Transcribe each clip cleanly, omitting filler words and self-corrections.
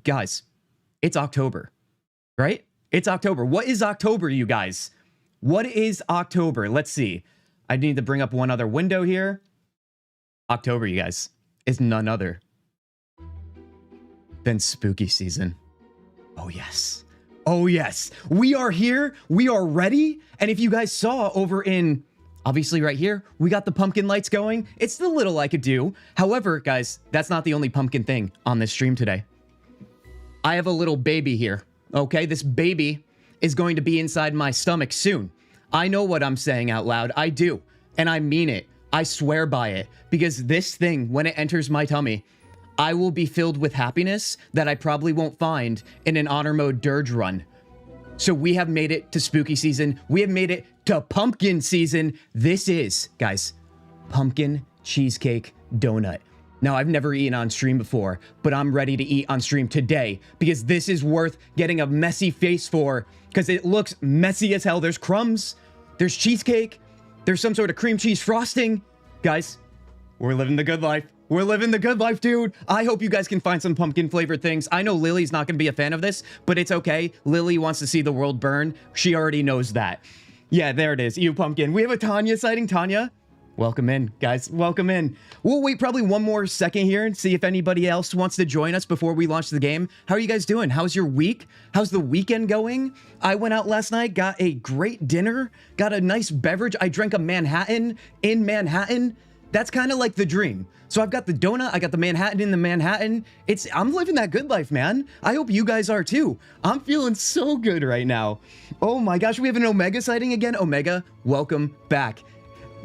Guys, it's October, right? It's October. What is October, you guys? What is October? Let's see. I need to bring up one other window here. October, you guys, is none other than spooky season. Oh, yes. Oh, yes. We are here. We are ready. And if you guys saw over in, obviously right here, we got the pumpkin lights going. It's the little I could do. However, guys, that's not the only pumpkin thing on this stream today. I have a little baby here. Okay, this baby is going to be inside my stomach soon. I know what I'm saying out loud. I do. And I mean it. I swear by it. Because this thing, when it enters my tummy, I will be filled with happiness that I probably won't find in an honor mode Durge run. So we have made it to spooky season. We have made it to pumpkin season. This is, guys, pumpkin cheesecake donut. Now, I've never eaten on stream before, but I'm ready to eat on stream today because this is worth getting a messy face for because it looks messy as hell. There's crumbs, there's cheesecake, there's some sort of cream cheese frosting. Guys, we're living the good life. We're living the good life, dude. I hope you guys can find some pumpkin flavored things. I know Lily's not going to be a fan of this, but it's okay. Lily wants to see the world burn. She already knows that. Yeah, there it is. You pumpkin. We have a Tanya sighting. Tanya, welcome in, guys. Welcome in. We'll wait probably one more second here and see if anybody else wants to join us before we launch the game. How are you guys doing? How's your week? How's the weekend going? I went out last night, got a great dinner, got a nice beverage. I drank a Manhattan in Manhattan. That's kind of like the dream. So I've got the donut, I got the Manhattan in the Manhattan. I'm living that good life, man. I hope you guys are too. I'm feeling so good right now. Oh my gosh, we have an Omega sighting again. Omega, welcome back.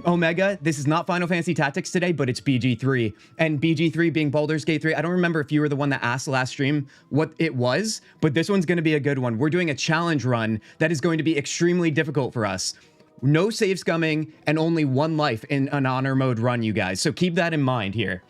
Omega, this is not Final Fantasy Tactics today, but it's BG3. And BG3 being Baldur's Gate 3, I don't remember if you were the one that asked last stream what it was, but this one's going to be a good one. We're doing a challenge run that is going to be extremely difficult for us. No save scumming and only one life in an honor mode run, you guys. So keep that in mind here.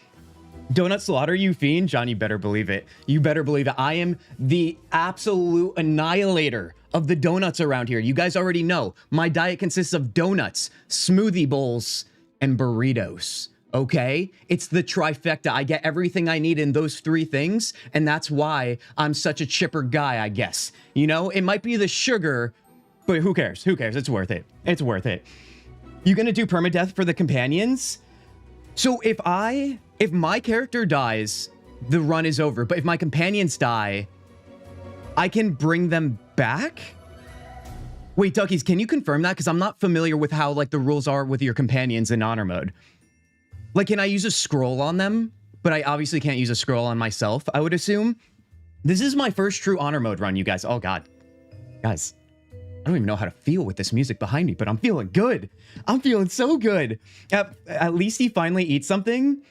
Donut slaughter, you fiend? John, you better believe it. You better believe it. I am the absolute annihilator of the donuts around here. You guys already know. My diet consists of donuts, smoothie bowls, and burritos. Okay? It's the trifecta. I get everything I need in those three things, and that's why I'm such a chipper guy, I guess. You know, it might be the sugar, but who cares? Who cares? It's worth it. It's worth it. You gonna do permadeath for the companions? So if my character dies, the run is over. But if my companions die, I can bring them back? Wait, Duckies, can you confirm that? Because I'm not familiar with how like the rules are with your companions in honor mode. Like, can I use a scroll on them? But I obviously can't use a scroll on myself, I would assume. This is my first true honor mode run, you guys. Oh, God. Guys. I don't even know how to feel with this music behind me, but I'm feeling good. I'm feeling so good. At least he finally eats something.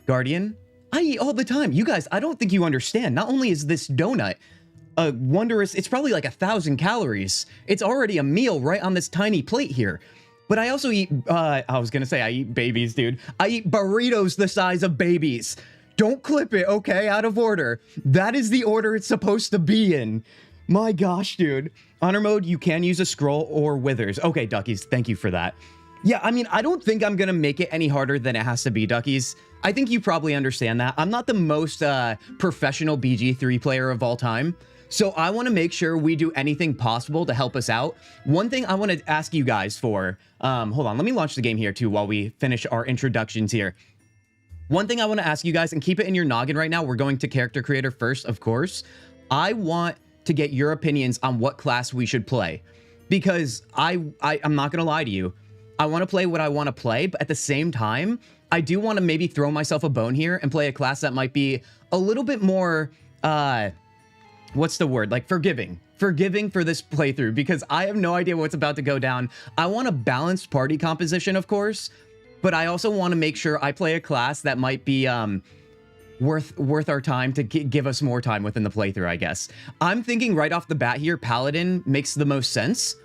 Guardian, I eat all the time. You guys, I don't think you understand. Not only is this donut a wondrous, it's probably like 1,000 calories. It's already a meal right on this tiny plate here. But I also eat, I was gonna say I eat babies, dude. I eat burritos the size of babies. Don't clip it, okay? Out of order. That is the order it's supposed to be in. My gosh, dude. Honor mode, you can use a scroll or withers. Okay, Duckies, thank you for that. Yeah, I mean, I don't think I'm gonna make it any harder than it has to be, Duckies. I think you probably understand that. I'm not the most professional BG3 player of all time, so I want to make sure we do anything possible to help us out. One thing I want to ask you guys for, hold on, let me launch the game here too while we finish our introductions here. One thing I want to ask you guys, and keep it in your noggin right now, we're going to character creator first, of course. I want to get your opinions on what class we should play, because I'm not gonna lie to you, I want to play what I want to play, but at the same time I do want to maybe throw myself a bone here and play a class that might be a little bit more what's the word, like forgiving for this playthrough, because I have no idea what's about to go down. I want a balanced party composition, of course, but I also want to make sure I play a class that might be worth our time to give us more time within the playthrough, I guess. I'm thinking right off the bat here, Paladin makes the most sense,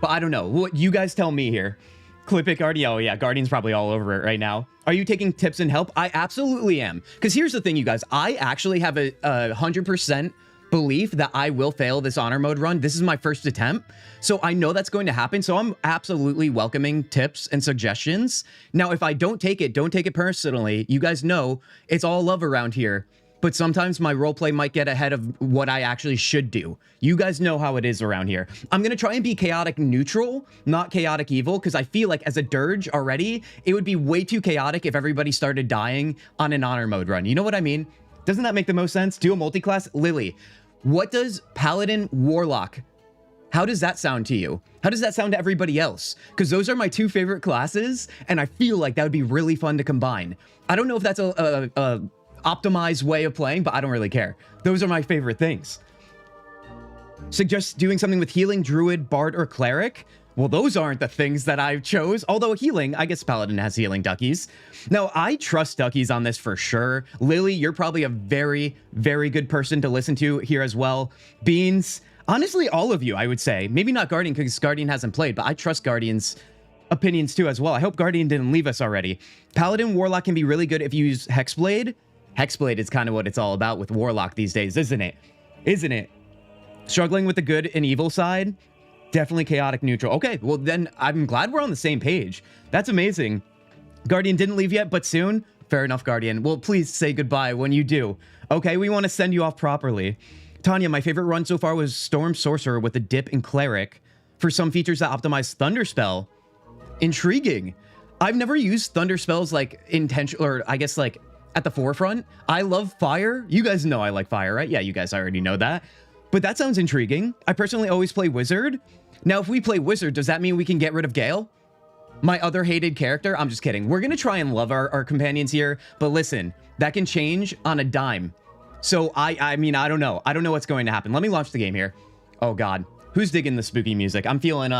but I don't know. What you guys tell me here. Clip it, Guardian. Oh yeah, Guardian's probably all over it right now. Are you taking tips and help? I absolutely am. Because here's the thing, you guys. I actually have a 100% belief that I will fail this honor mode run. This is my first attempt, so I know that's going to happen. So I'm absolutely welcoming tips and suggestions. Now, if I don't take it personally. You guys know it's all love around here. but sometimes my roleplay might get ahead of what I actually should do. You guys know how it is around here. I'm gonna try and be chaotic neutral, not chaotic evil, because I feel like as a Durge already, it would be way too chaotic if everybody started dying on an honor mode run. You know what I mean? Doesn't that make the most sense? Dual multiclass? Lily, what does Paladin Warlock, how does that sound to you? How does that sound to everybody else? Because those are my two favorite classes, and I feel like that would be really fun to combine. I don't know if that's a optimized way of playing, but I don't really care. Those are my favorite things. Suggest doing something with healing, druid, bard, or cleric. Well, those aren't the things that I chose. Although healing, I guess Paladin has healing duckies. Now, I trust duckies on this for sure. Lily, you're probably a very, very good person to listen to here as well. Beans, honestly, all of you, I would say. Maybe not Guardian, because Guardian hasn't played, but I trust Guardian's opinions too as well. I hope Guardian didn't leave us already. Paladin Warlock can be really good if you use Hexblade. Hexblade is kind of what it's all about with Warlock these days, isn't it? Isn't it? Struggling with the good and evil side? Definitely chaotic neutral. Okay, well then I'm glad we're on the same page. That's amazing. Guardian didn't leave yet, but soon? Fair enough, Guardian. Well, please say goodbye when you do. Okay, we want to send you off properly. Tanya, my favorite run so far was Storm Sorcerer with a dip in Cleric for some features that optimize Thunder Spell. Intriguing. I've never used Thunder Spells like intentional, or I guess like at the forefront. I love fire. You guys know I like fire, right? Yeah, you guys already know that. But that sounds intriguing. I personally always play Wizard. Now, if we play Wizard, does that mean we can get rid of Gale? My other hated character? I'm just kidding. We're going to try and love our companions here. But listen, that can change on a dime. So, I mean, I don't know. I don't know what's going to happen. Let me launch the game here. Oh, God. Who's digging the spooky music? I'm feeling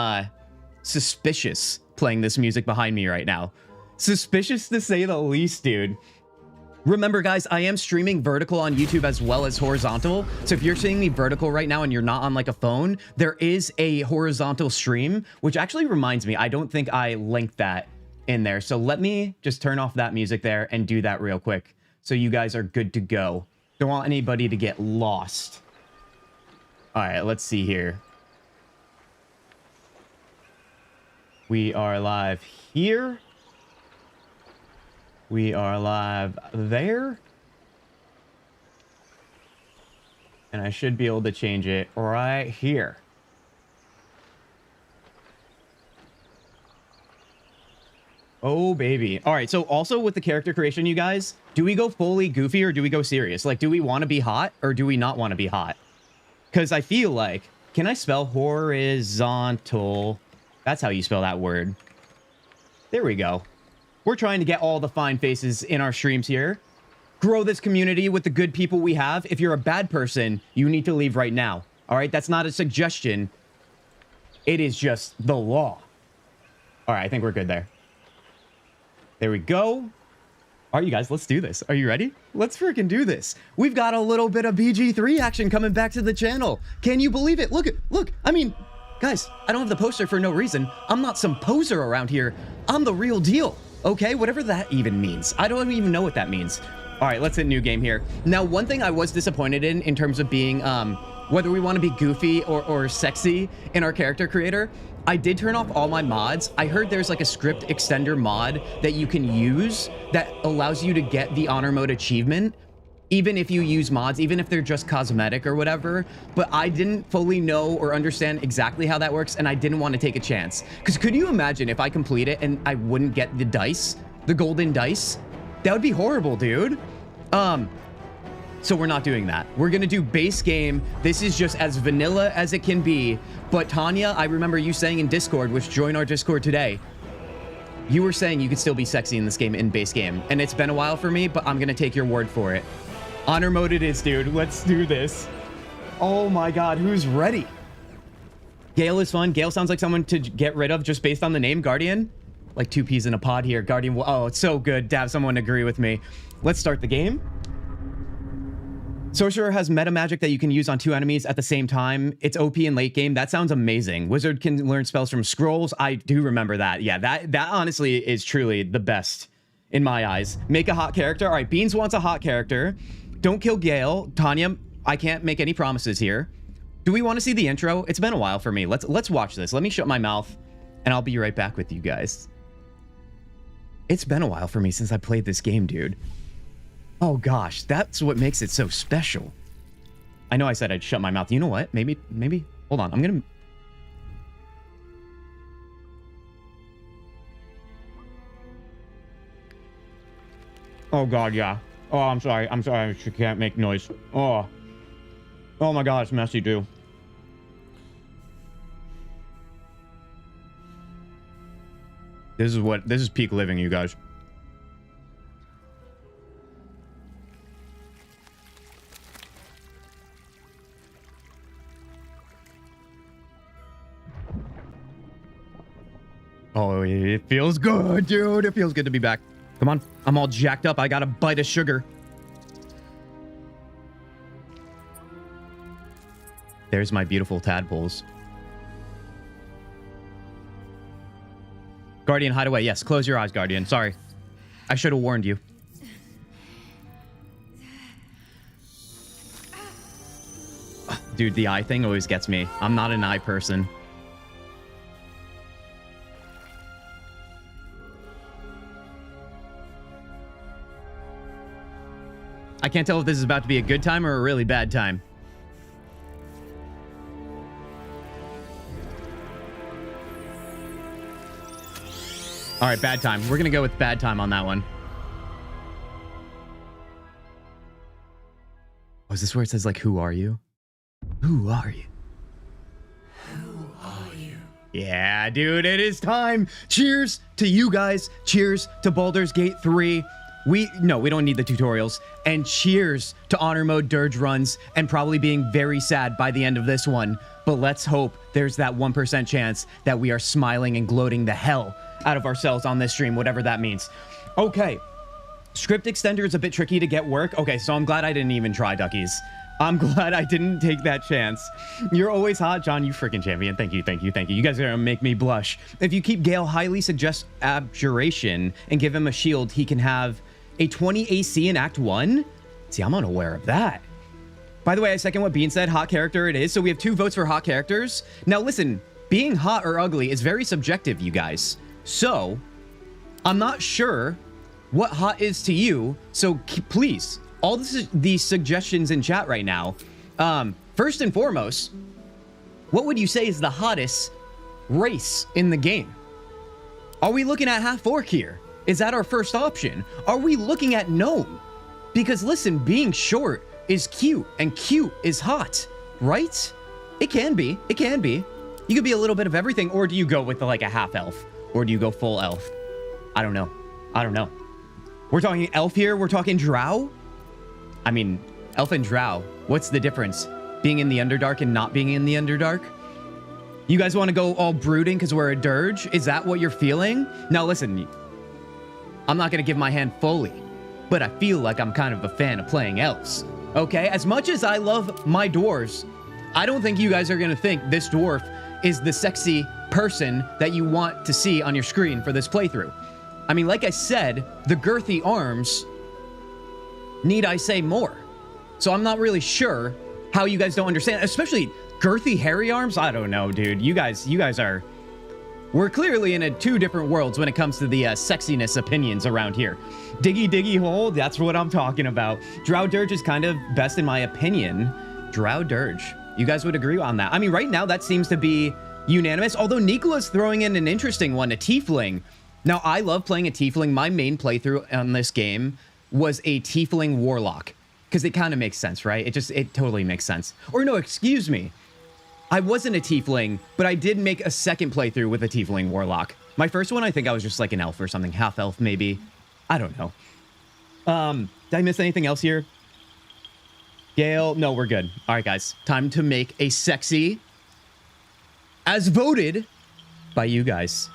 suspicious playing this music behind me right now. Suspicious to say the least, dude. Remember, guys, I am streaming vertical on YouTube as well as horizontal. So if you're seeing me vertical right now and you're not on like a phone, there is a horizontal stream, which actually reminds me, I don't think I linked that in there. So let me just turn off that music there and do that real quick. So you guys are good to go. Don't want anybody to get lost. All right, let's see here. We are live here. We are live there. And I should be able to change it right here. Oh, baby. All right, so also with the character creation, you guys, do we go fully goofy or do we go serious? Like, do we want to be hot or do we not want to be hot? Because I feel like, can I spell horizontal? That's how you spell that word. There we go. We're trying to get all the fine faces in our streams here. Grow this community with the good people we have. If you're a bad person, you need to leave right now. All right, that's not a suggestion. It is just the law. All right, I think we're good there. There we go. All right, you guys, let's do this. Are you ready? Let's freaking do this. We've got a little bit of BG3 action coming back to the channel. Can you believe it? Look, I mean, guys, I don't have the poster for no reason. I'm not some poser around here. I'm the real deal. Okay, whatever that even means. I don't even know what that means. All right, let's hit new game here. Now, one thing I was disappointed in terms of being, whether we want to be goofy or sexy in our character creator, I did turn off all my mods. I heard there's like a script extender mod that you can use that allows you to get the honor mode achievement, even if you use mods, even if they're just cosmetic or whatever. But I didn't fully know or understand exactly how that works, and I didn't want to take a chance. Because could you imagine if I complete it and I wouldn't get the dice, the golden dice? That would be horrible, dude. So we're not doing that. We're gonna do base game. This is just as vanilla as it can be. But Tanya, I remember you saying in Discord, which joined our Discord today, you were saying you could still be sexy in this game in base game. And it's been a while for me, but I'm gonna take your word for it. Honor mode it is, dude. Let's do this. Oh my God, who's ready? Gale is fun. Gale sounds like someone to get rid of just based on the name. Guardian? Like two peas in a pod here. Guardian, oh, it's so good to have someone agree with me. Let's start the game. Sorcerer has meta magic that you can use on two enemies at the same time. It's OP in late game. That sounds amazing. Wizard can learn spells from scrolls. I do remember that. Yeah, that honestly is truly the best in my eyes. Make a hot character. All right, Beans wants a hot character. Don't kill Gale. Tanya, I can't make any promises here. Do we want to see the intro? It's been a while for me. Let's watch this. Let me shut my mouth and I'll be right back with you guys. It's been a while for me since I played this game, dude. Oh gosh, that's what makes it so special. I know I said I'd shut my mouth. You know what? Maybe, hold on. I'm gonna... Oh god, yeah. Oh, I'm sorry. She can't make noise. Oh my god, it's messy, dude. This is peak living, you guys. Oh, it feels good, dude. It feels good to be back. Come on. I'm all jacked up. I got a bite of sugar. There's my beautiful tadpoles. Guardian, hideaway. Yes, close your eyes, Guardian. Sorry. I should have warned you. Dude, the eye thing always gets me. I'm not an eye person. I can't tell if this is about to be a good time or a really bad time. All right, bad time. We're going to go with bad time on that one. Oh, is this where it says, like, who are you? Who are you? Who are you? Yeah, dude, it is time. Cheers to you guys. Cheers to Baldur's Gate 3. We don't need the tutorials. And cheers to honor mode Durge runs and probably being very sad by the end of this one. But let's hope there's that 1% chance that we are smiling and gloating the hell out of ourselves on this stream, whatever that means. Okay. Script extender is a bit tricky to get work. Okay, so I'm glad I didn't even try, duckies. I'm glad I didn't take that chance. You're always hot, John, you freaking champion. Thank you. You guys are gonna make me blush. If you keep Gale highly suggest Abjuration and give him a shield, he can have a 20 AC in Act 1? See, I'm unaware of that. By the way, I second what Bean said. Hot character it is. So we have 2 votes for hot characters. Now listen, being hot or ugly is very subjective, you guys. So, I'm not sure what hot is to you. So please, all these suggestions in chat right now. First and foremost, what would you say is the hottest race in the game? Are we looking at half-orc here? Is that our first option? Are we looking at gnome? Because listen, being short is cute and cute is hot, right? It can be. You could be a little bit of everything, or do you go with like a half elf? Or do you go full elf? I don't know. We're talking elf here. We're talking drow. I mean, elf and drow. What's the difference? Being in the Underdark and not being in the Underdark? You guys want to go all brooding because we're a dirge? Is that what you're feeling? Now listen, I'm not going to give my hand fully, but I feel like I'm kind of a fan of playing elves. Okay? As much as I love my dwarves, I don't think you guys are going to think this dwarf is the sexy person that you want to see on your screen for this playthrough. I mean, like I said, the girthy arms, need I say more? So I'm not really sure how you guys don't understand, especially girthy hairy arms. I don't know, dude. You guys are... We're clearly in 2 different worlds when it comes to the sexiness opinions around here. Diggy hole, that's what I'm talking about. Drow Durge is kind of best in my opinion. Drow Durge. You guys would agree on that? I mean, right now that seems to be unanimous, although Nicola's throwing in an interesting one, a tiefling. Now, I love playing a tiefling. My main playthrough on this game was a tiefling warlock, because it kind of makes sense, right? It totally makes sense. Or no, excuse me. I wasn't a tiefling, but I did make a second playthrough with a tiefling warlock. My first one, I think I was just like an elf or something. Half elf, maybe. I don't know. Did I miss anything else here? Gale? No, we're good. All right, guys. Time to make a sexy, as voted by you guys,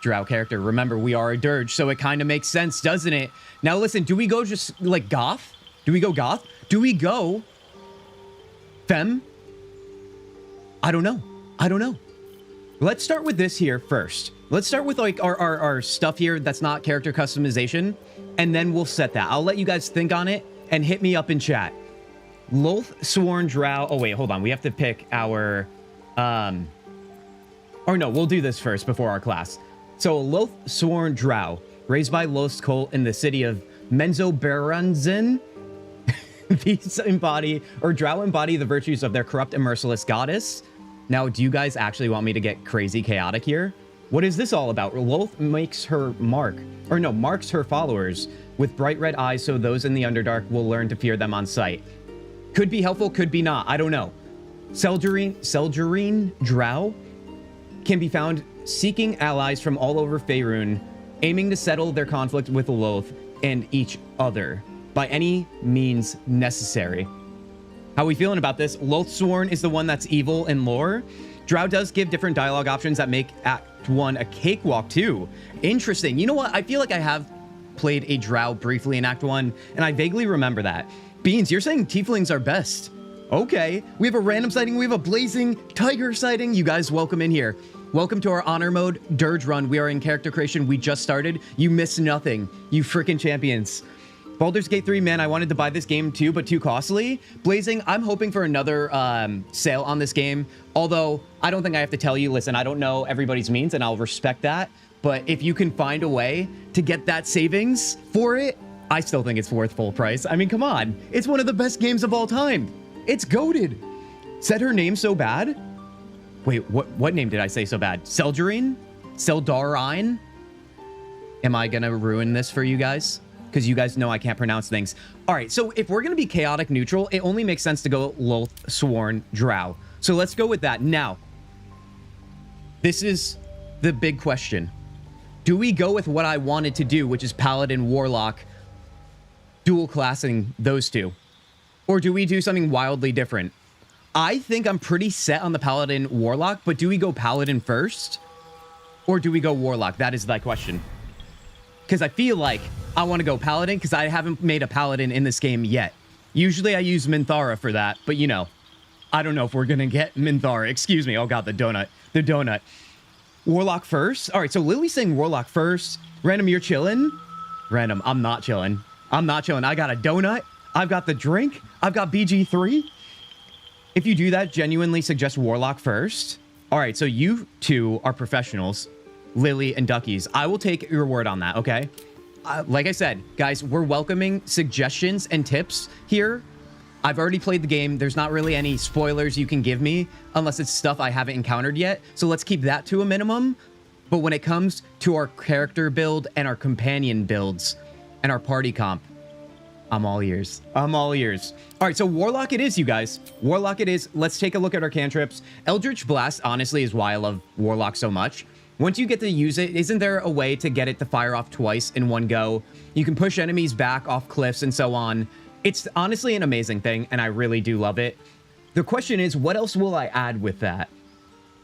drow character. Remember, we are a dirge, so it kind of makes sense, doesn't it? Now, listen, do we go just like goth? Do we go goth? Do we go femme? I don't know. Let's start with this here first. Let's start with like our stuff here that's not character customization, and then we'll set that. I'll let you guys think on it and hit me up in chat. Loth Sworn Drow. Oh, wait, hold on. We have to pick our... Or no, we'll do this first before our class. So, Loth Sworn Drow, raised by Loth's cult in the city of Menzoberranzan. These embody, or drow embody the virtues of their corrupt and merciless goddess. Now, do you guys actually want me to get crazy chaotic here? What is this all about? Lolth makes her marks her followers with bright red eyes so those in the Underdark will learn to fear them on sight. Could be helpful, could be not. I don't know. Seldurine drow can be found seeking allies from all over Faerun, aiming to settle their conflict with Lolth and each other by any means necessary. How are we feeling about this? Loathsworn is the one that's evil in lore. Drow does give different dialogue options that make Act 1 a cakewalk too. Interesting. You know what? I feel like I have played a drow briefly in Act 1, and I vaguely remember that. Beans, you're saying tieflings are best. Okay. We have a random sighting. We have a blazing tiger sighting. You guys, welcome in here. Welcome to our honor mode Durge run. We are in character creation. We just started. You missed nothing. You freaking champions. Baldur's Gate 3, man, I wanted to buy this game too, but too costly. Blazing, I'm hoping for another sale on this game. Although, I don't think I have to tell you, listen, I don't know everybody's means, and I'll respect that. But if you can find a way to get that savings for it, I still think it's worth full price. I mean, come on. It's one of the best games of all time. It's goated. Said her name so bad? Wait, what name did I say so bad? Seldurine? Seldarine? Am I gonna ruin this for you guys? Because you guys know I can't pronounce things. All right, so if we're going to be chaotic neutral, it only makes sense to go Loathsworn drow. So let's go with that. Now, this is the big question. Do we go with what I wanted to do, which is Paladin, Warlock, dual classing those two? Or do we do something wildly different? I think I'm pretty set on the Paladin, Warlock, but do we go Paladin first? Or do we go Warlock? That is the question. Because I feel like I want to go Paladin because I haven't made a Paladin in this game yet. Usually I use Minthara for that, but you know, I don't know if we're going to get Minthara. Excuse me. Oh God, the donut. The donut. Warlock first? All right, so Lily's saying Warlock first. Random, you're chilling? Random, I'm not chilling. I'm not chilling. I got a donut. I've got the drink. I've got BG3. If you do that, genuinely suggest Warlock first. All right, so you two are professionals. Lily and Duckies. I will take your word on that, okay? Like I said, guys, we're welcoming suggestions and tips here. I've already played the game. There's not really any spoilers you can give me unless it's stuff I haven't encountered yet. So let's keep that to a minimum. But when it comes to our character build and our companion builds and our party comp, I'm all ears. I'm all ears. All right, so Warlock it is, you guys. Warlock it is. Let's take a look at our cantrips. Eldritch Blast, honestly, is why I love Warlock so much. Once you get to use it, isn't there a way to get it to fire off twice in one go? You can push enemies back off cliffs and so on. It's honestly an amazing thing, and I really do love it. The question is, what else will I add with that?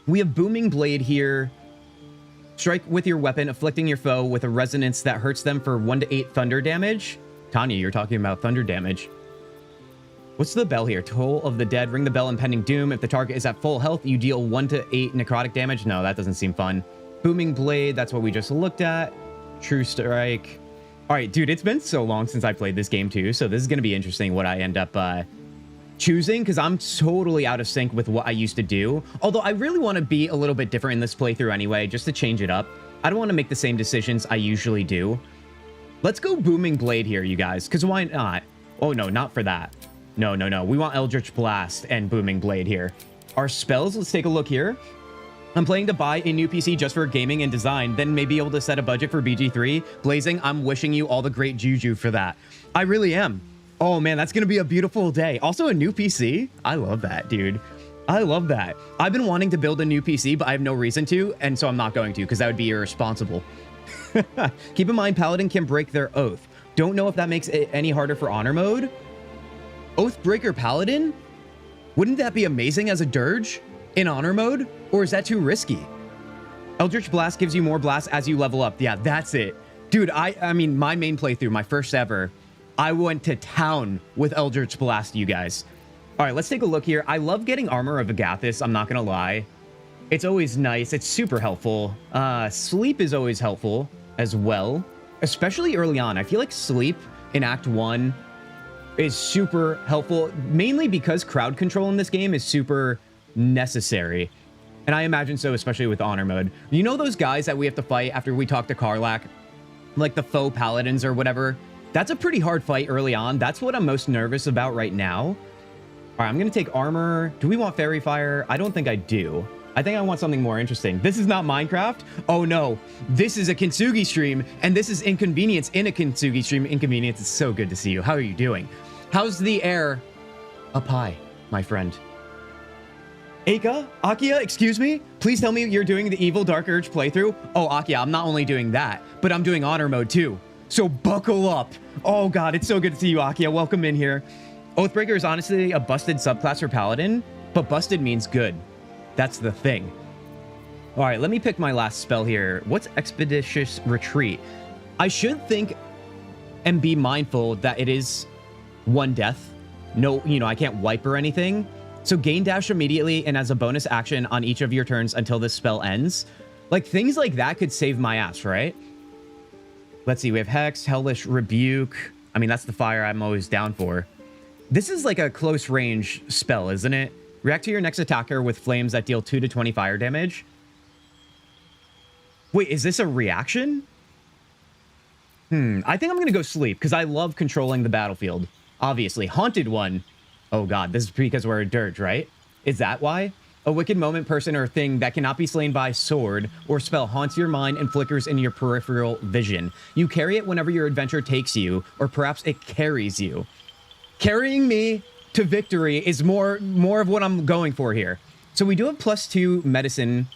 We have Booming Blade here. Strike with your weapon, afflicting your foe with a resonance that hurts them for 1 to 8 thunder damage. Tanya, you're talking about thunder damage. What's the bell here? Toll of the Dead. Ring the bell impending doom. If the target is at full health, you deal 1 to 8 necrotic damage. No, that doesn't seem fun. Booming Blade, that's what we just looked at. True Strike. All right, dude, it's been so long since I played this game too, so this is going to be interesting what I end up choosing, because I'm totally out of sync with what I used to do. Although I really want to be a little bit different in this playthrough anyway, just to change it up. I don't want to make the same decisions I usually do. Let's go Booming Blade here, you guys, because why not? Oh, no, not for that. No, no, no. We want Eldritch Blast and Booming Blade here. Our spells, let's take a look here. I'm planning to buy a new PC just for gaming and design, then maybe able to set a budget for BG3. Blazing, I'm wishing you all the great juju for that. I really am. Oh man, that's going to be a beautiful day. Also a new PC. I love that, dude. I love that. I've been wanting to build a new PC, but I have no reason to, and so I'm not going to, because that would be irresponsible. Keep in mind, Paladin can break their oath. Don't know if that makes it any harder for honor mode. Oathbreaker Paladin? Wouldn't that be amazing as a Durge in honor mode? Or is that too risky? Eldritch Blast gives you more blasts as you level up. Yeah, that's it. Dude, I mean, my main playthrough, my first ever, I went to town with Eldritch Blast, you guys. All right, let's take a look here. I love getting Armor of Agathis, I'm not gonna lie. It's always nice. It's super helpful. Sleep is always helpful as well, especially early on. I feel like Sleep in Act 1 is super helpful, mainly because crowd control in this game is super necessary. And I imagine so, especially with honor mode. You know those guys that we have to fight after we talk to Karlach? Like the faux paladins or whatever? That's a pretty hard fight early on. That's what I'm most nervous about right now. All right, I'm going to take armor. Do we want fairy fire? I don't think I do. I think I want something more interesting. This is not Minecraft. Oh no, this is a Kintzugi stream, and this is Inconvenience in a Kintzugi stream. Inconvenience, it's so good to see you. How are you doing? How's the air up high, my friend? Akia, excuse me? Please tell me you're doing the Evil Dark Urge playthrough. Oh, Akia, I'm not only doing that, but I'm doing honor mode too. So buckle up. Oh God, it's so good to see you, Akia. Welcome in here. Oathbreaker is honestly a busted subclass for Paladin, but busted means good. That's the thing. All right, let me pick my last spell here. What's Expeditious Retreat? I should think and be mindful that it is one death. No, I can't wipe or anything. So gain dash immediately and as a bonus action on each of your turns until this spell ends. Like things like that could save my ass, right? Let's see, we have Hex, Hellish Rebuke. I mean, that's the fire I'm always down for. This is like a close range spell, isn't it? React to your next attacker with flames that deal 2 to 20 fire damage. Wait, is this a reaction? I think I'm going to go sleep because I love controlling the battlefield. Obviously. Haunted One. Oh God, this is because we're a Durge, right? Is that why? A wicked moment, person, or thing that cannot be slain by sword or spell haunts your mind and flickers in your peripheral vision. You carry it whenever your adventure takes you, or perhaps it carries you. Carrying me to victory is more of what I'm going for here. So we do have +2 medicine,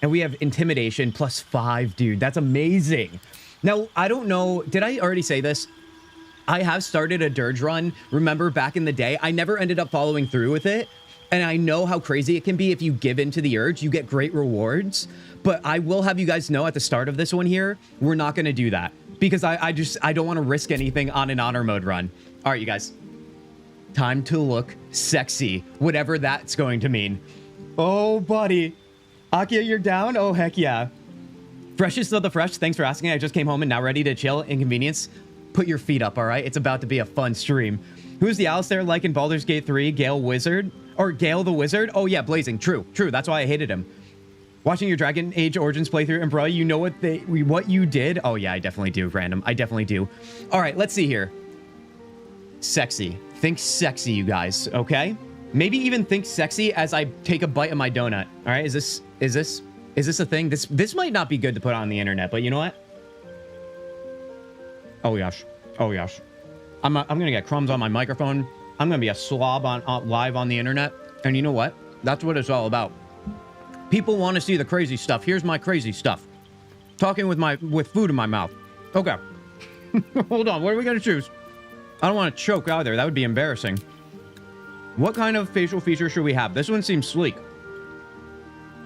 and we have intimidation +5, dude. That's amazing. Now, I don't know, did I already say this? I have started a Durge run. Remember back in the day, I never ended up following through with it. And I know how crazy it can be if you give in to the urge. You get great rewards. But I will have you guys know at the start of this one here, we're not going to do that. Because I don't want to risk anything on an honor mode run. All right, you guys. Time to look sexy, whatever that's going to mean. Oh, buddy. Akia, you're down? Oh, heck yeah. Freshest of the fresh. Thanks for asking. I just came home and now ready to chill. Inconvenience. Put your feet up, all right? It's about to be a fun stream. Who's the Alistair like in Baldur's Gate 3? Gale Wizard? Or Gale the Wizard? Oh, yeah, Blazing. True. That's why I hated him. Watching your Dragon Age Origins playthrough, and bro, you know what you did? Oh, yeah, I definitely do, Random. I definitely do. All right, let's see here. Sexy. Think sexy, you guys, okay? Maybe even think sexy as I take a bite of my donut. All right, is this a thing? This might not be good to put on the internet, but you know what? Oh gosh. I'm gonna get crumbs on my microphone. I'm gonna be a slob on live on the internet, and you know what? That's what it's all about. People want to see the crazy stuff. Here's my crazy stuff. Talking with food in my mouth. Okay. Hold on. What are we gonna choose? I don't want to choke either. That would be embarrassing. What kind of facial feature should we have? This one seems sleek.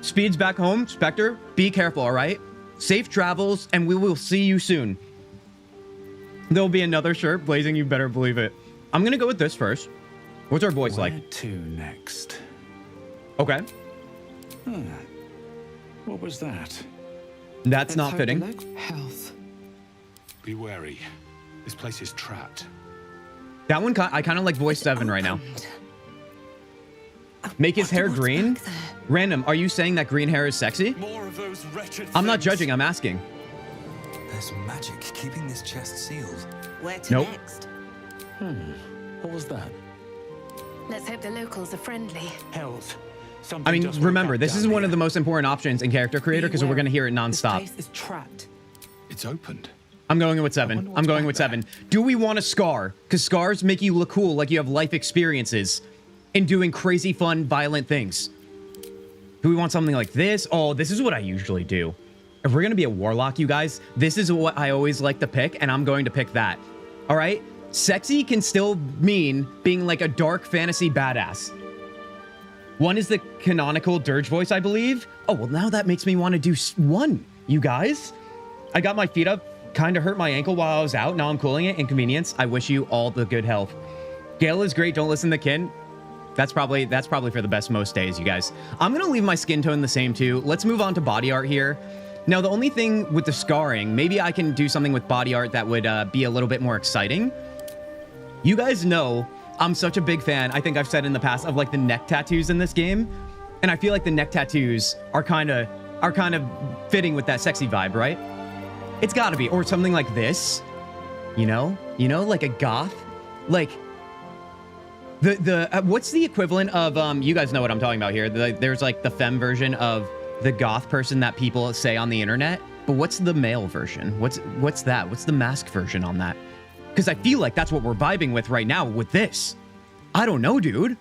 Speeds back home. Spectre, be careful, all right? Safe travels, and we will see you soon. There'll be another shirt. Blazing, you better believe it. I'm going to go with this first. What's our voice like? Where to next? Okay. What was that? That's not fitting. Health. Be wary. This place is trapped. That one, I kind of like voice 7 right now. Make his hair green? Random, are you saying that green hair is sexy? More of those wretched I'm not judging, I'm asking. There's magic keeping this chest sealed. Where to next? What was that? Let's hope the locals are friendly. Health. I mean, remember, this is one of the most important options in Character Creator because we're going to hear it nonstop. This place is trapped. It's opened. I'm going with 7. I'm going with 7. Do we want a scar? Because scars make you look cool, like you have life experiences in doing crazy, fun, violent things. Do we want something like this? Oh, this is what I usually do. If we're going to be a warlock, you guys, this is what I always like to pick, and I'm going to pick that. All right? Sexy can still mean being like a dark fantasy badass. One is the canonical Durge voice, I believe. Oh, well, now that makes me want to do 1, you guys. I got my feet up. Kind of hurt my ankle while I was out. Now I'm cooling it. Inconvenience. I wish you all the good health. Gale is great. Don't listen to Kin. That's probably for the best most days, you guys. I'm going to leave my skin tone the same too. Let's move on to body art here. Now, the only thing with the scarring, maybe I can do something with body art that would be a little bit more exciting. You guys know I'm such a big fan, I think I've said in the past, of like the neck tattoos in this game. And I feel like the neck tattoos are kind of fitting with that sexy vibe, right? It's got to be. Or something like this. You know, like a goth, like the what's the equivalent of you guys know what I'm talking about here. There's like the femme version of the goth person that people say on the internet, but what's the male version? What's that? What's the mask version on that? Because I feel like that's what we're vibing with right now with this. I don't know, dude.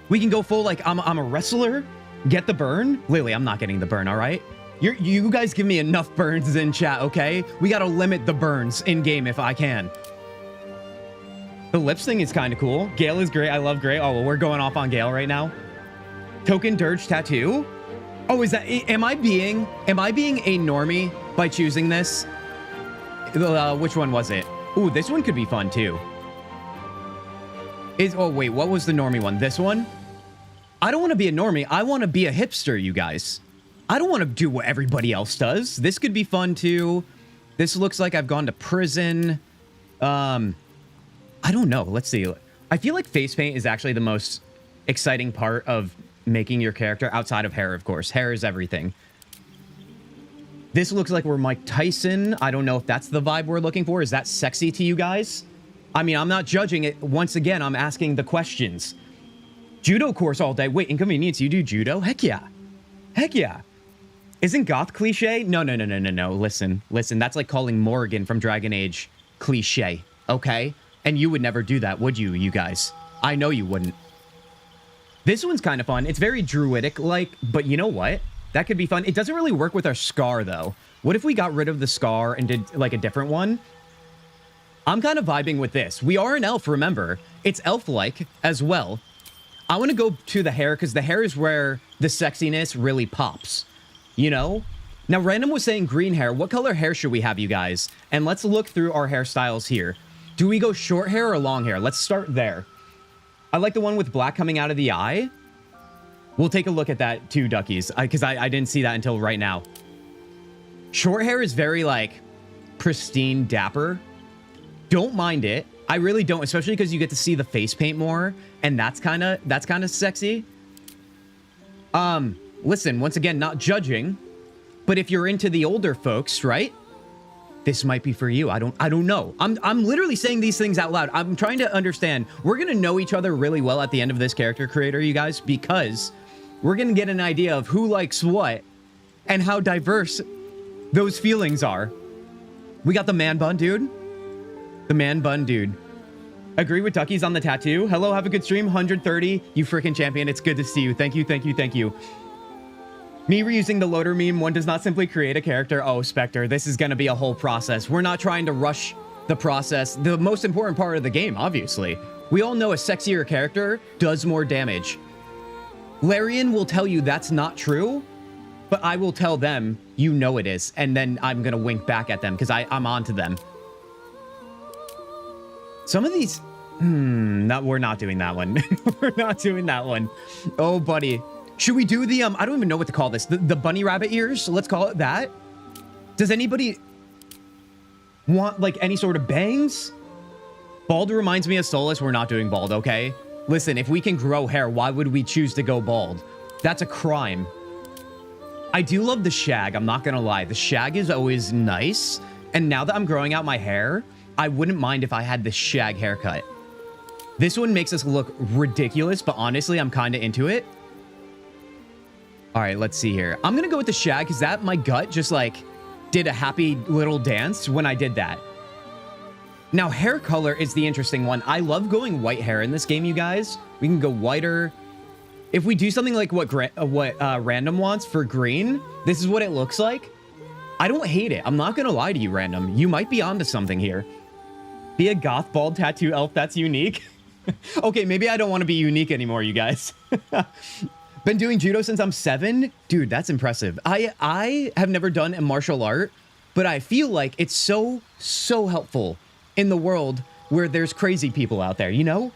We can go full like I'm a wrestler. Get the burn, Lily. I'm not getting the burn. All right. You guys give me enough burns in chat, okay? We gotta limit the burns in game if I can. The lips thing is kind of cool. Gale is great. I love Gray. Oh, well, we're going off on Gale right now. Token Durge tattoo. Oh, is that? Am I being a normie by choosing this? Which one was it? Ooh, this one could be fun too. Oh wait, what was the normie one? This one? I don't want to be a normie. I want to be a hipster, you guys. I don't want to do what everybody else does. This could be fun too. This looks like I've gone to prison. I don't know. Let's see. I feel like face paint is actually the most exciting part of making your character outside of hair, of course. Hair is everything. This looks like we're Mike Tyson. I don't know if that's the vibe we're looking for. Is that sexy to you guys? I mean, I'm not judging it. Once again, I'm asking the questions. Judo course all day. Wait, Inconvenience, you do judo? Heck yeah. Heck yeah. Isn't goth cliche? No. Listen. That's like calling Morrigan from Dragon Age cliche, okay? And you would never do that, would you, you guys? I know you wouldn't. This one's kind of fun. It's very druidic-like, but you know what? That could be fun. It doesn't really work with our scar, though. What if we got rid of the scar and did, like, a different one? I'm kind of vibing with this. We are an elf, remember. It's elf-like as well. I want to go to the hair, because the hair is where the sexiness really pops. You know? Now, Random was saying green hair. What color hair should we have, you guys? And let's look through our hairstyles here. Do we go short hair or long hair? Let's start there. I like the one with black coming out of the eye. We'll take a look at that too, Duckies, because I didn't see that until right now. Short hair is very, like, pristine, dapper. Don't mind it. I really don't, especially because you get to see the face paint more, and that's kind of sexy. Listen, once again, not judging, but if you're into the older folks, right? This might be for you. I don't know. I'm literally saying these things out loud. I'm trying to understand. We're going to know each other really well at the end of this character creator, you guys, because we're going to get an idea of who likes what and how diverse those feelings are. We got the man bun dude. The man bun dude. Agree with Duckies on the tattoo. Hello, have a good stream. 130. You freaking champion. It's good to see you. Thank you. Me reusing the loader meme, one does not simply create a character. Oh, Spectre, this is going to be a whole process. We're not trying to rush the process. The most important part of the game, obviously. We all know a sexier character does more damage. Larian will tell you that's not true, but I will tell them, you know it is. And then I'm going to wink back at them because I'm on to them. Some of these... No, we're not doing that one. We're not doing that one. Oh, buddy. Should we do the, I don't even know what to call this. The bunny rabbit ears? Let's call it that. Does anybody want, like, any sort of bangs? Bald reminds me of Solus. We're not doing bald, okay? Listen, if we can grow hair, why would we choose to go bald? That's a crime. I do love the shag. I'm not gonna lie. The shag is always nice. And now that I'm growing out my hair, I wouldn't mind if I had the shag haircut. This one makes us look ridiculous, but honestly, I'm kind of into it. All right, let's see here. I'm gonna go with the shag because that my gut just like did a happy little dance when I did that. Now, hair color is the interesting one. I love going white hair in this game, you guys. We can go whiter. If we do something like what Random wants for green, this is what it looks like. I don't hate it. I'm not gonna lie to you, Random. You might be onto something here. Be a goth bald tattoo elf. That's unique. Okay, maybe I don't want to be unique anymore, you guys. Been doing judo since I'm 7. Dude, that's impressive. I have never done a martial art, but I feel like it's so helpful in the world where there's crazy people out there, you know?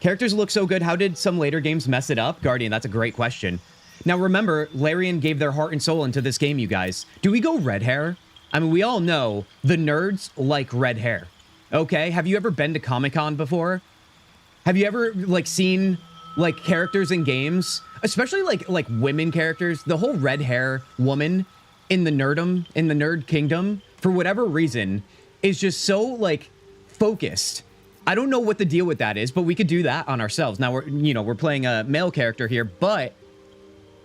Characters look so good. How did some later games mess it up? Guardian, that's a great question. Now remember, Larian gave their heart and soul into this game, you guys. Do we go red hair? I mean, we all know the nerds like red hair. Okay, have you ever been to Comic-Con before? Have you ever, like, seen, like, characters in games? Especially, like women characters. The whole red hair woman in the nerd kingdom, for whatever reason, is just so, like, focused. I don't know what the deal with that is, but we could do that on ourselves. Now, we're playing a male character here, but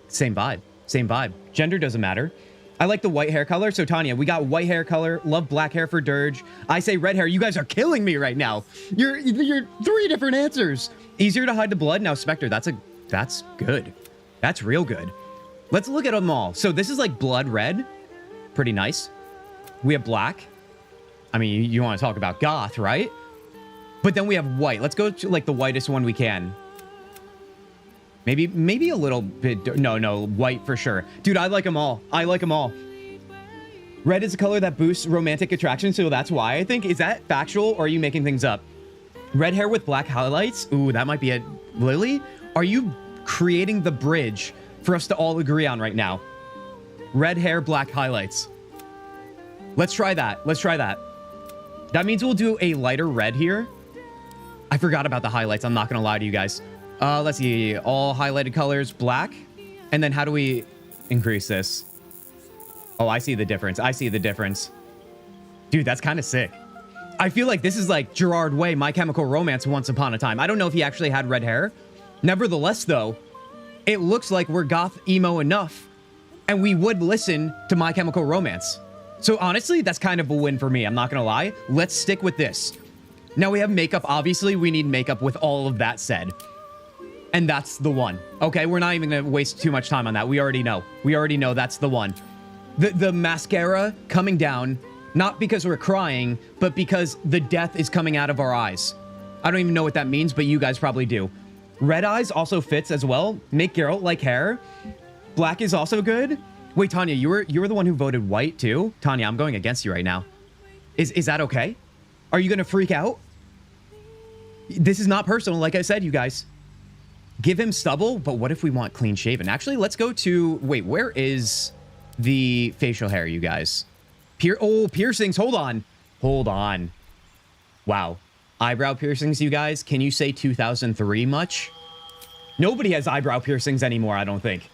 same vibe. Same vibe. Gender doesn't matter. I like the white hair color. So, Tanya, we got white hair color. Love black hair for Durge. I say red hair. You guys are killing me right now. You're 3 different answers. Easier to hide the blood. Now, Spectre, that's good. That's real good. Let's look at them all. So, this is like blood red. Pretty nice. We have black. I mean, you want to talk about goth, right? But then we have white. Let's go to like the whitest one we can. Maybe a little bit. No, white for sure. Dude, I like them all. I like them all. Red is a color that boosts romantic attraction, so that's why I think. Is that factual or are you making things up? Red hair with black highlights. Ooh, that might be it. Lily, are you creating the bridge for us to all agree on right now? Red hair, black highlights. Let's try that. Let's try that. That means we'll do a lighter red here. I forgot about the highlights. I'm not going to lie to you guys. Let's see. All highlighted colors, black. And then how do we increase this? Oh, I see the difference. I see the difference. Dude, that's kind of sick. I feel like this is like Gerard Way, My Chemical Romance once upon a time. I don't know if he actually had red hair. Nevertheless, though, it looks like we're goth emo enough and we would listen to My Chemical Romance. So honestly, that's kind of a win for me. I'm not going to lie. Let's stick with this. Now we have makeup. Obviously, we need makeup with all of that said. And that's the one. Okay, we're not even going to waste too much time on that. We already know. We already know that's the one. The mascara coming down, not because we're crying, but because the death is coming out of our eyes. I don't even know what that means, but you guys probably do. Red eyes also fits as well. Make Geralt like hair. Black is also good. Wait, Tanya, you were the one who voted white too? Tanya, I'm going against you right now. Is that okay? Are you going to freak out? This is not personal, like I said, you guys. Give him stubble, but what if we want clean shaven? Actually, let's go to... Wait, where is the facial hair, you guys? Piercings. Hold on. Hold on. Wow. Eyebrow piercings, you guys. Can you say 2003 much? Nobody has eyebrow piercings anymore, I don't think.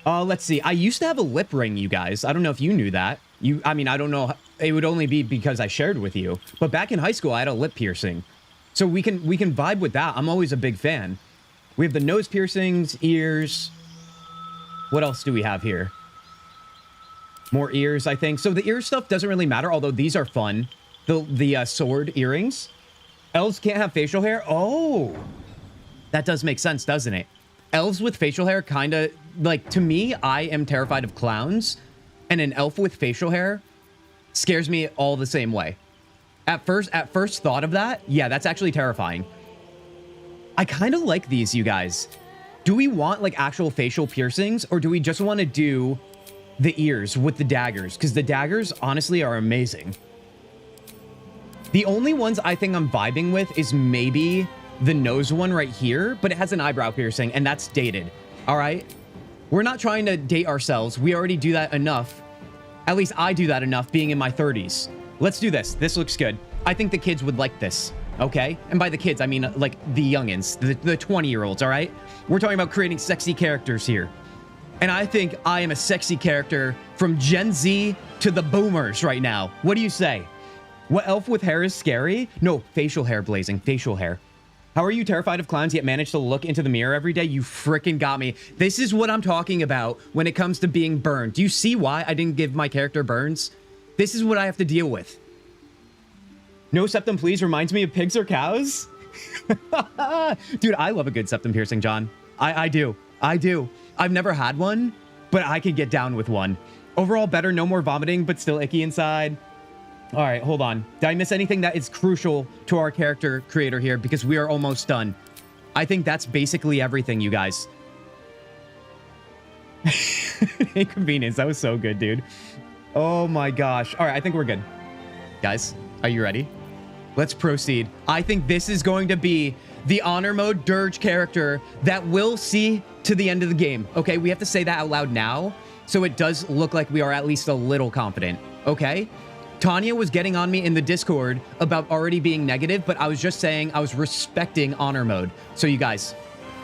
Let's see. I used to have a lip ring, you guys. I don't know if you knew that. I mean, I don't know. It would only be because I shared with you. But back in high school, I had a lip piercing. So we can vibe with that. I'm always a big fan. We have the nose piercings, ears. What else do we have here? More ears, I think. So the ear stuff doesn't really matter, although these are fun. The sword earrings. Elves can't have facial hair. Oh, that does make sense, doesn't it? Elves with facial hair kind of, like, to me, I am terrified of clowns. And an elf with facial hair scares me all the same way. At first thought of that, yeah, that's actually terrifying. I kind of like these, you guys. Do we want, like, actual facial piercings, or do we just want to do the ears with the daggers? Because the daggers, honestly, are amazing. The only ones I think I'm vibing with is maybe the nose one right here, but it has an eyebrow piercing, and that's dated. All right? We're not trying to date ourselves. We already do that enough. At least I do that enough being in my 30s. Let's do this. This looks good. I think the kids would like this. Okay? And by the kids, I mean, like, the youngins, the 20-year-olds, all right? We're talking about creating sexy characters here. And I think I am a sexy character from Gen Z to the boomers right now. What do you say? What elf with hair is scary? No, facial hair, Blazing. Facial hair. How are you terrified of clowns yet manage to look into the mirror every day? You freaking got me. This is what I'm talking about when it comes to being burned. Do you see why I didn't give my character burns? This is what I have to deal with. No septum, please. Reminds me of pigs or cows. Dude, I love a good septum piercing, John. I do. I do. I've never had one, but I could get down with one. Overall, better. No more vomiting, but still icky inside. All right, hold on. Did I miss anything that is crucial to our character creator here? Because we are almost done. I think that's basically everything, you guys. Inconvenience. That was so good, dude. Oh my gosh. All right, I think we're good. Guys, are you ready? Let's proceed. I think this is going to be the honor mode Durge character that we'll see to the end of the game. Okay, we have to say that out loud now, so it does look like we are at least a little confident. Okay? Tanya was getting on me in the Discord about already being negative, but I was just saying I was respecting honor mode. So you guys,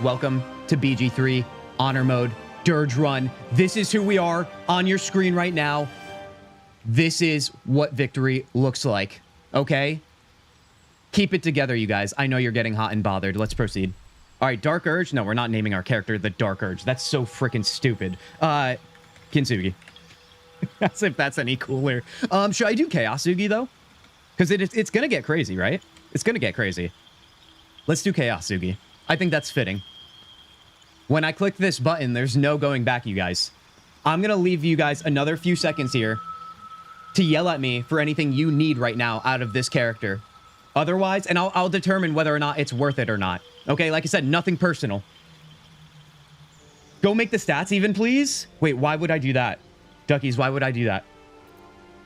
welcome to BG3 honor mode Durge run. This is who we are on your screen right now. This is what victory looks like. Okay? Keep it together, you guys. I know you're getting hot and bothered. Let's proceed. All right, Dark Urge. No, we're not naming our character the Dark Urge. That's so freaking stupid. Kintzugi. As if that's any cooler. Should I do Chaos Sugi, though? Because it's going to get crazy, right? It's going to get crazy. Let's do Chaos Sugi. I think that's fitting. When I click this button, there's no going back, you guys. I'm going to leave you guys another few seconds here to yell at me for anything you need right now out of this character. Otherwise, and I'll determine whether or not it's worth it or not. Okay, like I said, nothing personal. Go make the stats even, please. Wait, why would I do that? Duckies, why would I do that?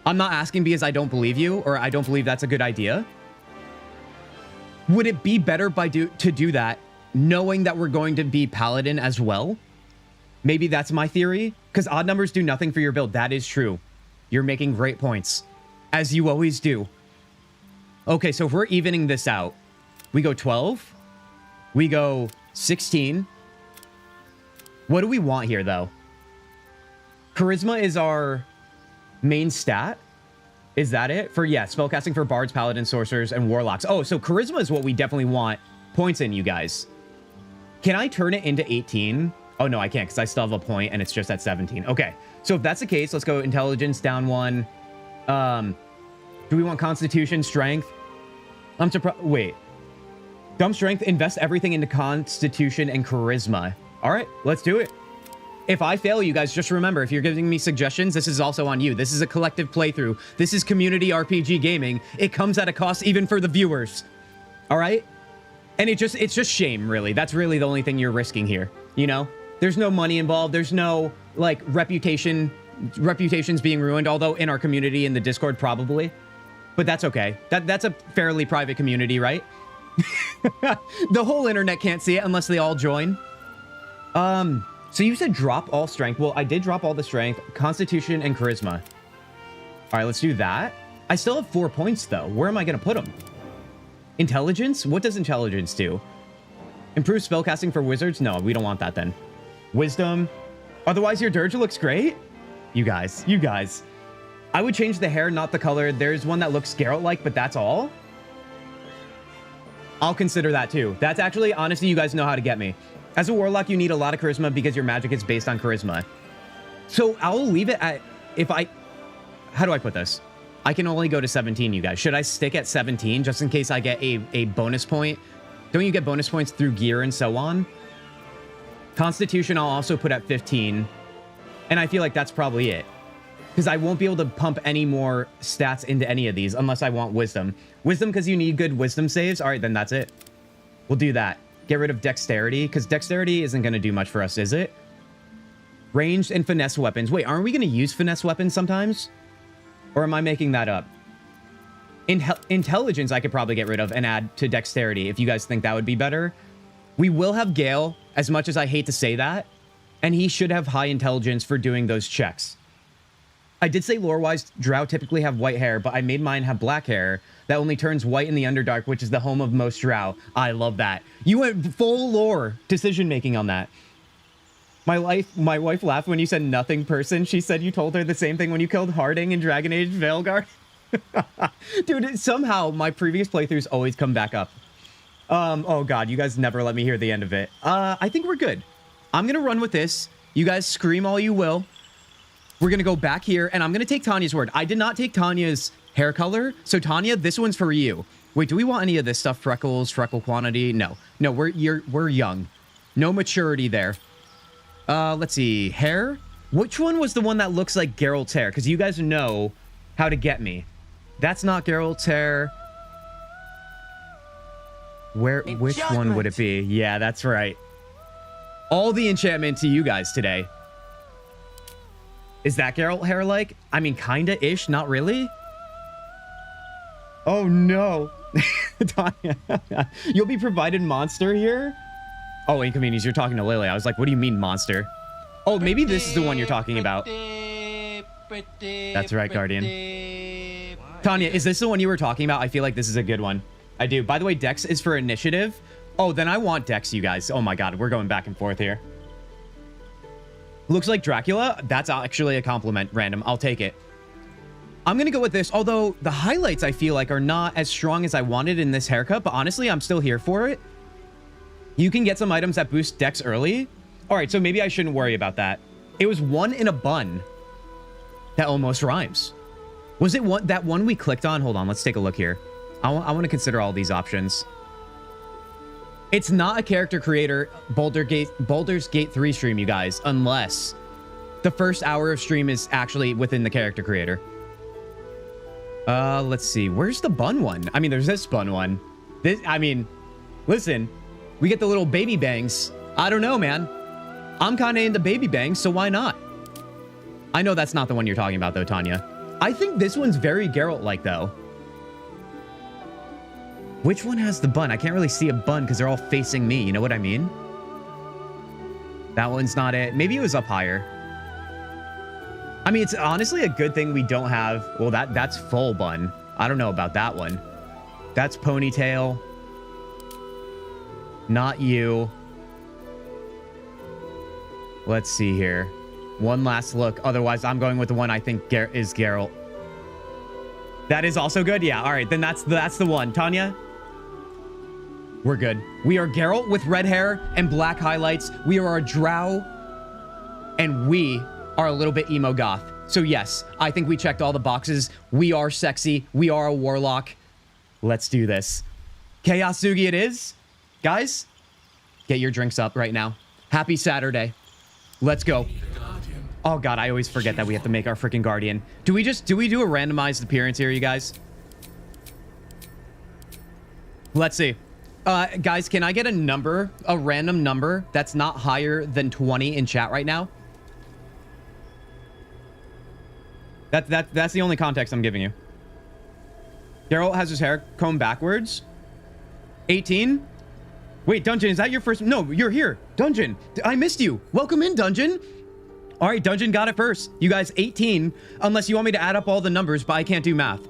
I'm not asking because I don't believe you or I don't believe that's a good idea. Would it be better to do that knowing that we're going to be Paladin as well? Maybe that's my theory. Because odd numbers do nothing for your build. That is true. You're making great points. As you always do. Okay, so if we're evening this out, we go 12. We go 16. What do we want here, though? Charisma is our main stat. Is that it? For, yeah, spellcasting for bards, paladins, sorcerers, and warlocks. Oh, so charisma is what we definitely want points in, you guys. Can I turn it into 18? Oh, no, I can't because I still have a point and it's just at 17. Okay, so if that's the case, let's go intelligence down 1. Do we want constitution, strength? I'm surprised. Wait. Dumb strength, invest everything into constitution and charisma. All right, let's do it. If I fail, you guys, just remember, if you're giving me suggestions, this is also on you. This is a collective playthrough. This is community RPG gaming. It comes at a cost even for the viewers. All right? And it's just shame, really. That's really the only thing you're risking here. You know? There's no money involved. There's no, like, reputations being ruined, although in our community, in the Discord, probably. But that's okay. That's a fairly private community, right? The whole internet can't see it unless they all join. So you said drop all strength. Well, I did drop all the strength, constitution, and charisma. All right, let's do that. I still have 4 points, though. Where am I going to put them? Intelligence? What does intelligence do? Improve spellcasting for wizards? No, we don't want that then. Wisdom? Otherwise, your Durge looks great? You guys. I would change the hair, not the color. There's one that looks Geralt-like, but that's all? I'll consider that, too. That's actually, honestly, you guys know how to get me. As a warlock, you need a lot of charisma because your magic is based on charisma. So I'll leave it at, how do I put this? I can only go to 17, you guys. Should I stick at 17 just in case I get a bonus point? Don't you get bonus points through gear and so on? Constitution, I'll also put at 15. And I feel like that's probably it. Because I won't be able to pump any more stats into any of these unless I want wisdom. Wisdom because you need good wisdom saves? All right, then that's it. We'll do that. Get rid of dexterity, because dexterity isn't going to do much for us, is it? Ranged and finesse weapons. Wait, aren't we going to use finesse weapons sometimes? Or am I making that up? Intelligence I could probably get rid of and add to dexterity if you guys think that would be better. We will have Gale, as much as I hate to say that, and he should have high intelligence for doing those checks. I did say lore-wise, drow typically have white hair, but I made mine have black hair that only turns white in the Underdark, which is the home of most drow. I love that. You went full lore decision-making on that. My wife laughed when you said nothing person. She said you told her the same thing when you killed Harding in Dragon Age Veilguard. Dude, somehow my previous playthroughs always come back up. Oh god, you guys never let me hear the end of it. I think we're good. I'm gonna run with this. You guys scream all you will. We're gonna go back here, and I'm gonna take Tanya's word. I did not take Tanya's hair color, so Tanya, this one's for you. Wait, do we want any of this stuff? Freckles, freckle quantity? No, we're young. No maturity there. Let's see, hair. Which one was the one that looks like Geralt's hair? Because you guys know how to get me. That's not Geralt's hair. Which one would it be? Yeah, that's right. All the enchantment to you guys today. Is that Geralt hair like? I mean, kinda-ish, not really. Oh no. Tanya, you'll be provided monster here? Oh, Inconvenience, you're talking to Lily. I was like, what do you mean monster? Oh, maybe this is the one you're talking about. That's right, Guardian. Tanya, is this the one you were talking about? I feel like this is a good one. I do. By the way, Dex is for initiative. Oh, then I want Dex, you guys. Oh my god, we're going back and forth here. Looks like Dracula. That's actually a compliment, random. I'll take it. I'm going to go with this, although the highlights I feel like are not as strong as I wanted in this haircut, but honestly, I'm still here for it. You can get some items that boost dex early. All right, so maybe I shouldn't worry about that. It was one in a bun. That almost rhymes. Was it that one we clicked on? Hold on, let's take a look here. I want to consider all these options. It's not a character creator Baldur's Gate 3 stream, you guys, unless the first hour of stream is actually within the character creator. Let's see. Where's the bun one? I mean, there's this bun one. Listen, we get the little baby bangs. I don't know, man. I'm kind of into baby bangs, so why not? I know that's not the one you're talking about, though, Tanya. I think this one's very Geralt-like, though. Which one has the bun? I can't really see a bun because they're all facing me. You know what I mean? That one's not it. Maybe it was up higher. I mean, it's honestly a good thing we don't have... Well, that's full bun. I don't know about that one. That's ponytail. Not you. Let's see here. One last look. Otherwise, I'm going with the one I think is Geralt. That is also good? Yeah, all right. Then that's the one. Tanya? We're good. We are Geralt with red hair and black highlights. We are a drow. And we are a little bit emo goth. So yes, I think we checked all the boxes. We are sexy. We are a warlock. Let's do this. Kintzugi it is. Guys, get your drinks up right now. Happy Saturday. Let's go. Oh god, I always forget that we have to make our freaking guardian. Do we do a randomized appearance here, you guys? Let's see. Guys, can I get a random number that's not higher than 20 in chat right now? That's the only context I'm giving you. Geralt has his hair combed backwards. 18? Wait, Dungeon, is that your first? No, you're here. Dungeon, I missed you. Welcome in, Dungeon. All right, Dungeon got it first. You guys, 18, unless you want me to add up all the numbers, but I can't do math.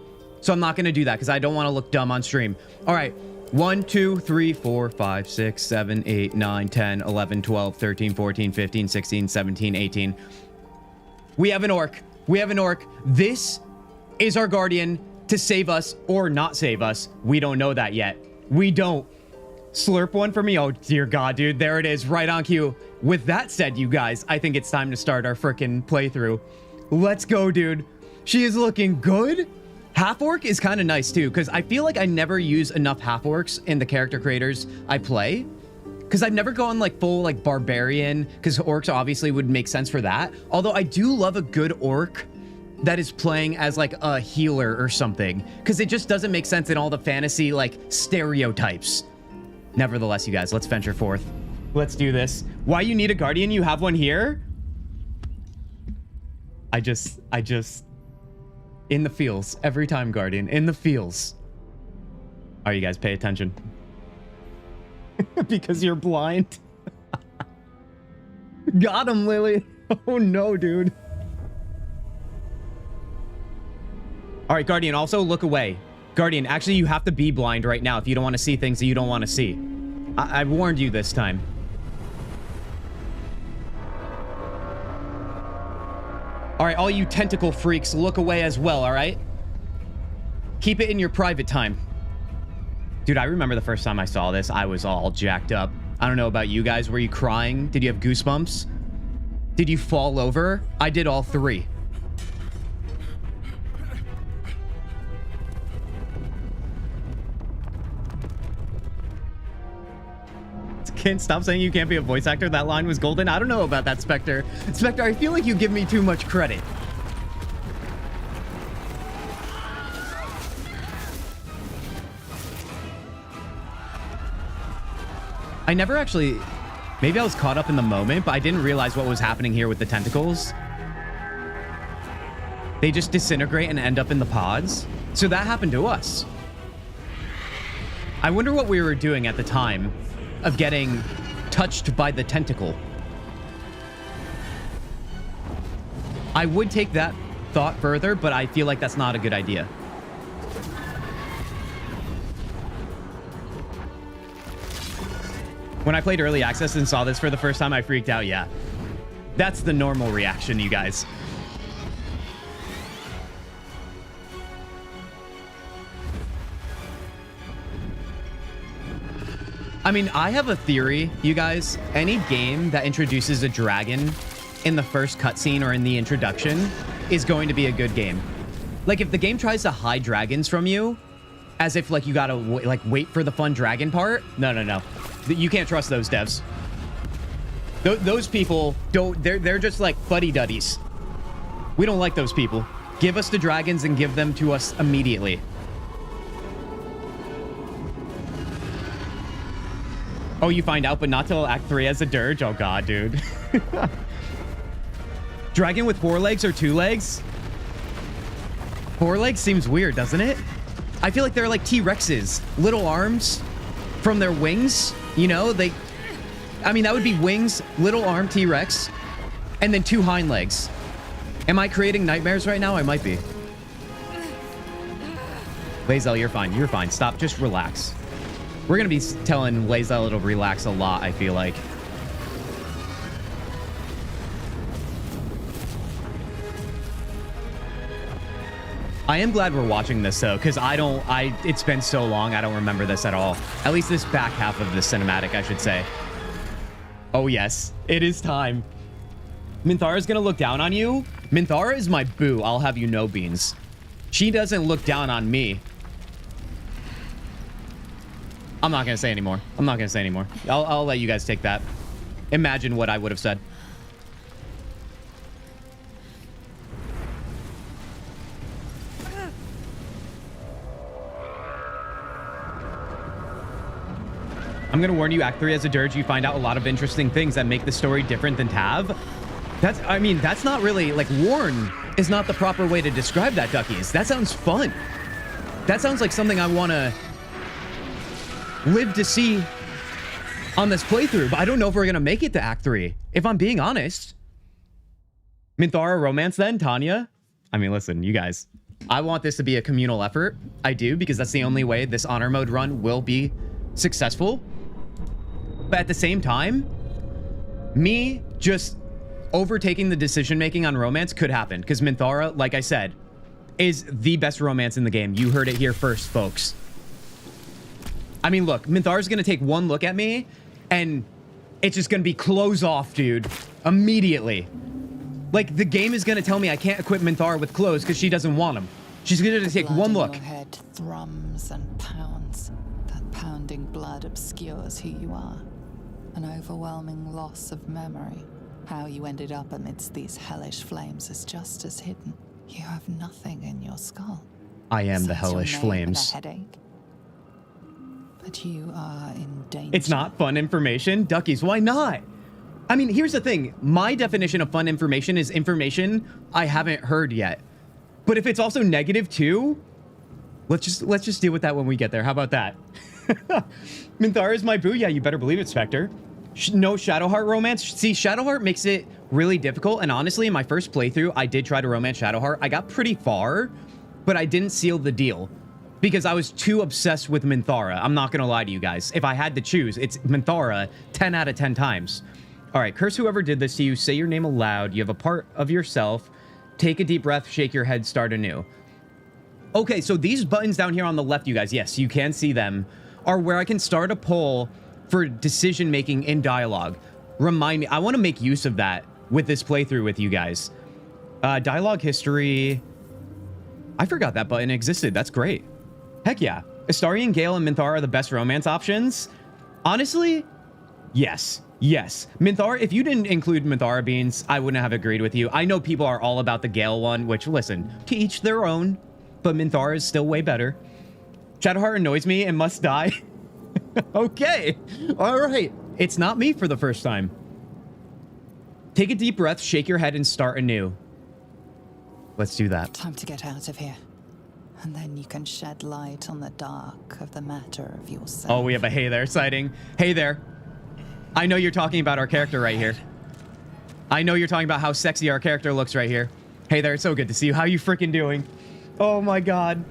So I'm not going to do that because I don't want to look dumb on stream. All right, 1, 2, 3, 4, 5, 6, 7, 8, 9, 10, 11, 12, 13, 14, 15, 16, 17, 18. We have an orc. We have an orc. This is our guardian to save us or not save us. We don't know that yet. We don't. Slurp one for me. Oh, dear God, dude. There it is. Right on cue. With that said, you guys, I think it's time to start our frickin' playthrough. Let's go, dude. She is looking good. Half-orc is kind of nice, too, because I feel like I never use enough half-orcs in the character creators I play. Because I've never gone, like, full, like, barbarian, because orcs obviously would make sense for that. Although I do love a good orc that is playing as, like, a healer or something. Because it just doesn't make sense in all the fantasy, like, stereotypes. Nevertheless, you guys, let's venture forth. Let's do this. Why you need a guardian? You have one here? I just... In the feels. Every time, guardian. In the feels. All right, you guys, pay attention. Because you're blind. Got him, Lily. Oh, no, dude. All right, guardian, also look away. Guardian, actually, you have to be blind right now if you don't want to see things that you don't want to see. I warned you this time. All right, all you tentacle freaks, look away as well, all right? Keep it in your private time. Dude, I remember the first time I saw this, I was all jacked up. I don't know about you guys. Were you crying? Did you have goosebumps? Did you fall over? I did all three. Can't stop saying you can't be a voice actor. That line was golden. I don't know about that, Spectre. Spectre, I feel like you give me too much credit. I never actually... Maybe I was caught up in the moment, but I didn't realize what was happening here with the tentacles. They just disintegrate and end up in the pods. So that happened to us. I wonder what we were doing at the time of getting touched by the tentacle. I would take that thought further, but I feel like that's not a good idea. When I played Early Access and saw this for the first time, I freaked out, yeah. That's the normal reaction, you guys. I mean, I have a theory, you guys. Any game that introduces a dragon in the first cutscene or in the introduction is going to be a good game. Like, if the game tries to hide dragons from you, as if, like, you gotta, wait for the fun dragon part, no. You can't trust those devs. Those people they're just like fuddy-duddies. We don't like those people. Give us the dragons and give them to us immediately. Oh, you find out, but not till Act 3 as a Durge? Oh, God, dude. Dragon with 4 legs or 2 legs? 4 legs seems weird, doesn't it? I feel like they're like T-Rexes. Little arms from their wings. You know, I mean, that would be wings, little arm T-Rex, and then 2 hind legs. Am I creating nightmares right now? I might be. Lae'zel, you're fine. You're fine. Stop. Just relax. We're going to be telling Lae'zel to relax a lot, I feel like. I am glad we're watching this, though, because it's been so long, I don't remember this at all. At least this back half of the cinematic, I should say. Oh, yes. It is time. Minthara's gonna look down on you. Minthara is my boo, I'll have you know, Beans. She doesn't look down on me. I'm not gonna say anymore. I'm not gonna say anymore. I'll let you guys take that. Imagine what I would have said. I'm gonna warn you, Act 3 as a Durge, you find out a lot of interesting things that make the story different than Tav. That's not really, like, warn is not the proper way to describe that, Duckies. That sounds fun. That sounds like something I wanna live to see on this playthrough, but I don't know if we're gonna make it to Act 3, if I'm being honest. Minthara romance then, Tanya? I mean, listen, you guys. I want this to be a communal effort. I do, because that's the only way this honor mode run will be successful. But at the same time, me just overtaking the decision-making on romance could happen, because Minthara, like I said, is the best romance in the game. You heard it here first, folks. I mean, look, Minthara's gonna take one look at me, and it's just gonna be clothes off, dude. Immediately. Like, the game is gonna tell me I can't equip Minthara with clothes because she doesn't want them. She's gonna take one look. Your head thrums and pounds. That pounding blood obscures who you are. An overwhelming loss of memory. How you ended up amidst these hellish flames is just as hidden. You have nothing in your skull. I am the Besides your hellish name flames. and a headache. But you are in danger. It's not fun information? Duckies, why not? I mean, here's the thing. My definition of fun information is information I haven't heard yet. But if it's also negative too, let's just deal with that when we get there. How about that? Minthara is my boo. Yeah, you better believe it, Spectre. No Shadowheart romance. See, Shadowheart makes it really difficult. And honestly, in my first playthrough, I did try to romance Shadowheart. I got pretty far, but I didn't seal the deal because I was too obsessed with Minthara. I'm not going to lie to you guys. If I had to choose, it's Minthara 10 out of 10 times. All right, curse whoever did this to you. Say your name aloud. You have a part of yourself. Take a deep breath. Shake your head. Start anew. Okay, so these buttons down here on the left, you guys, yes, you can see them, are where I can start a poll for decision-making in dialogue. Remind me, I want to make use of that with this playthrough with you guys. Dialogue history. I forgot that button existed. That's great. Heck yeah. Astarion, Gale, and Minthara are the best romance options. Honestly, yes. Yes. Minthara, if you didn't include Minthara, Beans, I wouldn't have agreed with you. I know people are all about the Gale one, which, listen, to each their own, but Minthara is still way better. Shadowheart annoys me and must die. Okay. All right. It's not me for the first time. Take a deep breath, shake your head, and start anew. Let's do that. Time to get out of here. And then you can shed light on the dark of the matter of yourself. Oh, we have a hey there sighting. Hey there. I know you're talking about our character right here. I know you're talking about how sexy our character looks right here. Hey there, it's so good to see you. How you freaking doing? Oh my god.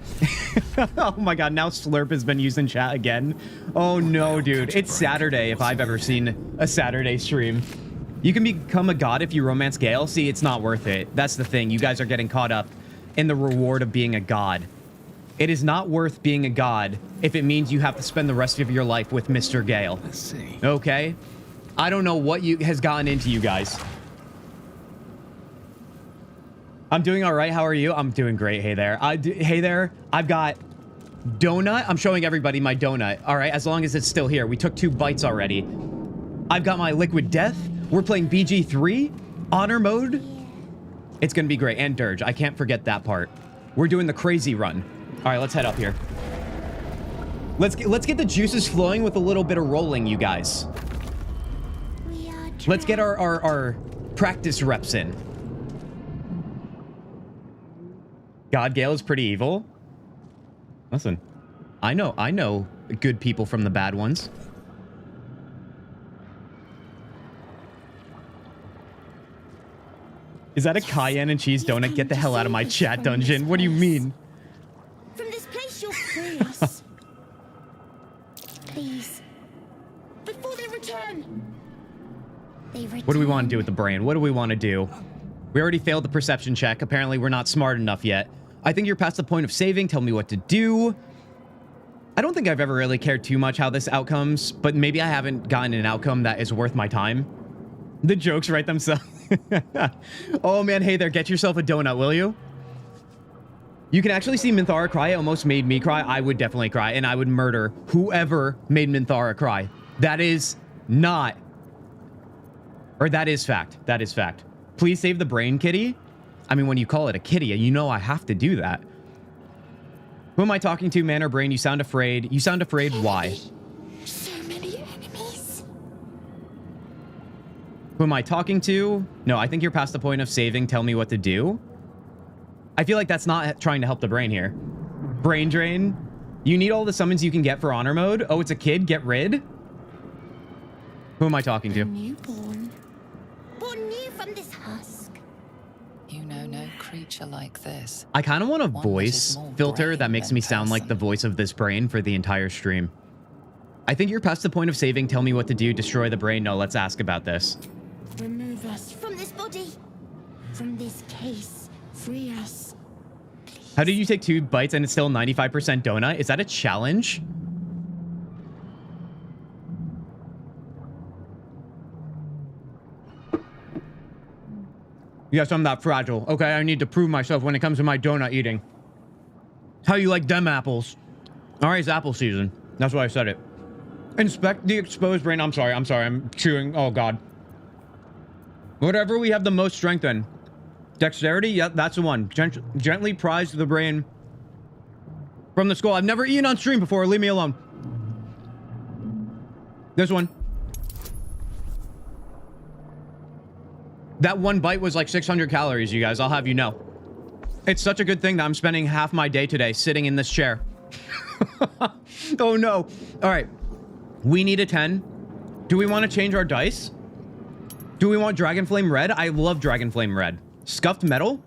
Oh my god, now slurp has been used in chat again. Oh no, dude. It's Saturday if I've ever seen a Saturday stream. You can become a god if you romance Gale. See, it's not worth it. That's the thing. You guys are getting caught up in the reward of being a god. It is not worth being a god if it means you have to spend the rest of your life with Mr. Gale. Let's see. Okay? I don't know what has gotten into you guys. I'm doing all right. How are you? I'm doing great. Hey there. Hey there. I've got donut. I'm showing everybody my donut. All right, as long as it's still here. We took 2 bites already. I've got my liquid death. We're playing BG3 honor mode. It's gonna be great. And Durge. I can't forget that part. We're doing the crazy run. All right, let's head up here. Let's get the juices flowing with a little bit of rolling, you guys. Let's get our practice reps in. God Gale is pretty evil. Listen, I know good people from the bad ones. Is that a cayenne and cheese donut? Get the hell out of my chat dungeon. What do you mean? From this place you'll free us. Please. Before they return. What do we want to do with the brain? What do we want to do? We already failed the perception check. Apparently, we're not smart enough yet. I think you're past the point of saving. Tell me what to do. I don't think I've ever really cared too much how this outcomes, but maybe I haven't gotten an outcome that is worth my time. The jokes write themselves. Oh man, hey there, get yourself a donut, will you? You can actually see Minthara cry. It almost made me cry. I would definitely cry, and I would murder whoever made Minthara cry. That is not... Or that is fact. That is fact. Please save the brain, kitty. I mean, when you call it a kitty, you know I have to do that. Who am I talking to, man or brain? You sound afraid. You sound afraid. Why? So many enemies. Who am I talking to? No, I think you're past the point of saving. Tell me what to do. I feel like that's not trying to help the brain here. Brain drain. You need all the summons you can get for honor mode. Oh, it's a kid. Get rid. Who am I talking to? Newborn. Born new from this husk. You know no creature like this. I kind of want a One that voice is more filter brain that makes than me sound like person. the voice of this brain for the entire stream. I think you're past the point of saving. Tell me what to do. Destroy the brain. No, let's ask about this. Remove us from this body. From this case. Free us. How did you take 2 bites and it's still 95% donut? Is that a challenge? Yes, I'm that fragile. Okay, I need to prove myself when it comes to my donut eating. How you like them apples? All right, it's apple season. That's why I said it. Inspect the exposed brain. I'm sorry. I'm chewing. Oh, God. Whatever we have the most strength in. Dexterity? Yep, that's the one. Gently prise the brain from the skull. I've never eaten on stream before. Leave me alone. This one. That one bite was like 600 calories, you guys. I'll have you know. It's such a good thing that I'm spending half my day today sitting in this chair. Oh, no. All right. We need a 10. Do we want to change our dice? Do we want Dragon Flame Red? I love Dragon Flame Red. Scuffed Metal?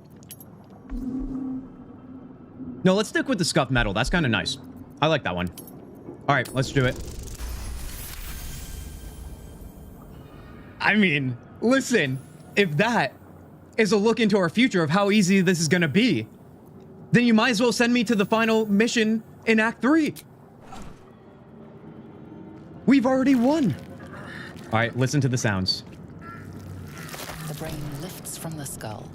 No, let's stick with the Scuffed Metal. That's kind of nice. I like that one. All right, let's do it. I mean, listen. If that is a look into our future of how easy this is going to be, then you might as well send me to the final mission in Act 3. We've already won. All right, listen to the sounds. The brain lifts from the skull.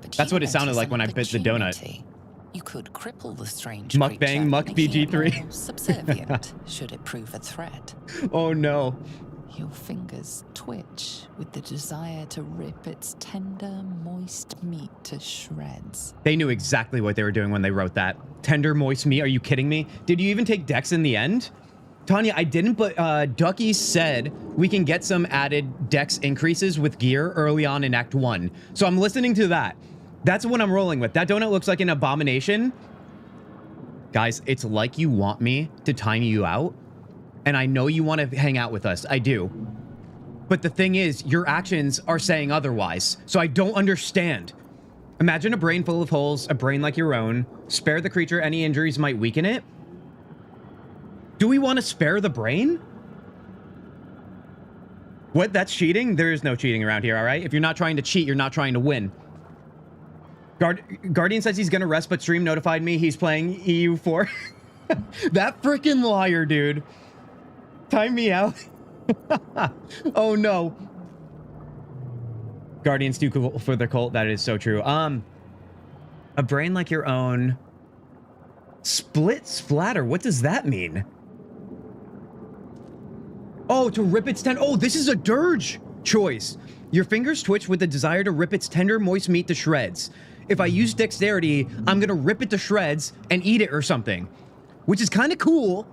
But That's you what it sounded notice like an when I bit the donut. opportunity. You could cripple the strange Mukbang, creature, Muck making it BG3. more subservient, should it prove a threat. Oh, no. Your fingers twitch with the desire to rip its tender, moist meat to shreds. They knew exactly what they were doing when they wrote that. Tender, moist meat. Are you kidding me? Did you even take Dex in the end? Tanya, I didn't, but Ducky said we can get some added Dex increases with gear early on in Act 1. So I'm listening to that. That's what I'm rolling with. That donut looks like an abomination. Guys, it's like you want me to time you out. And I know you want to hang out with us. I do. But the thing is, your actions are saying otherwise. So I don't understand. Imagine a brain full of holes, a brain like your own. Spare the creature. Any injuries might weaken it. Do we want to spare the brain? What? That's cheating? There is no cheating around here, all right? If you're not trying to cheat, you're not trying to win. Guardian says he's gonna rest, but stream notified me he's playing EU4. That freaking liar, dude. Time me out. Oh no. Guardian's too cool for the cult. That is so true. A brain like your own. Split splatter. What does that mean? Oh, to rip its tender. Oh, this is a Durge choice. Your fingers twitch with the desire to rip its tender, moist meat to shreds. If I use dexterity, I'm gonna rip it to shreds and eat it or something. Which is kind of cool,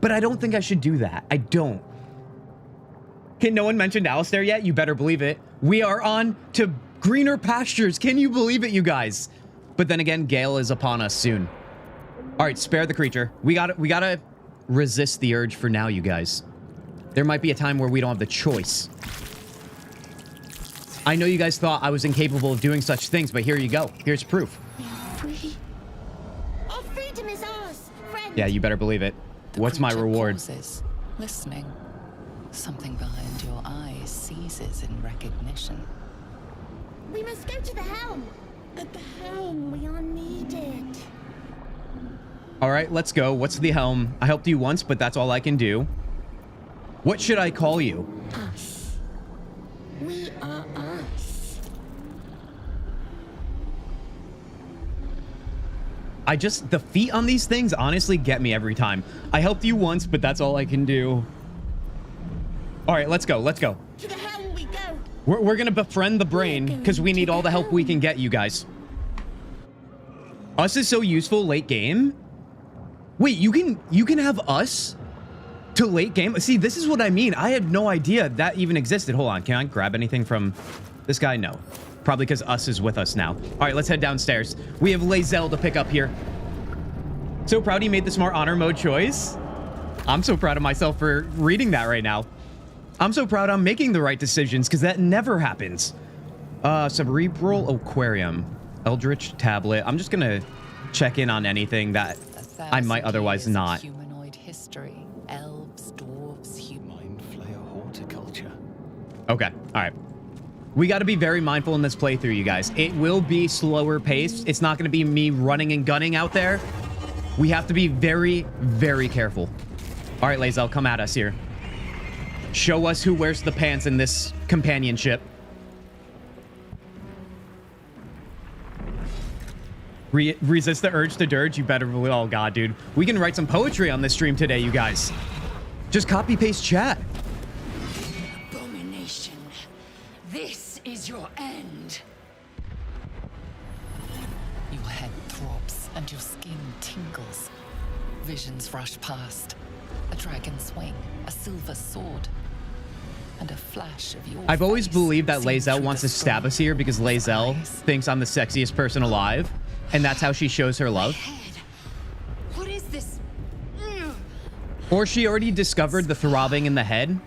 but I don't think I should do that. I don't. Can no one mention Alistair yet? You better believe it. We are on to greener pastures. Can you believe it, you guys? But then again, Gale is upon us soon. All right, spare the creature. We gotta resist the urge for now, you guys. There might be a time where we don't have the choice. I know you guys thought I was incapable of doing such things, but here you go. Here's proof. We are free. Our freedom is ours, friend. Yeah, you better believe it. What's my reward? Pauses, listening. Something behind your eyes seizes in recognition. We must go to the helm. At the helm, we are needed. All right, let's go. What's the helm? I helped you once, but that's all I can do. What should I call you? Us. We are us. The feet on these things honestly get me every time. I helped you once, but that's all I can do. All right, let's go. Let's go. To the helm we go. We're gonna befriend the brain because we need all the help we can get, you guys. Us is so useful late game. Wait, you can have us to late game? See, this is what I mean. I had no idea that even existed. Hold on, can I grab anything from this guy? No. Probably because us is with us now. All right, let's head downstairs. We have Lae'zel to pick up here. So proud he made the smart honor mode choice. I'm so proud of myself for reading that right now. I'm so proud I'm making the right decisions because that never happens. Cerebral Aquarium. Eldritch Tablet. I'm just gonna check in on anything that I might otherwise not. Humanoid history. Elves, dwarves, Mind flayer horticulture. Okay, all right. We got to be very mindful in this playthrough, you guys. It will be slower paced. It's not going to be me running and gunning out there. We have to be very, very careful. All right, Lae'zel, come at us here. Show us who wears the pants in this companionship. Resist the urge to dirge. You better believe. Oh god, dude, we can write some poetry on this stream today, you guys. Just copy paste chat. Abomination, this is your end. Your head throbs and your skin tingles. Visions rush past. A dragon's wing, a silver sword, and a flash of your I've always face believed that seen Lae'zel through wants the to stab us here because Lae'zel eyes. thinks I'm the sexiest person alive, and that's how she shows her love. Head. What is this? Or she already discovered the throbbing in the head,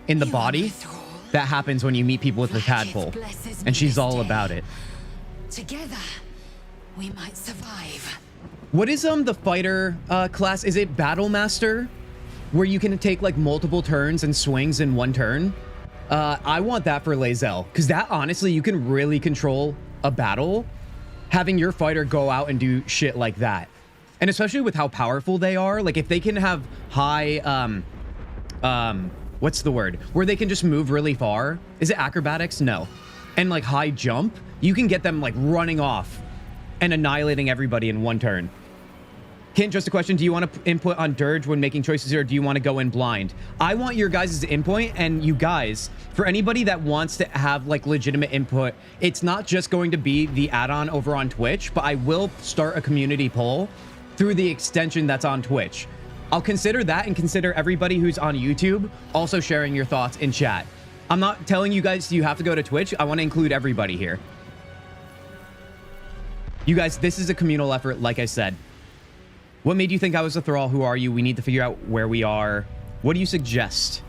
in the You body. thrall. That happens when you meet people with the tadpole, blesses and me she's this all day. about it. Together, we might survive. What is the fighter class? Is it Battle Master, where you can take like multiple turns and swings in one turn? I want that for Lae'zel, because that honestly, you can really control a battle, having your fighter go out and do shit like that. And especially with how powerful they are, like if they can have high, what's the word? Where they can just move really far. Is it acrobatics? No. And like high jump, you can get them like running off and annihilating everybody in one turn. Kent, just a question. Do you want to input on Durge when making choices here, or do you want to go in blind? I want your guys' input, and you guys, for anybody that wants to have like legitimate input, it's not just going to be the add-on over on Twitch, but I will start a community poll through the extension that's on Twitch. I'll consider that and consider everybody who's on YouTube also sharing your thoughts in chat. I'm not telling you guys you have to go to Twitch. I want to include everybody here. You guys, this is a communal effort, like I said. What made you think I was a thrall? Who are you? We need to figure out where we are. What do you suggest?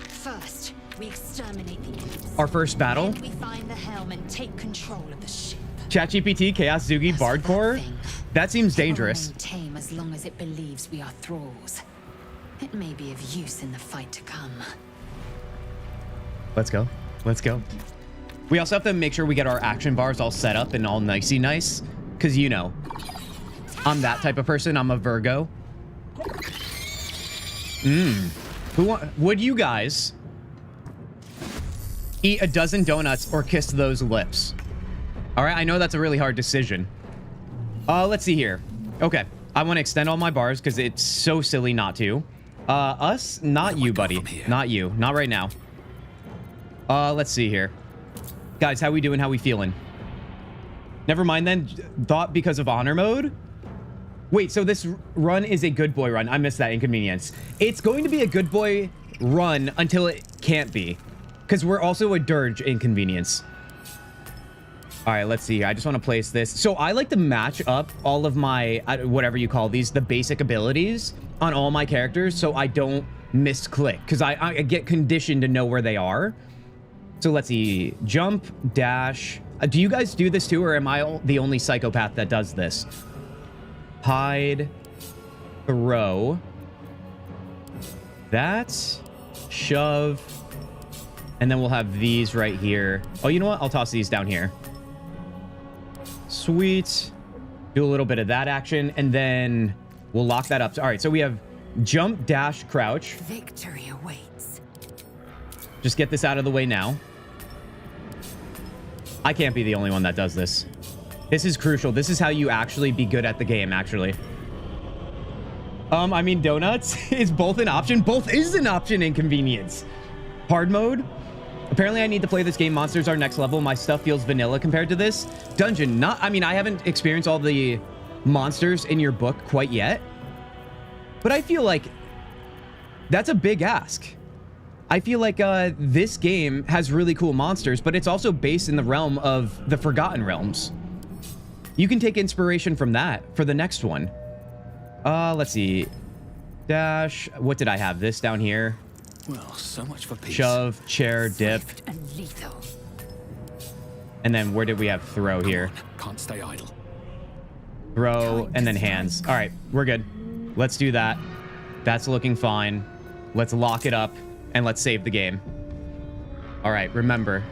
First, we exterminate the imps. Our first battle? Then we find the helm and take control of the ship. ChatGPT, Chaos Zugi, As for that Bardcore? thing, That seems it will dangerous. remain tame as long as it believes we are thralls. It may be of use in the fight to come. Let's go. Let's go. We also have to make sure we get our action bars all set up and all nicey nice. Because, you know, I'm that type of person. I'm a Virgo. Would you guys eat a dozen donuts or kiss those lips? All right, I know that's a really hard decision. Let's see here. Okay, I want to extend all my bars because it's so silly not to. Us, not you, buddy. Not you. Not right now. Let's see here. Guys, how we doing? How we feeling? Never mind then. Thought because of honor mode? Wait, so this run is a good boy run. I missed that inconvenience. It's going to be a good boy run until it can't be. Because we're also a Durge inconvenience. All right, let's see here. I just want to place this. So I like to match up all of my, whatever you call these, the basic abilities on all my characters so I don't misclick. Because I get conditioned to know where they are. So let's see. Jump, dash. Do you guys do this too, or am I the only psychopath that does this? Hide, throw. That, shove. And then we'll have these right here. Oh, you know what? I'll toss these down here. Sweet. Do a little bit of that action, and then we'll lock that up. All right, so we have jump, dash, crouch. Victory awaits. Just get this out of the way now. I can't be the only one that does this. This is crucial. This is how you actually be good at the game, actually. I mean, donuts is both an option. Both is an option inconvenience. Hard mode. Apparently, I need to play this game. Monsters are next level. My stuff feels vanilla compared to this. Dungeon, not... I mean, I haven't experienced all the monsters in your book quite yet. But I feel like that's a big ask. I feel like this game has really cool monsters, but it's also based in the realm of the Forgotten Realms. You can take inspiration from that for the next one. Let's see. Dash. What did I have? This down here. Well, so much for peace. Shove, chair, dip. Swift and lethal. And then where did we have throw here? Can't stay idle. Throw, and then hands. All right, we're good. Let's do that. That's looking fine. Let's lock it up, and let's save the game. All right, remember,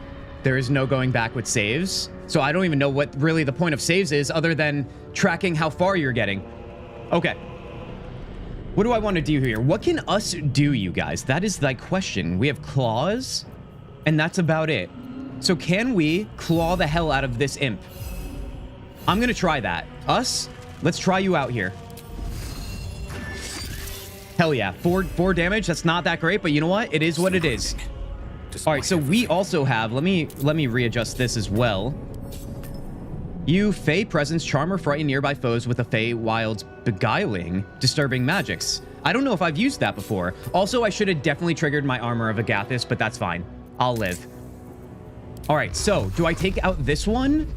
there is no going back with saves. So I don't even know what really the point of saves is other than tracking how far you're getting. Okay. What do I want to do here? What can us do, you guys? That is the question. We have claws, and that's about it. So can we claw the hell out of this imp? I'm going to try that. Us, let's try you out here. Hell yeah. Four damage. That's not that great, but you know what? It is what it is. All right, so we also have... Let me readjust this as well. You Fey presence, charm or frighten nearby foes with a Fey Wild's beguiling, disturbing magics. I don't know if I've used that before. Also, I should have definitely triggered my armor of Agathis, but that's fine. I'll live. All right, so do I take out this one?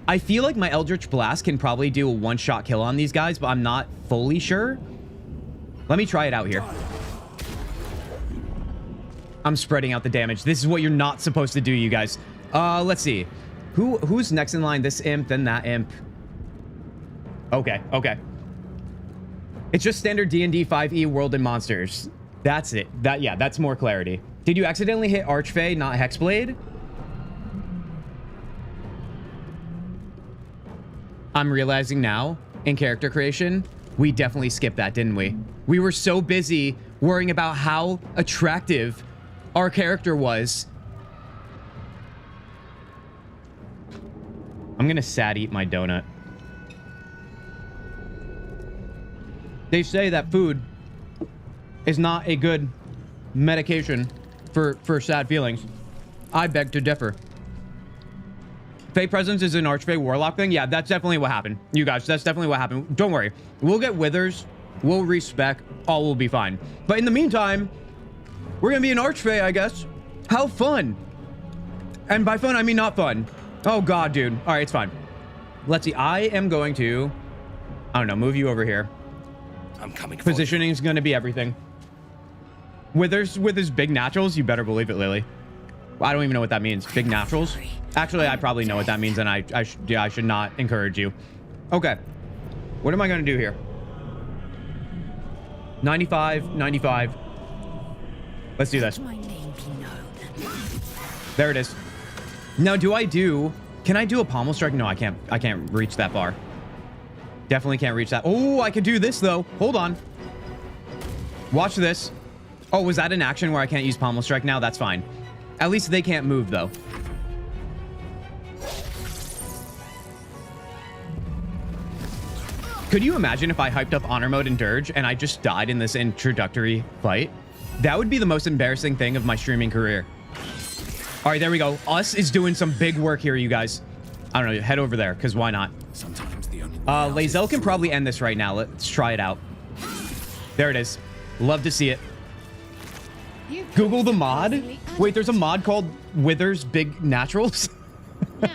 I feel like my Eldritch Blast can probably do a one-shot kill on these guys, but I'm not fully sure. Let me try it out here. I'm spreading out the damage. This is what you're not supposed to do, you guys. Let's see. Who's next in line? This imp, then that imp. Okay, okay. It's just standard D&D 5e World and Monsters. That's it. Yeah, that's more clarity. Did you accidentally hit Archfey, not Hexblade? I'm realizing now, in character creation, we definitely skipped that, didn't we? We were so busy worrying about how attractive our character was. I'm gonna sad eat my donut. They say that food is not a good medication for sad feelings. I beg to differ. Fey presence is an Archfey Warlock thing. Yeah, that's definitely what happened. You guys, that's definitely what happened. Don't worry. We'll get withers. We'll respec. All will be fine. But in the meantime, we're gonna be an Archfey, I guess. How fun. And by fun, I mean not fun. Oh god, dude. All right, it's fine. Let's see. I am going to, I don't know, move you over here. I'm coming. Positioning is going to be everything. With his big naturals, you better believe it, Lily. I don't even know what that means. Big naturals. Actually, I probably know what that means, and I should not encourage you. Okay. What am I going to do here? 95, 95. Let's do this. My name be known. There it is. Now, can I do a pommel strike? No, I can't reach that bar. Definitely can't reach that. Oh, I could do this though. Hold on. Watch this. Oh, was that an action where I can't use pommel strike now? That's fine. At least they can't move though. Could you imagine if I hyped up honor mode in Durge and I just died in this introductory fight? That would be the most embarrassing thing of my streaming career. All right, there we go. Us is doing some big work here, you guys. I don't know, head over there, because why not? Sometimes the only Lae'zel can probably end this right now. Let's try it out. There it is. Love to see it. Google the mod. Wait, there's a mod called Wither's Big Naturals?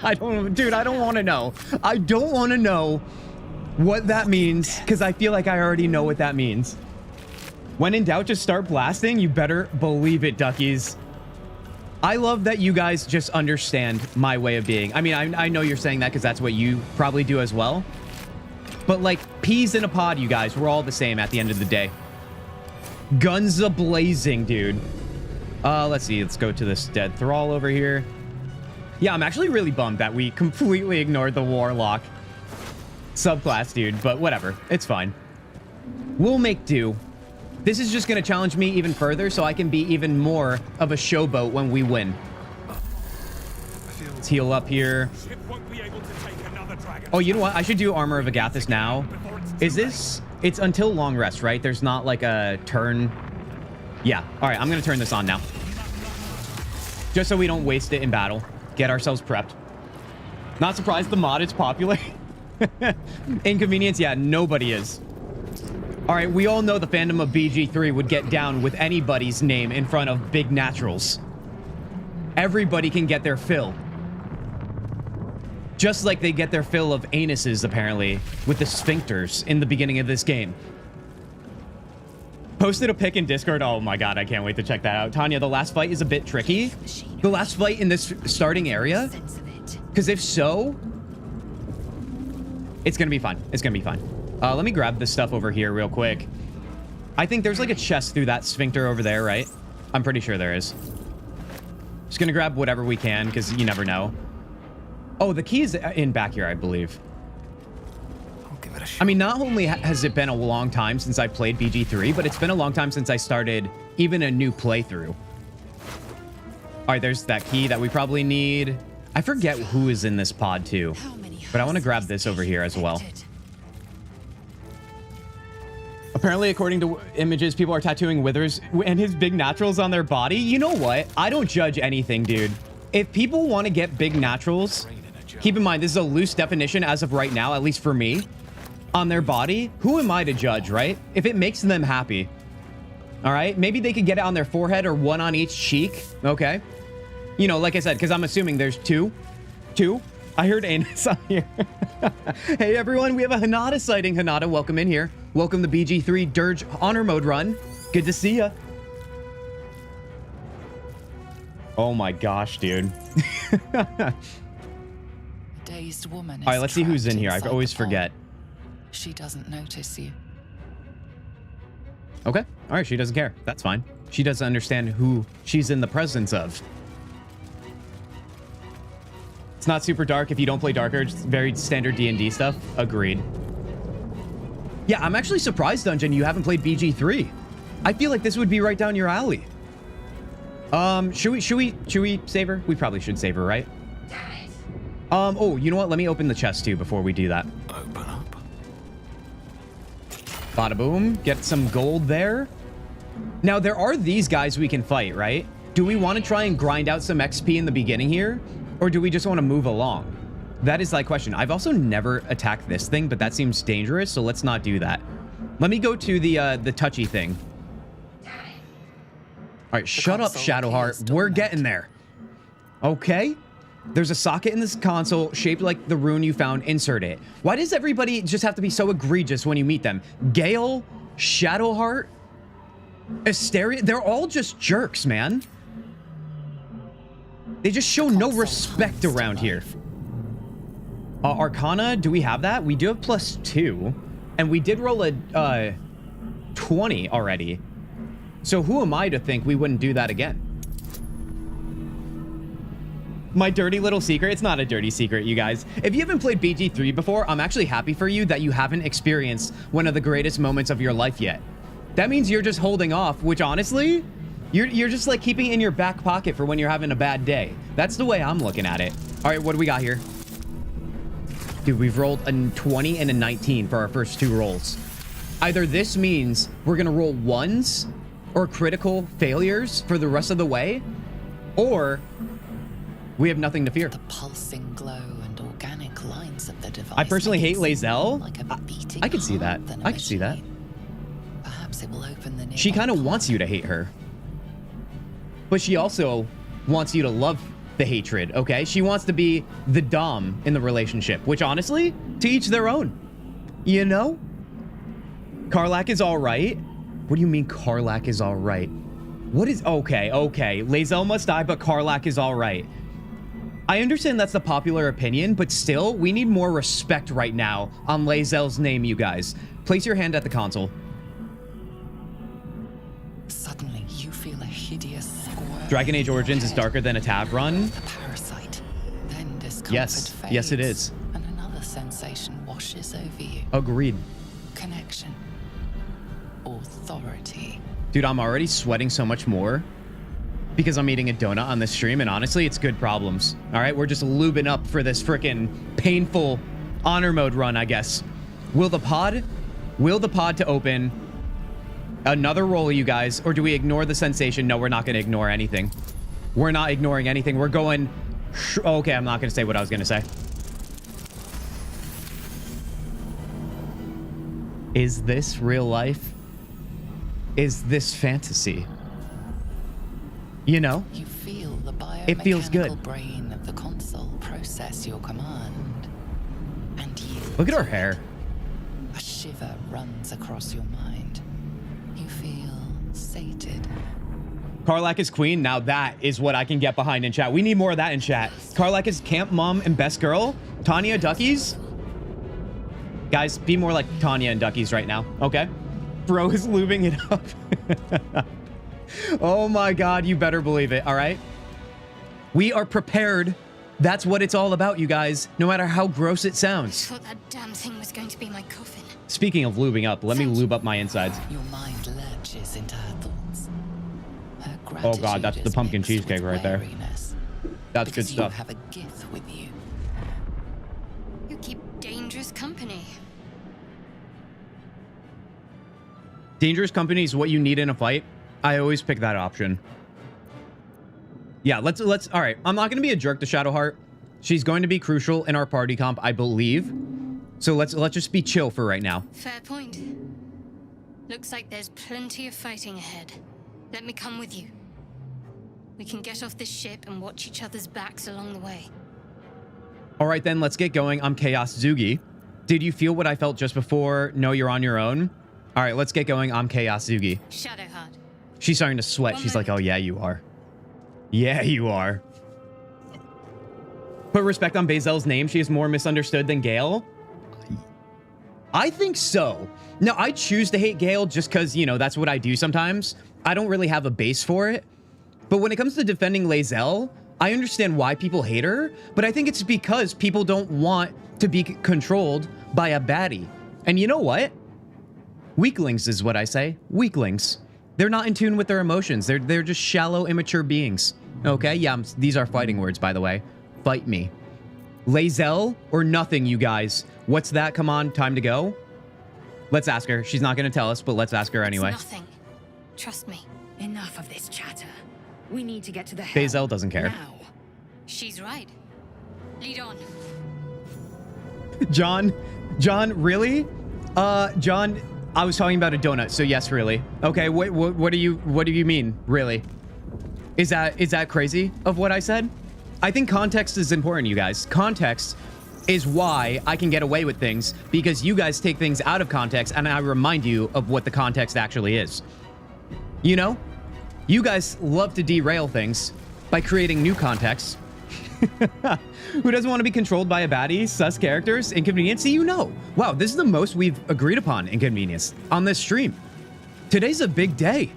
I don't want to know. I don't want to know what that means, because I feel like I already know what that means. When in doubt, just start blasting. You better believe it, duckies. I love that you guys just understand my way of being. I mean, I know you're saying that because that's what you probably do as well. But like peas in a pod, you guys, we're all the same at the end of the day. Guns a-blazing, dude. Let's see. Let's go to this dead thrall over here. Yeah, I'm actually really bummed that we completely ignored the warlock subclass, dude. But whatever. It's fine. We'll make do. This is just going to challenge me even further so I can be even more of a showboat when we win. Let's heal up here. Oh, you know what? I should do Armor of Agathis now. Is this... It's until long rest, right? There's not like a turn... Yeah. All right, I'm going to turn this on now. Just so we don't waste it in battle. Get ourselves prepped. Not surprised the mod is popular. Inconvenience? Yeah, nobody is. All right, we all know the fandom of BG3 would get down with anybody's name in front of big naturals. Everybody can get their fill. Just like they get their fill of anuses, apparently, with the sphincters in the beginning of this game. Posted a pic in Discord. Oh my god, I can't wait to check that out. Tanya, the last fight is a bit tricky. The last fight in this starting area? Because if so, it's going to be fine. It's going to be fine. Let me grab this stuff over here real quick. I think there's like a chest through that sphincter over there, right? I'm pretty sure there is. Just gonna grab whatever we can, because you never know. Oh, the key is in back here, I believe. I'll give it a shot. I mean, not only has it been a long time since I played BG3, but it's been a long time since I started even a new playthrough. All right, there's that key that we probably need. I forget who is in this pod too, but I want to grab this over here as well. Apparently, according to images, people are tattooing Withers and his big naturals on their body. You know what? I don't judge anything, dude. If people want to get big naturals, keep in mind, this is a loose definition as of right now, at least for me, on their body. Who am I to judge, right? If it makes them happy. All right? Maybe they could get it on their forehead or one on each cheek. Okay. You know, like I said, because I'm assuming there's two. I heard anus on here. Hey, everyone. We have a Hanada sighting. Hanada, welcome in here. Welcome to BG3 Durge Honor Mode run. Good to see ya. Oh my gosh, dude. Dazed woman. All right, let's see who's in here. I always forget. She doesn't notice you. Okay. All right, she doesn't care. That's fine. She doesn't understand who she's in the presence of. It's not super dark if you don't play Darker. It's very standard D&D stuff. Agreed. Yeah, I'm actually surprised, Dungeon, you haven't played BG3. I feel like this would be right down your alley. Should we save her? We probably should save her, right? Oh, you know what? Let me open the chest too before we do that. Open up. Bada boom. Get some gold there. Now, there are these guys we can fight, right? Do we want to try and grind out some XP in the beginning here? Or do we just want to move along? That is that question. I've also never attacked this thing, but that seems dangerous, so let's not do that. Let me go to the touchy thing. All right, shut up, Shadowheart. We're getting there. Okay. There's a socket in this console shaped like the rune you found. Insert it. Why does everybody just have to be so egregious when you meet them? Gale, Shadowheart, Asteria, they're all just jerks, man. They just show no respect around here. Arcana, do we have that? We do have +2. And we did roll a 20 already. So who am I to think we wouldn't do that again? My dirty little secret. It's not a dirty secret, you guys. If you haven't played BG3 before, I'm actually happy for you that you haven't experienced one of the greatest moments of your life yet. That means you're just holding off, which honestly, you're just like keeping it in your back pocket for when you're having a bad day. That's the way I'm looking at it. All right, what do we got here? Dude, we've rolled a 20 and a 19 for our first 2 rolls. Either this means we're gonna roll 1s or critical failures for the rest of the way, or we have nothing to fear. The pulsing glow and organic lines of the device. I personally hate Lae'zel. like a beating I can see that. heart than a I can see that. machine. Perhaps it will open the She nearby kind of wants you to hate her. But she also wants you to love the hatred, okay? She wants to be the dom in the relationship, which honestly, to each their own. You know? Karlach is all right. What do you mean Karlach is all right? What is... Okay. Lae'zel must die, but Karlach is all right. I understand that's the popular opinion, but still, we need more respect right now on Lae'zel's name, you guys. Place your hand at the console. Suddenly, you feel a hideous squirm. Dragon Age Origins is darker than a Tav run. The parasite. Then discomfort Yes. fades, Yes, it is. And another sensation washes over you. Agreed. Connection. Authority. Dude, I'm already sweating so much more because I'm eating a donut on this stream, and honestly, it's good problems. All right, we're just lubing up for this freaking painful honor mode run, I guess. Will the pod to open another roll, you guys, or do we ignore the sensation? No, we're not going to ignore anything. We're not ignoring anything. We're going... Okay, I'm not going to say what I was going to say. Is this real life? Is this fantasy? You know? You feel the It feels good. biomechanical brain of the console process your command. And you... Look at her hair. A shiver runs across your mind. You feel sated. Karlach is queen. Now that is what I can get behind in chat. We need more of that in chat. Karlach is camp mom and best girl. Tanya Duckies. Guys, be more like Tanya and Duckies right now, okay? Bro is lubing it up. Oh my God, you better believe it, all right? We are prepared. That's what it's all about, you guys, no matter how gross it sounds. Thought that damn thing was going to be my coffin. Speaking of lubing up, let me lube up my insides. Your mind lurches into her thoughts. Her Oh God, that's gratitude the is pumpkin mixed cheesecake with right there. wariness, That's good because stuff. You have a gift with you. You keep dangerous company. Dangerous company is what you need in a fight. I always pick that option. Yeah, let's all right. I'm not going to be a jerk to Shadowheart. She's going to be crucial in our party comp, I believe. So let's just be chill for right now. Fair point. Looks like there's plenty of fighting ahead. Let me come with you. We can get off this ship and watch each other's backs along the way. All right, then let's get going. I'm Chaos Zugi. Did you feel what I felt just before? No, you're on your own. All right, let's get going. I'm Chaos Zugi. Shadowheart. She's starting to sweat. One She's like, moment. oh yeah, you are. Yeah, you are. Put respect on Bazel's name. She is more misunderstood than Gale. I think so. Now, I choose to hate Gale just because, you know, that's what I do sometimes. I don't really have a base for it. But when it comes to defending Lae'zel, I understand why people hate her, but I think it's because people don't want to be controlled by a baddie. And you know what? Weaklings is what I say. Weaklings. They're not in tune with their emotions. They're just shallow, immature beings. Okay? Yeah, these are fighting words, by the way. Fight me. Lae'zel or nothing, you guys. What's that? Come on, time to go. Let's ask her. She's not going to tell us, but let's ask her anyway. It's nothing. Trust me. Enough of this chatter. We need to get to the Bazel doesn't care. now. She's right. Lead on. John, really? John, I was talking about a donut, so yes, really. Okay, what do you mean, really? Is that crazy of what I said? I think context is important, you guys. Context is why I can get away with things, because you guys take things out of context and I remind you of what the context actually is. You know? You guys love to derail things by creating new context. Who doesn't want to be controlled by a baddie? Sus characters? Inconvenience? See, you know. Wow, this is the most we've agreed upon inconvenience on this stream. Today's a big day.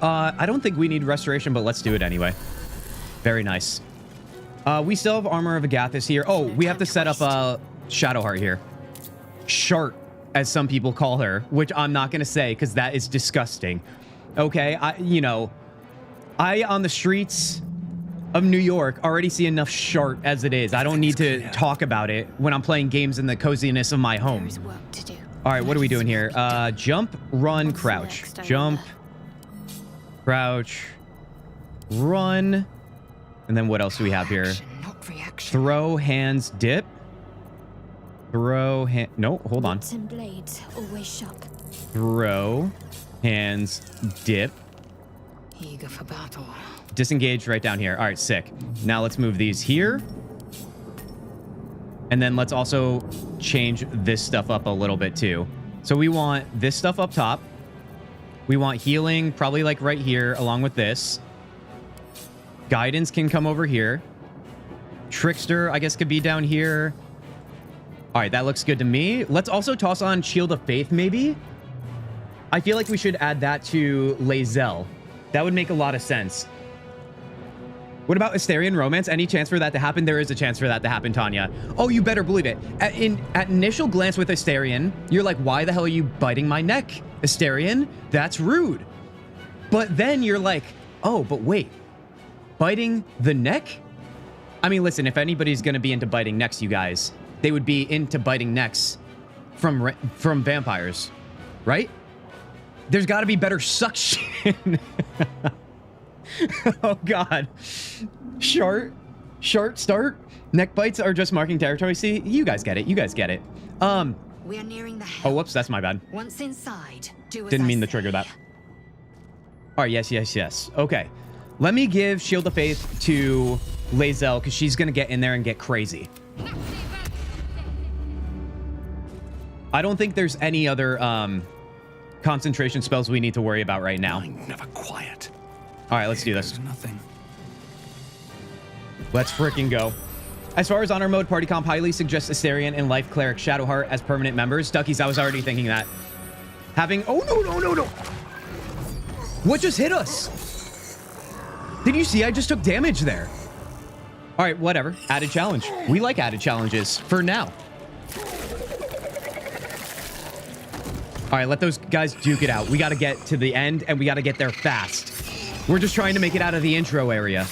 I don't think we need restoration, but let's do it anyway. Very nice. We still have Armor of Agathis here. Oh, we have to set up Shadowheart here. Shart, as some people call her, which I'm not going to say because that is disgusting. Okay, I on the streets of New York already see enough Shart as it is. I don't need to talk about it when I'm playing games in the coziness of my home. There's work to do. All right, what are we doing here? Jump, run, crouch. Jump, crouch, run. And then what else do we have here? Not reaction. Throw, hands, dip. Throw, hand... No, hold on. Bits and blades, always sharp. Throw, hands, dip. Eager for battle. Disengage right down here. All right, sick. Now let's move these here. And then let's also change this stuff up a little bit too. So we want this stuff up top. We want healing probably like right here along with this. Guidance can come over here. Trickster, I guess, could be down here. All right, that looks good to me. Let's also toss on Shield of Faith, maybe. I feel like we should add that to Lae'zel. That would make a lot of sense. What about Asterion Romance? Any chance for that to happen? There is a chance for that to happen, Tanya. Oh, you better believe it. At initial glance with Asterion, you're like, why the hell are you biting my neck, Asterion? That's rude. But then you're like, oh, but wait. Biting the neck? I mean, listen, if anybody's going to be into biting necks, you guys, they would be into biting necks from vampires, right? There's got to be better suction. Oh, God. Short start. Neck bites are just marking territory. See, you guys get it. You guys get it. We're nearing the Oh, whoops, that's my bad. Once inside, do as Didn't I mean to say. trigger that. All right, yes. Okay. Let me give Shield of Faith to Lae'zel because she's going to get in there and get crazy. I don't think there's any other concentration spells we need to worry about right now. I'm never quiet. All right, let's do this. There's nothing. Let's freaking go. As far as honor mode, party comp highly suggests Asterion and Life Cleric Shadowheart as permanent members. Duckies, I was already thinking that. Having... Oh, no. What just hit us? Did you see I just took damage there? All right, whatever. Added challenge. We like added challenges for now. All right, let those guys duke it out. We got to get to the end, and we got to get there fast. We're just trying to make it out of the intro area.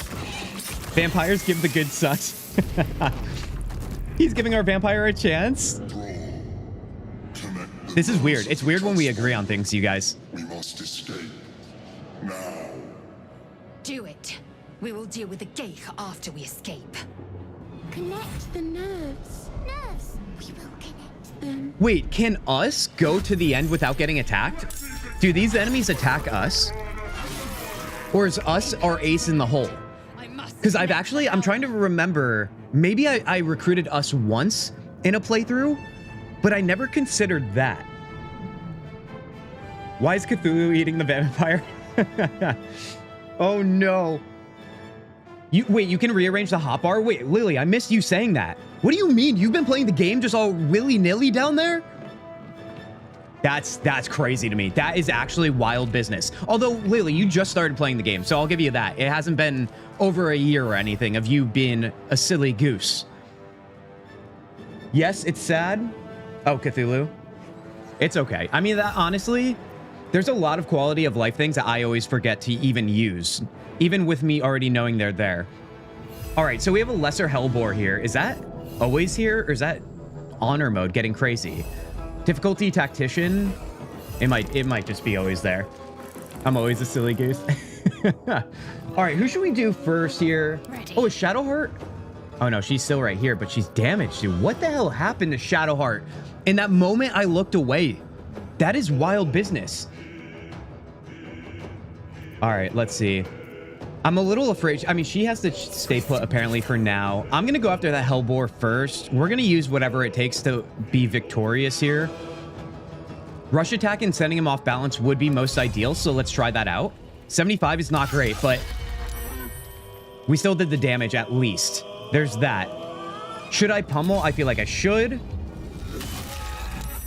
Vampires give the good sus. He's giving our vampire a chance. This is weird. It's weird when we agree on things, you guys. We must escape. Now. Do it. We will deal with the Geich after we escape. Connect the nerves. Nerves. We will connect them. Wait, can us go to the end without getting attacked? Do these enemies attack us? Or is us our ace in the hole? Because I'm trying to remember, maybe I recruited us once in a playthrough, but I never considered that. Why is Cthulhu eating the vampire? Oh no. Wait, you can rearrange the hotbar? Wait, Lily, I missed you saying that. What do you mean? You've been playing the game just all willy-nilly down there? That's crazy to me. That is actually wild business. Although, Lily, you just started playing the game, so I'll give you that. It hasn't been over a year or anything of you being a silly goose. Yes, it's sad. Oh, Cthulhu. It's okay. I mean, that honestly, there's a lot of quality of life things that I always forget to even use, even with me already knowing they're there. All right, so we have a lesser hellbore here. Is that always here, or is that honor mode getting crazy? Difficulty tactician. It might just be always there. I'm always a silly goose. All right, who should we do first here? Ready. Oh, is Shadowheart? Oh no, she's still right here, but she's damaged, dude. What the hell happened to Shadowheart? In that moment, I looked away. That is wild business. All right, let's see. I'm a little afraid. I mean, she has to stay put apparently for now. I'm going to go after that hellbore first. We're going to use whatever it takes to be victorious here. Rush attack and sending him off balance would be most ideal, so let's try that out. 75 is not great, but we still did the damage at least. There's that. Should I pummel? I feel like I should.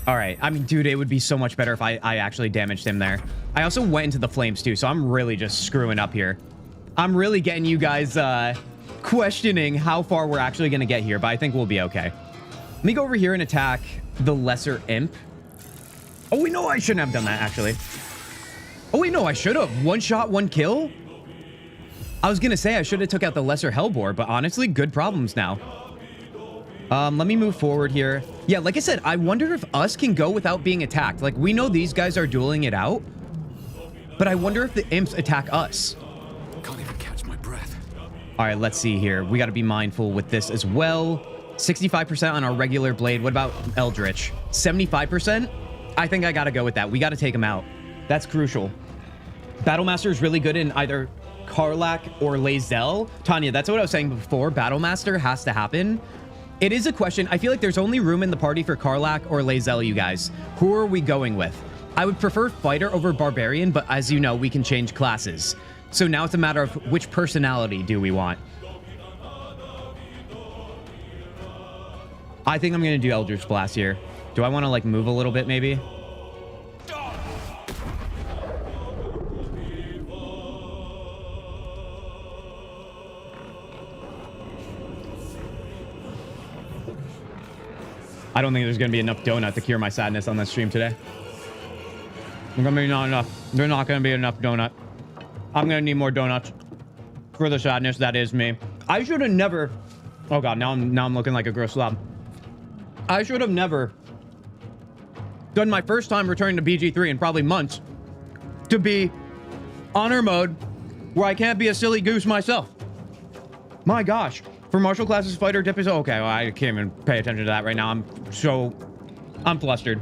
All right. I mean, dude, it would be so much better if I actually damaged him there. I also went into the flames too, so I'm really just screwing up here. I'm really getting you guys questioning how far we're actually going to get here, but I think we'll be okay. Let me go over here and attack the lesser imp. Oh, wait, no, I shouldn't have done that, actually. Oh, wait, no, I should have. One shot, one kill? I was going to say I should have took out the lesser hellbore, but honestly, good problems now. Let me move forward here. Yeah, like I said, I wonder if us can go without being attacked. Like, we know these guys are dueling it out, but I wonder if the imps attack us. Can't even catch my breath. All right, let's see here. We got to be mindful with this as well. 65% on our regular blade. What about Eldritch? 75%? I think I got to go with that. We got to take him out. That's crucial. Battlemaster is really good in either Karlach or Lae'zel. Tanya, that's what I was saying before. Battlemaster has to happen. It is a question. I feel like there's only room in the party for Karlach or Lae'zel, you guys. Who are we going with? I would prefer Fighter over Barbarian, but as you know, we can change classes. So now it's a matter of which personality do we want. I think I'm going to do Eldritch Blast here. Do I want to, like, move a little bit, maybe? I don't think there's going to be enough donut to cure my sadness on this stream today. There's going to be not enough. There's not going to be enough donut. I'm going to need more donuts for the sadness that is me. I should have never... Oh, God. Now I'm looking like a gross slob. I should have never done my first time returning to BG3 in probably months to be honor mode where I can't be a silly goose myself. My gosh. For martial classes, fighter dip is... Okay, well, I can't even pay attention to that right now. I'm flustered.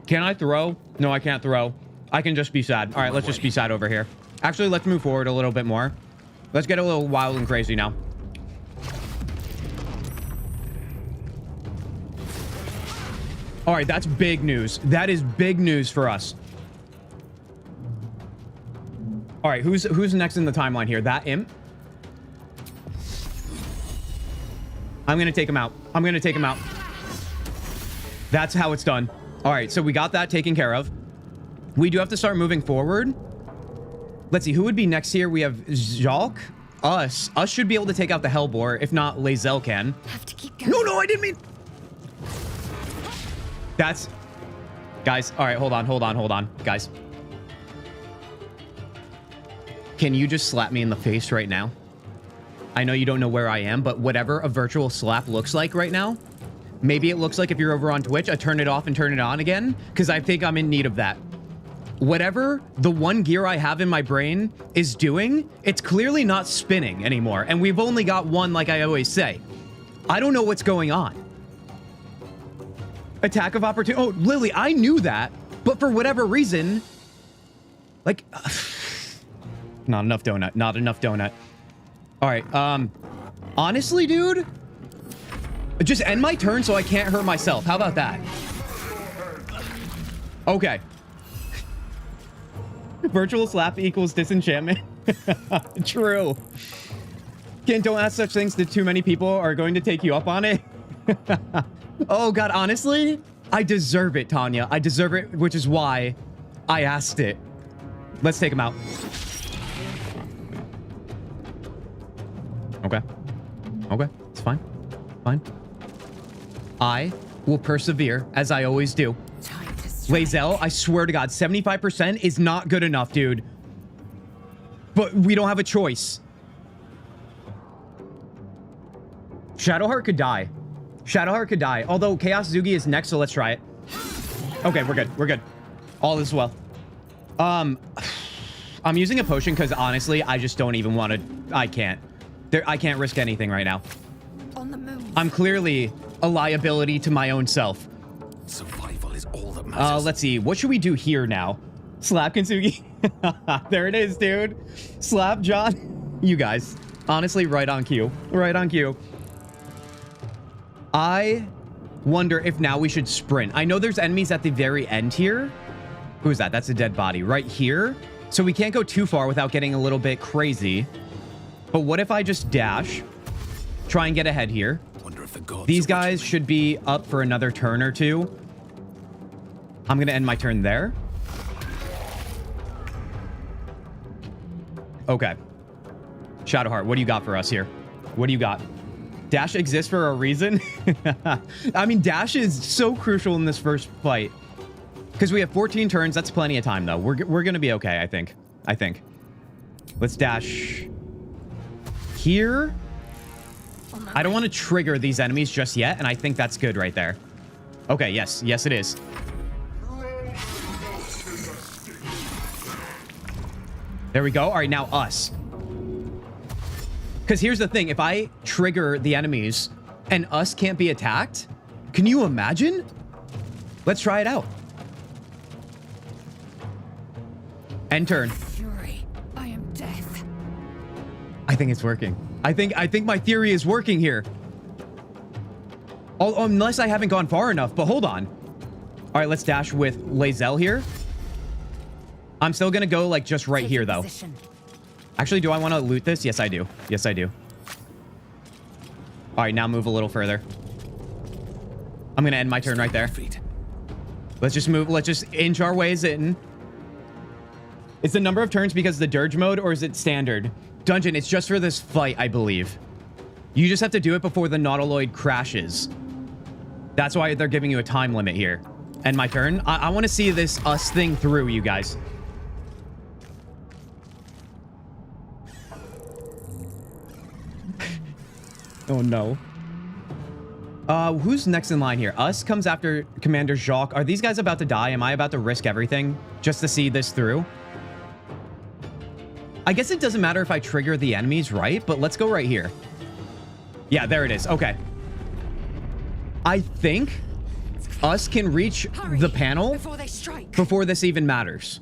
Can I throw? No, I can't throw. I can just be sad. All right, let's just be sad over here. Actually, let's move forward a little bit more. Let's get a little wild and crazy now. All right, that's big news. That is big news for us. All right, who's next in the timeline here? That imp? I'm going to take him out. I'm going to take him out. That's how it's done. All right, so we got that taken care of. We do have to start moving forward. Let's see, who would be next here? We have Jalk. Us. Us should be able to take out the Hellbore. If not, Lae'zel can. Have to keep going. No, I didn't mean... That's... Guys, all right, hold on. Guys. Can you just slap me in the face right now? I know you don't know where I am, but whatever a virtual slap looks like right now, maybe it looks like if you're over on Twitch, I turn it off and turn it on again, because I think I'm in need of that. Whatever the one gear I have in my brain is doing, it's clearly not spinning anymore, and we've only got one, like I always say. I don't know what's going on. Attack of opportunity. Oh, Lily, I knew that, but for whatever reason, like, not enough donut, not enough donut. All right, honestly, dude, just end my turn so I can't hurt myself. How about that? Okay. Virtual slap equals disenchantment. True. Ken, don't ask such things that too many people are going to take you up on it. Oh, God, honestly, I deserve it, Tanya. I deserve it, which is why I asked it. Let's take him out. Okay. Okay, it's fine. Fine. I will persevere, as I always do. Lae'zel, I swear to God, 75% is not good enough, dude. But we don't have a choice. Shadowheart could die. Shadowheart could die. Although Chaos Zugi is next, so let's try it. Okay, we're good. We're good. All is well. I'm using a potion because honestly, I just don't even want to... I can't. I can't risk anything right now. On the move. I'm clearly a liability to my own self. Survival is all that matters. Let's see. What should we do here now? Slap Kintzugi. There it is, dude. Slap John. You guys. Honestly, right on cue. Right on cue. I wonder if now we should sprint. I know there's enemies at the very end here. Who's that? That's a dead body right here. So we can't go too far without getting a little bit crazy. But what if I just dash? Try and get ahead here. Wonder if the gods These guys should be up for another turn or two. I'm going to end my turn there. Okay. Shadowheart, what do you got for us here? What do you got? Dash exists for a reason? I mean, dash is so crucial in this first fight. Because we have 14 turns. That's plenty of time, though. We're going to be okay, I think. Let's dash here. I don't want to trigger these enemies just yet, and I think that's good right there. Okay, yes. Yes, it is. There we go. All right, now us. Because here's the thing. If I trigger the enemies and us can't be attacked, can you imagine? Let's try it out. End turn. Fury, I am death. I think it's working. I think my theory is working here. Unless I haven't gone far enough, but hold on. All right, let's dash with Lae'zel here. I'm still going to go like just right here, though. Actually, do I want to loot this? Yes, I do. Yes, I do. All right, now move a little further. I'm going to end my turn right there. Let's just move. Let's just inch our ways in. Is the number of turns because of the Durge mode, or is it standard? Dungeon, it's just for this fight, I believe. You just have to do it before the Nautiloid crashes. That's why they're giving you a time limit here. End my turn. I want to see this us thing through, you guys. Oh, no. Who's next in line here? Us comes after Commander Jacques. Are these guys about to die? Am I about to risk everything just to see this through? I guess it doesn't matter if I trigger the enemies, right? But let's go right here. Yeah, there it is. Okay. I think us can reach the panel before this even matters.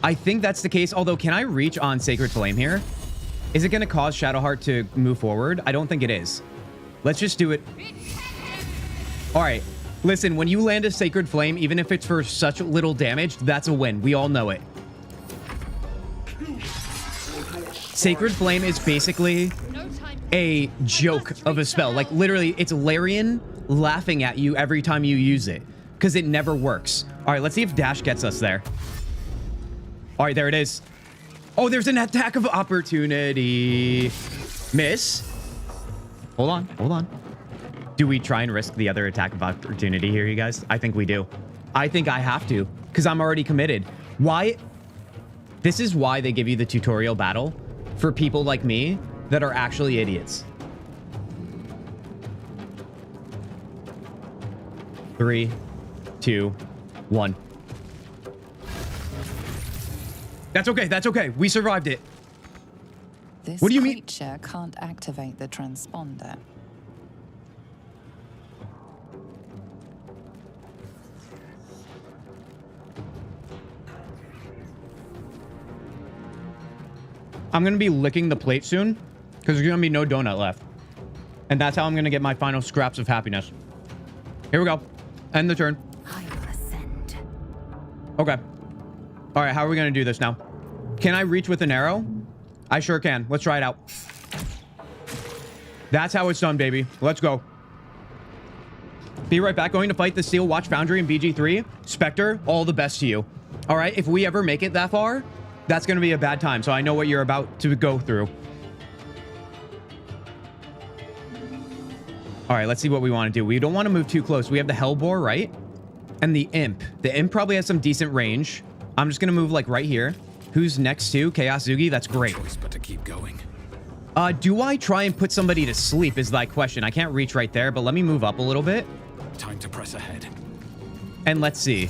I think that's the case. Although, can I reach on Sacred Flame here? Is it going to cause Shadowheart to move forward? I don't think it is. Let's just do it. All right. Listen, when you land a Sacred Flame, even if it's for such little damage, that's a win. We all know it. Sacred Flame is basically a joke of a spell. Like, literally, it's Larian laughing at you every time you use it because it never works. All right, let's see if Dash gets us there. All right, there it is. Oh, there's an attack of opportunity. Miss. Hold on, hold on. Do we try and risk the other attack of opportunity here, you guys? I think we do. I think I have to because I'm already committed. Why? This is why they give you the tutorial battle for people like me that are actually idiots. 3, 2, 1. That's okay. That's okay. We survived it. This what do you mean? creature can't activate the transponder. I'm going to be licking the plate soon because there's going to be no donut left. And that's how I'm going to get my final scraps of happiness. Here we go. End the turn. I will ascend. Okay. All right, how are we going to do this now? Can I reach with an arrow? I sure can. Let's try it out. That's how it's done, baby. Let's go. Be right back. Going to fight the Steel Watch Foundry in BG3. Spectre, all the best to you. All right, if we ever make it that far, that's going to be a bad time. So I know what you're about to go through. All right, let's see what we want to do. We don't want to move too close. We have the Hellbore, right? And the Imp. The Imp probably has some decent range. I'm just going to move like right here. Who's next to? Kintzugi? That's great. Choice but to keep going. Do I try and put somebody to sleep is my question. I can't reach right there, but let me move up a little bit. Time to press ahead. And let's see.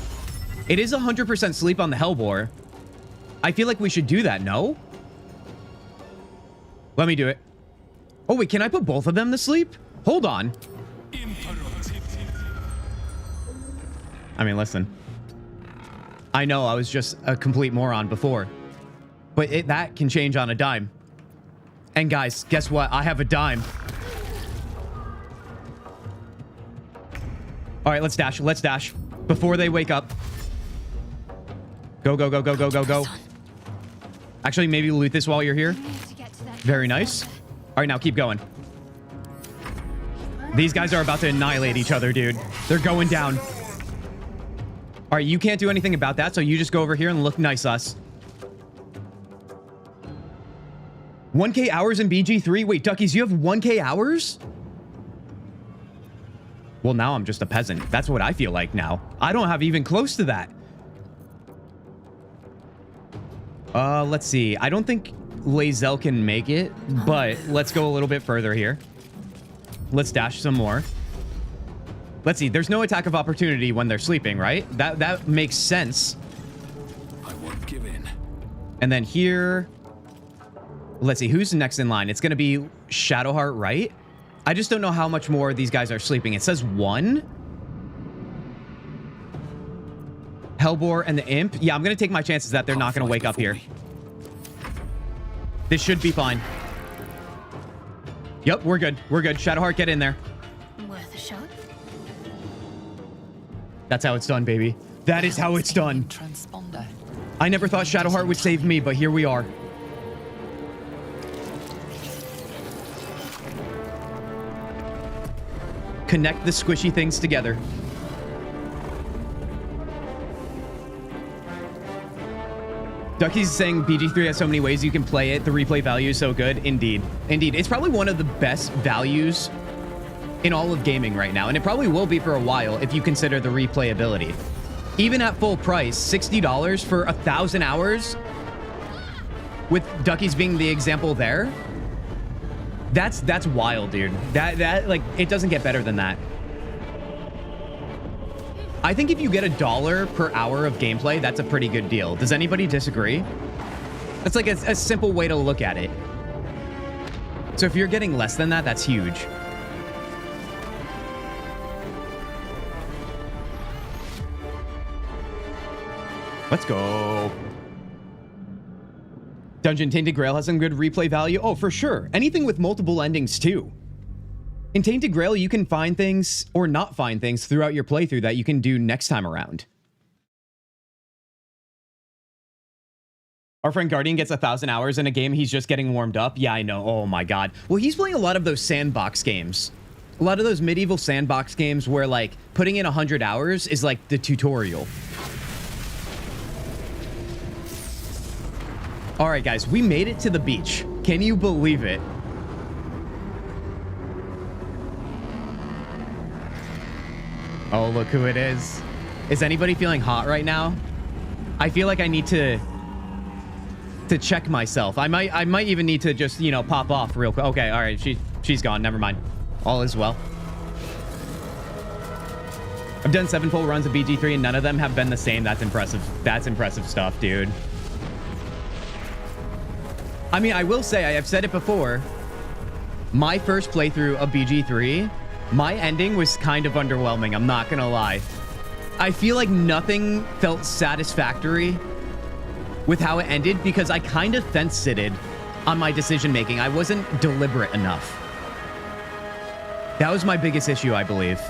It is 100% sleep on the Hellbore. I feel like we should do that, no? Let me do it. Oh, wait, can I put both of them to sleep? Hold on. I mean, listen. I know I was just a complete moron before. But that can change on a dime. And guys, guess what? I have a dime. All right, let's dash. Let's dash. Before they wake up. Go, go, go, go, go, go, go. Actually, maybe loot this while you're here. Very nice. All right, now keep going. These guys are about to annihilate each other, dude. They're going down. All right, you can't do anything about that, so you just go over here and look nice, us. 1K hours in BG3? Wait, Duckies, you have 1K hours? Well, now I'm just a peasant. That's what I feel like now. I don't have even close to that. Let's see. I don't think Lae'zel can make it, but let's go a little bit further here. Let's dash some more. Let's see. There's no attack of opportunity when they're sleeping, right? That makes sense. I won't give in. And then here, let's see. Who's next in line? It's going to be Shadowheart, right? I just don't know how much more these guys are sleeping. It says 1. Hellbore and the Imp. Yeah, I'm going to take my chances that they're not going to wake up here. This should be fine. Yep, we're good. We're good. Shadowheart, get in there. Worth a shot. That's how it's done, baby. That is how it's done. Transponder. I never thought Shadowheart would save me, but here we are. Connect the squishy things together. Ducky's saying BG3 has so many ways you can play it. The replay value is so good. Indeed. Indeed. It's probably one of the best values in all of gaming right now. And it probably will be for a while if you consider the replayability. Even at full price, $60 for 1,000 hours, with Ducky's being the example there. That's wild, dude. That like, it doesn't get better than that. I think if you get $1 per hour of gameplay, that's a pretty good deal. Does anybody disagree? That's like a simple way to look at it. So if you're getting less than that, that's huge. Let's go. Dungeon Tainted Grail has some good replay value. Oh, for sure. Anything with multiple endings too. In Tainted Grail, you can find things or not find things throughout your playthrough that you can do next time around. Our friend Guardian gets 1,000 hours in a game. He's just getting warmed up. Yeah, I know. Oh my God. Well, he's playing a lot of those sandbox games. A lot of those medieval sandbox games where like putting in 100 hours is like the tutorial. All right, guys, we made it to the beach. Can you believe it? Oh, look who it is. Is anybody feeling hot right now? I feel like I need to check myself. I might even need to just, you know, pop off real quick. Okay, all right, she's gone. Never mind. All is well. I've done 7 full runs of BG3 and none of them have been the same. That's impressive. That's impressive stuff, dude. I mean, I will say, I have said it before, my first playthrough of BG3, my ending was kind of underwhelming. I'm not gonna lie. I feel like nothing felt satisfactory with how it ended because I kind of fence-sitted on my decision making. I wasn't deliberate enough. That was my biggest issue, I believe.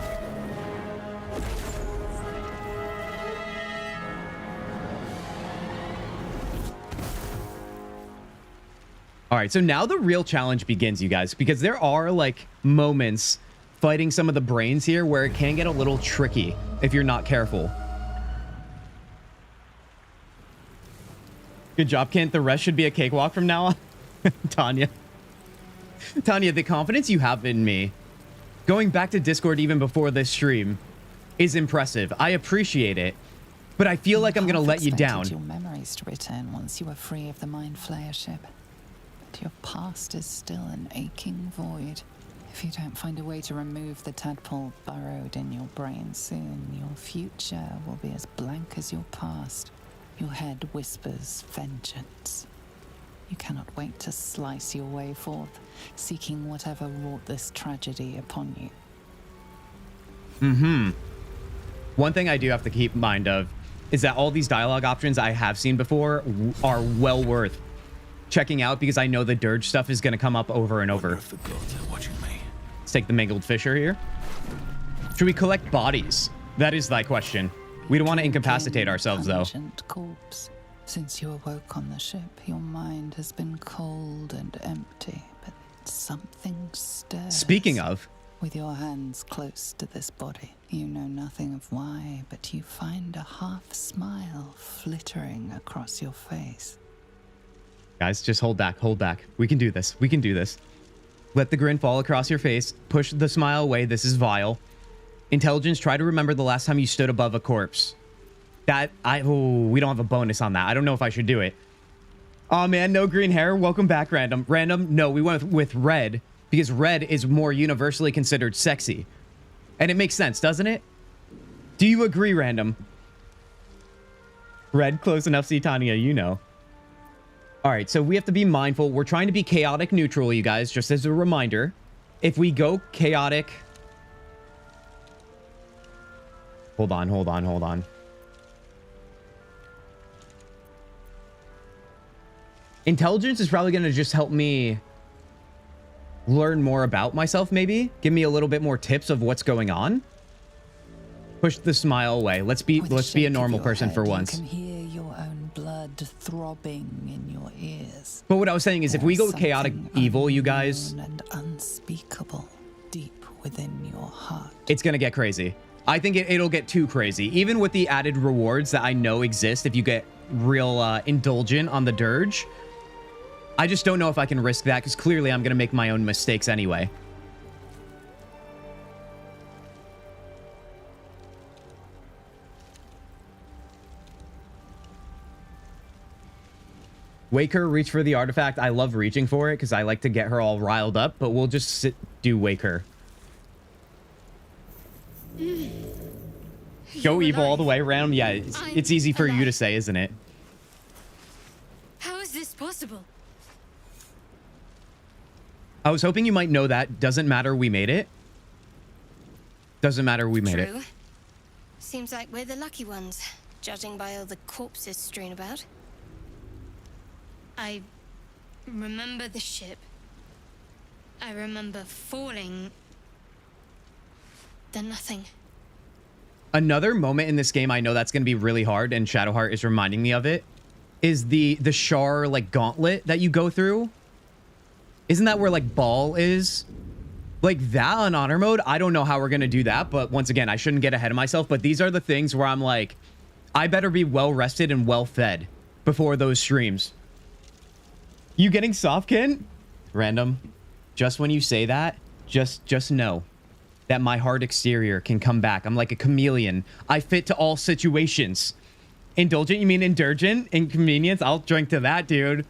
All right, so now the real challenge begins, you guys, because there are like moments fighting some of the brains here where it can get a little tricky if you're not careful. Good job, Kent. The rest should be a cakewalk from now on. Tanya, the confidence you have in me, going back to Discord even before this stream, is impressive. I appreciate it, but I feel like I'm going to let you down. Your memories to return once you are free of the Mind Flayer ship. But your past is still an aching void. If you don't find a way to remove the tadpole burrowed in your brain soon, your future will be as blank as your past. Your head whispers vengeance. You cannot wait to slice your way forth, seeking whatever wrought this tragedy upon you. One thing I do have to keep in mind of is that all these dialogue options I have seen before are well worth checking out because I know the Durge stuff is going to come up over and over. If the gods are watching me. Let's take the mangled fisher here. Should we collect bodies? That is thy question. We don't want to incapacitate ourselves, though. Pungent corpse. Since you awoke on the ship, your mind has been cold and empty, but something stirs. Speaking of, with your hands close to this body, you know nothing of why, but you find a half smile flittering across your face. Guys, just hold back. Hold back. We can do this. We can do this. Let the grin fall across your face. Push the smile away. This is vile. Intelligence, try to remember the last time you stood above a corpse. We don't have a bonus on that. I don't know if I should do it. Oh man, no green hair. Welcome back, Random. Random, no, we went with red because red is more universally considered sexy. And it makes sense, doesn't it? Do you agree, Random? Red, close enough, see Tanya, you know. All right, so we have to be mindful. We're trying to be chaotic neutral, you guys, just as a reminder. If we go chaotic... Hold on. Intelligence is probably going to just help me learn more about myself, maybe. Give me a little bit more tips of what's going on. Push the smile away. Let's be a normal person for once. You can hear your own blood throbbing in your ears. But what I was saying is if we go chaotic evil, you guys... and unspeakable deep within your heart. It's going to get crazy. I think it'll get too crazy. Even with the added rewards that I know exist if you get real indulgent on the Durge. I just don't know if I can risk that because clearly I'm going to make my own mistakes anyway. Wake her, reach for the artifact. I love reaching for it because I like to get her all riled up, but we'll just do wake her. Go evil all the way around. Yeah, it's easy for you to say, isn't it? How is this possible? I was hoping you might know that. Doesn't matter, we made it. Doesn't matter, we made it. True. Seems like we're the lucky ones, judging by all the corpses strewn about. I remember the ship. I remember falling. Then nothing. Another moment in this game, I know that's going to be really hard, and Shadowheart is reminding me of it, is the Shar, like, gauntlet that you go through. Isn't that where, like, Ball is? Like, that on honor mode, I don't know how we're going to do that, but once again, I shouldn't get ahead of myself, but these are the things where I'm like, I better be well-rested and well-fed before those streams. You getting soft, Ken? Random. Just when you say that, just know that my hard exterior can come back. I'm like a chameleon. I fit to all situations. Indulgent? You mean indulgent? Inconvenience? I'll drink to that, dude.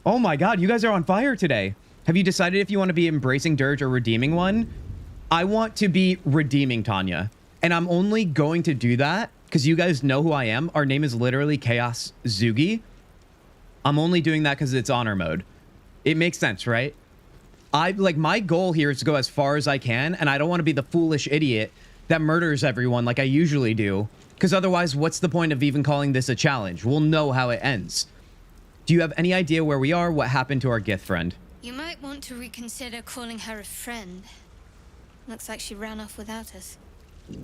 Oh my god, you guys are on fire today. Have you decided if you want to be embracing Durge or redeeming one? I want to be redeeming Tanya. And I'm only going to do that because you guys know who I am. Our name is literally Chaos Zugi. I'm only doing that because it's honor mode. It makes sense, right? My goal here is to go as far as I can, and I don't want to be the foolish idiot that murders everyone like I usually do, because otherwise, what's the point of even calling this a challenge? We'll know how it ends. Do you have any idea where we are? What happened to our Gith friend? You might want to reconsider calling her a friend. Looks like she ran off without us. Do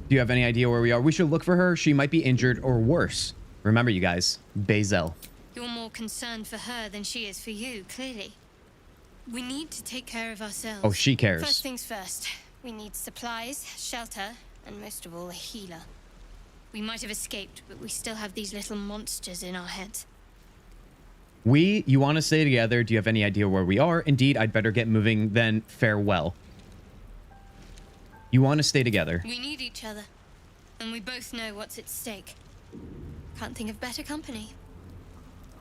you have any idea where we are? We should look for her. She might be injured or worse. Remember, you guys, Bazel. You're more concerned for her than she is for you, clearly. We need to take care of ourselves. Oh, she cares. First things first. We need supplies, shelter, and most of all, a healer. We might have escaped, but we still have these little monsters in our heads. You want to stay together? Do you have any idea where we are? Indeed, I'd better get moving, then farewell. You want to stay together. We need each other, and we both know what's at stake. Can't think of better company.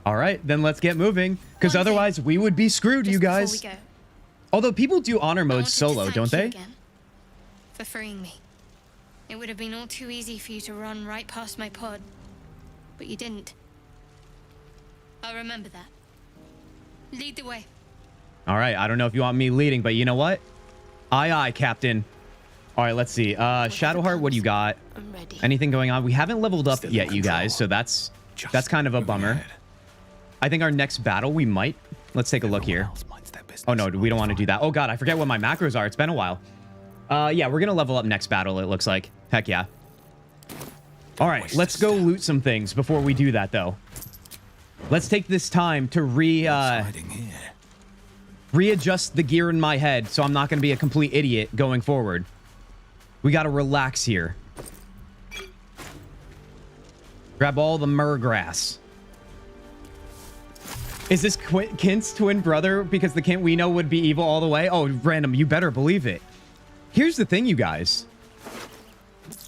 All right, then let's get moving, because otherwise we would be screwed, you guys. Before we go, although people do honor mode solo, don't they? Again for freeing me. It would have been all too easy for you to run right past my pod, but you didn't. I'll remember that. Lead the way. All right, I don't know if you want me leading, but you know what? Aye, aye, Captain. All right, let's see. Shadowheart, what do you got? I'm ready. Anything going on? We haven't leveled up yet, you guys, so that's kind of a bummer. I think our next battle, we might. Let's take a look here. Oh, no, we don't want to do that. Oh, God, I forget what my macros are. It's been a while. Yeah, we're going to level up next battle, it looks like. Heck yeah. All right, let's go loot some things before we do that, though. Let's take this time to readjust the gear in my head so I'm not going to be a complete idiot going forward. We got to relax here. Grab all the myrrh grass. Is this Kint's twin brother? Because the Kint we know would be evil all the way? Oh, random. You better believe it. Here's the thing, you guys.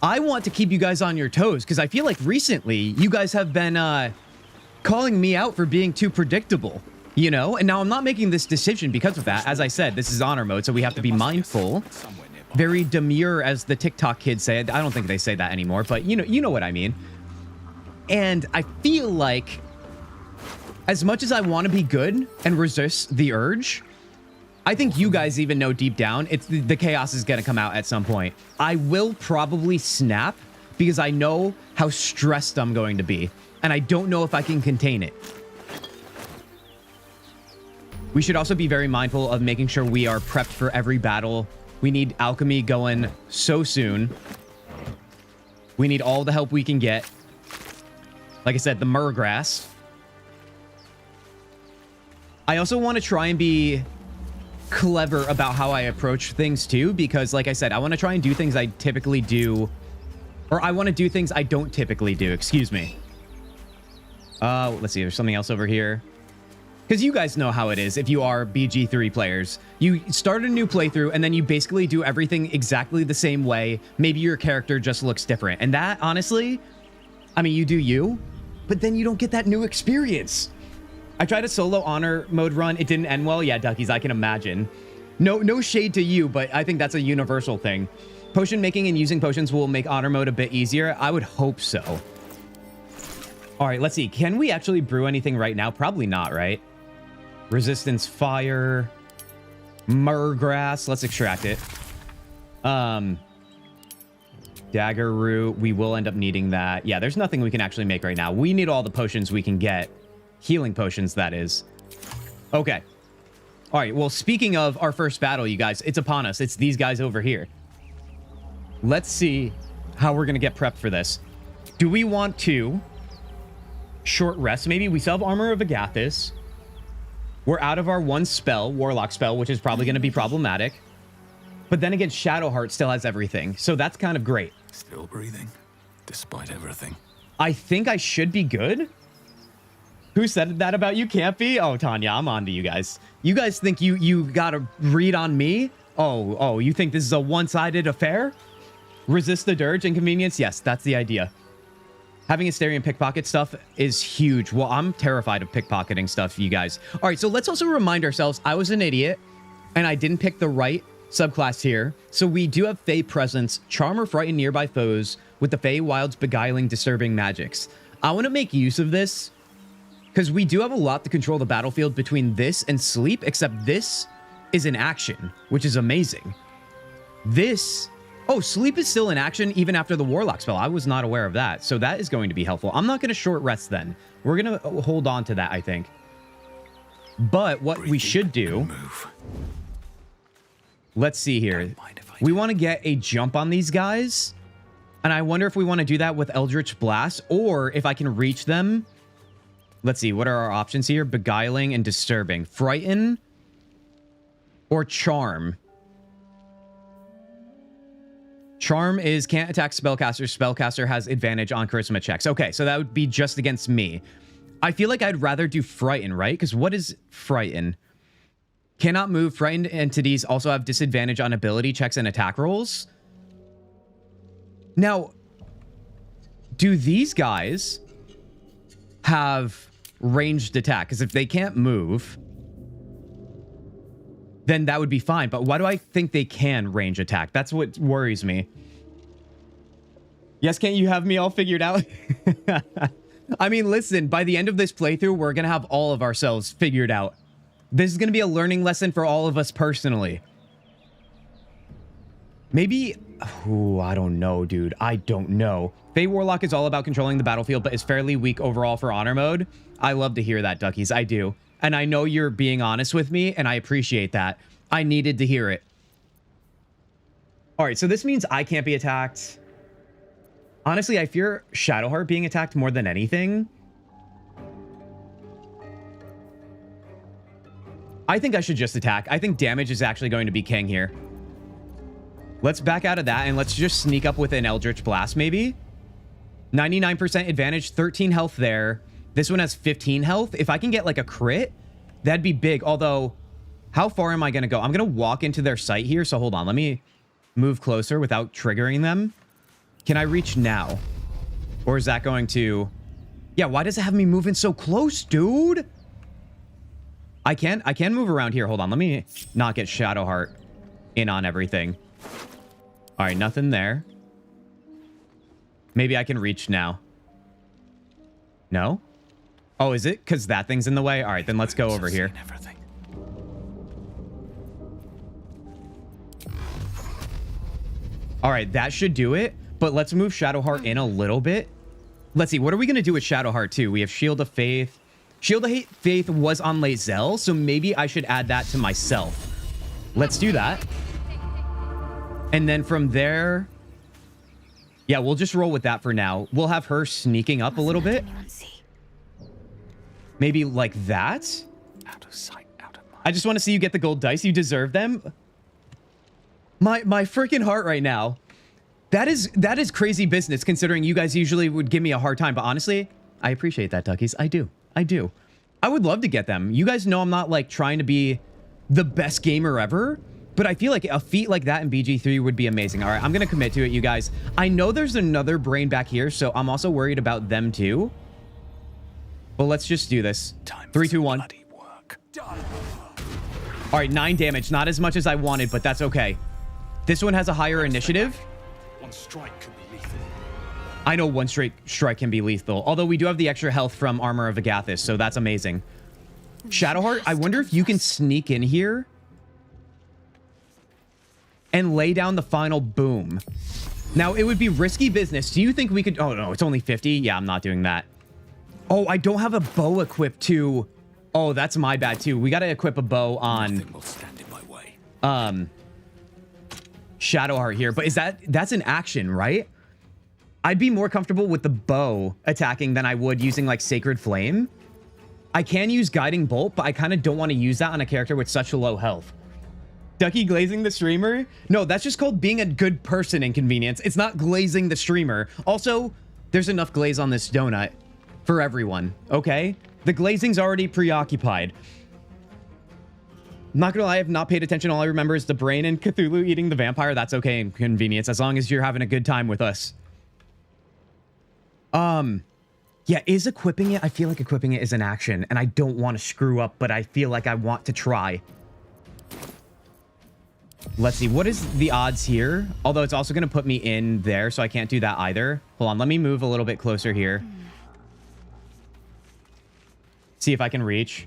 I want to keep you guys on your toes because I feel like recently you guys have been calling me out for being too predictable, you know? And now I'm not making this decision because of that. As I said, this is honor mode, so we have to be mindful. Very demure, as the TikTok kids say. I don't think they say that anymore, but you know what I mean. And I feel like as much as I want to be good and resist the urge, I think you guys even know deep down it's the chaos is going to come out at some point. I will probably snap because I know how stressed I'm going to be, and I don't know if I can contain it. We should also be very mindful of making sure we are prepped for every battle. We need alchemy going so soon. We need all the help we can get. Like I said, the myrgrass. I also want to try and be clever about how I approach things too, because like I said, I want to try and do things I typically do, or I want to do things I don't typically do. Excuse me. Let's see. There's something else over here. Because you guys know how it is if you are BG3 players. You start a new playthrough and then you basically do everything exactly the same way. Maybe your character just looks different. And that, honestly, I mean, you do you, but then you don't get that new experience. I tried a solo honor mode run. It didn't end well. Yeah, Duckies, I can imagine. No shade to you, but I think that's a universal thing. Potion making and using potions will make honor mode a bit easier. I would hope so. All right, let's see. Can we actually brew anything right now? Probably not, right? Resistance fire. Myrgrass. Let's extract it. Dagger root. We will end up needing that. Yeah, there's nothing we can actually make right now. We need all the potions we can get. Healing potions, that is. Okay. All right, well, speaking of our first battle, you guys, it's upon us. It's these guys over here. Let's see how we're going to get prepped for this. Do we want to short rest? Maybe we still have Armor of Agathis. We're out of our one spell, Warlock spell, which is probably going to be problematic. But then again, Shadowheart still has everything. So that's kind of great. Still breathing, despite everything. I think I should be good. Who said that about you? Can't be? Oh, Tanya, I'm on to you guys. You guys think you got a read on me? Oh, you think this is a one-sided affair? Resist the Durge inconvenience? Yes, that's the idea. Having Asterian pickpocket stuff is huge. Well, I'm terrified of pickpocketing stuff, you guys. All right, so let's also remind ourselves, I was an idiot, and I didn't pick the right subclass here. So we do have Fey Presence, Charm or Frighten nearby foes with the Fey Wild's Beguiling Disturbing Magics. I want to make use of this, because we do have a lot to control the battlefield between this and Sleep, except this is in action, which is amazing. This... Oh, Sleep is still in action even after the Warlock spell. I was not aware of that, so that is going to be helpful. I'm not going to short rest then. We're going to hold on to that, I think. But what we should do... Let's see here. We want to get a jump on these guys, and I wonder if we want to do that with Eldritch Blast, or if I can reach them... Let's see, what are our options here? Beguiling and Disturbing. Frighten or Charm? Charm is can't attack Spellcaster. Spellcaster has advantage on charisma checks. Okay, so that would be just against me. I feel like I'd rather do Frighten, right? Because what is Frighten? Cannot move. Frightened entities also have disadvantage on ability checks and attack rolls. Now, do these guys have ranged attack? Because if they can't move, then that would be fine. But why do I think they can range attack? That's what worries me. Yes, can't you have me all figured out? I mean, listen, by the end of this playthrough, we're going to have all of ourselves figured out. This is going to be a learning lesson for all of us personally. Maybe... Oh, I don't know, dude. I don't know. Fey Warlock is all about controlling the battlefield, but is fairly weak overall for honor mode. I love to hear that, Duckies. I do. And I know you're being honest with me, and I appreciate that. I needed to hear it. All right, so this means I can't be attacked. Honestly, I fear Shadowheart being attacked more than anything. I think I should just attack. I think damage is actually going to be king here. Let's back out of that, and let's just sneak up with an Eldritch Blast, maybe. 99% advantage, 13 health there. This one has 15 health. If I can get like a crit, that'd be big. Although, how far am I going to go? I'm going to walk into their site here. So hold on. Let me move closer without triggering them. Can I reach now? Or is that going to... Yeah, why does it have me moving so close, dude? I can move around here. Hold on. Let me not get Shadowheart in on everything. All right, nothing there. Maybe I can reach now. No? Oh, is it? Because that thing's in the way? All right, then let's go over here. All right, that should do it. But let's move Shadowheart in a little bit. Let's see. What are we going to do with Shadowheart too? We have Shield of Faith. Shield of Faith was on Lae'zel, so maybe I should add that to myself. Let's do that. And then from there... Yeah, we'll just roll with that for now. We'll have her sneaking up a little bit. Maybe like that. Out of sight, out of mind. I just want to see you get the gold dice. You deserve them. My freaking heart right now. That is crazy business considering you guys usually would give me a hard time. But honestly, I appreciate that, Duckies. I do. I would love to get them. You guys know I'm not like trying to be the best gamer ever. But I feel like a feat like that in BG3 would be amazing. All right, I'm going to commit to it, you guys. I know there's another brain back here, so I'm also worried about them too. But let's just do this. 3, 2, 1. All right, 9 damage. Not as much as I wanted, but that's okay. This one has a higher initiative. One strike could be lethal. I know one straight strike can be lethal. Although we do have the extra health from Armor of Agathis, so that's amazing. Shadowheart, I wonder if you can sneak in here and lay down the final boom. Now, it would be risky business. Do you think we could... Oh, no, it's only 50? Yeah, I'm not doing that. Oh, I don't have a bow equipped to... Oh, that's my bad, too. We got to equip a bow on... Nothing will stand in my way. Shadowheart here. But is that's an action, right? I'd be more comfortable with the bow attacking than I would using, like, Sacred Flame. I can use Guiding Bolt, but I kind of don't want to use that on a character with such a low health. Ducky glazing the streamer? No, that's just called being a good person, Inconvenience. It's not glazing the streamer. Also, there's enough glaze on this donut for everyone, okay? The glazing's already preoccupied. I'm not gonna lie, I have not paid attention. All I remember is the brain and Cthulhu eating the vampire. That's okay, Inconvenience, as long as you're having a good time with us. Yeah, is equipping it? I feel like equipping it is an action, and I don't want to screw up, but I feel like I want to try. Let's see, what is the odds here? Although it's also going to put me in there, so I can't do that either. Hold on, let me move a little bit closer here. See if I can reach.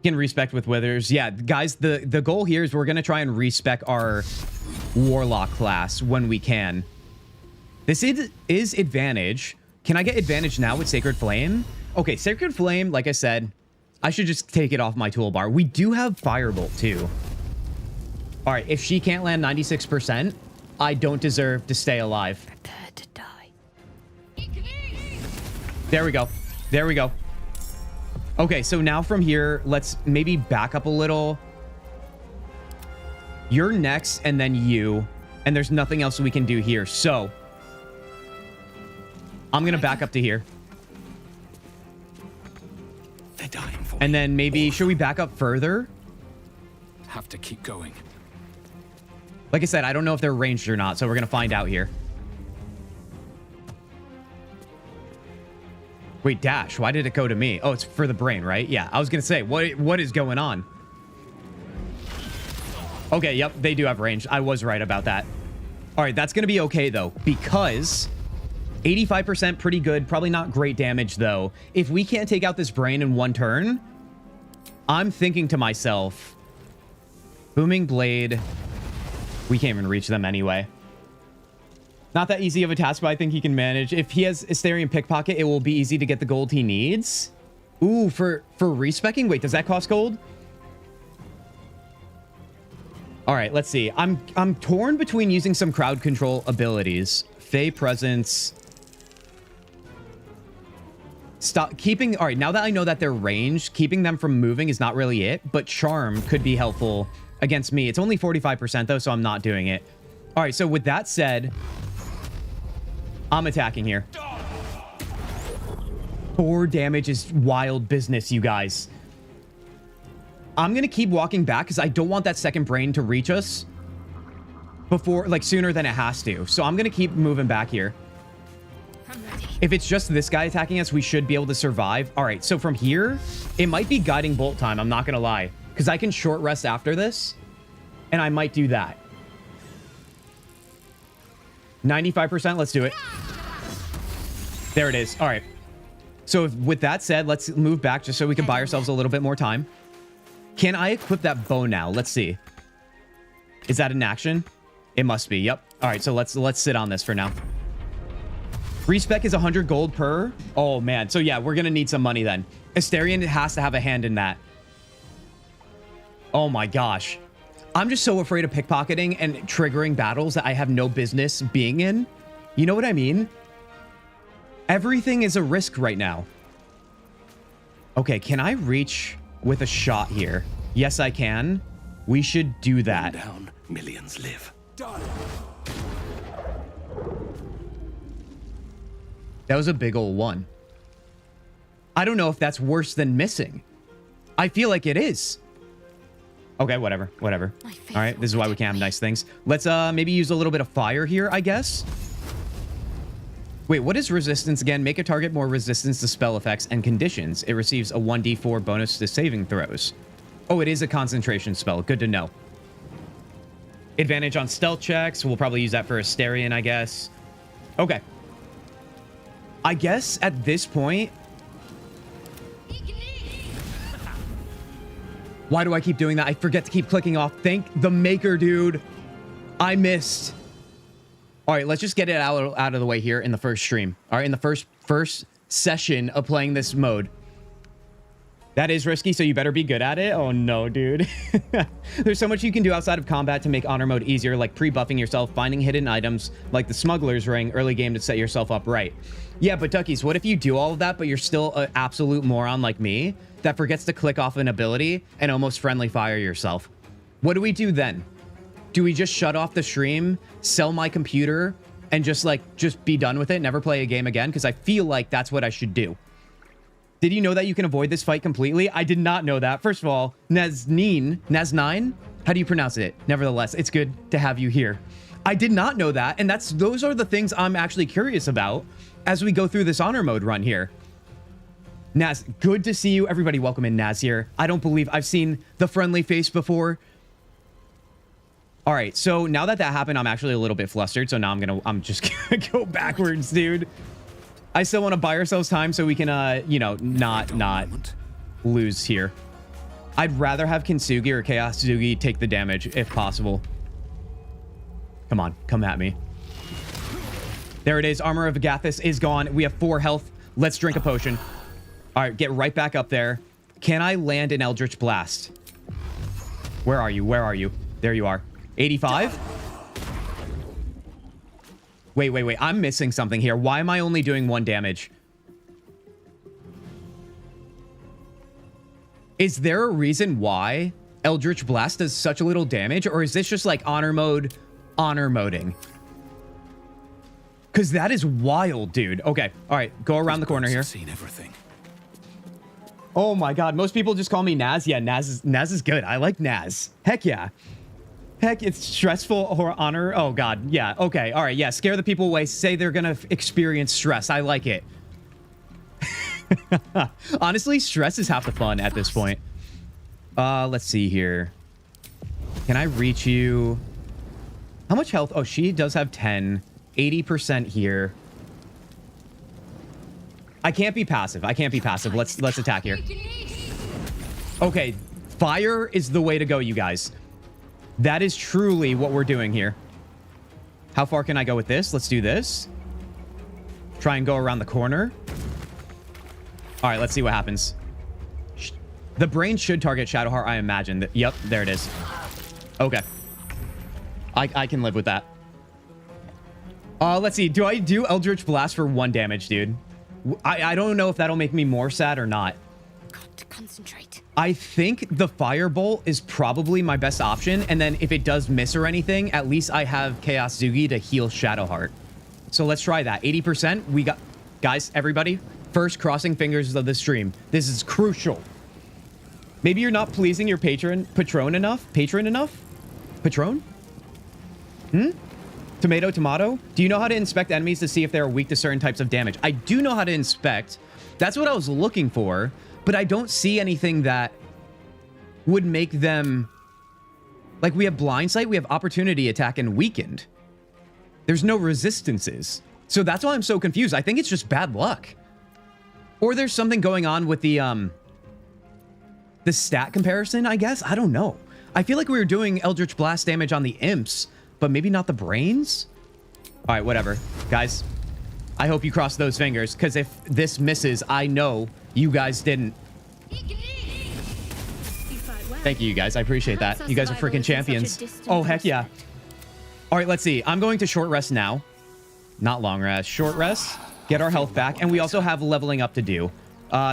Can respec with withers. Yeah, guys, the goal here is we're going to try and respec our warlock class when we can. This is advantage. Can I get advantage now with Sacred Flame? Okay, Sacred Flame, like I said, I should just take it off my toolbar. We do have Firebolt too. All right, if she can't land 96%, I don't deserve to stay alive. Prepare to die. There we go. There we go. Okay, so now from here, let's maybe back up a little. You're next, and then you. And there's nothing else we can do here. So, I'm going to back up to here. They're dying for me. And then maybe, should we back up further? Have to keep going. Like I said, I don't know if they're ranged or not, so we're going to find out here. Wait, dash. Why did it go to me? Oh, it's for the brain, right? Yeah, I was going to say, what is going on? Okay, yep, they do have range. I was right about that. All right, that's going to be okay, though, because 85% pretty good. Probably not great damage, though. If we can't take out this brain in one turn, I'm thinking to myself, Booming Blade... We can't even reach them anyway. Not that easy of a task, but I think he can manage. If he has Asterian Pickpocket, it will be easy to get the gold he needs. Ooh, for respecking? Wait, does that cost gold? All right, let's see. I'm torn between using some crowd control abilities. Fey Presence. Stop keeping... All right, now that I know that they're ranged, keeping them from moving is not really it, but Charm could be helpful against me. It's only 45% though, so I'm not doing it. All right, so with that said, I'm attacking here. 4 damage is wild business, you guys. I'm going to keep walking back because I don't want that second brain to reach us before, like, sooner than it has to. So I'm going to keep moving back here. I'm ready. If it's just this guy attacking us, we should be able to survive. All right, so from here, it might be guiding bolt time. I'm not going to lie. Because I can short rest after this, and I might do that. 95%, let's do it. There it is. All right. So with that said, let's move back just so we can buy ourselves a little bit more time. Can I equip that bow now? Let's see. Is that an action? It must be. Yep. All right, so let's sit on this for now. Respec is 100 gold per. Oh, man. So, yeah, we're going to need some money then. Asterion has to have a hand in that. Oh, my gosh. I'm just so afraid of pickpocketing and triggering battles that I have no business being in. You know what I mean? Everything is a risk right now. Okay, can I reach with a shot here? Yes, I can. We should do that. Down, millions live. Done. That was a big old one. I don't know if that's worse than missing. I feel like it is. Okay, whatever. All right, this is why we can't have nice things. Let's maybe use a little bit of fire here, I guess. Wait, what is resistance again? Make a target more resistance to spell effects and conditions. It receives a 1d4 bonus to saving throws. Oh, it is a concentration spell. Good to know. Advantage on stealth checks. We'll probably use that for Asterion, I guess. Okay. I guess at this point... Why do I keep doing that? I forget to keep clicking off. Thank the maker, dude. I missed. All right, let's just get it out of the way here in the first stream. All right, in the first session of playing this mode. That is risky, so you better be good at it. Oh, no, dude. There's so much you can do outside of combat to make honor mode easier, like pre-buffing yourself, finding hidden items, like the smuggler's ring early game to set yourself up right. Yeah, but Duckies, what if you do all of that, but you're still an absolute moron like me that forgets to click off an ability and almost friendly fire yourself? What do we do then? Do we just shut off the stream, sell my computer, and just be done with it, never play a game again? Because I feel like that's what I should do. Did you know that you can avoid this fight completely? I did not know that. First of all, Naznine? How do you pronounce it? Nevertheless, it's good to have you here. I did not know that, and those are the things I'm actually curious about as we go through this honor mode run here. Naz, good to see you. Everybody welcome in Naz here. I don't believe I've seen the friendly face before. All right, so now that happened, I'm actually a little bit flustered. So now I'm just gonna go backwards, dude. I still want to buy ourselves time so we can, you know, not lose here. I'd rather have Kintzugi or Chaos-Zugi take the damage if possible. Come on, come at me. There it is. Armor of Agathis is gone. We have 4 health. Let's drink a potion. All right, get right back up there. Can I land an Eldritch Blast? Where are you? Where are you? There you are. 85? Wait. I'm missing something here. Why am I only doing 1 damage? Is there a reason why Eldritch Blast does such a little damage? Or is this just like honor moding? Because that is wild, dude. Okay. All right. Go around the corner here. Seen everything. Oh my god. Most people just call me Naz. Yeah, Naz is good. I like Naz. Heck yeah. Heck, it's stressful or honor. Oh god. Yeah. Okay. All right. Yeah. Scare the people away. Say they're gonna experience stress. I like it. Honestly, stress is half the fun at this point. Let's see here. Can I reach you? How much health? Oh, she does have 10. 80% here. I can't be passive. Let's attack here. Okay. Fire is the way to go, you guys. That is truly what we're doing here. How far can I go with this? Let's do this. Try and go around the corner. All right, let's see what happens. The brain should target Shadowheart, I imagine. Yep, there it is. Okay. I can live with that. Let's see. Do I do Eldritch Blast for 1 damage, dude? I don't know if that'll make me more sad or not. Got to concentrate. I think the Firebolt is probably my best option. And then if it does miss or anything, at least I have Chaos-Zugi to heal Shadowheart. So let's try that. 80%. We got... Guys, everybody, First crossing fingers of the stream. This is crucial. Maybe you're not pleasing your patron enough? Patron? Tomato? Do you know how to inspect enemies to see if they're weak to certain types of damage? I do know how to inspect. That's what I was looking for, but I don't see anything that would make them... Like, we have blind sight, we have opportunity attack, and weakened. There's no resistances. So that's why I'm so confused. I think it's just bad luck. Or there's something going on with the stat comparison, I guess? I don't know. I feel like we were doing Eldritch Blast damage on the imps, but maybe not the brains? All right, whatever. Guys, I hope you cross those fingers, because if this misses, I know you guys didn't. Thank you guys. I appreciate that. You guys are freaking champions. Oh, heck yeah. All right, let's see. I'm going to short rest now. Not long rest. Short rest. Get our health back. And we also have leveling up to do.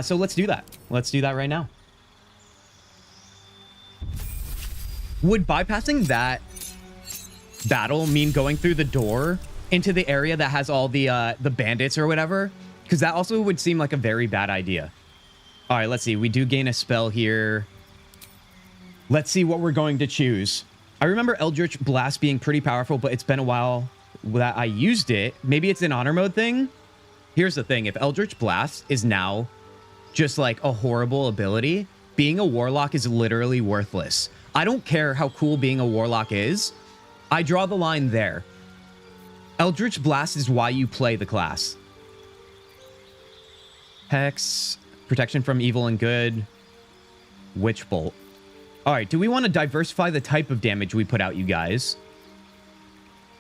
So let's do that. Let's do that right now. Would bypassing that battle mean going through the door into the area that has all the bandits or whatever? Because that also would seem like a very bad idea. All right, let's see. We do gain a spell here. Let's see what we're going to choose. I remember Eldritch Blast being pretty powerful, but it's been a while that I used it. Maybe it's an honor mode thing. Here's the thing. If Eldritch Blast is now just like a horrible ability, being a warlock is literally worthless. I don't care how cool being a warlock is. I draw the line there. Eldritch Blast is why you play the class. Hex, protection from evil and good. Witch Bolt. All right, do we want to diversify the type of damage we put out, you guys?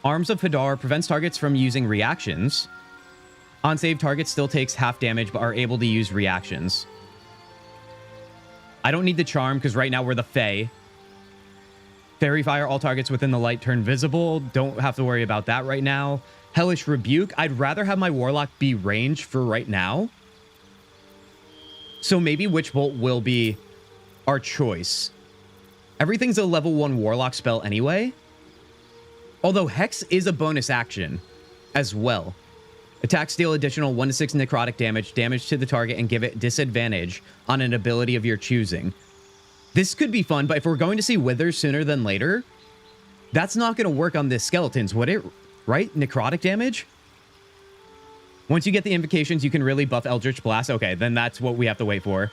Arms of Hadar prevents targets from using reactions. On save, target still takes half damage, but are able to use reactions. I don't need the charm, because right now we're the Fae. Fairy Fire, all targets within the light turn visible. Don't have to worry about that right now. Hellish Rebuke. I'd rather have my Warlock be ranged for right now. So maybe Witch Bolt will be our choice. Everything's a level 1 Warlock spell anyway. Although Hex is a bonus action as well. Attacks deal additional 1 to 6 necrotic damage to the target, and give it disadvantage on an ability of your choosing. This could be fun, but if we're going to see Withers sooner than later, that's not going to work on the skeletons, would it? Right? Necrotic damage? Once you get the invocations, you can really buff Eldritch Blast. Okay, then that's what we have to wait for.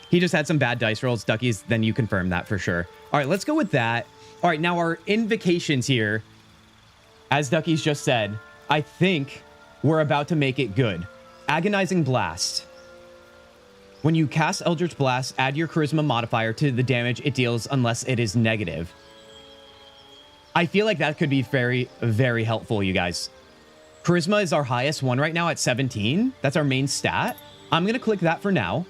He just had some bad dice rolls. Duckies, then you confirm that for sure. All right, let's go with that. All right, now our invocations here, as Duckies just said, I think we're about to make it good. Agonizing Blast. When you cast Eldritch Blast, add your Charisma modifier to the damage it deals unless it is negative. I feel like that could be very, very helpful, you guys. Charisma is our highest one right now at 17. That's our main stat. I'm going to click that for now.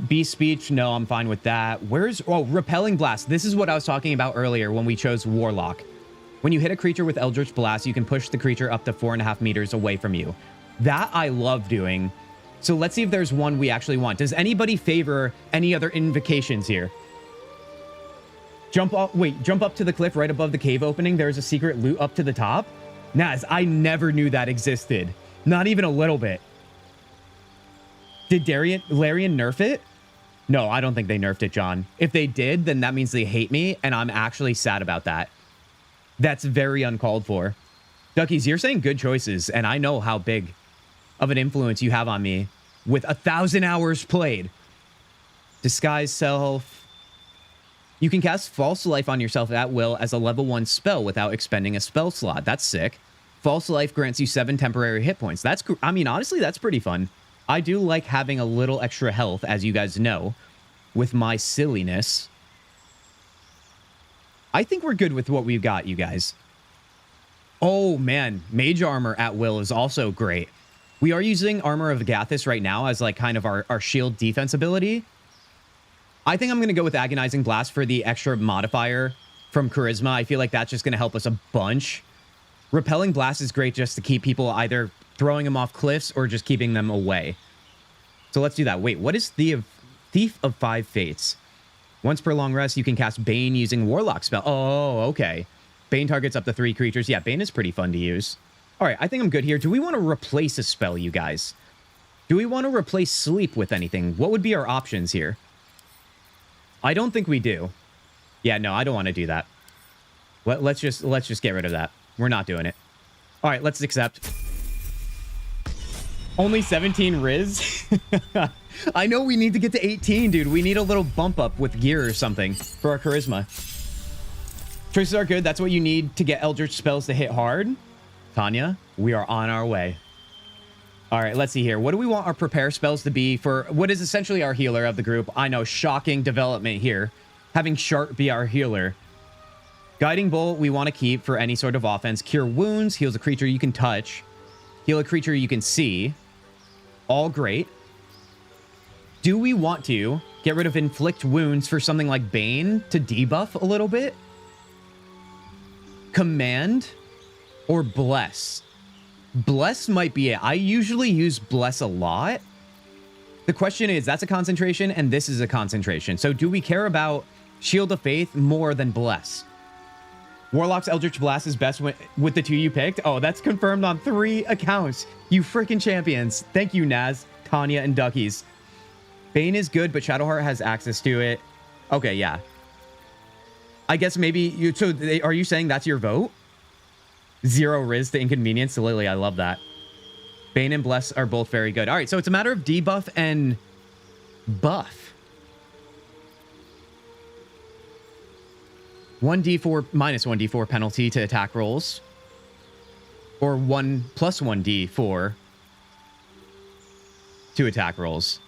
Beast Speech, no, I'm fine with that. Oh, Repelling Blast. This is what I was talking about earlier when we chose Warlock. When you hit a creature with Eldritch Blast, you can push the creature up to 4.5 meters away from you. That I love doing. So let's see if there's one we actually want. Does anybody favor any other invocations here? Jump up to the cliff right above the cave opening. There's a secret loot up to the top. Naz, I never knew that existed. Not even a little bit. Did Larian nerf it? No, I don't think they nerfed it, John. If they did, then that means they hate me, and I'm actually sad about that. That's very uncalled for. Duckies, you're saying good choices, and I know how big of an influence you have on me with 1,000 hours played. Disguise Self. You can cast False Life on yourself at will as a level 1 spell without expending a spell slot. That's sick. False Life grants you 7 temporary hit points. I mean, honestly, that's pretty fun. I do like having a little extra health, as you guys know, with my silliness. I think we're good with what we've got, you guys. Oh, man. Mage Armor at will is also great. We are using Armor of Gathis right now as like kind of our shield defense ability. I think I'm going to go with Agonizing Blast for the extra modifier from Charisma. I feel like that's just going to help us a bunch. Repelling Blast is great just to keep people either throwing them off cliffs or just keeping them away. So let's do that. Wait, what is Thief of 5 Fates? Once per long rest, you can cast Bane using Warlock spell. Oh, okay. Bane targets up to 3 creatures. Yeah, Bane is pretty fun to use. All right, I think I'm good here. Do we want to replace a spell, you guys? Do we want to replace sleep with anything? What would be our options here? I don't think we do. Yeah, no, I don't want to do that. Let's just get rid of that. We're not doing it. All right, let's accept. Only 17 Riz? I know we need to get to 18, dude. We need a little bump up with gear or something for our charisma. Choices are good. That's what you need to get Eldritch spells to hit hard. Tanya, we are on our way. All right, let's see here. What do we want our prepare spells to be for what is essentially our healer of the group? I know, shocking development here. Having Sharp be our healer. Guiding Bolt we want to keep for any sort of offense. Cure Wounds, heals a creature you can touch. Heal a creature you can see. All great. Do we want to get rid of Inflict Wounds for something like Bane to debuff a little bit? Command or Bless? Bless might be it. I usually use Bless a lot. The question is, that's a concentration and this is a concentration. So do we care about Shield of Faith more than Bless? Warlock's Eldritch Blast is best with the two you picked. Oh, that's confirmed on 3 accounts. You freaking champions. Thank you, Naz, Tanya, and Duckies. Bane is good, but Shadowheart has access to it. Okay, yeah. I guess maybe you... So are you saying that's your vote? 0 Riz to Inconvenience. Lily, I love that. Bane and Bless are both very good. All right, so it's a matter of debuff and buff. 1d4 minus 1d4 penalty to attack rolls. Or 1 plus 1d4 to attack rolls.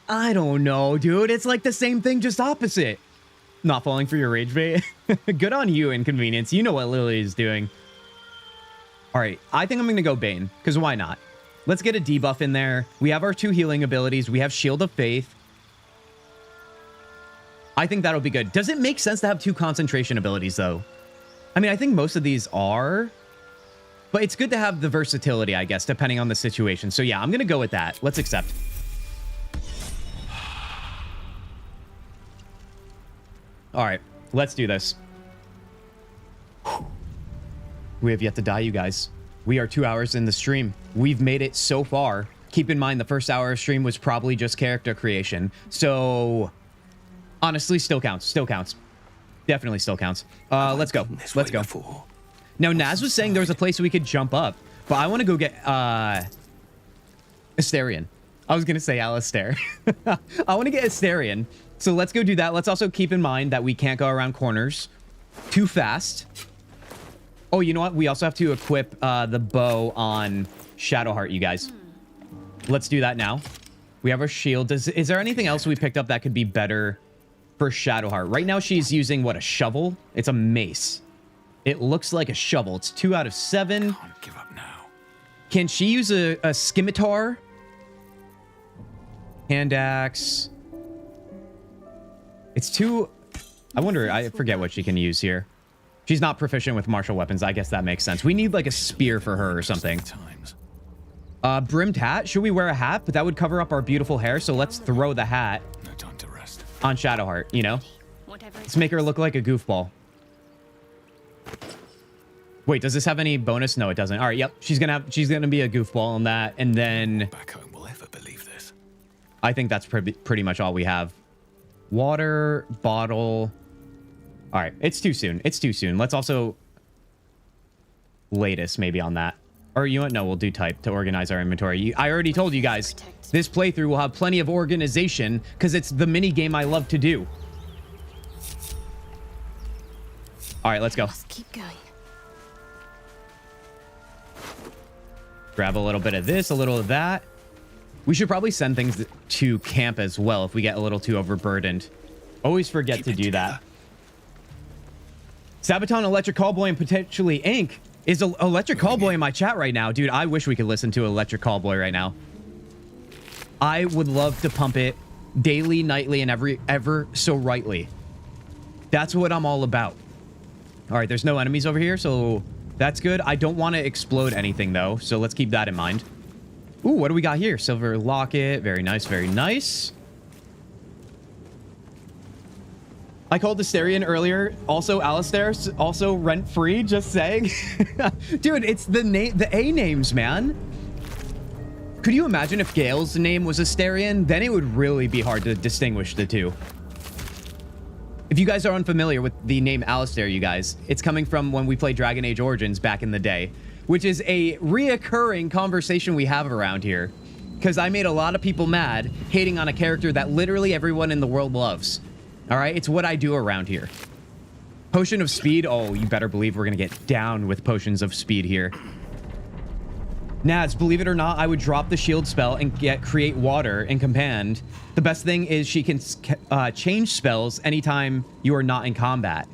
I don't know, dude. It's like the same thing, just opposite. Not falling for your rage bait. Good on you, Inconvenience. You know what Lily is doing. All right, I think I'm going to go Bane, because why not? Let's get a debuff in there. We have our 2 healing abilities. We have Shield of Faith. I think that'll be good. Does it make sense to have 2 concentration abilities, though? I mean, I think most of these are. But it's good to have the versatility, I guess, depending on the situation. So yeah, I'm going to go with that. Let's accept. All right, let's do this. We have yet to die, you guys. We are 2 hours in the stream. We've made it so far. Keep in mind, the first hour of stream was probably just character creation. So... honestly, still counts. Still counts. Definitely still counts. Let's go. Let's go. Now, Naz was saying there was a place we could jump up, but I want to go get Asterion. I was going to say Alistair. I want to get Asterion. So let's go do that. Let's also keep in mind that we can't go around corners too fast. Oh, you know what? We also have to equip the bow on Shadowheart, you guys. Let's do that now. We have our shield. Is there anything else we picked up that could be better for Shadowheart? Right now, she's using, what, a shovel? It's a mace. It looks like a shovel. It's 2 out of 7. Can't give up now. Can she use a scimitar? Hand axe. It's 2... I wonder, I forget what she can use here. She's not proficient with martial weapons. I guess that makes sense. We need, like, a spear for her or something. Brimmed hat. Should we wear a hat? But that would cover up our beautiful hair, so let's throw the hat on Shadowheart, you know? Let's make her look like a goofball. Wait, does this have any bonus? No, it doesn't. All right, yep. She's gonna be a goofball on that, and then Back home will ever believe this. I think that's pretty much all we have. Water bottle. All right, it's too soon. It's too soon. Let's also latest maybe on that. Or you know what? No, we'll do type to organize our inventory. I already told you guys, this playthrough will have plenty of organization because it's the mini game I love to do. All right, let's go. Keep going. Grab a little bit of this, a little of that. We should probably send things to camp as well if we get a little too overburdened. Always forget to do that. Sabaton, Electric Callboy, and potentially Ink. Is Electric Callboy in my chat right now? Dude, I wish we could listen to Electric Callboy right now. I would love to pump it daily, nightly, and ever so rightly. That's what I'm all about. All right, there's no enemies over here, so that's good. I don't want to explode anything, though, so let's keep that in mind. Ooh, what do we got here? Silver locket. Very nice, very nice. I called Asterion earlier. Also, Alistair. Also, rent-free. Just saying. Dude, it's the A names, man. Could you imagine if Gale's name was Asterion? Then it would really be hard to distinguish the two. If you guys are unfamiliar with the name Alistair, you guys, it's coming from when we played Dragon Age Origins back in the day, which is a reoccurring conversation we have around here. Because I made a lot of people mad hating on a character that literally everyone in the world loves. All right, it's what I do around here. Potion of speed. Oh, you better believe we're gonna get down with potions of speed here. Naz, believe it or not, I would drop the shield spell and create water in command. The best thing is she can change spells anytime you are not in combat.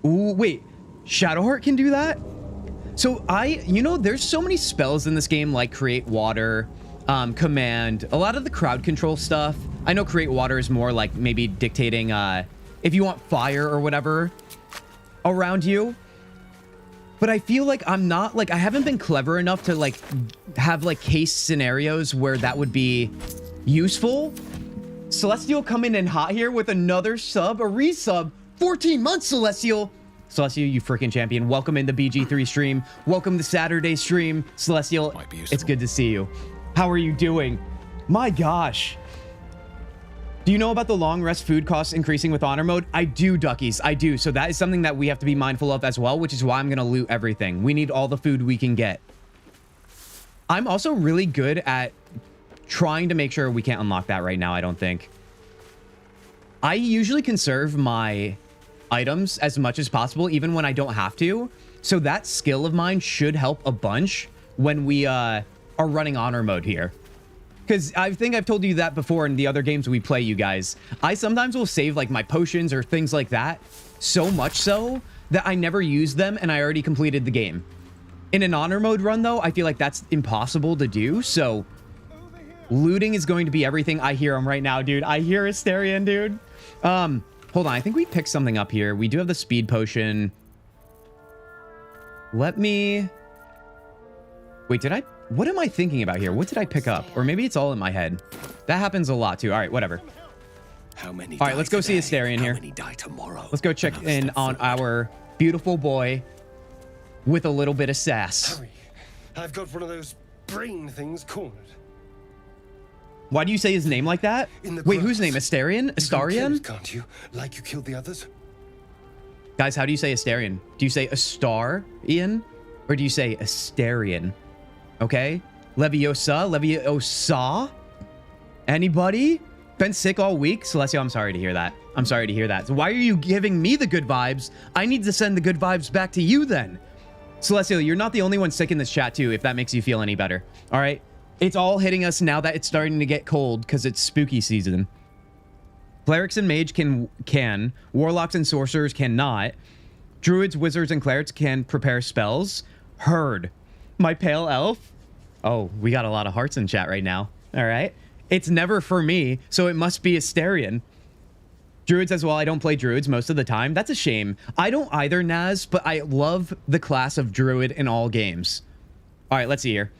Ooh, wait, Shadowheart can do that? So you know, there's so many spells in this game like create water, command, a lot of the crowd control stuff. I know create water is more like maybe dictating if you want fire or whatever around you. But I feel like I'm not like, I haven't been clever enough to like have like case scenarios where that would be useful. Celestial coming in hot here with another sub, a resub. 14 months, Celestial. Celestial, you freaking champion. Welcome in the BG3 stream. Welcome to Saturday stream. Celestial, it's good to see you. How are you doing? My gosh. Do you know about the long rest food costs increasing with honor mode? I do, Duckies. I do. So that is something that we have to be mindful of as well, which is why I'm going to loot everything. We need all the food we can get. I'm also really good at trying to make sure we can't unlock that right now, I don't think. I usually conserve my items as much as possible, even when I don't have to. So that skill of mine should help a bunch when we are running honor mode here. Because I think I've told you that before in the other games we play, you guys. I sometimes will save like my potions or things like that, so much so that I never use them and I already completed the game. In an honor mode run, though, I feel like that's impossible to do. So looting is going to be everything. I hear him right now, dude. I hear Asterion, dude. Hold on. I think we picked something up here. We do have the speed potion. Let me... Wait, did I... What am I thinking about here? What did I pick up? Or maybe it's all in my head. That happens a lot, too. All right, whatever. How many? All right, let's go see Asterion here. How many die tomorrow? Let's go check in on our beautiful boy with a little bit of sass. Hurry. I've got one of those brain things cornered. Why do you say his name like that? Wait, whose name? Asterion? Astarion? Can't you? Like you killed the others? Guys, how do you say Asterion? Do you say Astarion? Or do you say Asterion? Okay? Leviosa? Leviosa? Anybody? Been sick all week? Celestial, I'm sorry to hear that. I'm sorry to hear that. So why are you giving me the good vibes? I need to send the good vibes back to you then. Celestial, you're not the only one sick in this chat too, if that makes you feel any better. All right? It's all hitting us now that it's starting to get cold because it's spooky season. Clerics and mage can. Warlocks and sorcerers cannot. Druids, wizards, and clerics can prepare spells. Heard. My pale elf? Oh, we got a lot of hearts in chat right now. All right. It's never for me, so it must be Asterion. Druids as well. I don't play druids most of the time. That's a shame. I don't either, Naz, but I love the class of druid in all games. All right, let's see here.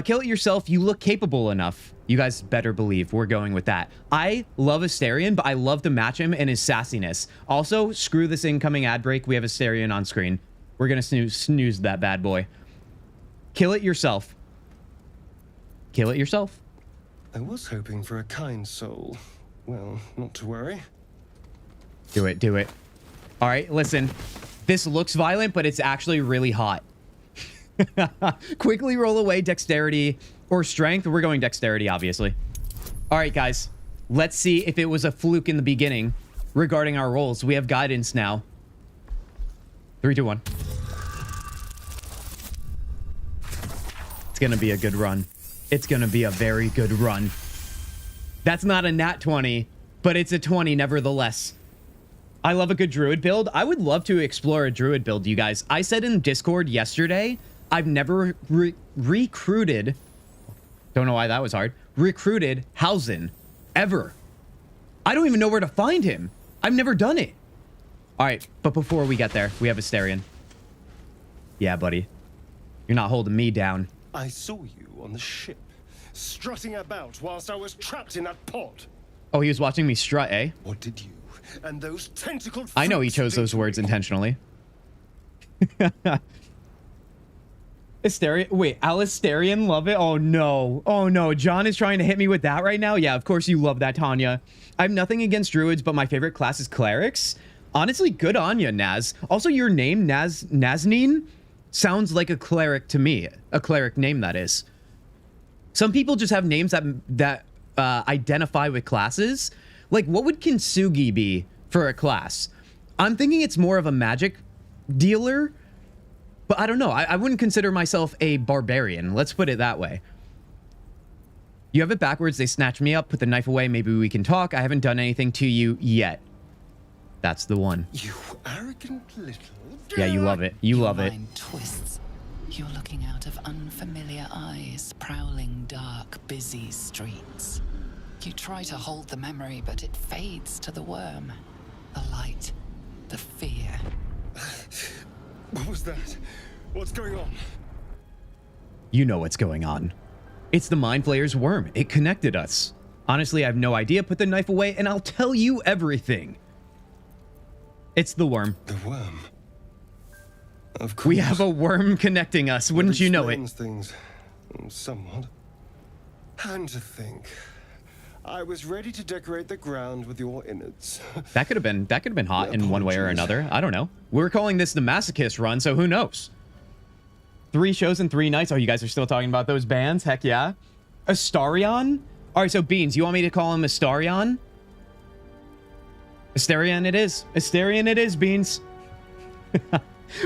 Kill it yourself. You look capable enough. You guys better believe we're going with that. I love Asterion, but I love to match him in his sassiness. Also, screw this incoming ad break. We have Asterion on screen. We're going to snooze that bad boy. Kill it yourself. Kill it yourself. I was hoping for a kind soul. Well, not to worry. Do it, do it. All right, listen. This looks violent, but it's actually really hot. Quickly roll away dexterity or strength. We're going dexterity, obviously. All right, guys. Let's see if it was a fluke in the beginning regarding our rolls. We have guidance now. 3, 2, 1. It's going to be a good run. It's going to be a very good run. That's not a nat 20, but it's a 20 nevertheless. I love a good druid build. I would love to explore a druid build, you guys. I said in Discord yesterday, I've never recruited, don't know why that was hard, recruited Hausen, ever. I don't even know where to find him. I've never done it. All right, but before we get there, we have Asterion. Yeah, buddy. You're not holding me down. I saw you on the ship, strutting about whilst I was trapped in that pod. Oh, he was watching me strut, eh? What did you and those tentacled. I know he freaks chose those think words me. intentionally. Asterion, wait, Alisterian, love it? Oh no, oh no, John is trying to hit me with that right now? Yeah, of course you love that, Tanya. I have nothing against druids, but my favorite class is clerics. Honestly, good on you, Naz. Also, your name, Nazneen, sounds like a cleric to me. A cleric name, that is. Some people just have names that identify with classes. Like, what would Kintzugi be for a class? I'm thinking it's more of a magic dealer, but I don't know. I wouldn't consider myself a barbarian. Let's put it that way. You have it backwards. They snatched me up, put the knife away. Maybe we can talk. I haven't done anything to you yet. That's the one. You arrogant little. Yeah, you love it. You love Your it. mind twists. You're looking out of unfamiliar eyes, prowling dark, busy streets. You try to hold the memory, but it fades to the worm. The light. The fear. What was that? What's going on? You know what's going on. It's the Mind Flayer's worm. It connected us. Honestly, I have no idea. Put the knife away and I'll tell you everything. It's the worm. The worm. Of course. We have a worm connecting us. Wouldn't you know it? Things somewhat. And to think, I was ready to decorate the ground with your innards. That could have been hot in one way or another. I don't know. We're calling this the Masochist run, so who knows? 3 shows in 3 nights. Oh, you guys are still talking about those bands? Heck yeah. Astarion? All right, so Beans, you want me to call him Astarion? Asterion it is. Asterion it is, Beans.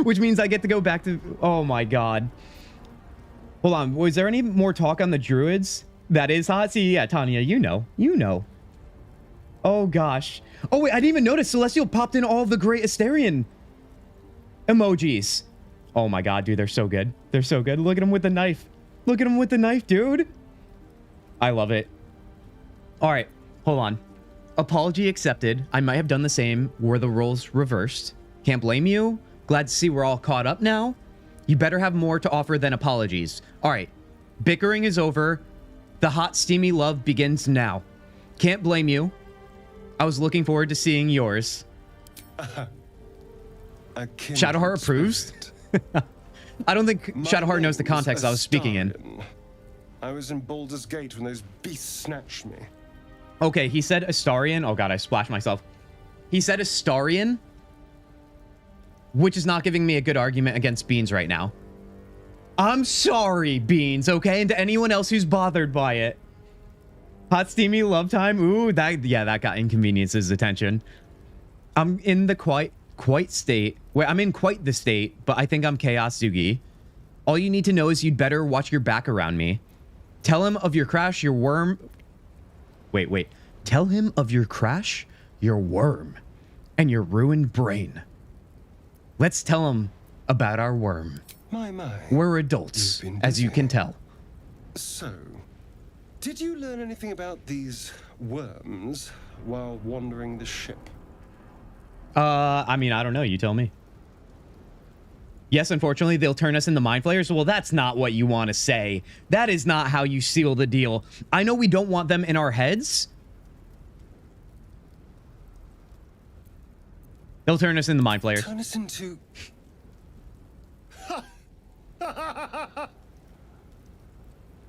Which means I get to go back to... Oh my god. Hold on. Was there any more talk on the druids? That is hot. See, yeah, Tanya, you know. You know. Oh gosh. Oh wait, I didn't even notice Celestial popped in all of the great Asterion emojis. Oh my god, dude, they're so good. They're so good. Look at him with the knife. Look at him with the knife, dude. I love it. All right, hold on. Apology accepted. I might have done the same. Were the roles reversed? Can't blame you. Glad to see we're all caught up now. You better have more to offer than apologies. All right, bickering is over. The hot, steamy love begins now. Can't blame you. I was looking forward to seeing yours. Shadowheart approves? I don't think Shadowheart knows the context I was speaking in. I was in Baldur's Gate when those beasts snatched me. Okay, he said Astarion. Oh god, I splashed myself. He said Astarion, which is not giving me a good argument against Beans right now. I'm sorry, Beans, okay? And to anyone else who's bothered by it. Hot, steamy love time. Ooh, that got Inconvenience's attention. I'm in the quite state. Where I'm in quite the state, but I think I'm Kintzugi. All you need to know is you'd better watch your back around me. Tell him of your crash, your worm. Wait. Tell him of your crash, your worm, and your ruined brain. Let's tell him about our worm. My. We're adults, as you can tell. So, did you learn anything about these worms while wandering the ship? I mean, I don't know. You tell me. Yes, unfortunately, they'll turn us into Mind Flayers. Well, that's not what you want to say. That is not how you seal the deal. I know we don't want them in our heads. They'll turn us into Mind Flayers. Turn us into...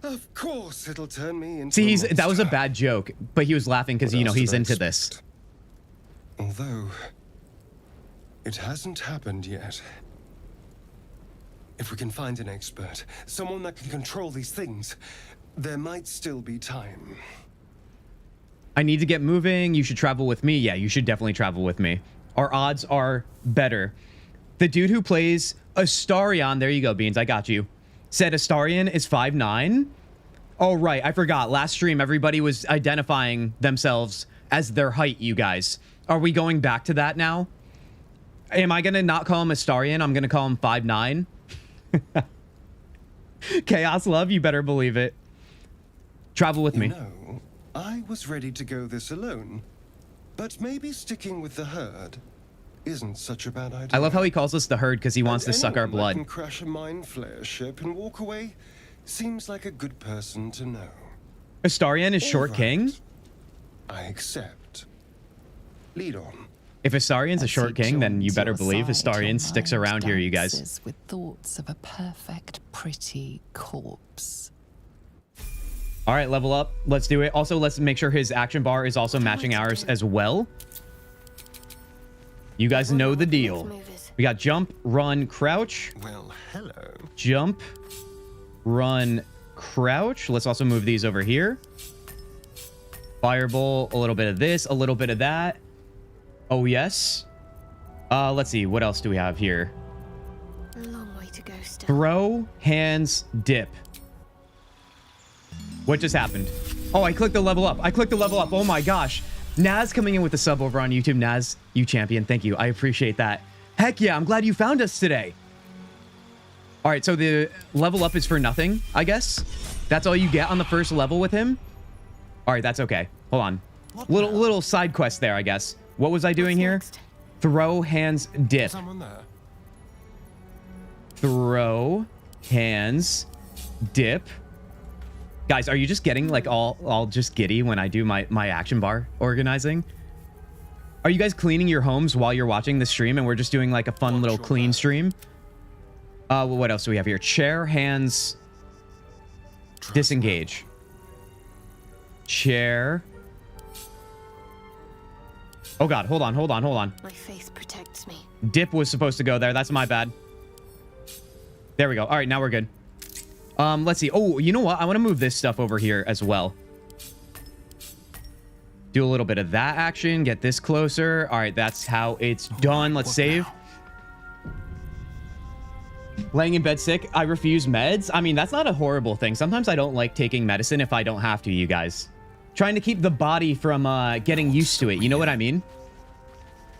Of course it'll turn me into... See, that was a bad joke, but he was laughing because, you know, he's into this. Although, it hasn't happened yet. If we can find an expert, someone that can control these things, there might still be time. I need to get moving. You should travel with me. Yeah, you should definitely travel with me. Our odds are better. The dude who plays Astarion, there you go, Beans, I got you, said Astarion is 5'9". Oh, right, I forgot. Last stream, everybody was identifying themselves as their height, you guys. Are we going back to that now? Am I going to not call him Astarion? I'm going to call him 5'9". Chaos love, you better believe it. Travel with me. You know, I was ready to go this alone, but maybe sticking with the herd isn't such a bad idea. I love how he calls us the herd because he wants to suck our blood. Can crash a Mind Flayer ship and walk away seems like a good person to know. Astarion is Short All right. King? I accept. Lead on. If Astarian's a As short he king, then you joins better your believe side, Astarian your sticks mind around here, you guys. dances with thoughts of a perfect, pretty corpse. All right, level up. Let's do it. Also, let's make sure his action bar is also matching ours as well. You guys know the deal. We got jump, run, crouch. Well, hello. Jump, run, crouch. Let's also move these over here. Fireball, a little bit of this, a little bit of that. Oh, yes. Let's see. What else do we have here? A long way to go still. Throw, hands, dip. What just happened? Oh, I clicked the level up. I clicked the level up. Oh my gosh. Naz coming in with the sub over on YouTube. Naz, you champion. Thank you. I appreciate that. Heck yeah. I'm glad you found us today. All right. So the level up is for nothing, I guess. That's all you get on the first level with him. All right. That's okay. Hold on. Little side quest there, I guess. What was I doing here? Next? Throw, hands, dip. Someone there. Throw, hands, dip. Guys, are you just getting like all just giddy when I do my action bar organizing? Are you guys cleaning your homes while you're watching the stream and we're just doing like a fun little clean stream? Well, what else do we have here? Chair, hands, disengage. Chair. Oh God, hold on. My faith protects me. Dip was supposed to go there. That's my bad. There we go. All right, now we're good. Let's see. Oh, you know what? I want to move this stuff over here as well. Do a little bit of that action. Get this closer. All right, that's how it's done. Let's save. Laying in bed sick. I refuse meds. I mean, that's not a horrible thing. Sometimes I don't like taking medicine if I don't have to, you guys. Trying to keep the body from getting used to it. You know what I mean?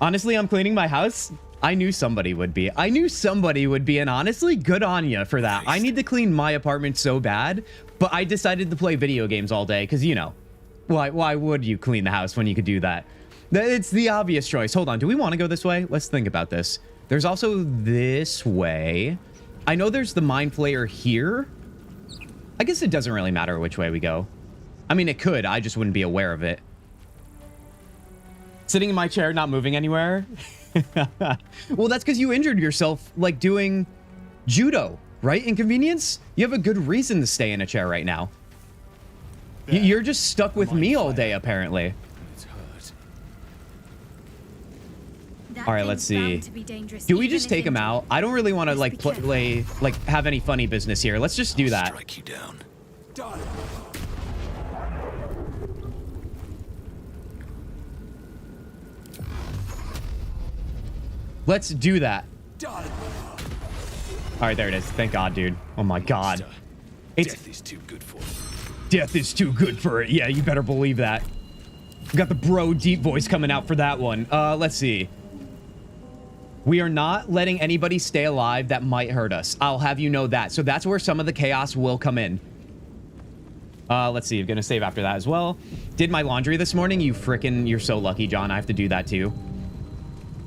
Honestly, I'm cleaning my house. I knew somebody would be. And honestly, good on you for that. I need to clean my apartment so bad, but I decided to play video games all day because, you know, why would you clean the house when you could do that? It's the obvious choice. Hold on. Do we want to go this way? Let's think about this. There's also this way. I know there's the Mind Flayer here. I guess it doesn't really matter which way we go. I mean, it could. I just wouldn't be aware of it. Sitting in my chair, not moving anywhere. Well, that's because you injured yourself, like doing judo, right? Inconvenience? You have a good reason to stay in a chair right now. You're just stuck with me all day, apparently. All right, let's see. Do we just take him out? I don't really want to like play, like have any funny business here. Let's just do that. Strike you down. Done. Let's do that. Done. All right, there it is. Thank God, dude. Oh my God. Death is too good for it. Death is too good for it. Yeah, you better believe that. We got the bro deep voice coming out for that one. Let's see. We are not letting anybody stay alive that might hurt us. I'll have you know that. So that's where some of the chaos will come in. Let's see. I'm going to save after that as well. Did my laundry this morning. You're so lucky, John. I have to do that too.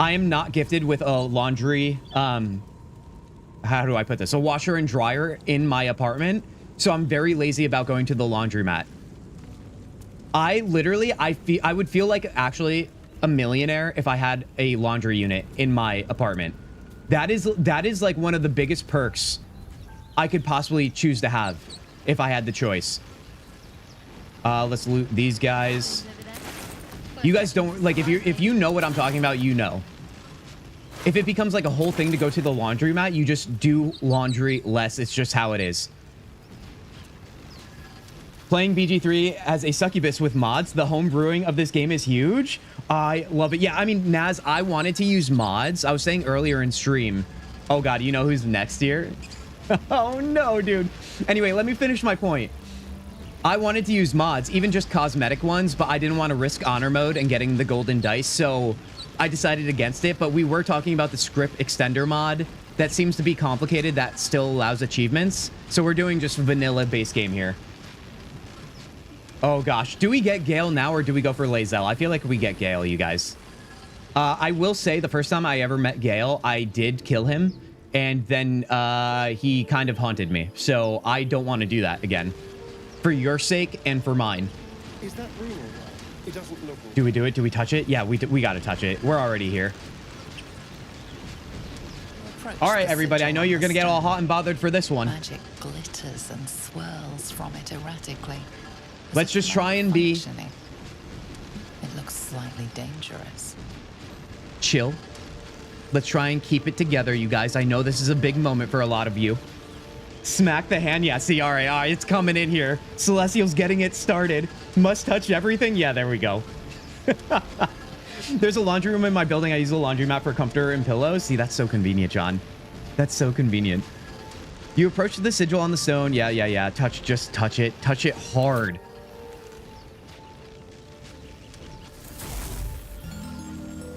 I am not gifted with a laundry, how do I put this? A washer and dryer in my apartment. So I'm very lazy about going to the laundromat. I would feel like actually a millionaire if I had a laundry unit in my apartment. That is like one of the biggest perks I could possibly choose to have if I had the choice. Let's loot these guys. You guys don't like, if you know what I'm talking about, you know. If it becomes like a whole thing to go to the laundromat, you just do laundry less. It's just how it is. Playing BG3 as a succubus with mods, the home brewing of this game is huge. I love it. Yeah, I mean, Naz, I wanted to use mods. I was saying earlier in stream. Oh God, you know who's next here? Oh no, dude. Anyway, let me finish my point. I wanted to use mods, even just cosmetic ones, but I didn't want to risk honor mode and getting the golden dice, so I decided against it. But we were talking about the script extender mod that seems to be complicated that still allows achievements. So we're doing just vanilla base game here. Oh gosh, do we get Gale now or do we go for Lae'zel? I feel like we get Gale, you guys. I will say the first time I ever met Gale, I did kill him, and then he kind of haunted me. So I don't want to do that again. For your sake and for mine. Is that real? It doesn't look... Do we do it? Do we touch it? Yeah, we gotta touch it. We're already here. All right, everybody. I know you're gonna get all hot and bothered for this one. Magic glitters and swirls from it erratically. Let's just try and be... It looks slightly dangerous. Chill. Let's try and keep it together, you guys. I know this is a big moment for a lot of you. Smack the hand. Yeah, see, all right, it's coming in here. Celestial's getting it started. Must touch everything. Yeah, there we go. There's a laundry room in my building. I use a laundromat for comforter and pillows. See, that's so convenient, John. That's so convenient. You approach the sigil on the stone. Yeah. Just touch it. Touch it hard.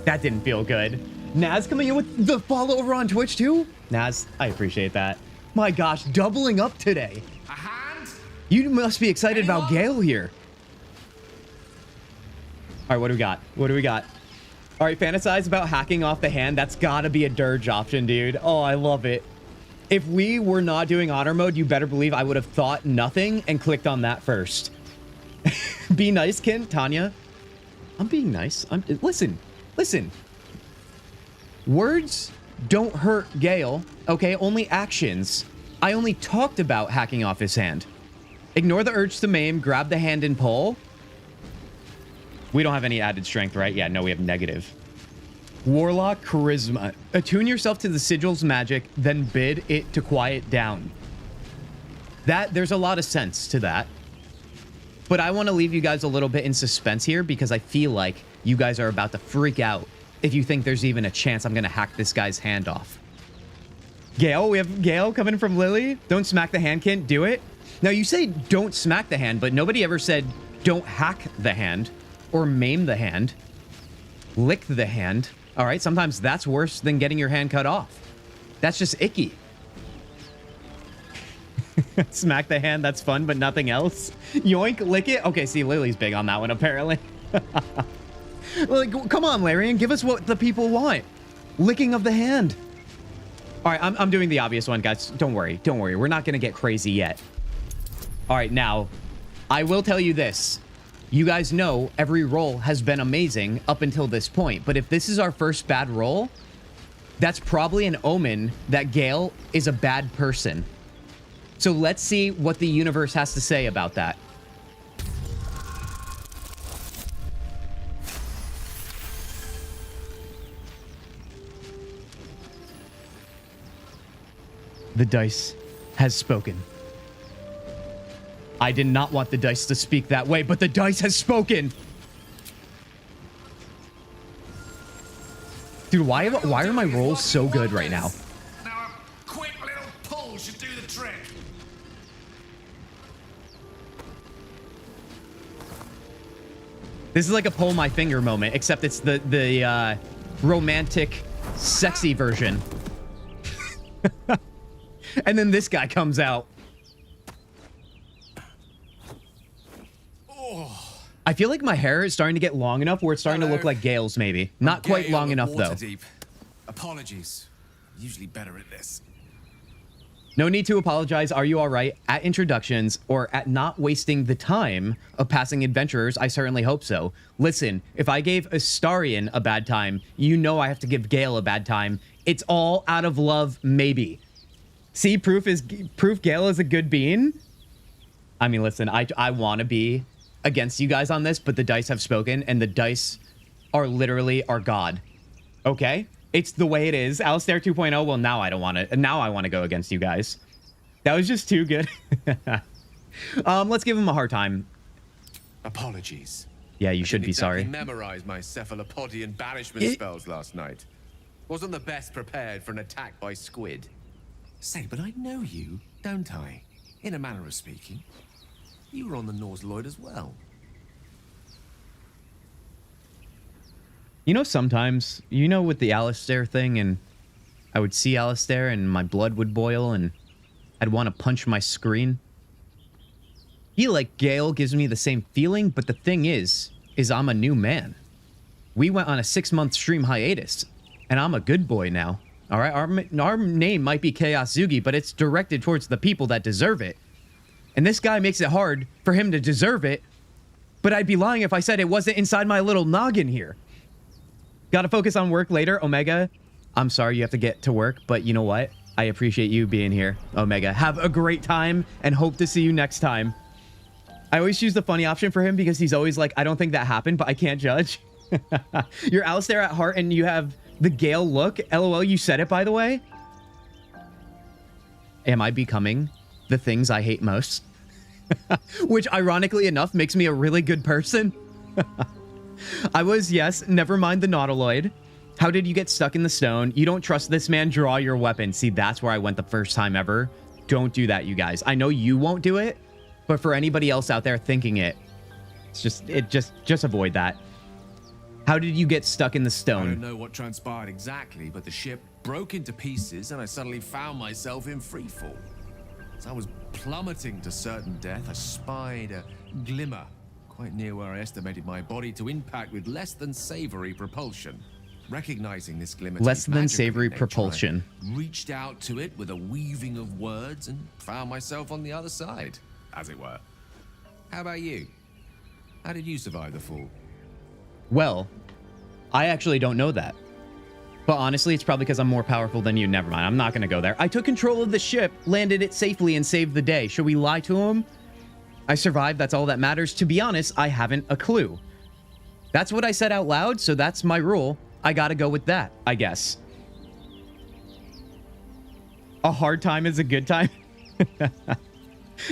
That didn't feel good. Naz coming in with the follow over on Twitch too? Naz, I appreciate that. My gosh, doubling up today. A hand? You must be excited about Gale here. All right, what do we got? What do we got? All right, fantasize about hacking off the hand. That's gotta be a Durge option, dude. Oh, I love it. If we were not doing honor mode, you better believe I would have thought nothing and clicked on that first. Be nice, Kin. Tanya. I'm being nice. Listen. Words don't hurt Gale, okay? Only actions. I only talked about hacking off his hand. Ignore the urge to maim, grab the hand and pull. We don't have any added strength, right? Yeah, no, we have negative. Warlock charisma. Attune yourself to the sigil's magic, then bid it to quiet down. There's a lot of sense to that. But I want to leave you guys a little bit in suspense here because I feel like you guys are about to freak out if you think there's even a chance I'm going to hack this guy's hand off. Gale, we have Gale coming from Lily. Don't smack the hand, Kint. Do it. Now, you say don't smack the hand, but nobody ever said don't hack the hand or maim the hand. Lick the hand. All right, sometimes that's worse than getting your hand cut off. That's just icky. Smack the hand, that's fun, but nothing else. Yoink, lick it. Okay, see, Lily's big on that one, apparently. Like, come on, Larian, give us what the people want. Licking of the hand. All right, I'm doing the obvious one, guys. Don't worry. We're not going to get crazy yet. All right, now, I will tell you this. You guys know every roll has been amazing up until this point, but if this is our first bad roll, that's probably an omen that Gale is a bad person. So let's see what the universe has to say about that. The dice has spoken. I did not want the dice to speak that way, but the dice has spoken. Dude, why are my rolls so good right now? Now a quick little pull should do the trick. This is like a pull my finger moment, except it's the romantic, sexy version. And then this guy comes out. Oh. I feel like my hair is starting to get long enough where it's starting to look like Gale's, maybe. Not quite long enough, though. Deep. Apologies. Usually better at this. No need to apologize. Are you all right? At introductions or at not wasting the time of passing adventurers, I certainly hope so. Listen, if I gave Astarion a bad time, you know I have to give Gale a bad time. It's all out of love, maybe. See, proof Gale is a good being. I mean, listen, I want to be against you guys on this, but the dice have spoken, and the dice are literally our god. Okay? It's the way it is. Alistair 2.0, well, now I don't want to. Now I want to go against you guys. That was just too good. Let's give him a hard time. Apologies. Yeah, you should be sorry. I memorized my cephalopodian banishment spells last night. Wasn't the best prepared for an attack by squid. Say, but I know you, don't I? In a manner of speaking. You were on the Norse Lloyd as well. You know, sometimes, you know, with the Alistair thing, and I would see Alistair and my blood would boil and I'd want to punch my screen. He, like Gale, gives me the same feeling, but the thing is I'm a new man. We went on a 6-month stream hiatus, and I'm a good boy now. All right, our name might be Kintzugi, but it's directed towards the people that deserve it. And this guy makes it hard for him to deserve it, But I'd be lying if I said it wasn't inside my little noggin here. Gotta focus on work later, Omega. I'm sorry you have to get to work, but you know what? I appreciate you being here, Omega. Have a great time and hope to see you next time. I always choose the funny option for him because he's always like, I don't think that happened, but I can't judge. You're Alistair at heart and you have the Gale look. LOL, you said it, by the way. Am I becoming the things I hate most? Which, ironically enough, makes me a really good person. I was, yes, never mind the nautiloid. How did you get stuck in the stone? You don't trust this man, draw your weapon. See, that's where I went the first time ever. Don't do that, you guys. I know you won't do it, but for anybody else out there thinking it, it's just avoid that. How did you get stuck in the stone? I don't know what transpired exactly, but the ship broke into pieces and I suddenly found myself in freefall. As I was plummeting to certain death, I spied a glimmer quite near where I estimated my body to impact with less than savory propulsion. Recognizing this glimmer, less than savory propulsion, I reached out to it with a weaving of words and found myself on the other side, as it were. How about you? How did you survive the fall? Well, I actually don't know that. But honestly, it's probably because I'm more powerful than you. Never mind. I'm not going to go there. I took control of the ship, landed it safely, and saved the day. Should we lie to him? I survived. That's all that matters. To be honest, I haven't a clue. That's what I said out loud, so that's my rule. I got to go with that, I guess. A hard time is a good time.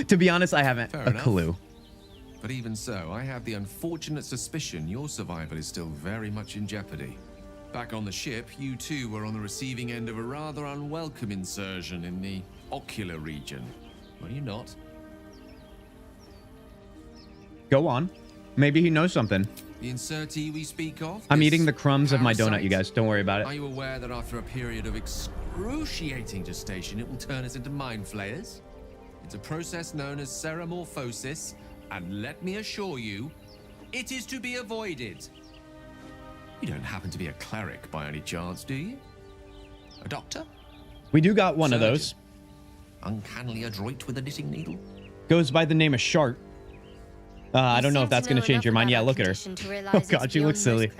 To be honest, I haven't a clue. But even so, I have the unfortunate suspicion your survival is still very much in jeopardy. Back on the ship, you too were on the receiving end of a rather unwelcome insertion in the ocular region. Were you not? Go on. Maybe he knows something. The insertee we speak of? I'm eating the crumbs of my donut, you guys. Don't worry about it. Are you aware that after a period of excruciating gestation, it will turn us into mind flayers? It's a process known as seromorphosis, and let me assure you, it is to be avoided. You don't happen to be a cleric by any chance, do you? A doctor? We do got one of those. Uncannily adroit with a knitting needle? Goes by the name of Shart. I don't know if that's going to change your mind. Yeah, look at her. Oh god, she looks silly.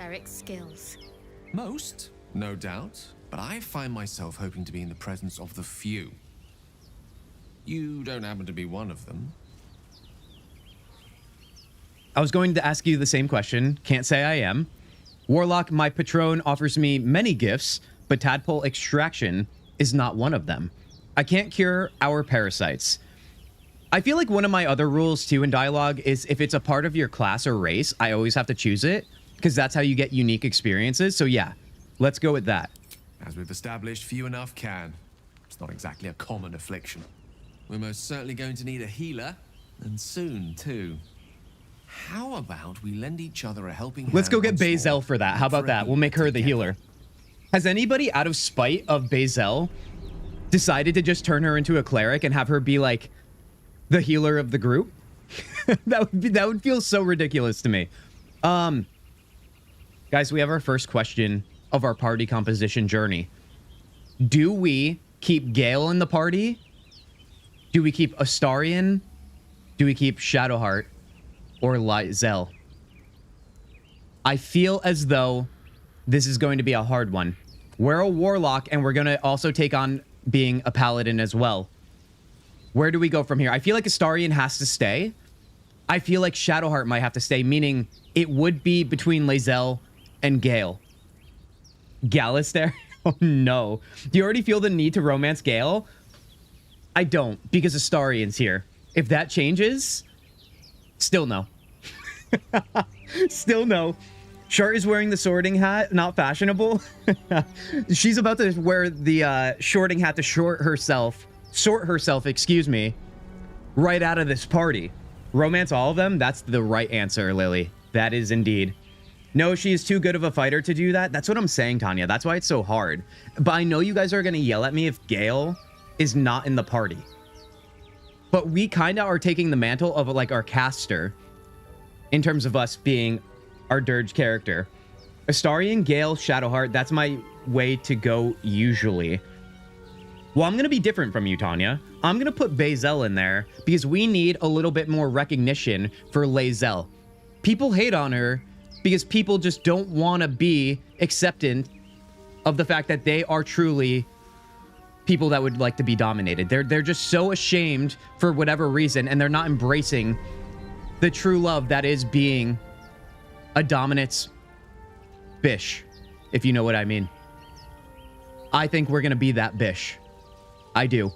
Most, no doubt. But I find myself hoping to be in the presence of the few. You don't happen to be one of them. I was going to ask you the same question. Can't say I am. Warlock, my patron, offers me many gifts, but tadpole extraction is not one of them. I can't cure our parasites. I feel like one of my other rules too in dialogue is if it's a part of your class or race, I always have to choose it because that's how you get unique experiences. So yeah, let's go with that. As we've established, few enough can. It's not exactly a common affliction. We're most certainly going to need a healer, and soon too. How about we lend each other a helping hand? Let's go get Bazel for that. How about that? We'll make her the healer. Has anybody, out of spite of Bazel, decided to just turn her into a cleric and have her be like the healer of the group? that would feel so ridiculous to me. Guys, we have our first question of our party composition journey. Do we keep Gale in the party? Do we keep Astarion? Do we keep Shadowheart? Or Lizel? I feel as though this is going to be a hard one. We're a warlock, and we're going to also take on being a paladin as well. Where do we go from here? I feel like Astarion has to stay. I feel like Shadowheart might have to stay, meaning it would be between Lizel and Gale. Gallister? Oh no. Do you already feel the need to romance Gale? I don't, because Astarion's here. If that changes, still no. Still no. Shart is wearing the sorting hat, not fashionable. She's about to wear the shorting hat to sort herself, excuse me, right out of this party. Romance all of them? That's the right answer, Lily. That is indeed. No, she is too good of a fighter to do that. That's what I'm saying, Tanya. That's why it's so hard. But I know you guys are going to yell at me if Gale is not in the party. But we kind of are taking the mantle of like our caster in terms of us being our Durge character. Astarion, Gale, Shadowheart, that's my way to go usually. Well, I'm going to be different from you, Tanya. I'm going to put Bazel in there because we need a little bit more recognition for Lae'zel. People hate on her because people just don't want to be acceptant of the fact that they are truly people that would like to be dominated. They're just so ashamed for whatever reason, and they're not embracing the true love that is being a dominance bish, if you know what I mean. I think we're gonna be that bish. I do.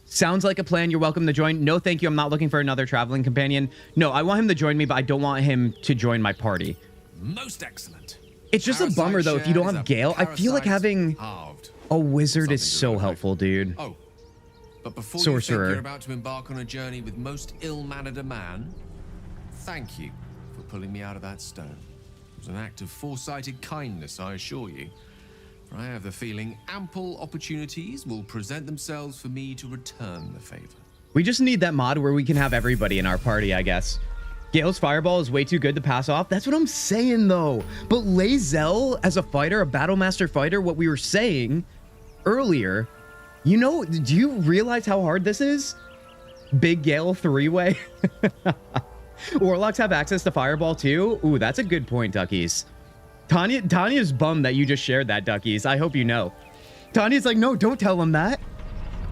Sounds like a plan. You're welcome to join. No, thank you. I'm not looking for another traveling companion. No, I want him to join me, but I don't want him to join my party. Most excellent. It's just a bummer, though, if you don't have Gale. I feel like having a wizard is so helpful, dude. Oh, but before Sorcerer. you think you're about to embark on a journey with most ill-mannered a man, thank you for pulling me out of that stone. It was an act of foresighted kindness, I assure you. For I have the feeling ample opportunities will present themselves for me to return the favor. We just need that mod where we can have everybody in our party, I guess. Gale's fireball is way too good to pass off. That's what I'm saying, though. But Lae'zel, as a fighter, a Battlemaster fighter, what we were saying earlier, you know, do you realize how hard this is? Big Gale 3-way. Warlocks have access to fireball, too? Ooh, that's a good point, Duckies. Tanya's bummed that you just shared that, Duckies. I hope you know. Tanya's like, no, don't tell him that.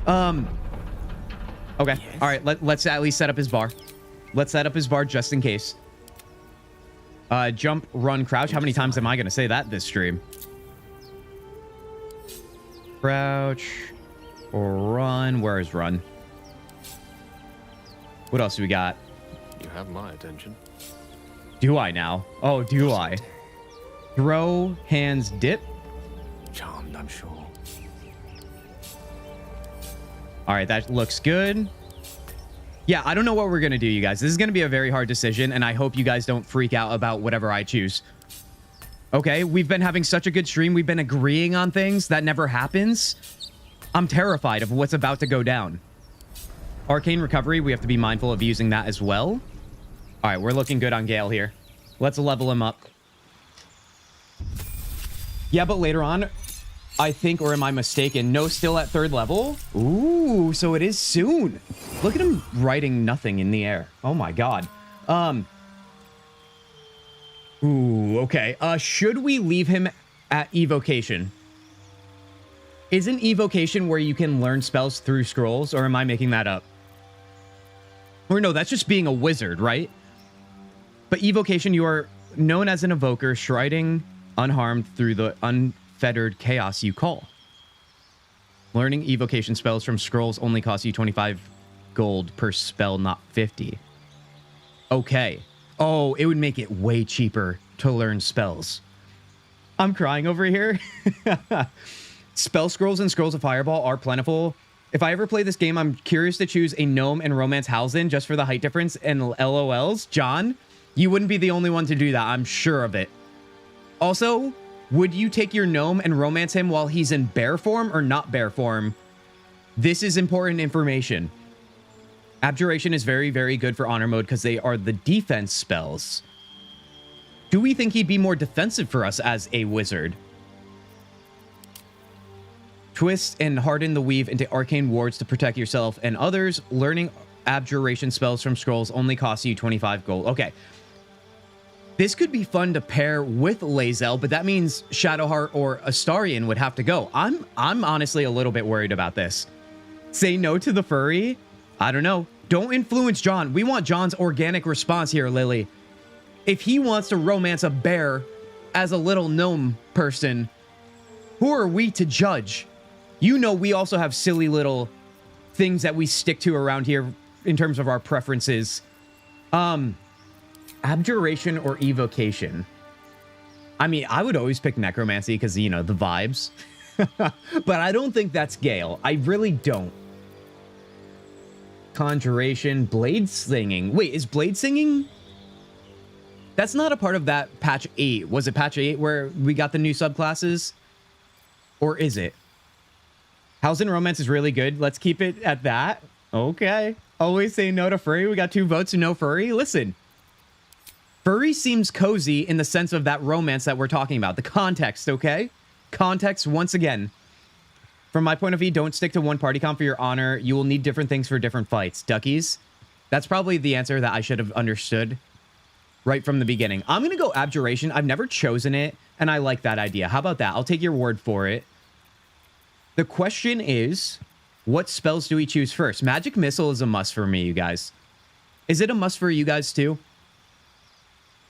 Okay. Yes. All right, let's at least set up his bar. Let's set up his bar just in case. Jump, run, crouch. How many times am I going to say that this stream? Crouch or run. Where is run? What else do we got? You have my attention. Do I now? Oh, do I? Throw, hands, dip. Charmed, I'm sure. All right, that looks good. Yeah, I don't know what we're going to do, you guys. This is going to be a very hard decision, and I hope you guys don't freak out about whatever I choose. Okay, we've been having such a good stream. We've been agreeing on things. That never happens. I'm terrified of what's about to go down. Arcane Recovery, we have to be mindful of using that as well. All right, we're looking good on Gale here. Let's level him up. Yeah, but later on, I think, or am I mistaken? No, still at 3rd level. Ooh, so it is soon. Look at him writing nothing in the air. Oh my god. Ooh, okay. Should we leave him at evocation? Isn't evocation where you can learn spells through scrolls, or am I making that up? Or no, that's just being a wizard, right? But evocation, you are known as an evoker, striding unharmed through the unfettered chaos you call. Learning evocation spells from scrolls only costs you 25 gold per spell, not 50. Okay. Oh, it would make it way cheaper to learn spells. I'm crying over here. Spell scrolls and scrolls of fireball are plentiful. If I ever play this game, I'm curious to choose a gnome and romance Halsin just for the height difference and LOLs. John, you wouldn't be the only one to do that. I'm sure of it. Also, would you take your gnome and romance him while he's in bear form or not bear form? This is important information. Abjuration is very, very good for honor mode because they are the defense spells. Do we think he'd be more defensive for us as a wizard? Twist and harden the weave into arcane wards to protect yourself and others. Learning abjuration spells from scrolls only costs you 25 gold. Okay. This could be fun to pair with Lae'zel, but that means Shadowheart or Astarion would have to go. I'm honestly a little bit worried about this. Say no to the furry? I don't know. Don't influence John. We want John's organic response here, Lily. If he wants to romance a bear as a little gnome person, who are we to judge? You know we also have silly little things that we stick to around here in terms of our preferences. Abjuration or evocation? I mean, I would always pick necromancy because, you know, the vibes. But I don't think that's Gale. I really don't. Conjuration, blade singing. Wait, is blade singing? That's not a part of that patch 8. Was it patch 8 where we got the new subclasses? Or is it? Halsin romance is really good. Let's keep it at that. Okay. Always say no to furry. We got 2 votes and no furry. Listen. Furry seems cozy in the sense of that romance that we're talking about. The context, okay? Context, once again. From my point of view, don't stick to one party comp for your honor. You will need different things for different fights. Duckies? That's probably the answer that I should have understood. right from the beginning. I'm going to go Abjuration. I've never chosen it, and I like that idea. How about that? I'll take your word for it. The question is, what spells do we choose first? Magic Missile is a must for me, you guys. Is it a must for you guys too?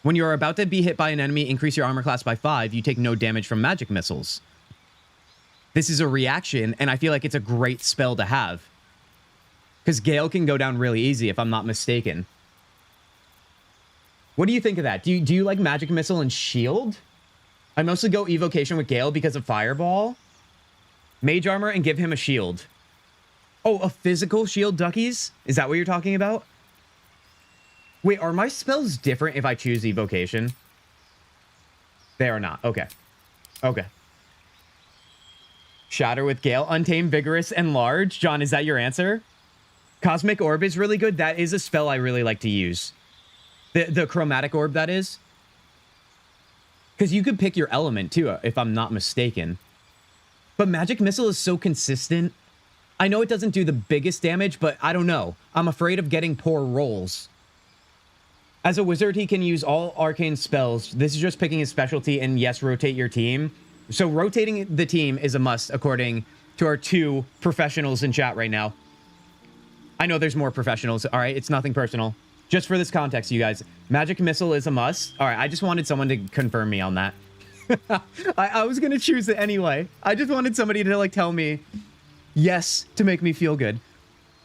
When you're about to be hit by an enemy, increase your armor class by 5, you take no damage from magic missiles. This is a reaction, and I feel like it's a great spell to have. Because Gale can go down really easy, if I'm not mistaken. What do you think of that? Do you like Magic Missile and Shield? I mostly go Evocation with Gale because of Fireball. Mage Armor and give him a shield. Oh, a physical shield, Duckies? Is that what you're talking about? Wait, are my spells different if I choose Evocation? They are not. Okay. Okay. Shatter with Gale, Untamed, Vigorous, and Large. John, is that your answer? Cosmic Orb is really good. That is a spell I really like to use. The Chromatic Orb, that is. Because you could pick your element, too, if I'm not mistaken. But Magic Missile is so consistent. I know it doesn't do the biggest damage, but I don't know. I'm afraid of getting poor rolls. As a wizard, he can use all arcane spells. This is just picking his specialty, and yes, rotate your team. So rotating the team is a must, according to our 2 professionals in chat right now. I know there's more professionals. All right, it's nothing personal. Just for this context, you guys, Magic Missile is a must. All right, I just wanted someone to confirm me on that. I was going to choose it anyway. I just wanted somebody to, like, tell me yes to make me feel good.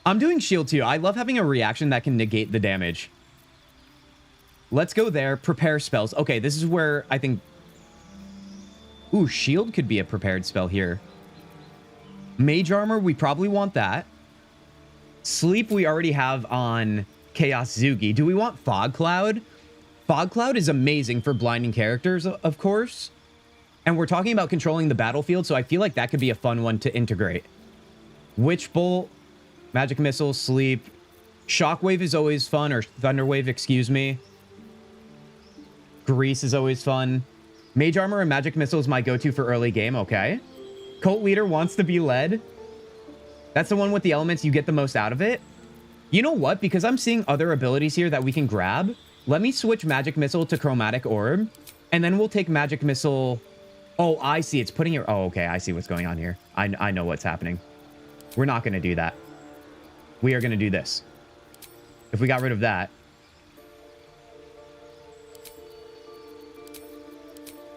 I'm doing Shield, too. I love having a reaction that can negate the damage. Let's go there. Prepare spells. Okay, this is where I think... Ooh, Shield could be a prepared spell here. Mage Armor, we probably want that. Sleep, we already have on Chaos Zugi. Do we want Fog Cloud? Fog Cloud is amazing for blinding characters, of course. And we're talking about controlling the battlefield, so I feel like that could be a fun one to integrate. Witch Bolt, Magic Missile, Sleep. Shockwave is always fun, or Thunderwave, excuse me. Grease is always fun. Mage Armor and Magic Missile is my go-to for early game, okay. Cult Leader wants to be led. That's the one with the elements you get the most out of it. You know what? Because I'm seeing other abilities here that we can grab, let me switch Magic Missile to Chromatic Orb, and then we'll take Magic Missile... Oh, I see. It's putting your... Oh, okay. I see what's going on here. I know what's happening. We're not going to do that. We are going to do this. If we got rid of that...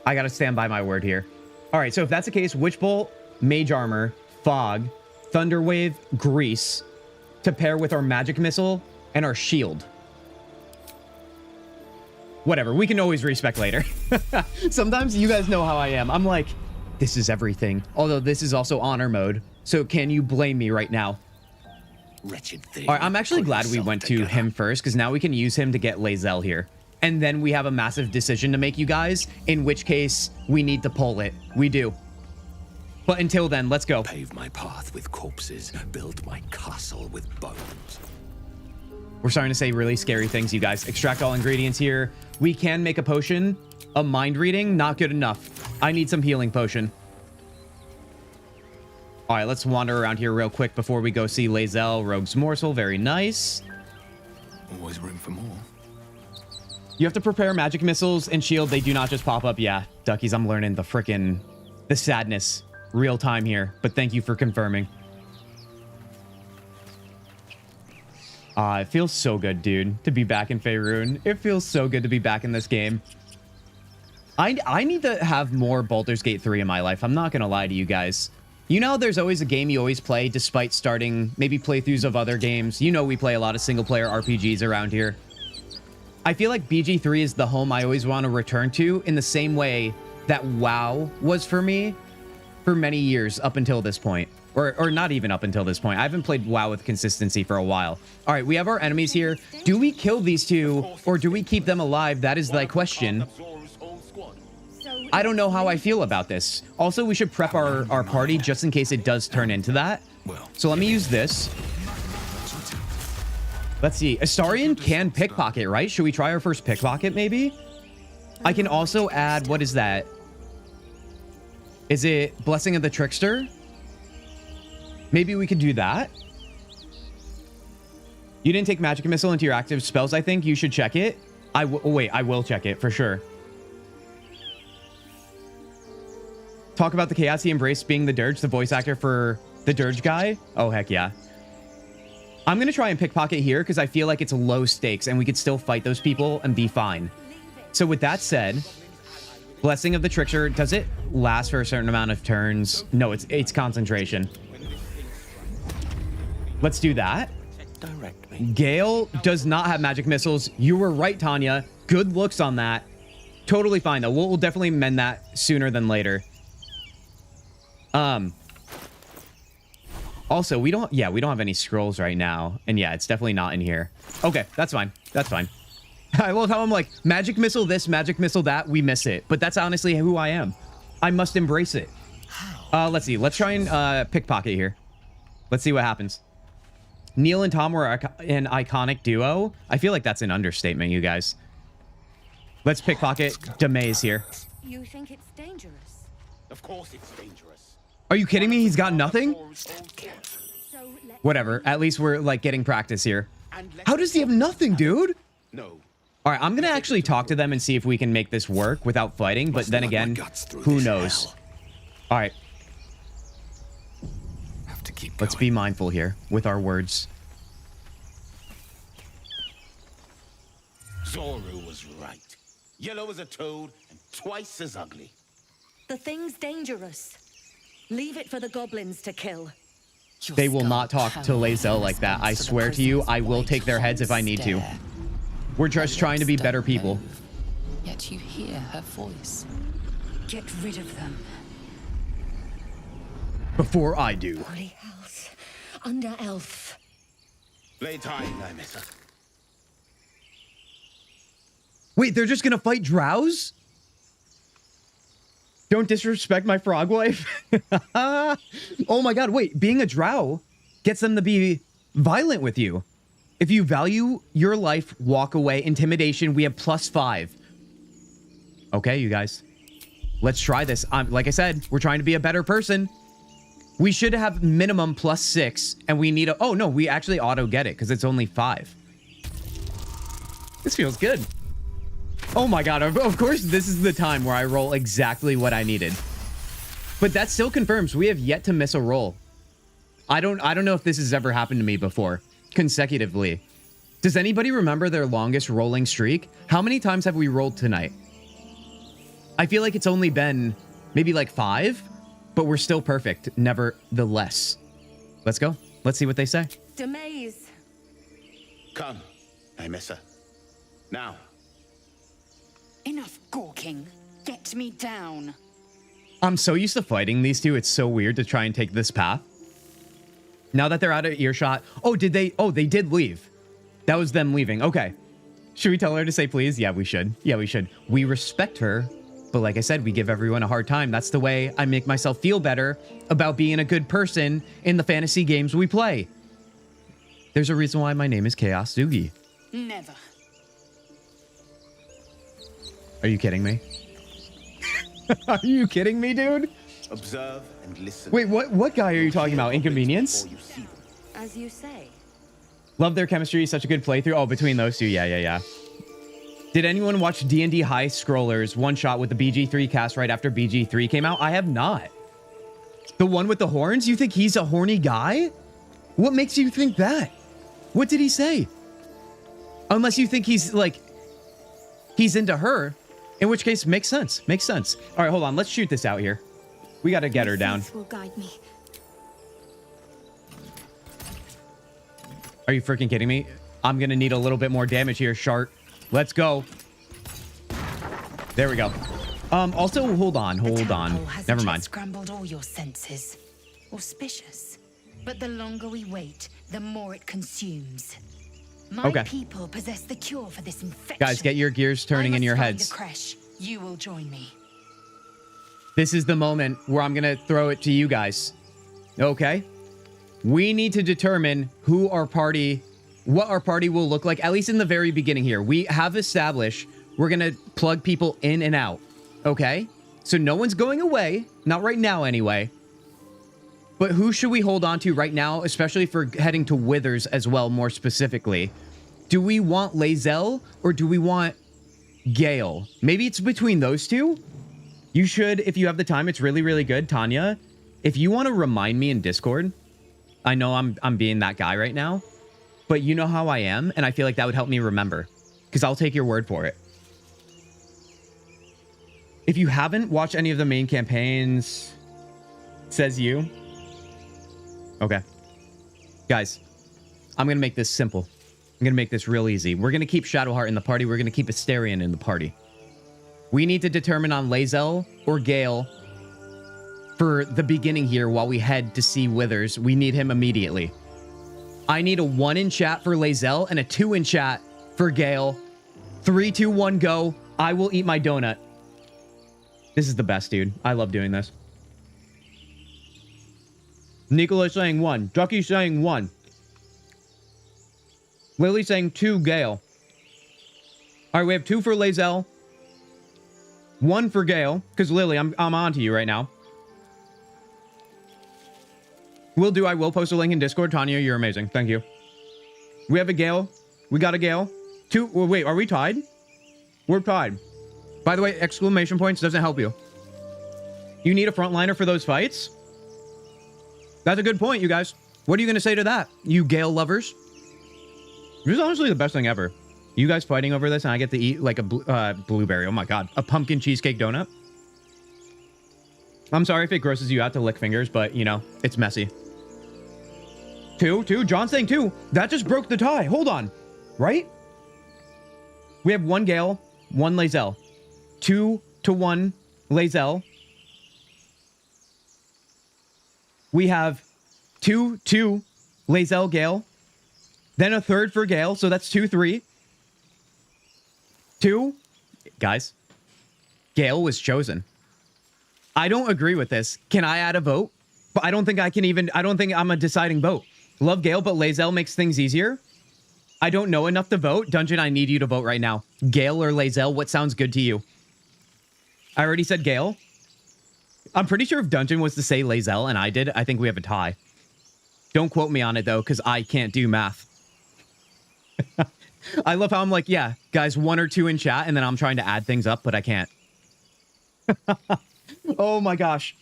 I got to stand by my word here. All right, so if that's the case, Witch Bolt, Mage Armor, Fog, Thunderwave, Grease, to pair with our Magic Missile and our Shield. Whatever, we can always respec later. Sometimes you guys know how I am. I'm like, this is everything. Although this is also honor mode. So can you blame me right now? Wretched thing. All right, I'm actually glad we went to him first, because now we can use him to get Lae'zel here. And then we have a massive decision to make, you guys, in which case we need to pull it. We do. But until then, let's go. Pave my path with corpses, build my castle with bones. We're starting to say really scary things, you guys. Extract all ingredients here. We can make a potion. A mind reading, not good enough. I need some healing potion. All right, let's wander around here real quick before we go see Lae'zel. Rogue's Morsel, very nice. Always room for more. You have to prepare magic missiles and shield. They do not just pop up. Yeah, Duckies, I'm learning the sadness real time here. But thank you for confirming. It feels so good, dude, to be back in Faerun. It feels so good to be back in this game. I need to have more Baldur's Gate 3 in my life. I'm not going to lie to you guys. You know, there's always a game you always play despite starting maybe playthroughs of other games. You know, we play a lot of single-player RPGs around here. I feel like BG3 is the home I always want to return to in the same way that WoW was for me for many years up until this point. Or not even up until this point. I haven't played WoW with consistency for a while. All right, we have our enemies here. Do we kill these two or do we keep them alive? That is the question. I don't know how I feel about this. Also, we should prep our party just in case it does turn into that. So let me use this. Let's see. Astarion can pickpocket, right? Should we try our first pickpocket, maybe? I can also add... What is that? Is it Blessing of the Trickster? Maybe we could do that. You didn't take Magic Missile into your active spells, I think. You should check it. Wait, I will check it for sure. Talk about the chaos he embraced being the Durge, the voice actor for the Durge guy. Oh, heck yeah. I'm going to try and pickpocket here because I feel like it's low stakes and we could still fight those people and be fine. So with that said, Blessing of the Trickster, does it last for a certain amount of turns? No, it's concentration. Let's do that. Gale does not have magic missiles. You were right, Tanya. Good looks on that. Totally fine, though. We'll definitely mend that sooner than later. Also, we don't have any scrolls right now. And yeah, it's definitely not in here. Okay, that's fine. That's fine. I love how I'm like, magic missile this, magic missile that, we miss it. But that's honestly who I am. I must embrace it. Let's see. Let's try and pickpocket here. Let's see what happens. Neil and Tom were an iconic duo. I feel like that's an understatement, you guys. Let's pickpocket Demaze here. You think it's dangerous? Of course it's dangerous. Are you kidding me? He's got nothing? Whatever. At least we're like getting practice here. How does he have nothing, dude? No. All right, I'm going to actually talk to them and see if we can make this work without fighting. But then again, who knows? All right. Let's be mindful here with our words. Zoru was right. Yellow as a toad and twice as ugly. The thing's dangerous. Leave it for the goblins to kill. They will not talk to Lae'zel like that. I swear to you, I will take their heads if I need to. We're just trying to be better people. Yet you hear her voice. Get rid of them. Before I do. Holy house. Under elf. Play time, I miss her. Wait, they're just gonna fight drows? Don't disrespect my frog wife. Oh my god, wait. Being a drow gets them to be violent with you. If you value your life, walk away. Intimidation, we have +5. Okay, you guys. Let's try this. Like I said, we're trying to be a better person. We should have minimum +6, and we need a... Oh, no, we actually auto-get it, because it's only 5. This feels good. Oh my god, of course this is the time where I roll exactly what I needed. But that still confirms we have yet to miss a roll. I don't know if this has ever happened to me before, consecutively. Does anybody remember their longest rolling streak? How many times have we rolled tonight? I feel like it's only been maybe like 5, but we're still perfect, nevertheless. Let's go. Let's see what they say. Demaze. Come, I miss her. Now. Enough gawking. Get me down. I'm so used to fighting these two. It's so weird to try and take this path. Now that they're out of earshot. Oh, did they? Oh, they did leave. That was them leaving. Okay. Should we tell her to say please? Yeah, we should. Yeah, we should. We respect her. But like I said, we give everyone a hard time. That's the way I make myself feel better about being a good person in the fantasy games we play. There's a reason why my name is Kintzugi. Never. Are you kidding me? Are you kidding me, dude? Observe and listen. Wait, what guy are you talking about? Inconvenience? As you say. Love their chemistry. Such a good playthrough. Oh, between those two. Yeah. Did anyone watch D&D High Scrollers one shot with the BG3 cast right after BG3 came out? I have not. The one with the horns? You think he's a horny guy? What makes you think that? What did he say? Unless you think he's like, he's into her, in which case makes sense. Makes sense. All right, hold on. Let's shoot this out here. We got to get her down. Will guide me. Are you freaking kidding me? I'm going to need a little bit more damage here, Shart. Let's go. There we go. Also, hold on. Never mind. Scrambled all your senses. Auspicious. But the longer we wait, the more it consumes. My people possess the cure for this infection. Guys, get your gears turning in your heads. The creche. You will join me. This is the moment where I'm going to throw it to you guys. Okay? We need to determine what our party will look like, at least in the very beginning here. We have established we're going to plug people in and out. Okay? So no one's going away. Not right now, anyway. But who should we hold on to right now, especially for heading to Withers as well, more specifically? Do we want Lae'zel or do we want Gale. Maybe it's between those two. You should, if you have the time, it's really, really good. Tanya, if you want to remind me in Discord, I know I'm being that guy right now, but you know how I am, and I feel like that would help me remember, because I'll take your word for it. If you haven't watched any of the main campaigns, says you. Okay. Guys, I'm going to make this simple. I'm going to make this real easy. We're going to keep Shadowheart in the party. We're going to keep Asterion in the party. We need to determine on Lae'zel or Gale for the beginning here while we head to see Withers. We need him immediately. I need a 1 in chat for Lae'zel and a 2 in chat for Gale. 3, 2, 1, go. I will eat my donut. This is the best, dude. I love doing this. Nicola saying 1. Ducky saying 1. Lily saying 2, Gale. All right, we have 2 for Lae'zel. 1 for Gale, because Lily, I'm on to you right now. I will post a link in Discord. Tanya, you're amazing. Thank you. We have a Gale. We got a Gale. 2. Well, wait, are we tied? We're tied. By the way, exclamation points doesn't help you. You need a frontliner for those fights? That's a good point, you guys. What are you going to say to that, you Gale lovers? This is honestly the best thing ever. You guys fighting over this, and I get to eat like a blueberry. Oh my god. A pumpkin cheesecake donut. I'm sorry if it grosses you out to lick fingers, but, you know, it's messy. 2. John's saying 2. That just broke the tie. Hold on. Right? We have 1 Gale, 1 Lae'zel. 2 to 1 Lae'zel. We have 2 Lae'zel, Gale. Then a 3rd for Gale, so that's 2, 3. 2. Guys, Gale was chosen. I don't agree with this. Can I add a vote? But I don't think I can even... I don't think I'm a deciding vote. Love Gale, but Lae'zel makes things easier. I don't know enough to vote. Dungeon, I need you to vote right now. Gale or Lae'zel, what sounds good to you? I already said Gale. I'm pretty sure if Dungeon was to say Lae'zel and I did, I think we have a tie. Don't quote me on it, though, because I can't do math. I love how I'm like, yeah, guys, 1 or 2 in chat, and then I'm trying to add things up, but I can't. Oh my gosh.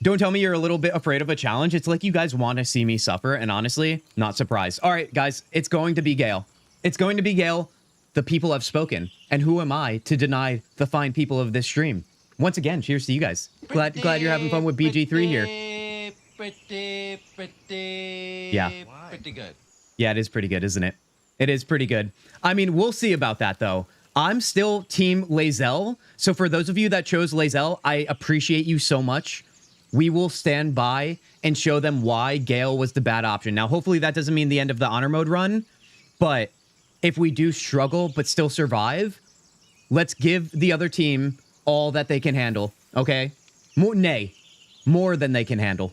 Don't tell me you're a little bit afraid of a challenge. It's like you guys want to see me suffer, and honestly, not surprised. All right, guys, it's going to be Gale. It's going to be Gale. The people have spoken, and who am I to deny the fine people of this stream? Once again, cheers to you guys. Glad you're having fun with BG3 here. Yeah. Pretty good. Yeah, it is pretty good, isn't it? It is pretty good. I mean, we'll see about that, though. I'm still Team Lae'zel, so for those of you that chose Lae'zel, I appreciate you so much. We will stand by and show them why Gale was the bad option. Now, hopefully that doesn't mean the end of the honor mode run, but if we do struggle but still survive, let's give the other team all that they can handle, okay? More than they can handle.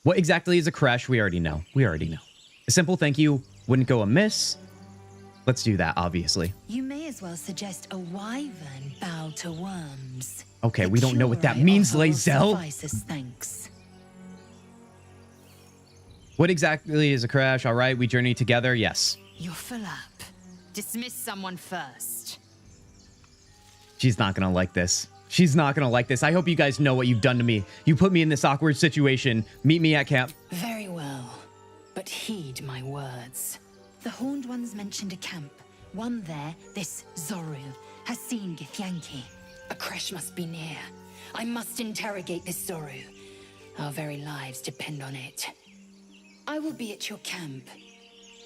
What exactly is a crash? We already know. A simple thank you wouldn't go amiss. Let's do that, obviously. You may as well suggest a wyvern bow to worms. Okay, we don't know what that means, Lae'zel. Thanks. What exactly is a crash? All right, we journey together. Yes. You're full up. Dismiss someone first. She's not gonna like this. She's not gonna like this. I hope you guys know what you've done to me. You put me in this awkward situation. Meet me at camp. Very well, but heed my words. The Horned Ones mentioned a camp. One there, this Zoru, has seen Githyanki. A crash must be near. I must interrogate this Zoru. Our very lives depend on it. I will be at your camp.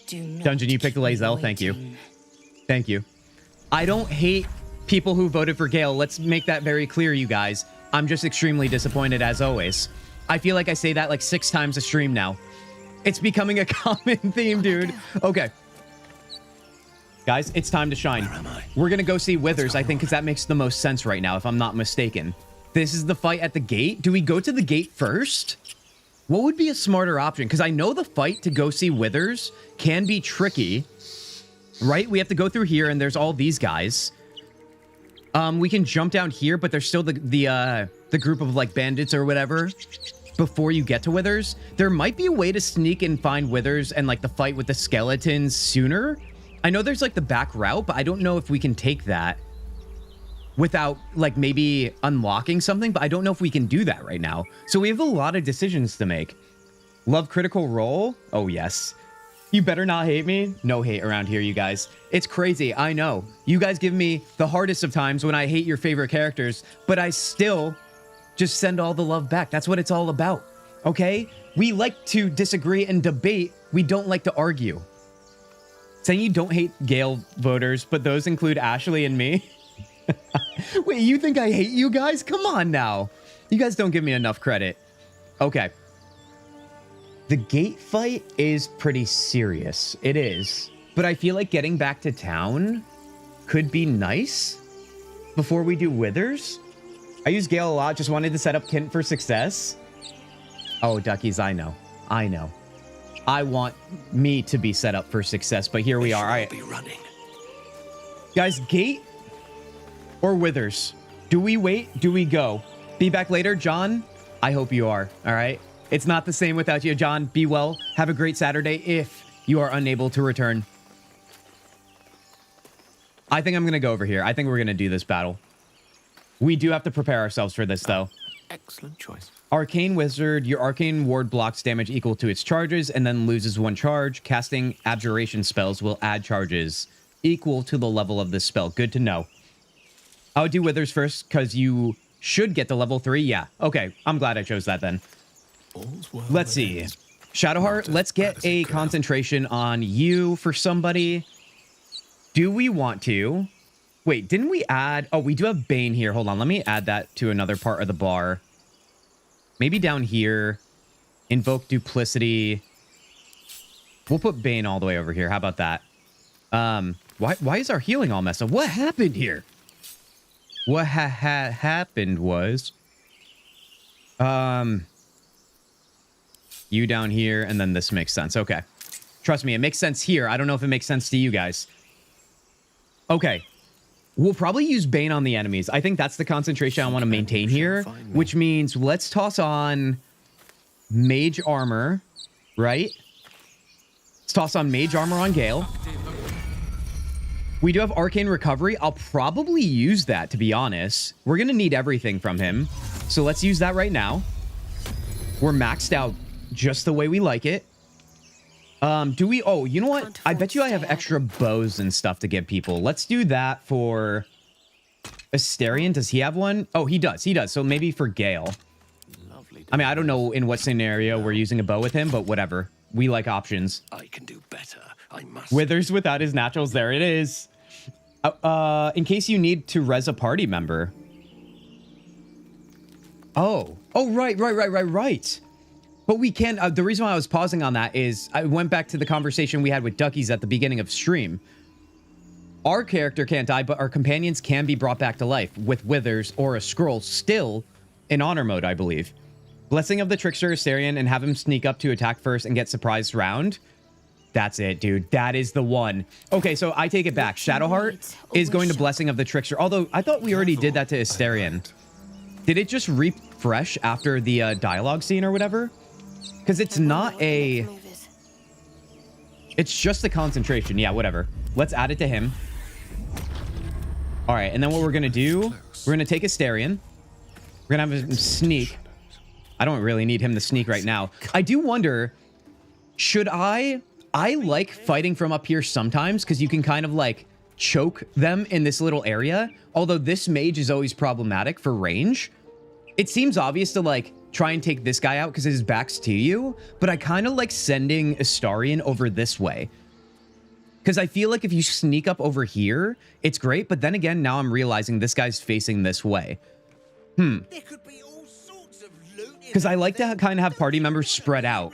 Do not Dungeon, you picked Lae'zel. Thank you. Thank you. I don't hate people who voted for Gale. Let's make that very clear, you guys. I'm just extremely disappointed, as always. I feel like I say that like 6 times a stream now. It's becoming a common theme, dude. Okay. Guys, it's time to shine. Where am I? We're going to go see Withers, I think, because that makes the most sense right now, if I'm not mistaken. This is the fight at the gate. Do we go to the gate first? What would be a smarter option? Because I know the fight to go see Withers can be tricky, right? We have to go through here, and there's all these guys. We can jump down here, but there's still the group of, like, bandits or whatever. before you get to Withers. There might be a way to sneak and find Withers and like the fight with the skeletons sooner. I know there's like the back route, but I don't know if we can take that without like maybe unlocking something, but I don't know if we can do that right now. So we have a lot of decisions to make. Love Critical Role? Oh, yes. You better not hate me. No hate around here, you guys. It's crazy, I know. You guys give me the hardest of times when I hate your favorite characters, but I still just send all the love back. That's what it's all about, okay? We like to disagree and debate. We don't like to argue. Saying you don't hate Gale voters, but those include Ashley and me. Wait, you think I hate you guys? Come on now. You guys don't give me enough credit. Okay. The gate fight is pretty serious. It is. But I feel like getting back to town could be nice before we do Withers. I use Gale a lot. Just wanted to set up Kint for success. Oh, duckies, I know. I know. I want me to be set up for success, but here we are. All right. Be running. Guys, gate or Withers? Do we wait? Do we go? Be back later, John? I hope you are. All right. It's not the same without you, John. Be well. Have a great Saturday if you are unable to return. I think I'm going to go over here. I think we're going to do this battle. We do have to prepare ourselves for this, though. Excellent choice. Arcane Wizard. Your arcane ward blocks damage equal to its charges and then loses 1 charge. Casting abjuration spells will add charges equal to the level of this spell. Good to know. I would do Withers first because you should get to level 3. Yeah. Okay. I'm glad I chose that then. Let's see. Shadowheart, let's get a concentration on you for somebody. Do we want to? Wait, didn't we add... Oh, we do have Bane here. Hold on. Let me add that to another part of the bar. Maybe down here. Invoke Duplicity. We'll put Bane all the way over here. How about that? Why is our healing all messed up? What happened here? What happened was... You down here, and then this makes sense. Okay. Trust me, it makes sense here. I don't know if it makes sense to you guys. Okay. We'll probably use Bane on the enemies. I think that's the concentration I want to maintain here, which means let's toss on Mage Armor, right? Let's toss on Mage Armor on Gale. We do have Arcane Recovery. I'll probably use that, to be honest. We're going to need everything from him. So let's use that right now. We're maxed out just the way we like it. Do we... Oh, you know what? I bet you I have extra bows and stuff to give people. Let's do that for Asterion. Does he have one? Oh, he does. He does. So maybe for Gale. I mean, I don't know in what scenario we're using a bow with him, but whatever. We like options. I can do better. I must. Withers without his naturals. There it is. In case you need to res a party member. Oh, right. But we can, the reason why I was pausing on that is I went back to the conversation we had with Duckies at the beginning of stream. Our character can't die, but our companions can be brought back to life with Withers or a scroll still in honor mode, I believe. Blessing of the Trickster Asterion and have him sneak up to attack first and get surprised round. That's it, dude. That is the one. Okay, so I take it back. Shadowheart is going to Blessing of the Trickster. Although I thought we already did that to Asterion. Did it just refresh after the dialogue scene or whatever? Because it's not a... It's just the concentration. Yeah, whatever. Let's add it to him. All right, and then what we're going to do, we're going to take Asterion. We're going to have him sneak. I don't really need him to sneak right now. I do wonder, should I like fighting from up here sometimes because you can kind of like choke them in this little area. Although this mage is always problematic for range. It seems obvious to like try and take this guy out because his back's to you, but I kind of like sending Astarion over this way. Because I feel like if you sneak up over here, it's great, but then again, now I'm realizing this guy's facing this way. Because I like to kind of have party members spread out.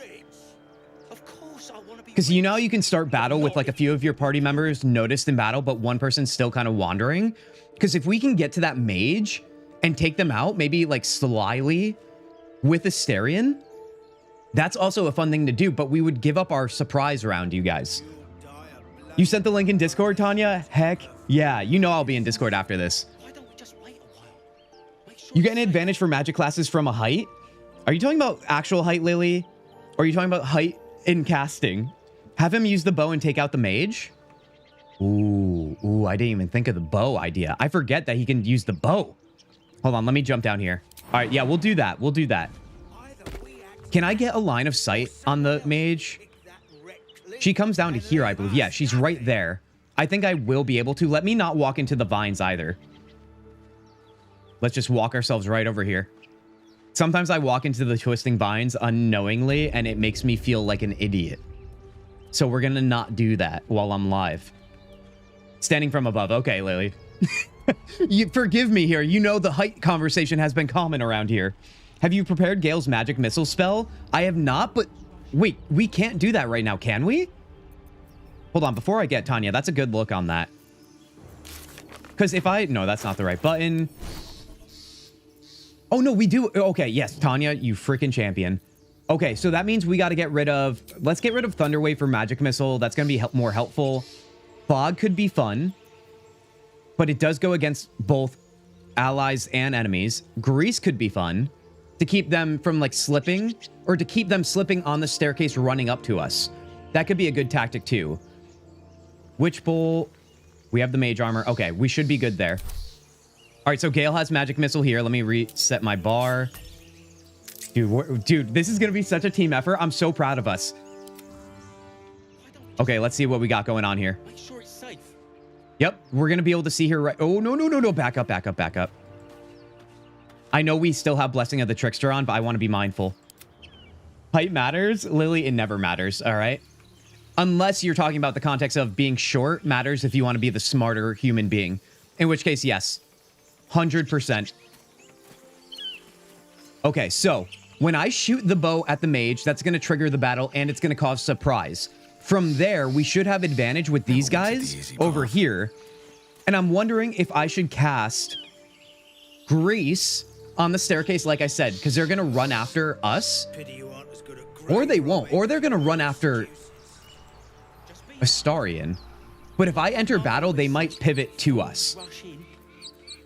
Because you know you can start battle with like a few of your party members noticed in battle, but one person's still kind of wandering. Because if we can get to that mage and take them out, maybe like slyly with Asterion, that's also a fun thing to do, but we would give up our surprise round, you guys. You sent the link in Discord, Tanya? Heck yeah, you know I'll be in Discord after this. You get an advantage for magic classes from a height? Are you talking about actual height, Lily? Or are you talking about height in casting? Have him use the bow and take out the mage? Ooh, I didn't even think of the bow idea. I forget that he can use the bow. Hold on, let me jump down here. All right, yeah, we'll do that. We'll do that. Can I get a line of sight on the mage? She comes down to here, I believe. Yeah, she's right there. I think I will be able to. Let me not walk into the vines either. Let's just walk ourselves right over here. Sometimes I walk into the twisting vines unknowingly, and it makes me feel like an idiot. So we're going to not do that while I'm live. Standing from above. Okay, Lily. You forgive me here. You know the height conversation has been common around here. Have you prepared Gale's magic missile spell? I have not, but wait, we can't do that right now, can we? Hold on, before I get Tanya, that's a good look on that. Because if I... No, that's not the right button. Oh, no, we do. Okay, yes, Tanya, you freaking champion. Okay, so that means we got to get rid of... Let's get rid of Thunderwave for magic missile. That's going to be more helpful. Fog could be fun. But it does go against both allies and enemies. Grease could be fun. To keep them from, like, slipping. Or to keep them slipping on the staircase running up to us. That could be a good tactic, too. Witch Bowl. We have the mage armor. Okay, we should be good there. All right, so Gale has magic missile here. Let me reset my bar. Dude, this is going to be such a team effort. I'm so proud of us. Okay, let's see what we got going on here. Make sure it's safe. Yep, we're going to be able to see here right... Oh, no. Back up. I know we still have Blessing of the Trickster on, but I want to be mindful. Height matters? Lily, it never matters, all right? Unless you're talking about the context of being short matters if you want to be the smarter human being. In which case, yes. 100%. Okay, so when I shoot the bow at the mage, that's going to trigger the battle and it's going to cause surprise. From there, we should have advantage with these guys over here. And I'm wondering if I should cast Grease on the staircase, like I said, because they're going to run after us. Or they won't. Or they're going to run after Astarion. But if I enter battle, they might pivot to us.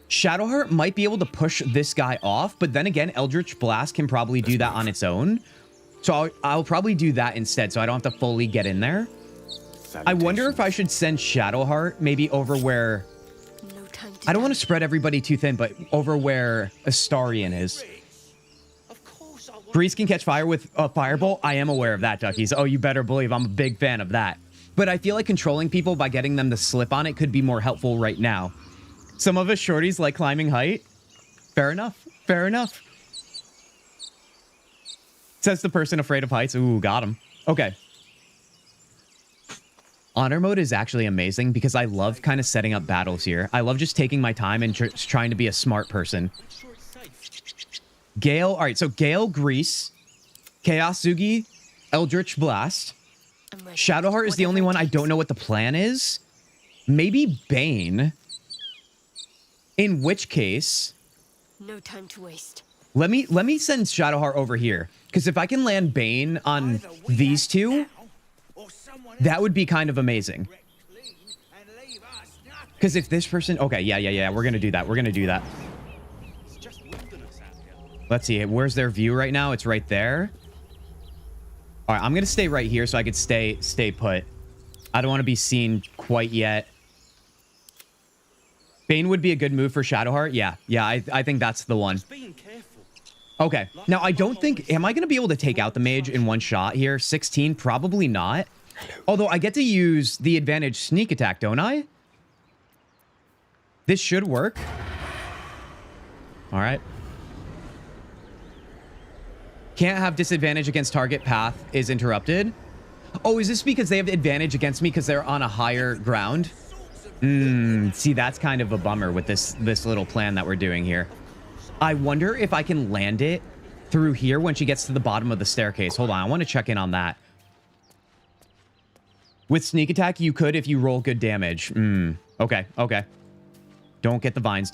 Shadowheart might be able to push this guy off, but then again, Eldritch Blast can probably do that on its own. So I'll probably do that instead, so I don't have to fully get in there. I wonder if I should send Shadowheart maybe over where... I don't want to spread everybody too thin, but over where Astarion is. Grease can catch fire with a firebolt. I am aware of that, Duckies. Oh, you better believe I'm a big fan of that. But I feel like controlling people by getting them to slip on it could be more helpful right now. Some of us shorties like climbing height. Fair enough. Fair enough. Says the person afraid of heights. Ooh, got him. Okay. Honor mode is actually amazing because I love kind of setting up battles here. I love just taking my time and just trying to be a smart person. Gale. All right, so Gale, Grease, Kintzugi, Eldritch Blast. Shadowheart is the only one I don't know what the plan is. Maybe Bane. In which case, no time to waste. Let me send Shadowheart over here, because if I can land Bane on these two, that would be kind of amazing. Because if this person, okay, yeah, we're gonna do that. Let's see, where's their view right now? It's right there. All right, I'm gonna stay right here so I could stay put. I don't want to be seen quite yet. Bane would be a good move for Shadowheart. Yeah, I think that's the one. Okay, now I don't think... Am I going to be able to take out the mage in one shot here? 16? Probably not. Although I get to use the advantage sneak attack, don't I? This should work. All right. Can't have disadvantage against target path is interrupted. Oh, is this because they have advantage against me because they're on a higher ground? See, that's kind of a bummer with this little plan that we're doing here. I wonder if I can land it through here when she gets to the bottom of the staircase. Hold on, I want to check in on that. With sneak attack, you could if you roll good damage. Okay. Don't get the vines.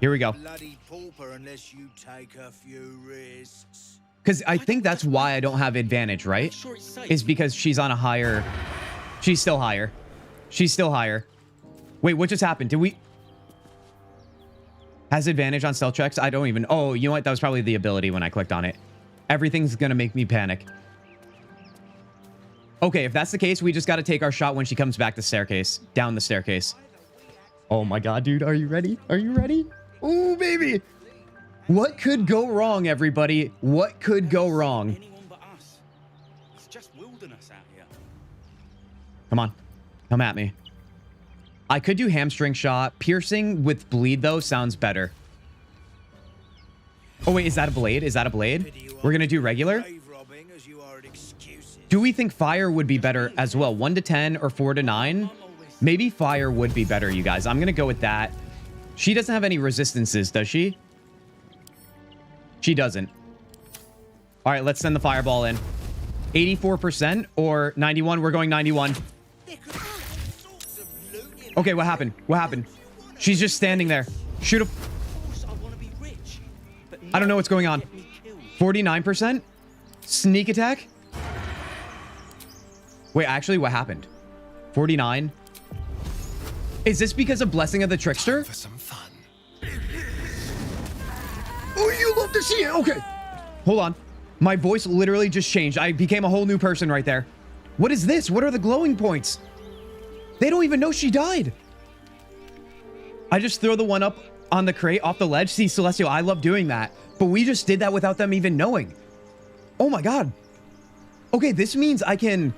Here we go. Because I think that's why I don't have advantage, right? Is because she's on a higher... She's still higher. Wait, what just happened? Did we... Has advantage on stealth checks. I don't even... Oh, you know what? That was probably the ability when I clicked on it. Everything's going to make me panic. Okay, if that's the case, we just got to take our shot when she comes back the staircase. Down the staircase. Oh my god, dude. Are you ready? Are you ready? Ooh, baby. What could go wrong, everybody? What could go wrong? Anyone but us. It's just wilderness out here. Come on. Come at me. I could do hamstring shot. Piercing with bleed, though, sounds better. Oh, wait. Is that a blade? Is that a blade? We're going to do regular? Do we think fire would be better as well? 1 to 10 or 4 to 9? Maybe fire would be better, you guys. I'm going to go with that. She doesn't have any resistances, does she? She doesn't. All right, let's send the fireball in. 84% or 91? We're going 91. Okay, what happened? What happened? She's just standing there. Shoot a... I don't know what's going on. 49%? Sneak attack? Wait, actually, what happened? 49? Is this because of Blessing of the Trickster? For some fun. Oh, you love to see it. Okay. Hold on. My voice literally just changed. I became a whole new person right there. What is this? What are the glowing points? They don't even know she died. I just throw the one up on the crate off the ledge. See, Celestial, I love doing that. But we just did that without them even knowing. Oh my god. Okay, this means I can...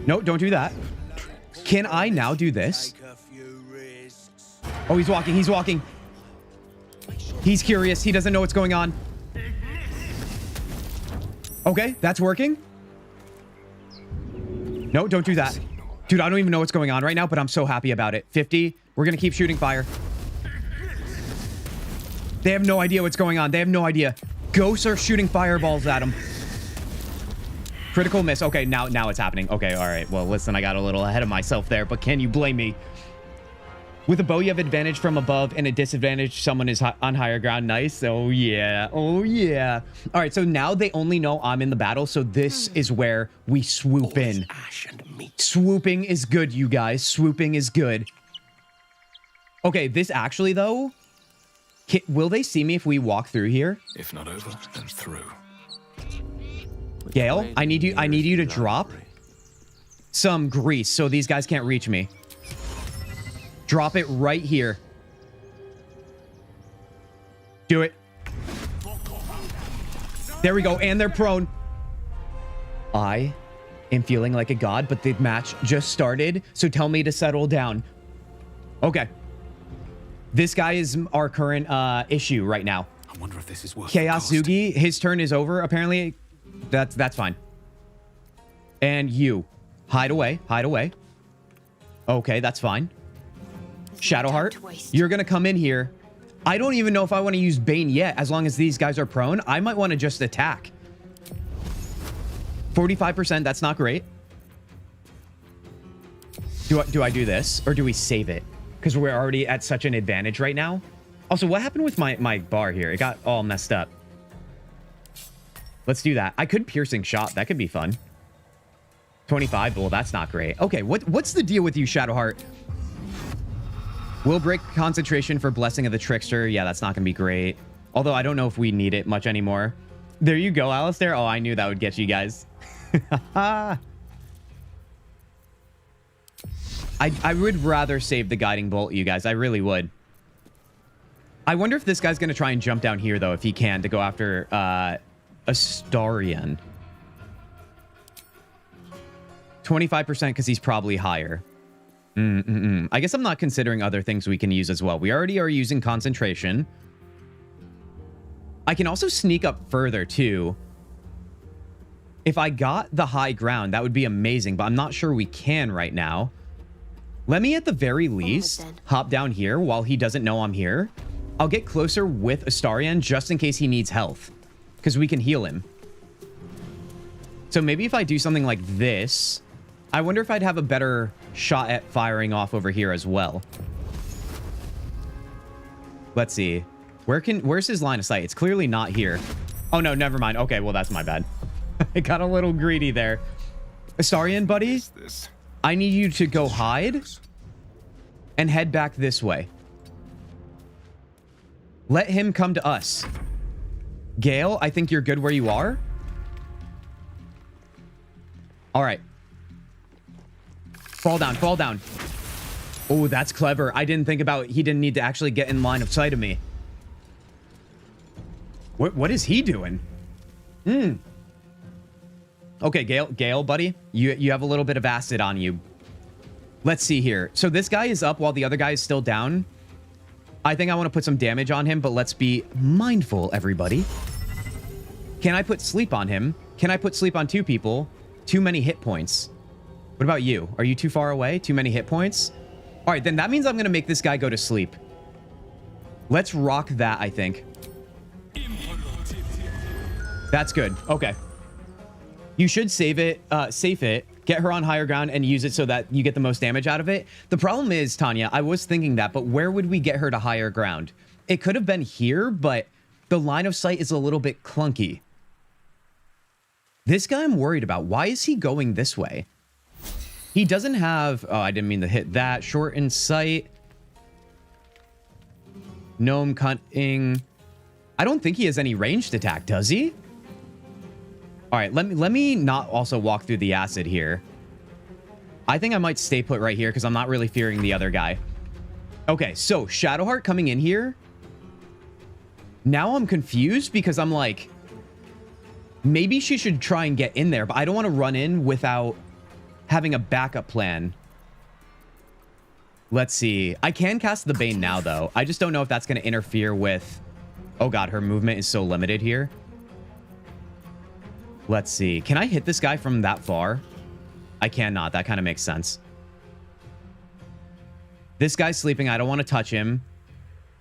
No, don't do that. Can I now do this? Oh, he's walking. He's walking. He's curious. He doesn't know what's going on. Okay, that's working. No, don't do that. Dude, I don't even know what's going on right now, but I'm so happy about it. 50. We're going to keep shooting fire. They have no idea what's going on. They have no idea. Ghosts are shooting fireballs at them. Critical miss. Okay, now it's happening. Okay, all right. Well, listen, I got a little ahead of myself there, but can you blame me? With a bow, you have advantage from above and a disadvantage. Someone is on higher ground. Nice. Oh, yeah. Oh, yeah. All right, so now they only know I'm in the battle, so this is where we swoop in. Ash and meat. Swooping is good, you guys. Swooping is good. Okay, this actually, though... Will they see me if we walk through here? If not over, then through. Gale, I need you to drop some grease so these guys can't reach me. Drop it right here. Do it. There we go. And they're prone. I am feeling like a god, but the match just started. So tell me to settle down. Okay. This guy is our current issue right now. I wonder if this is worth Chaos Zugi, his turn is over, apparently. That's fine. And you. Hide away. Hide away. Okay, that's fine. Shadowheart, you're going to come in here. I don't even know if I want to use Bane yet, as long as these guys are prone. I might want to just attack. 45%, that's not great. Do I do this, or do we save it? Because we're already at such an advantage right now. Also, what happened with my bar here? It got all messed up. Let's do that. I could piercing shot. That could be fun. 25. Well, that's not great. Okay, what's the deal with you, Shadowheart? We'll break concentration for Blessing of the Trickster. Yeah, that's not going to be great. Although I don't know if we need it much anymore. There you go, Alistair. Oh, I knew that would get you guys. I would rather save the Guiding Bolt, you guys. I really would. I wonder if this guy's going to try and jump down here, though, if he can, to go after Astarion. 25% because he's probably higher. I guess I'm not considering other things we can use as well. We already are using concentration. I can also sneak up further, too. If I got the high ground, that would be amazing, but I'm not sure we can right now. Let me, at the very least, hop down here while he doesn't know I'm here. I'll get closer with Astarion just in case he needs health, because we can heal him. So maybe if I do something like this, I wonder if I'd have a better shot at firing off over here as well. Let's see. Where's his line of sight? It's clearly not here. Oh, no, never mind. Okay, well, that's my bad. I got a little greedy there. Astarion, buddy, I need you to go hide and head back this way. Let him come to us. Gale, I think you're good where you are. All right. Fall down, fall down. Oh, that's clever. I didn't think about he didn't need to actually get in line of sight of me. What is he doing? Okay, Gale, buddy. You have a little bit of acid on you. Let's see here. So this guy is up while the other guy is still down. I think I want to put some damage on him, but let's be mindful, everybody. Can I put sleep on him? Can I put sleep on two people? Too many hit points. What about you? Are you too far away? Too many hit points? All right, then that means I'm going to make this guy go to sleep. Let's rock that, I think. That's good. Okay. You should save it, safe it, get her on higher ground, and use it so that you get the most damage out of it. The problem is, Tanya, I was thinking that, but where would we get her to higher ground? It could have been here, but the line of sight is a little bit clunky. This guy I'm worried about. Why is he going this way? He doesn't have... Oh, I didn't mean to hit that. Short in sight. Gnome cutting. I don't think he has any ranged attack, does he? All right, let me not also walk through the acid here. I think I might stay put right here because I'm not really fearing the other guy. Okay, so Shadowheart coming in here. Now I'm confused because I'm like, maybe she should try and get in there, but I don't want to run in without having a backup plan. Let's see. I can cast the Bane now, though. I just don't know if that's going to interfere with... Oh, God, her movement is so limited here. Let's see. Can I hit this guy from that far? I cannot. That kind of makes sense. This guy's sleeping. I don't want to touch him.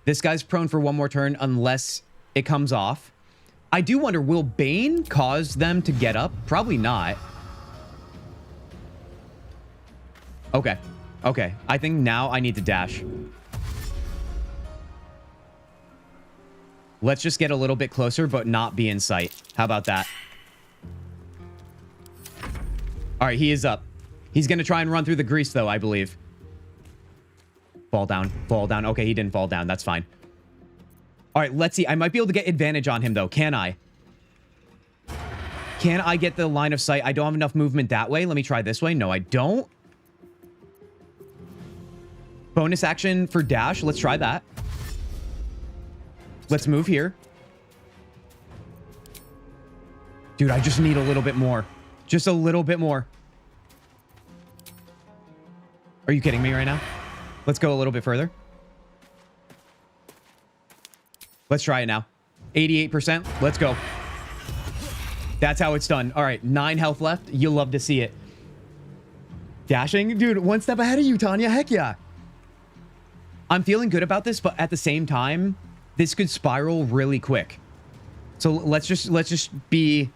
This guy's prone for one more turn unless it comes off. I do wonder, will Bane cause them to get up? Probably not. Okay. Okay. I think now I need to dash. Let's just get a little bit closer, but not be in sight. How about that? All right, he is up. He's going to try and run through the grease, though, I believe. Fall down. Fall down. Okay, he didn't fall down. That's fine. All right, let's see. I might be able to get advantage on him, though. Can I? Can I get the line of sight? I don't have enough movement that way. Let me try this way. No, I don't. Bonus action for dash. Let's try that. Let's move here. Dude, I just need a little bit more. Just a little bit more. Are you kidding me right now? Let's go a little bit further. Let's try it now. 88%. Let's go. That's how it's done. All right, 9 health left. You'll love to see it. Dashing? Dude, one step ahead of you, Tanya. Heck yeah. I'm feeling good about this, but at the same time, this could spiral really quick. So let's just be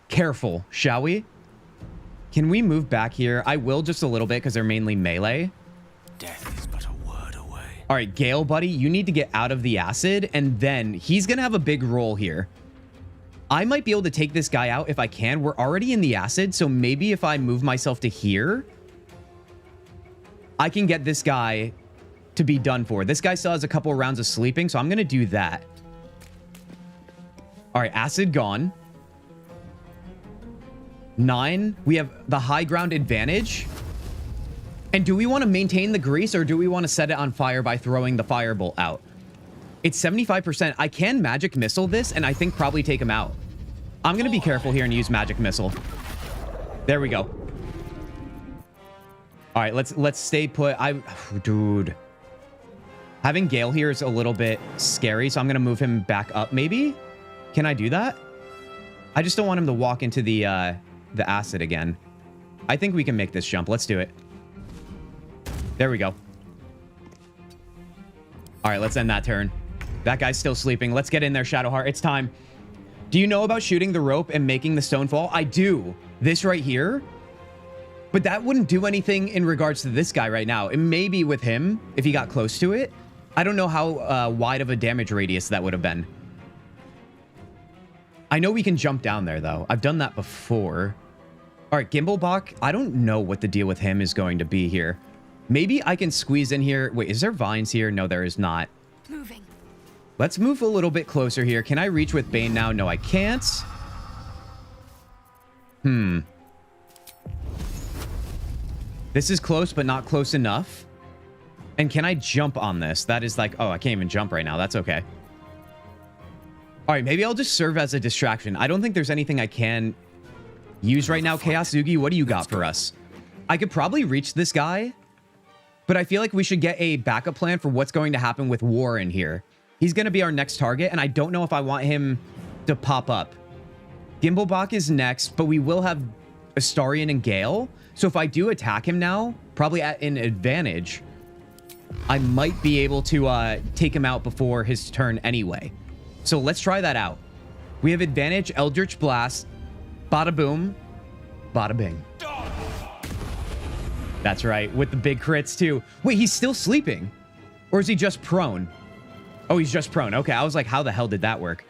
careful, shall we? Can we move back here? I will just a little bit because they're mainly melee. Death is but a word away. All right, Gale, buddy, you need to get out of the acid, and then he's going to have a big role here. I might be able to take this guy out if I can. We're already in the acid, so maybe if I move myself to here, I can get this guy to be done for. This guy still has a couple of rounds of sleeping, so I'm going to do that. All right, acid gone. 9. We have the high ground advantage. And do we want to maintain the grease or do we want to set it on fire by throwing the firebolt out? It's 75%. I can magic missile this and I think probably take him out. I'm going to be careful here and use magic missile. There we go. All right, let's stay put. Dude. Having Gale here is a little bit scary, so I'm going to move him back up maybe. Can I do that? I just don't want him to walk into the acid again. I think we can make this jump. Let's do it. There we go. All right, let's end that turn. That guy's still sleeping. Let's get in there, Shadowheart. It's time. Do you know about shooting the rope and making the stone fall? I do. This right here. But that wouldn't do anything in regards to this guy right now. It may be with him if he got close to it. I don't know how wide of a damage radius that would have been. I know we can jump down there, though. I've done that before. All right, Gimblebach. I don't know what the deal with him is going to be here. Maybe I can squeeze in here. Wait, is there vines here? No, there is not. Moving. Let's move a little bit closer here. Can I reach with Bane now? No, I can't. This is close, but not close enough. And can I jump on this? That is like, oh, I can't even jump right now. That's okay. All right, maybe I'll just serve as a distraction. I don't think there's anything I can use right now. Kintzugi, what do you got for us? I could probably reach this guy, but I feel like we should get a backup plan for what's going to happen with Warren here. He's going to be our next target, and I don't know if I want him to pop up. Gimblebach is next, but we will have Astarion and Gale. So if I do attack him now, probably at an advantage, I might be able to take him out before his turn anyway. So let's try that out. We have advantage, Eldritch Blast, bada boom, bada bing. That's right, with the big crits too. Wait, he's still sleeping? Or is he just prone? Oh, he's just prone. Okay, I was like, how the hell did that work?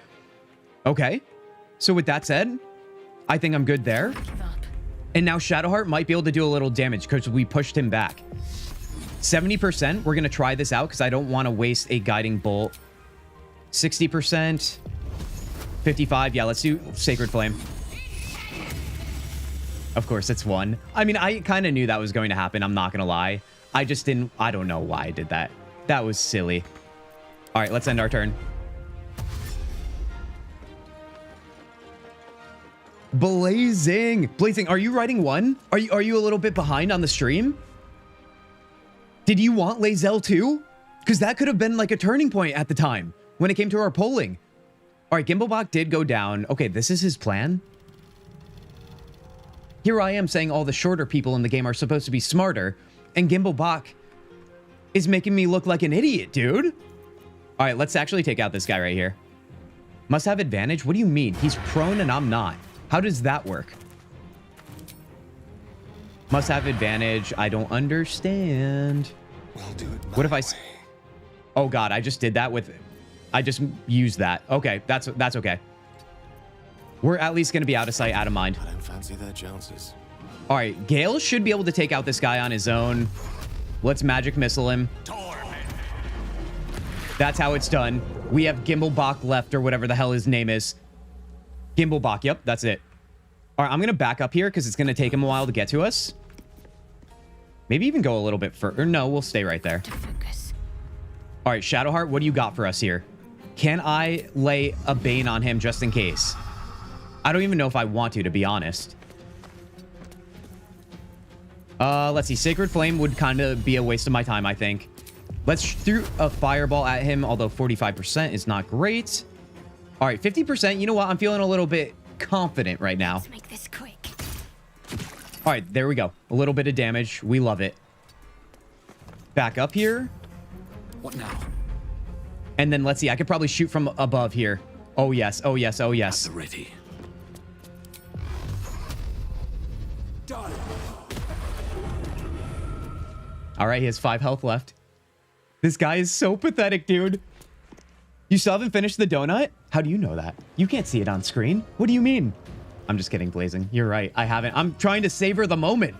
Okay, so with that said, I think I'm good there. And now Shadowheart might be able to do a little damage because we pushed him back. 70%, we're going to try this out because I don't want to waste a Guiding Bolt. 60%, 55, yeah, let's do Sacred Flame. Of course, it's 1. I mean, I kind of knew that was going to happen, I'm not going to lie. I just didn't, I don't know why I did that. That was silly. All right, let's end our turn. Blazing, are you writing 1? Are you a little bit behind on the stream? Did you want Lae'zel too? Because that could have been like a turning point at the time when it came to our polling. All right, Gimblebach did go down. Okay, this is his plan. Here I am saying all the shorter people in the game are supposed to be smarter, and Gimblebach is making me look like an idiot, dude. All right, let's actually take out this guy right here. Must have advantage? What do you mean? He's prone and I'm not. How does that work? Must have advantage. I don't understand. We'll do it what if I... Oh, God, I just did that with... I just used that. Okay, that's okay. We're at least going to be out of sight, out of mind. I don't fancy their chances. All right, Gale should be able to take out this guy on his own. Let's magic missile him. That's how it's done. We have Gimblebach left, or whatever the hell his name is. Gimblebach, yep, that's it. All right, I'm going to back up here because it's going to take him a while to get to us. Maybe even go a little bit further. No, we'll stay right there. All right, Shadowheart, what do you got for us here? Can I lay a Bane on him just in case? I don't even know if I want to be honest. Let's see. Sacred Flame would kind of be a waste of my time, I think. Let's throw a fireball at him, although 45% is not great. All right, 50%. You know what? I'm feeling a little bit confident right now. Let's make this quick. All right, there we go. A little bit of damage. We love it. Back up here. What now? And then let's see. I could probably shoot from above here. Oh, yes. Oh, yes. Oh, yes. At the ready. Done. All right, he has 5 health left. This guy is so pathetic, dude. You still haven't finished the donut? How do you know that? You can't see it on screen. What do you mean? I'm just kidding, Blazing. You're right. I haven't. I'm trying to savor the moment.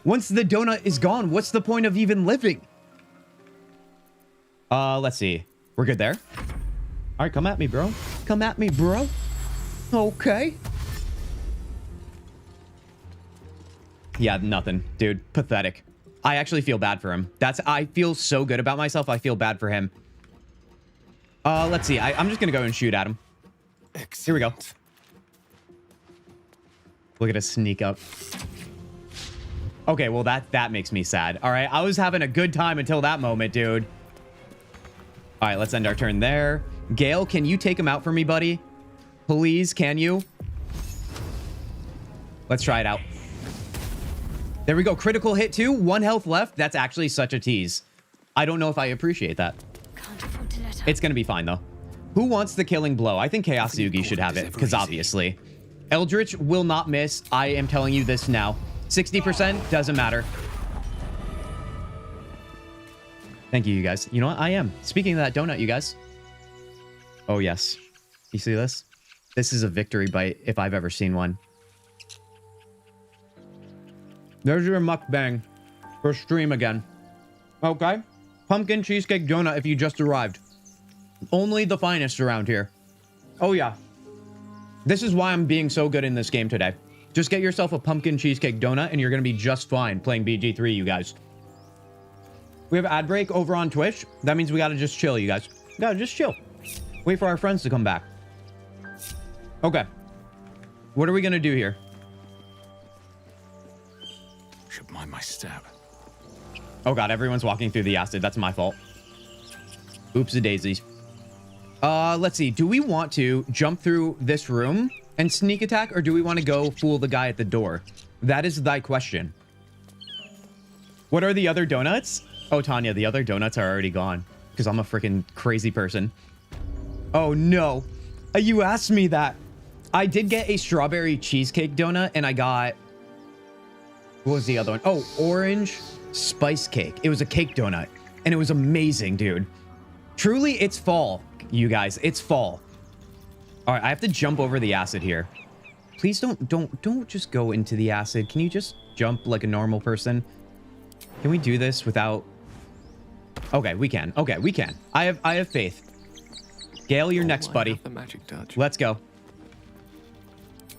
Once the donut is gone, what's the point of even living? Let's see. We're good there. All right, come at me, bro. Come at me, bro. Okay. Yeah, nothing, dude. Pathetic. I actually feel bad for him. I feel so good about myself. I feel bad for him. Let's see. I'm just gonna go and shoot at him. Excellent. Here we go. Look at us sneak up. Okay, well, that makes me sad. All right, I was having a good time until that moment, dude. All right, let's end our turn there. Gale, can you take him out for me, buddy? Please, can you? Let's try it out. There we go. Critical hit, too. 1 health left. That's actually such a tease. I don't know if I appreciate that. Can't afford to let up. It's going to be fine, though. Who wants the killing blow? I think Kintzugi should have it, because obviously. Eldritch will not miss. I am telling you this now. 60% doesn't matter. Thank you, you guys. You know what? I am. Speaking of that donut, you guys. Oh, yes. You see this? This is a victory bite if I've ever seen one. There's your mukbang for stream again. Okay. Pumpkin cheesecake donut if you just arrived. Only the finest around here. Oh, yeah. This is why I'm being so good in this game today. Just get yourself a pumpkin cheesecake donut and you're going to be just fine playing BG3, you guys. We have ad break over on Twitch. That means we got to just chill, you guys. We got to just chill. Wait for our friends to come back. Okay. What are we going to do here? Should mind my step. Oh, God. Everyone's walking through the acid. That's my fault. Oopsie daisies. Let's see. Do we want to jump through this room and sneak attack, or do we want to go fool the guy at the door? That is thy question. What are the other donuts? Oh, Tanya, the other donuts are already gone because I'm a freaking crazy person. Oh, no. You asked me that. I did get a strawberry cheesecake donut, and I got... What was the other one? Oh, orange spice cake. It was a cake donut, and it was amazing, dude. Truly, it's fall, you guys. It's fall. All right, I have to jump over the acid here. Please don't just go into the acid. Can you just jump like a normal person? Can we do this without... Okay, we can. Okay, we can. I have faith. Gale, you're next, buddy. The magic touch. Let's go.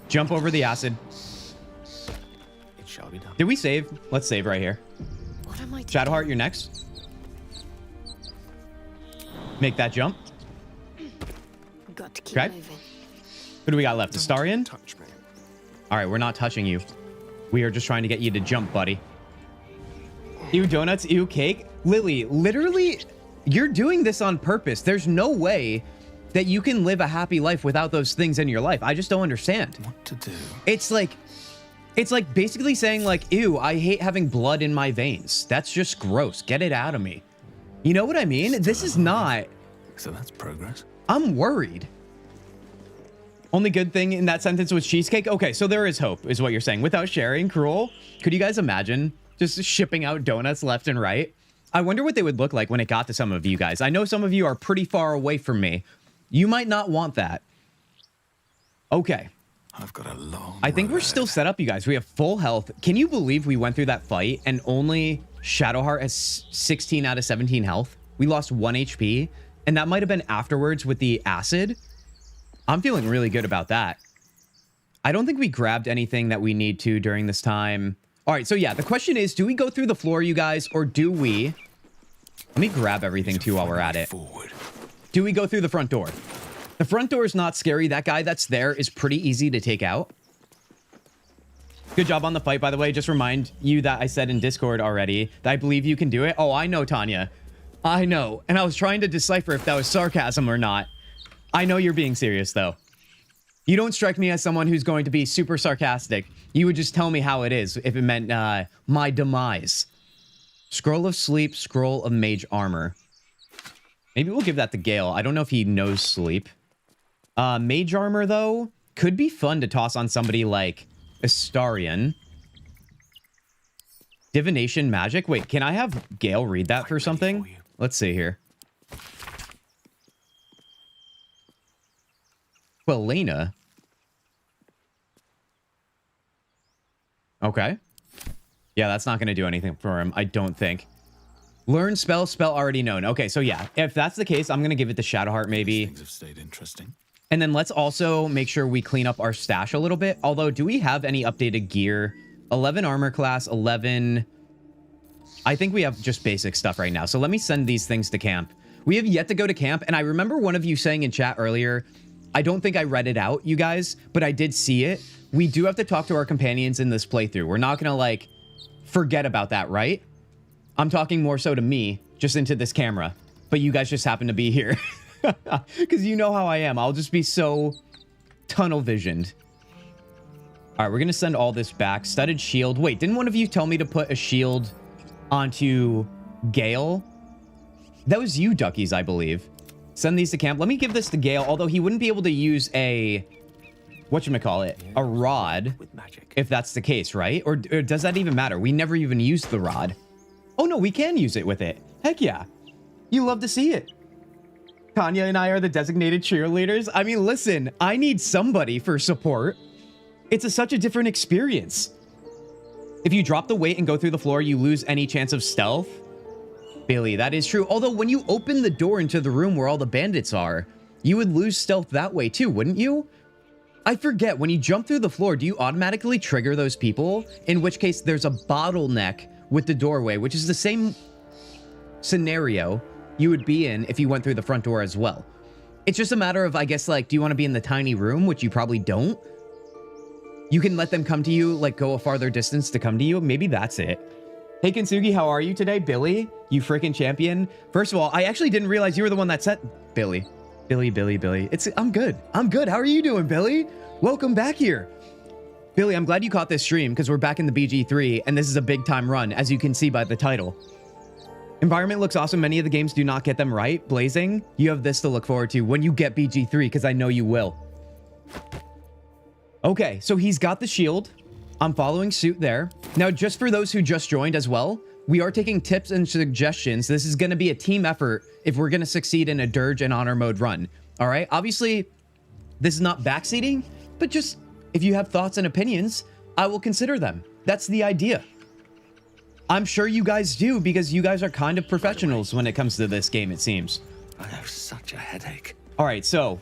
Jump over the acid. It shall be done. Did we save? Let's save right here. What am I doing? Shadowheart, you're next. Make that jump. Got to keep Okay. moving. Who do we got left? Astarion? Touch me. All right, we're not touching you. We are just trying to get you to jump, buddy. Ew donuts, ew cake. Lily, literally, you're doing this on purpose. There's no way that you can live a happy life without those things in your life. I just don't understand. What to do? It's like basically saying like, ew, I hate having blood in my veins. That's just gross. Get it out of me. You know what I mean? This is not... So that's progress. I'm worried. Only good thing in that sentence was cheesecake. Okay, so there is hope, is what you're saying. Without sharing, cruel. Could you guys imagine just shipping out donuts left and right? I wonder what they would look like when it got to some of you guys. I know some of you are pretty far away from me. You might not want that. Okay. I've got a long I think we're still set up, you guys. We have full health. Can you believe we went through that fight and only Shadowheart has 16 out of 17 health? We lost 1 HP, and that might have been afterwards with the acid. I'm feeling really good about that. I don't think we grabbed anything that we need to during this time. All right, so yeah, the question is, do we go through the floor, you guys, or do we... Let me grab everything, too, while we're at it. Forward. Do we go through the front door? The front door is not scary. That guy that's there is pretty easy to take out. Good job on the fight, by the way. Just remind you that I said in Discord already that I believe you can do it. Oh, I know, Tanya. I know. And I was trying to decipher if that was sarcasm or not. I know you're being serious, though. You don't strike me as someone who's going to be super sarcastic. You would just tell me how it is if it meant my demise. Scroll of Sleep, Scroll of Mage Armor. Maybe we'll give that to Gale. I don't know if he knows sleep. Mage Armor, though, could be fun to toss on somebody like Astarion. Divination Magic. Wait, can I have Gale read that for something? Let's see here. Quelena. Okay. Yeah, that's not going to do anything for him, I don't think. Learn spell already known. Okay, so yeah, if that's the case, I'm going to give it to Shadowheart maybe. Things have stayed interesting. And then let's also make sure we clean up our stash a little bit. Although, do we have any updated gear? 11 armor class, 11... I think we have just basic stuff right now. So let me send these things to camp. We have yet to go to camp, and I remember one of you saying in chat earlier, I don't think I read it out, you guys, but I did see it. We do have to talk to our companions in this playthrough. We're not going to, like, forget about that, right? I'm talking more so to me, just into this camera. But you guys just happen to be here. Because you know how I am. I'll just be so tunnel visioned. All right, we're going to send all this back. Studded shield. Wait, didn't one of you tell me to put a shield onto Gale? That was you, Duckies, I believe. Send these to camp. Let me give this to Gale, although he wouldn't be able to use a... whatchamacallit? A rod. With magic. If that's the case, right? Or does that even matter? We never even used the rod. Oh, no, we can use it with it. Heck yeah. You love to see it. Tanya and I are the designated cheerleaders. I mean, listen, I need somebody for support. It's such a different experience. If you drop the weight and go through the floor, you lose any chance of stealth. Billy, that is true. Although when you open the door into the room where all the bandits are, you would lose stealth that way too, wouldn't you? I forget, when you jump through the floor, do you automatically trigger those people? In which case, there's a bottleneck with the doorway, which is the same scenario you would be in if you went through the front door as well. It's just a matter of, I guess, like, do you want to be in the tiny room, which you probably don't? You can let them come to you, like, go a farther distance to come to you. Maybe that's it. Hey, Kintzugi, how are you today? Billy, you freaking champion. First of all, I actually didn't realize you were the one that sent... Billy. I'm good. I'm good. How are you doing, Billy? Welcome back here. Billy, I'm glad you caught this stream because we're back in the BG3 and this is a big time run, as you can see by the title. Environment looks awesome. Many of the games do not get them right. Blazing, you have this to look forward to when you get BG3 because I know you will. Okay, so he's got the shield. I'm following suit there. Now, just for those who just joined as well, we are taking tips and suggestions. This is going to be a team effort if we're going to succeed in a Durge and honor mode run. All right. Obviously, this is not backseating, but just if you have thoughts and opinions, I will consider them. That's the idea. I'm sure you guys do because you guys are kind of professionals when it comes to this game, it seems. I have such a headache. All right. So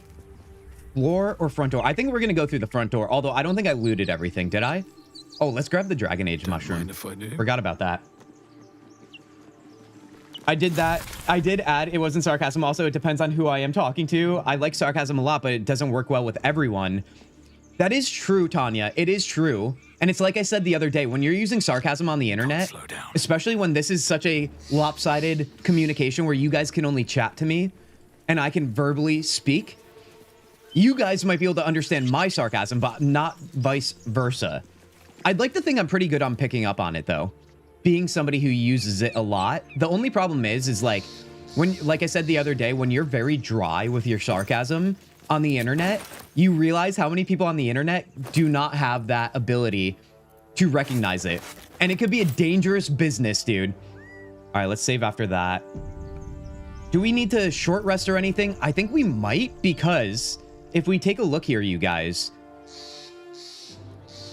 floor or front door? I think we're going to go through the front door, although I don't think I looted everything. Did I? Oh, let's grab the Dragon Age mushroom. Forgot about that. I did that. I did add, it wasn't sarcasm. Also, it depends on who I am talking to. I like sarcasm a lot, but it doesn't work well with everyone. That is true, Tanya. It is true. And it's like I said the other day, when you're using sarcasm on the internet, especially when this is such a lopsided communication where you guys can only chat to me and I can verbally speak, you guys might be able to understand my sarcasm, but not vice versa. I'd like to think I'm pretty good on picking up on it, though. Being somebody who uses it a lot. The only problem is like, when, like I said the other day, when you're very dry with your sarcasm on the internet, you realize how many people on the internet do not have that ability to recognize it. And it could be a dangerous business, dude. All right, let's save after that. Do we need to short rest or anything? I think we might, because if we take a look here, you guys,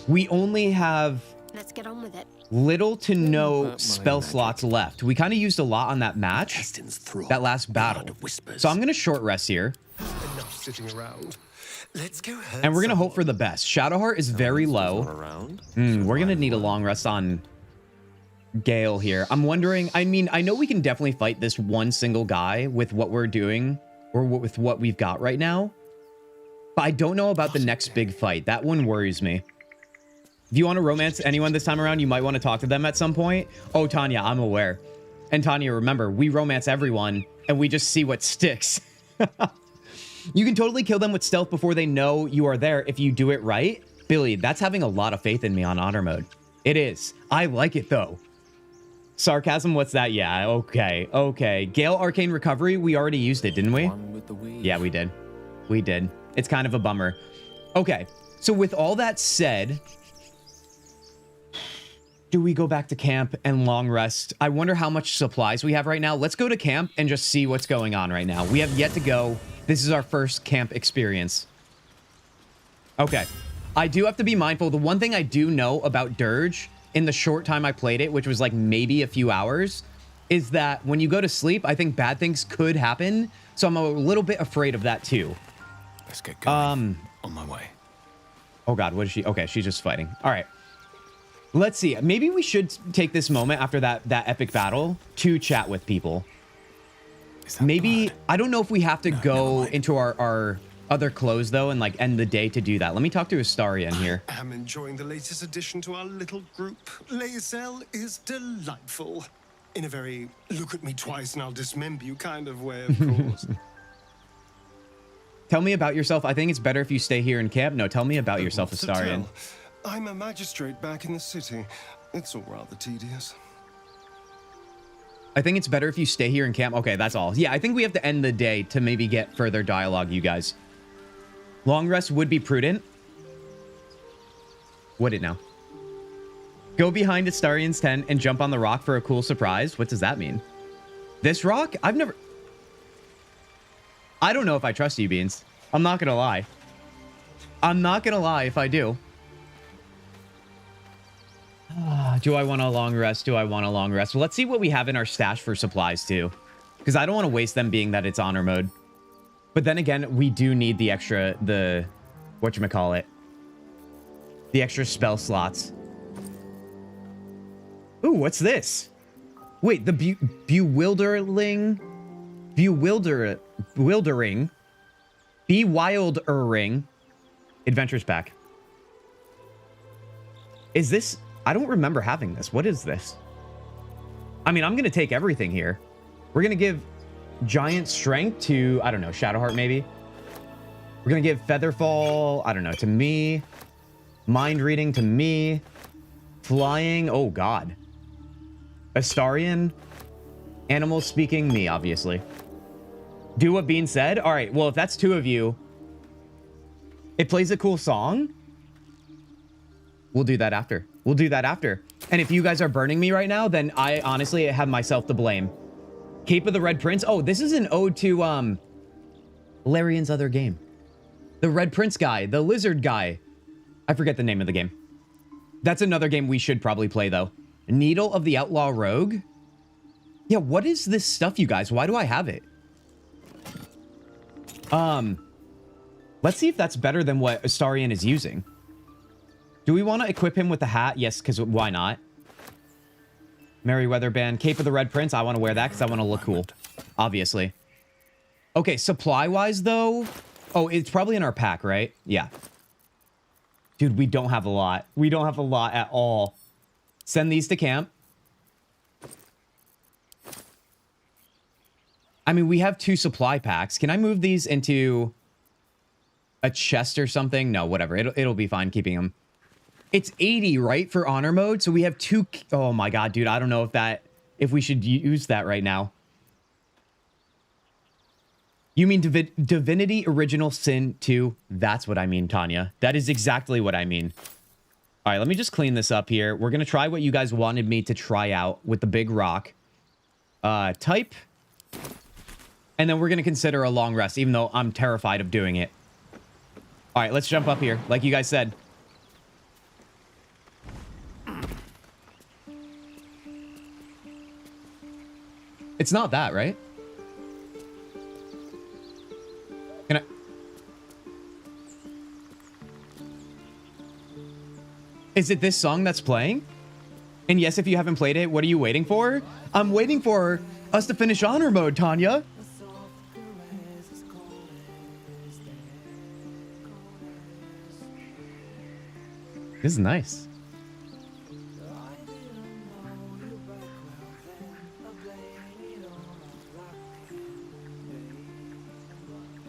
we only have... Let's get on with it. Little to no spell slots left. We kind of used a lot on that match, that last battle. So I'm going to short rest here. Enough sitting around. Let's go hurt and we're going to hope for the best. Shadowheart is very low. We're going to need a long rest on Gale here. I'm wondering, I mean, I know we can definitely fight this one single guy with what we're doing or with what we've got right now. But I don't know about the next big fight. That one worries me. If you want to romance anyone this time around, you might want to talk to them at some point. Oh, Tanya, I'm aware. And Tanya, remember, we romance everyone and we just see what sticks. You can totally kill them with stealth before they know you are there if you do it right. Billy, that's having a lot of faith in me on honor mode. It is. I like it, though. Sarcasm, what's that? Yeah, okay, okay. Gale Arcane Recovery, we already used it, didn't we? Yeah, we did. We did. It's kind of a bummer. Okay, so with all that said... do we go back to camp and long rest? I wonder how much supplies we have right now. Let's go to camp and just see what's going on right now. We have yet to go. This is our first camp experience. Okay. I do have to be mindful. The one thing I do know about Durge in the short time I played it, which was like maybe a few hours, is that when you go to sleep, I think bad things could happen. So I'm a little bit afraid of that too. Let's get going. On my way. Oh God, what is she? Okay, she's just fighting. All right. Let's see. Maybe we should take this moment after that epic battle to chat with people. Maybe, blood? I don't know if we have to go into our other clothes, though, and, like, end the day to do that. Let me talk to Astarion here. I am enjoying the latest addition to our little group. Lae'zel is delightful. In a very look-at-me-twice and I'll dismember you kind of way, of course. Tell me about yourself. I think it's better if you stay here in camp. No, tell me about yourself, Astarion. I'm a magistrate back in the city. It's all rather tedious. I think it's better if you stay here in camp. Okay, that's all. Yeah, I think we have to end the day to maybe get further dialogue, you guys. Long rest would be prudent. Would it now? Go behind Astarion's tent and jump on the rock for a cool surprise. What does that mean? This rock? I've never... I don't know if I trust you, Beans. I'm not gonna lie. I'm not gonna lie if I do. Do I want a long rest? Do I want a long rest? Well, let's see what we have in our stash for supplies too. Because I don't want to waste them being that it's honor mode. But then again, we do need the extra, whatchamacallit, the extra spell slots. Ooh, what's this? Wait, the bewildering adventures pack. Is this? I don't remember having this. What is this? I mean, I'm going to take everything here. We're going to give giant strength to, I don't know, Shadowheart maybe. We're going to give Featherfall, I don't know, to me. Mind reading to me. Flying, oh god. Astarian. Animal speaking, me, obviously. Do what Bean said? All right, well, if that's 2 of you, it plays a cool song. We'll do that after. We'll do that after. And if you guys are burning me right now, then I honestly have myself to blame. Cape of the Red Prince. Oh, this is an ode to Larian's other game. The Red Prince guy, the lizard guy. I forget the name of the game. That's another game we should probably play, though. Needle of the Outlaw Rogue. Yeah, what is this stuff, you guys? Why do I have it? Let's see if that's better than what Astarian is using. Do we want to equip him with the hat? Yes, because why not? Merryweather Band. Cape of the Red Prince. I want to wear that because I want to look cool. Obviously. Okay, supply-wise, though... Oh, it's probably in our pack, right? Yeah. Dude, we don't have a lot. We don't have a lot at all. Send these to camp. I mean, we have 2 supply packs. Can I move these into a chest or something? No, whatever. It'll be fine keeping them. It's 80, right, for honor mode? So we have 2... Oh my god, dude. I don't know if we should use that right now. You mean Divinity Original Sin 2? That's what I mean, Tanya. That is exactly what I mean. All right, let me just clean this up here. We're going to try what you guys wanted me to try out with the big rock. Type. And then we're going to consider a long rest, even though I'm terrified of doing it. All right, let's jump up here, like you guys said. It's not that, right? Can I... Is it this song that's playing? And yes, if you haven't played it, what are you waiting for? I'm waiting for us to finish honor mode, Tanya. This is nice.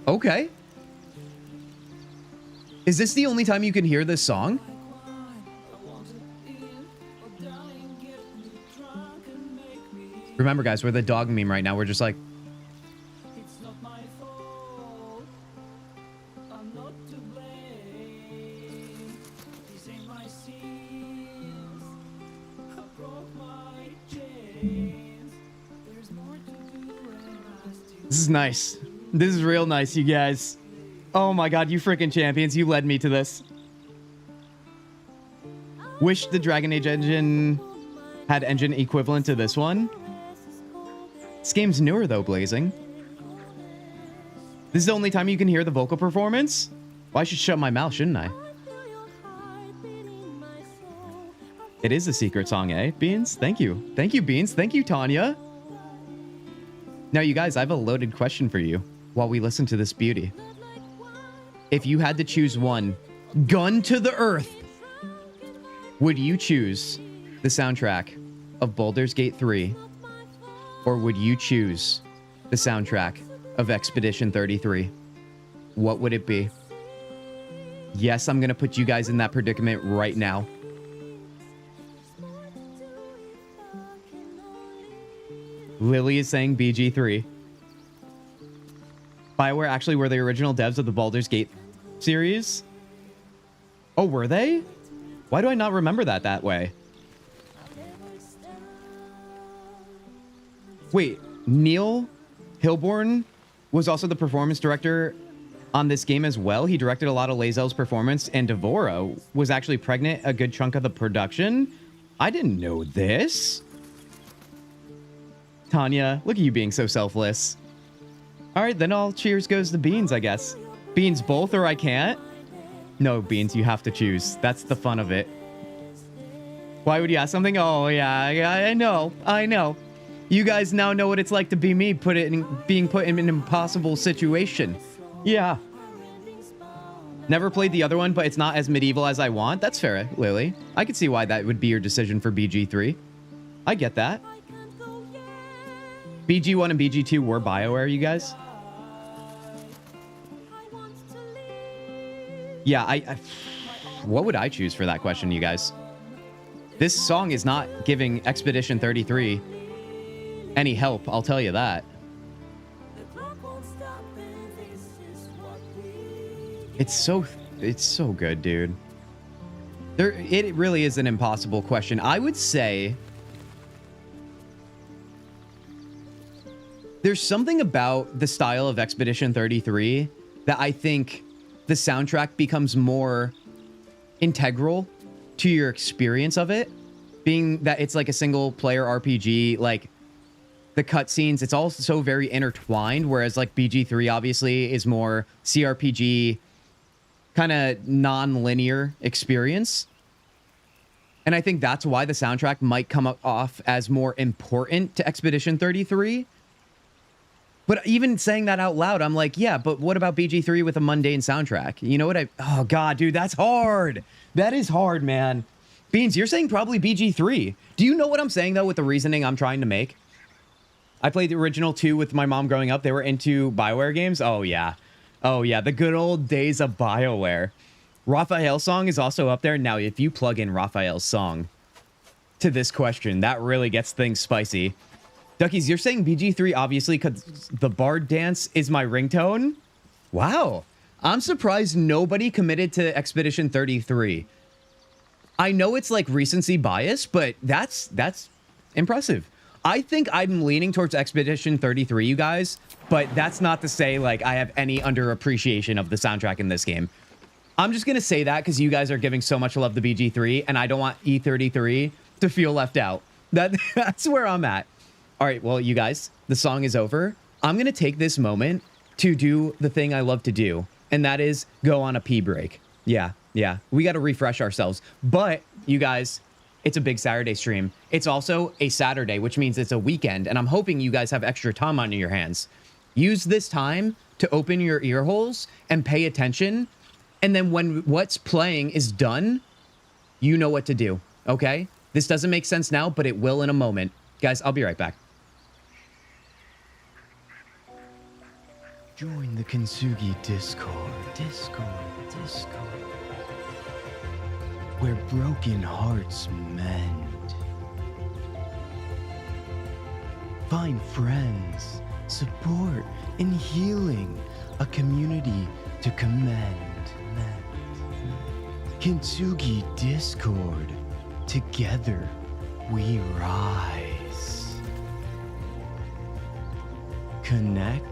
Okay. Is this the only time you can hear this song? Remember, guys, we're the dog meme right now. We're just like... This is nice. This is real nice, you guys. Oh my god, you freaking champions. You led me to this. Wish the Dragon Age engine had engine equivalent to this one. This game's newer though, Blazing. This is the only time you can hear the vocal performance? Well, I should shut my mouth, shouldn't I? It is a secret song, eh, Beans? Thank you. Thank you, Beans. Thank you, Tanya. Now, you guys, I have a loaded question for you while we listen to this beauty. If you had to choose one, gun to the earth, would you choose the soundtrack of Baldur's Gate 3, or would you choose the soundtrack of Expedition 33? What would it be? Yes, I'm going to put you guys in that predicament right now. Lily is saying BG3. BioWare actually were the original devs of the Baldur's Gate series. Oh, were they? Why do I not remember that way? Wait, Neil Hilborn was also the performance director on this game as well. He directed a lot of Lae'zel's performance, and Devora was actually pregnant a good chunk of the production. I didn't know this. Tanya, look at you being so selfless. All right, then all cheers goes to Beans, I guess. Beans both or I can't? No, Beans, you have to choose. That's the fun of it. Why would you ask something? Oh, yeah, I know. I know. You guys now know what it's like to be me, being put in an impossible situation. Yeah. Never played the other one, but it's not as medieval as I want. That's fair, Lily. I could see why that would be your decision for BG3. I get that. BG1 and BG2 were BioWare, you guys? Yeah, I what would I choose for that question, you guys? This song is not giving Expedition 33 any help, I'll tell you that. It's so good, dude. It really is an impossible question. I would say there's something about the style of Expedition 33 that I think the soundtrack becomes more integral to your experience of it, being that it's like a single player RPG, like the cutscenes, it's all so very intertwined, whereas like BG3 obviously is more CRPG, kind of non-linear experience. And I think that's why the soundtrack might come off as more important to Expedition 33. But even saying that out loud, I'm like, yeah, but what about BG3 with a mundane soundtrack? You know what oh God, dude, that's hard. That is hard, man. Beans, you're saying probably BG3. Do you know what I'm saying though with the reasoning I'm trying to make? I played the original 2 with my mom growing up. They were into BioWare games. Oh yeah. Oh yeah, the good old days of BioWare. Raphael's song is also up there. Now, if you plug in Raphael's song to this question, that really gets things spicy. Duckies, you're saying BG3 obviously because the Bard dance is my ringtone? Wow. I'm surprised nobody committed to Expedition 33. I know it's like recency bias, but that's impressive. I think I'm leaning towards Expedition 33, you guys, but that's not to say like I have any underappreciation of the soundtrack in this game. I'm just going to say that because you guys are giving so much love to BG3, and I don't want E33 to feel left out. That's where I'm at. All right, well, you guys, the song is over. I'm going to take this moment to do the thing I love to do, and that is go on a pee break. Yeah. We got to refresh ourselves. But, you guys, it's a big Saturday stream. It's also a Saturday, which means it's a weekend, and I'm hoping you guys have extra time on your hands. Use this time to open your ear holes and pay attention, and then when what's playing is done, you know what to do, okay? This doesn't make sense now, but it will in a moment. Guys, I'll be right back. Join the Kintzugi Discord. Where broken hearts mend. Find friends, support, and healing. A community to commend. Kintzugi Discord. Together we rise. Connect,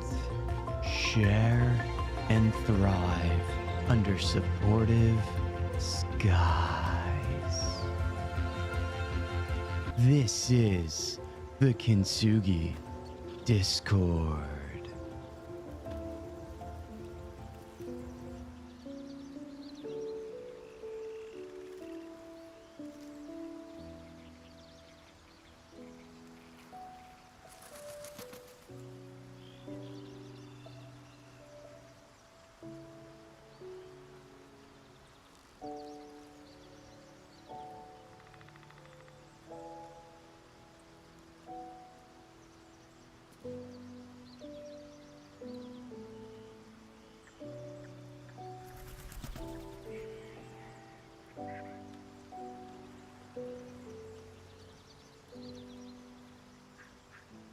share, and thrive under supportive skies. This is the Kintzugi Discord.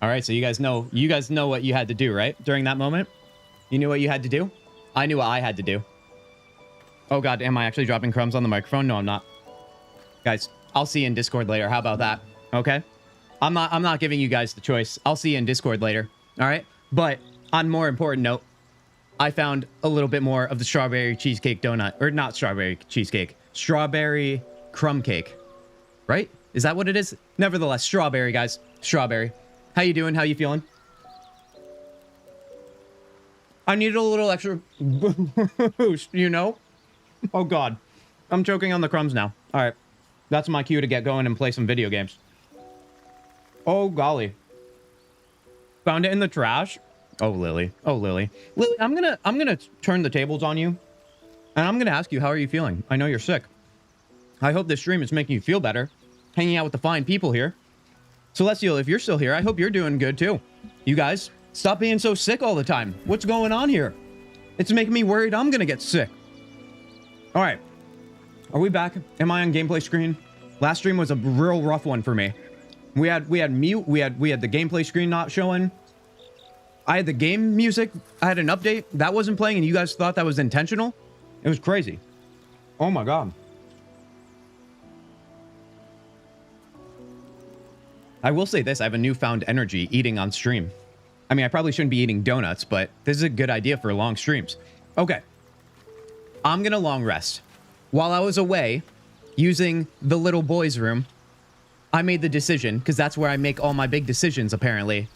All right, so you guys know what you had to do, right? During that moment? You knew what you had to do? I knew what I had to do. Oh god, am I actually dropping crumbs on the microphone? No, I'm not. Guys, I'll see you in Discord later. How about that? Okay? I'm not giving you guys the choice. I'll see you in Discord later. All right? But on more important note, I found a little bit more of the strawberry cheesecake donut, or not strawberry cheesecake, strawberry crumb cake. Right? Is that what it is? Nevertheless, strawberry, guys. Strawberry. How you doing? How you feeling? I need a little extra boost, you know? Oh, God. I'm choking on the crumbs now. All right. That's my cue to get going and play some video games. Oh, golly. Found it in the trash. Oh, Lily. Oh, Lily. Lily, I'm gonna turn the tables on you. And I'm gonna ask you, how are you feeling? I know you're sick. I hope this stream is making you feel better. Hanging out with the fine people here. Celestial, if you're still here, I hope you're doing good too. You guys, stop being so sick all the time. What's going on here? It's making me worried I'm gonna get sick. All right. Are we back? Am I on gameplay screen? Last stream was a real rough one for me. We had mute. We had the gameplay screen not showing. I had the game music. I had an update that wasn't playing, and you guys thought that was intentional. It was crazy. Oh my God. I will say this, I have a newfound energy eating on stream. I mean, I probably shouldn't be eating donuts, but this is a good idea for long streams. Okay. I'm gonna long rest. While I was away, using the little boys' room, I made the decision, because that's where I make all my big decisions, apparently.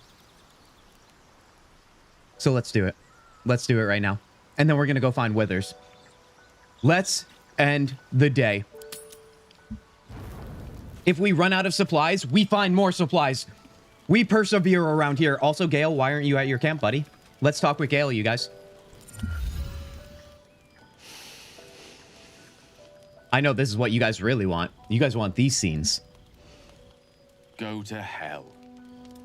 So let's do it. Let's do it right now. And then we're gonna go find Withers. Let's end the day. If we run out of supplies, we find more supplies. We persevere around here. Also, Gale, why aren't you at your camp, buddy? Let's talk with Gale, you guys. I know this is what you guys really want. You guys want these scenes. Go to hell.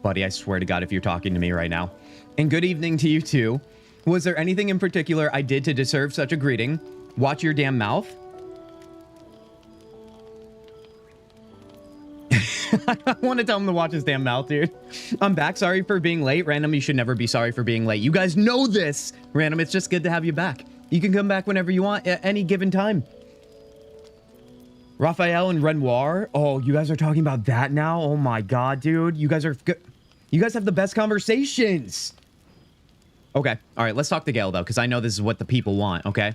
Buddy, I swear to God, if you're talking to me right now. And good evening to you too. Was there anything in particular I did to deserve such a greeting? Watch your damn mouth. I want to tell him to watch his damn mouth, dude. I'm back. Sorry for being late. Random, you should never be sorry for being late. You guys know this. Random, it's just good to have you back. You can come back whenever you want at any given time. Raphael and Renoir. Oh, you guys are talking about that now? Oh my God, dude. You guys are good. You guys have the best conversations. Okay. All right. Let's talk to Gale, though, because I know this is what the people want. Okay.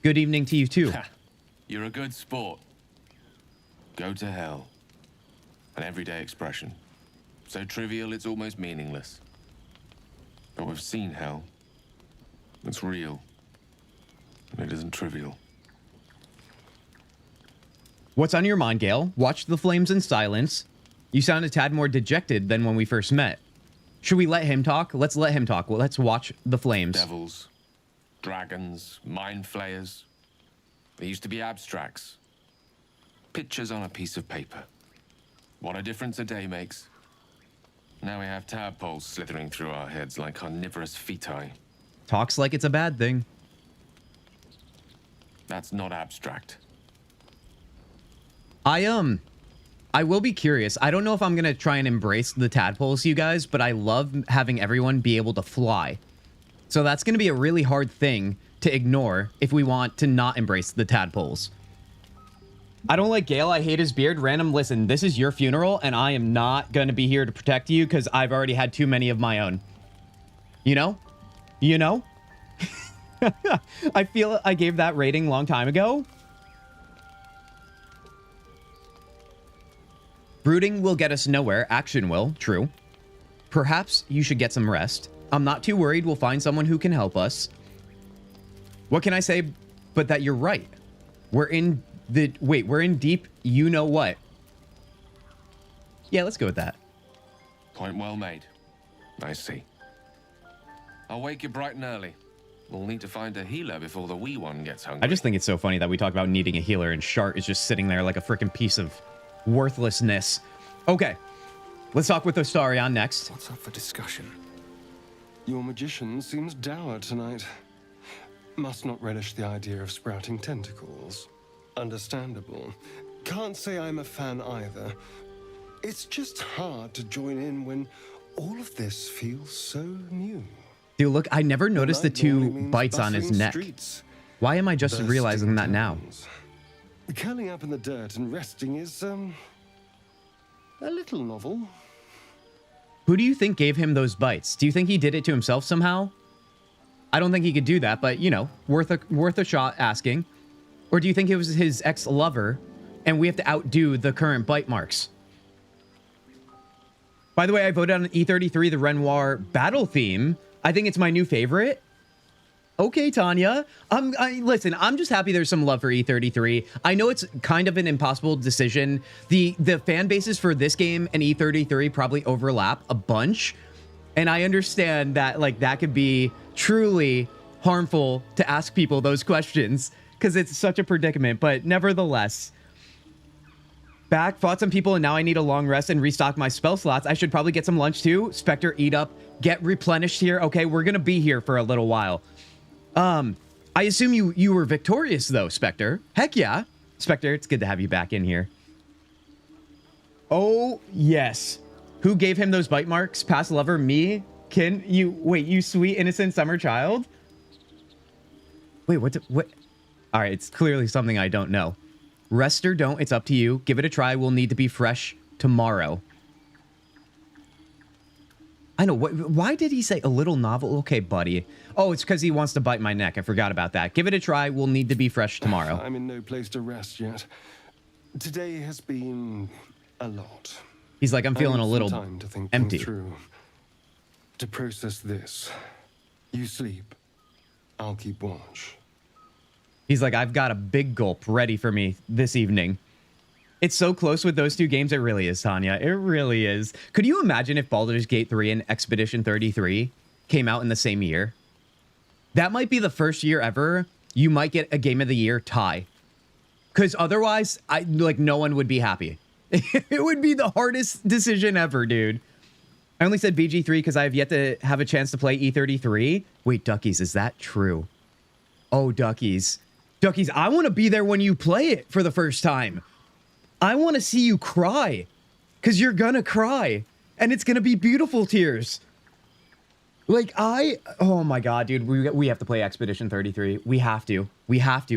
Good evening to you, too. You're a good sport. Go to hell. An everyday expression. So trivial it's almost meaningless. But we've seen hell. It's real. And it isn't trivial. What's on your mind, Gale? Watch the flames in silence. You sound a tad more dejected than when we first met. Should we let him talk? Let's let him talk. Well, let's watch the flames. Devils, dragons, mind flayers. They used to be abstracts. Pictures on a piece of paper. What a difference a day makes. Now we have tadpoles slithering through our heads like carnivorous feti. Talks like it's a bad thing. That's not abstract. I will be curious. I don't know if I'm going to try and embrace the tadpoles, you guys, but I love having everyone be able to fly. So that's going to be a really hard thing to ignore if we want to not embrace the tadpoles. I don't like Gale. I hate his beard. Random, listen, this is your funeral, and I am not going to be here to protect you because I've already had too many of my own. You know? You know? I feel I gave that rating a long time ago. Brooding will get us nowhere. Action will. True. Perhaps you should get some rest. I'm not too worried we'll find someone who can help us. What can I say but that you're right? We're in deep you know what. Yeah, let's go with that. Point well made. I see. I'll wake you bright and early. We'll need to find a healer before the wee one gets hungry. I just think it's so funny that we talk about needing a healer and Shart is just sitting there like a freaking piece of worthlessness. Okay, let's talk with Ostarion next. What's up for discussion? Your magician seems dour tonight. Must not relish the idea of sprouting tentacles. Understandable. Can't say I'm a fan either. It's just hard to join in when all of this feels so new. Dude, look, I never noticed the two bites on his neck. Why am I just realizing that now? Curling up in the dirt and resting is, a little novel. Who do you think gave him those bites? Do you think he did it to himself somehow? I don't think he could do that, but, you know, worth a shot asking. Or do you think it was his ex-lover and we have to outdo the current bite marks. By the way, I voted on E33, the Renoir battle theme. I think it's my new favorite. Okay, Tanya. Listen, I'm just happy there's some love for E33. I know it's kind of an impossible decision. The fan bases for this game and E33 probably overlap a bunch. And I understand that, like, that could be truly harmful to ask people those questions because it's such a predicament. But nevertheless, back, fought some people, and now I need a long rest and restock my spell slots. I should probably get some lunch too. Spectre, eat up, get replenished here. Okay, we're gonna be here for a little while. I assume you were victorious though, Spectre. Heck yeah. Spectre, it's good to have you back in here. Oh, yes. Who gave him those bite marks? Past lover, me? Kin? You sweet, innocent summer child? Wait, what? All right, it's clearly something I don't know. Rest or don't, it's up to you. Give it a try. We'll need to be fresh tomorrow. I know. Why did he say a little novel? Okay, buddy. Oh, it's because he wants to bite my neck. I forgot about that. Give it a try. We'll need to be fresh tomorrow. I'm in no place to rest yet. Today has been a lot. He's like, I'm feeling a little time to think empty. Through. To process this. You sleep. I'll keep watch. He's like, I've got a big gulp ready for me this evening. It's so close with those two games. It really is, Tanya. It really is. Could you imagine if Baldur's Gate 3 and Expedition 33 came out in the same year? That might be the first year ever you might get a Game of the Year tie. Because otherwise, no one would be happy. It would be the hardest decision ever, dude. I only said BG3 because I have yet to have a chance to play E33. Wait, Duckies, is that true? Oh, Duckies. Duckies, I want to be there when you play it for the first time. I want to see you cry. Because you're going to cry. And it's going to be beautiful tears. Like, oh my god, dude, we have to play Expedition 33. We have to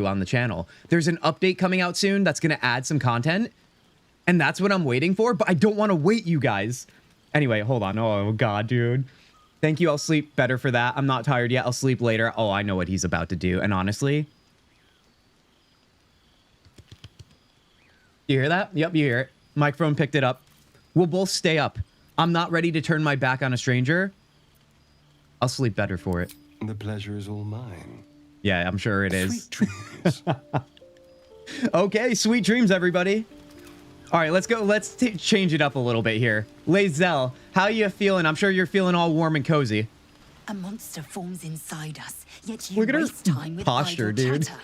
on the channel. There's an update coming out soon that's going to add some content. And that's what I'm waiting for, but I don't want to wait, you guys. Anyway, hold on. Oh, God, dude. Thank you. I'll sleep better for that. I'm not tired yet. I'll sleep later. Oh, I know what he's about to do. And honestly... You hear that? Yep, you hear it. Microphone picked it up. We'll both stay up. I'm not ready to turn my back on a stranger. I'll sleep better for it. The pleasure is all mine. Yeah, I'm sure it is. Sweet dreams. Okay, sweet dreams, everybody. All right, let's go. Let's change it up a little bit here. Lae'zel, how you feeling? I'm sure you're feeling all warm and cozy. A monster forms inside us, yet you Look at her waste time with posture, idle dude. chatter.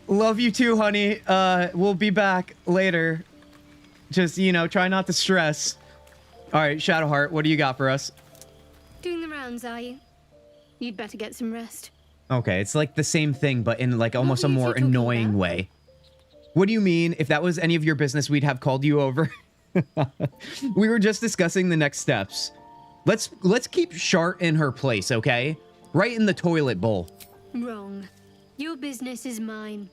Love you too, honey. We'll be back later. Just, try not to stress. All right, Shadowheart, what do you got for us? Doing the rounds, are you? You'd better get some rest. Okay, it's like the same thing, but in like almost a were you more two talking annoying about? way. What do you mean? If that was any of your business, we'd have called you over. We were just discussing the next steps. Let's keep Shart in her place, okay? Right in the toilet bowl. Wrong. Your business is mine.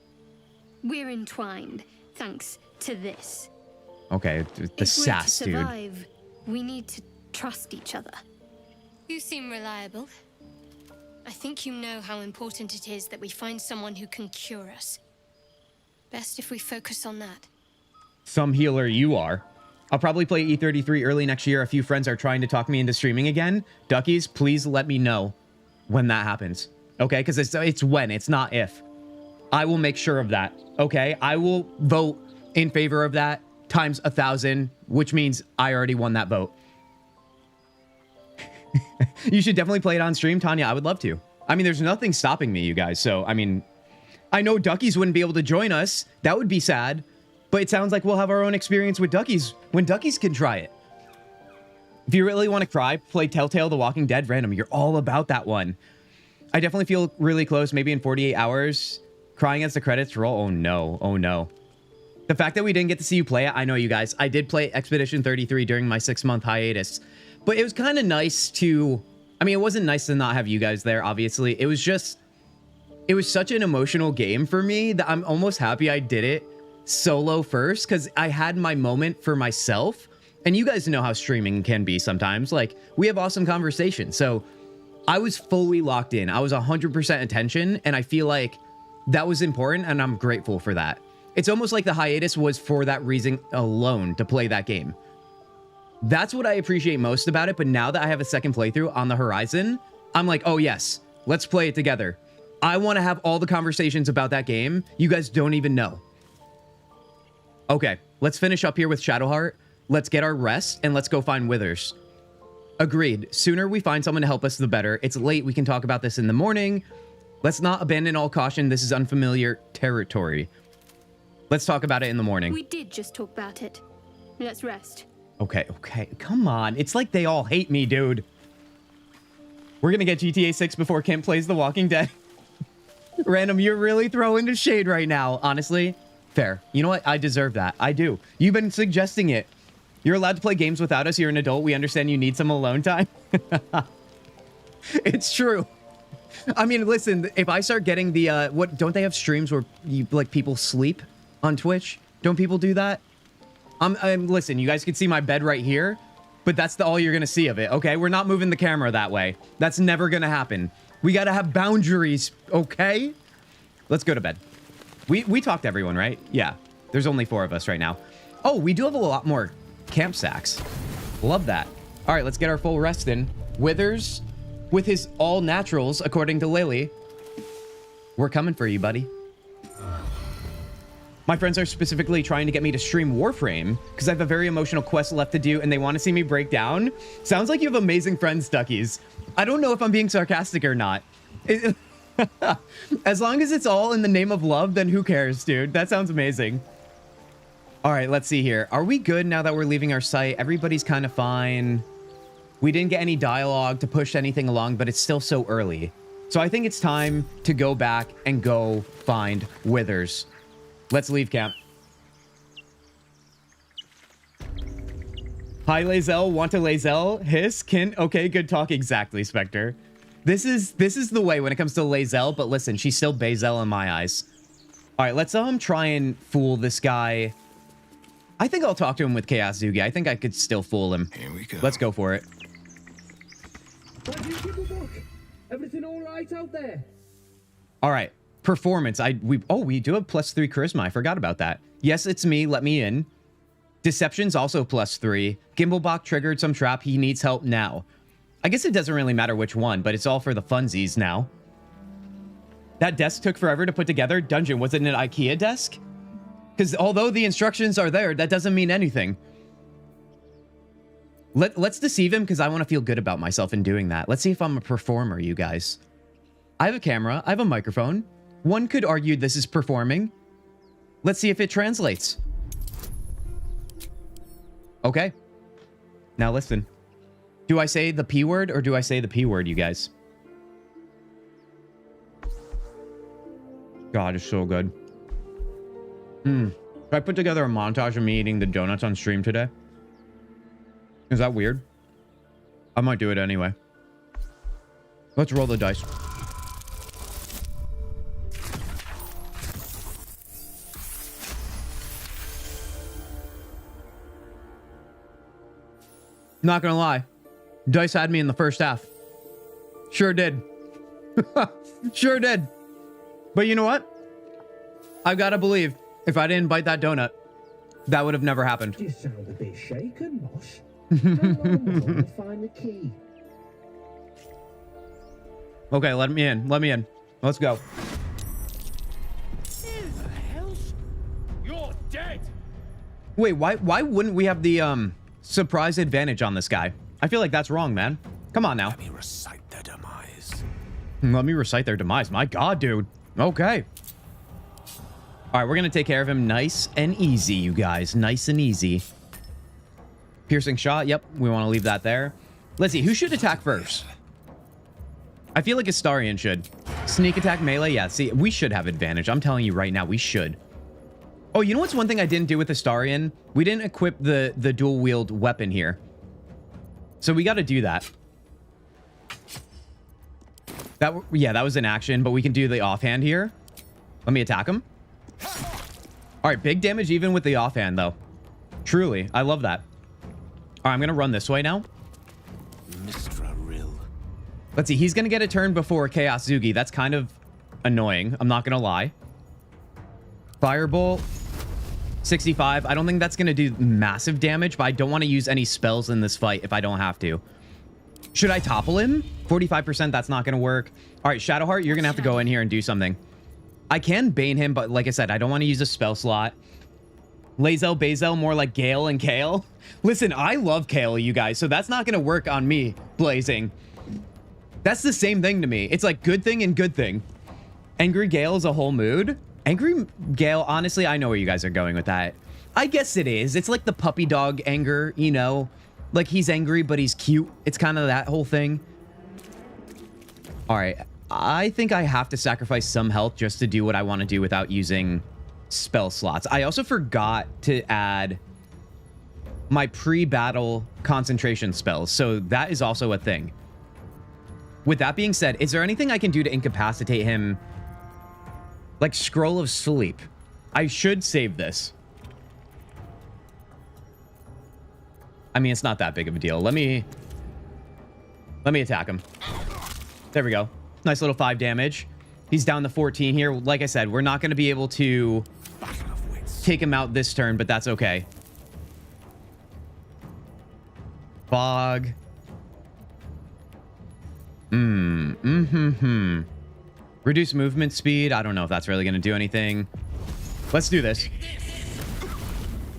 We're entwined, thanks to this. Okay, the sass, If we're to dude. survive, we need to trust each other. You seem reliable. I think you know how important it is that we find someone who can cure us. Best if we focus on that. Some healer you are. I'll probably play E33 early next year. A few friends are trying to talk me into streaming again. Duckies, please let me know when that happens. Okay, because it's when, it's not if. I will make sure of that. Okay, I will vote in favor of that times 1,000, which means I already won that vote. You should definitely play it on stream, Tanya. I would love to. I mean, there's nothing stopping me, you guys. So, I mean, I know Duckies wouldn't be able to join us. That would be sad. But it sounds like we'll have our own experience with Duckies when Duckies can try it. If you really want to cry, play Telltale The Walking Dead random. You're all about that one. I definitely feel really close, maybe in 48 hours. Crying as the credits roll. Oh, no. Oh, no. The fact that we didn't get to see you play it, I know you guys. I did play Expedition 33 during my 6-month hiatus. But it was kind of nice to... I mean, it wasn't nice to not have you guys there, obviously. It was just... It was such an emotional game for me that I'm almost happy I did it solo first, because I had my moment for myself. And you guys know how streaming can be sometimes. Like, we have awesome conversations. So I was fully locked in. I was 100% attention, and I feel like that was important, and I'm grateful for that. It's almost like the hiatus was for that reason alone, to play that game. That's what I appreciate most about it, but now that I have a second playthrough on the horizon, I'm like, oh yes, let's play it together. I want to have all the conversations about that game you guys don't even know. Okay, let's finish up here with Shadowheart. Let's get our rest, and let's go find Withers. Agreed. Sooner we find someone to help us, the better. It's late. We can talk about this in the morning. Let's not abandon all caution. This is unfamiliar territory. Let's talk about it in the morning. We did just talk about it. Let's rest. Okay. Come on. It's like they all hate me, dude. We're going to get GTA 6 before Kim plays The Walking Dead. Random, you're really throwing the shade right now. Honestly, fair. You know what? I deserve that. I do. You've been suggesting it. You're allowed to play games without us. You're an adult. We understand you need some alone time. It's true. I mean, listen, if I start getting the, what, don't they have streams where you, like, people sleep on Twitch? Don't people do that? Listen, you guys can see my bed right here, but that's all you're going to see of it, okay? We're not moving the camera that way. That's never going to happen. We got to have boundaries, okay? Let's go to bed. We talked to everyone, right? Yeah. There's only 4 of us right now. Oh, we do have a lot more camp sacks. Love that. All right, let's get our full rest in. Withers, with his all naturals, according to Lily. We're coming for you, buddy. My friends are specifically trying to get me to stream Warframe because I have a very emotional quest left to do and they want to see me break down. Sounds like you have amazing friends, Duckies. I don't know if I'm being sarcastic or not. As long as it's all in the name of love, then who cares, dude? That sounds amazing. All right, let's see here. Are we good now that we're leaving our site? Everybody's kind of fine. We didn't get any dialogue to push anything along, but it's still so early. So I think it's time to go back and go find Withers. Let's leave camp. Hi, Lae'zel. Want to Lae'zel? Hiss? Kin? Okay, good talk. Exactly, Spectre. This is the way when it comes to Lae'zel, but listen, she's still Bazel in my eyes. All right, let's try and fool this guy. I think I'll talk to him with Chaos Zugi. I think I could still fool him. Here we go. Let's go for it. Everything all right out there? All right. Performance. We do have +3 charisma. I forgot about that. Yes, it's me. Let me in. Deception's also +3. Gimblebach triggered some trap. He needs help now. I guess it doesn't really matter which one, but it's all for the funsies now. That desk took forever to put together. Dungeon, was it an IKEA desk? Because although the instructions are there, that doesn't mean anything. Let's deceive him because I want to feel good about myself in doing that. Let's see if I'm a performer, you guys. I have a camera. I have a microphone. One could argue this is performing. Let's see if it translates. Okay. Now listen. Do I say the P word or do I say the P word, you guys? God, it's so good. Should I put together a montage of me eating the donuts on stream today? Is that weird? I might do it anyway. Let's roll the dice. Not gonna lie. Dice had me in the first half. Sure did. Sure did. But you know what? I've got to believe if I didn't bite that donut, that would have never happened. You sound a bit shaken, Moss. How long will we find the key? Okay, let me in. Let me in. Let's go. You're dead. Wait, why wouldn't we have the surprise advantage on this guy? I feel like that's wrong, man. Come on now. Let me recite their demise. Let me recite their demise. My God, dude. Okay. All right, we're going to take care of him nice and easy, you guys. Nice and easy. Piercing shot. Yep, we want to leave that there. Let's see. Who should attack first? I feel like Astarion should. Sneak attack melee. Yeah, see, we should have advantage. I'm telling you right now, we should. Oh, you know what's one thing I didn't do with Astarion? We didn't equip the dual wield weapon here. So we got to do that. Yeah, that was an action, but we can do the offhand here. Let me attack him. All right, big damage even with the offhand, though. Truly, I love that. All right, I'm going to run this way now. Mistra Rill. Let's see. He's going to get a turn before Kintzugi. That's kind of annoying. I'm not going to lie. Firebolt. 65. I don't think that's going to do massive damage, but I don't want to use any spells in this fight if I don't have to. Should I topple him? 45%. That's not going to work. All right, Shadowheart, you're going to have to go in here and do something. I can Bane him, but like I said, I don't want to use a spell slot. Lae'zel, Bazel, more like Gale and Kale. Listen, I love Kale, you guys, so that's not going to work on me, Blazing. That's the same thing to me. It's like good thing and good thing. Angry Gale is a whole mood. Angry Gale, honestly, I know where you guys are going with that. I guess it is. It's like the puppy dog anger, you know? Like he's angry, but he's cute. It's kind of that whole thing. All right. I think I have to sacrifice some health just to do what I want to do without using spell slots. I also forgot to add my pre-battle concentration spells, so that is also a thing. With that being said, is there anything I can do to incapacitate him? Like Scroll of Sleep. I should save this. I mean, it's not that big of a deal. Let me attack him. There we go. Nice little 5 damage. He's down to 14 here. Like I said, we're not going to be able to take him out this turn, but that's okay. Fog. Reduce movement speed. I don't know if that's really going to do anything. Let's do this.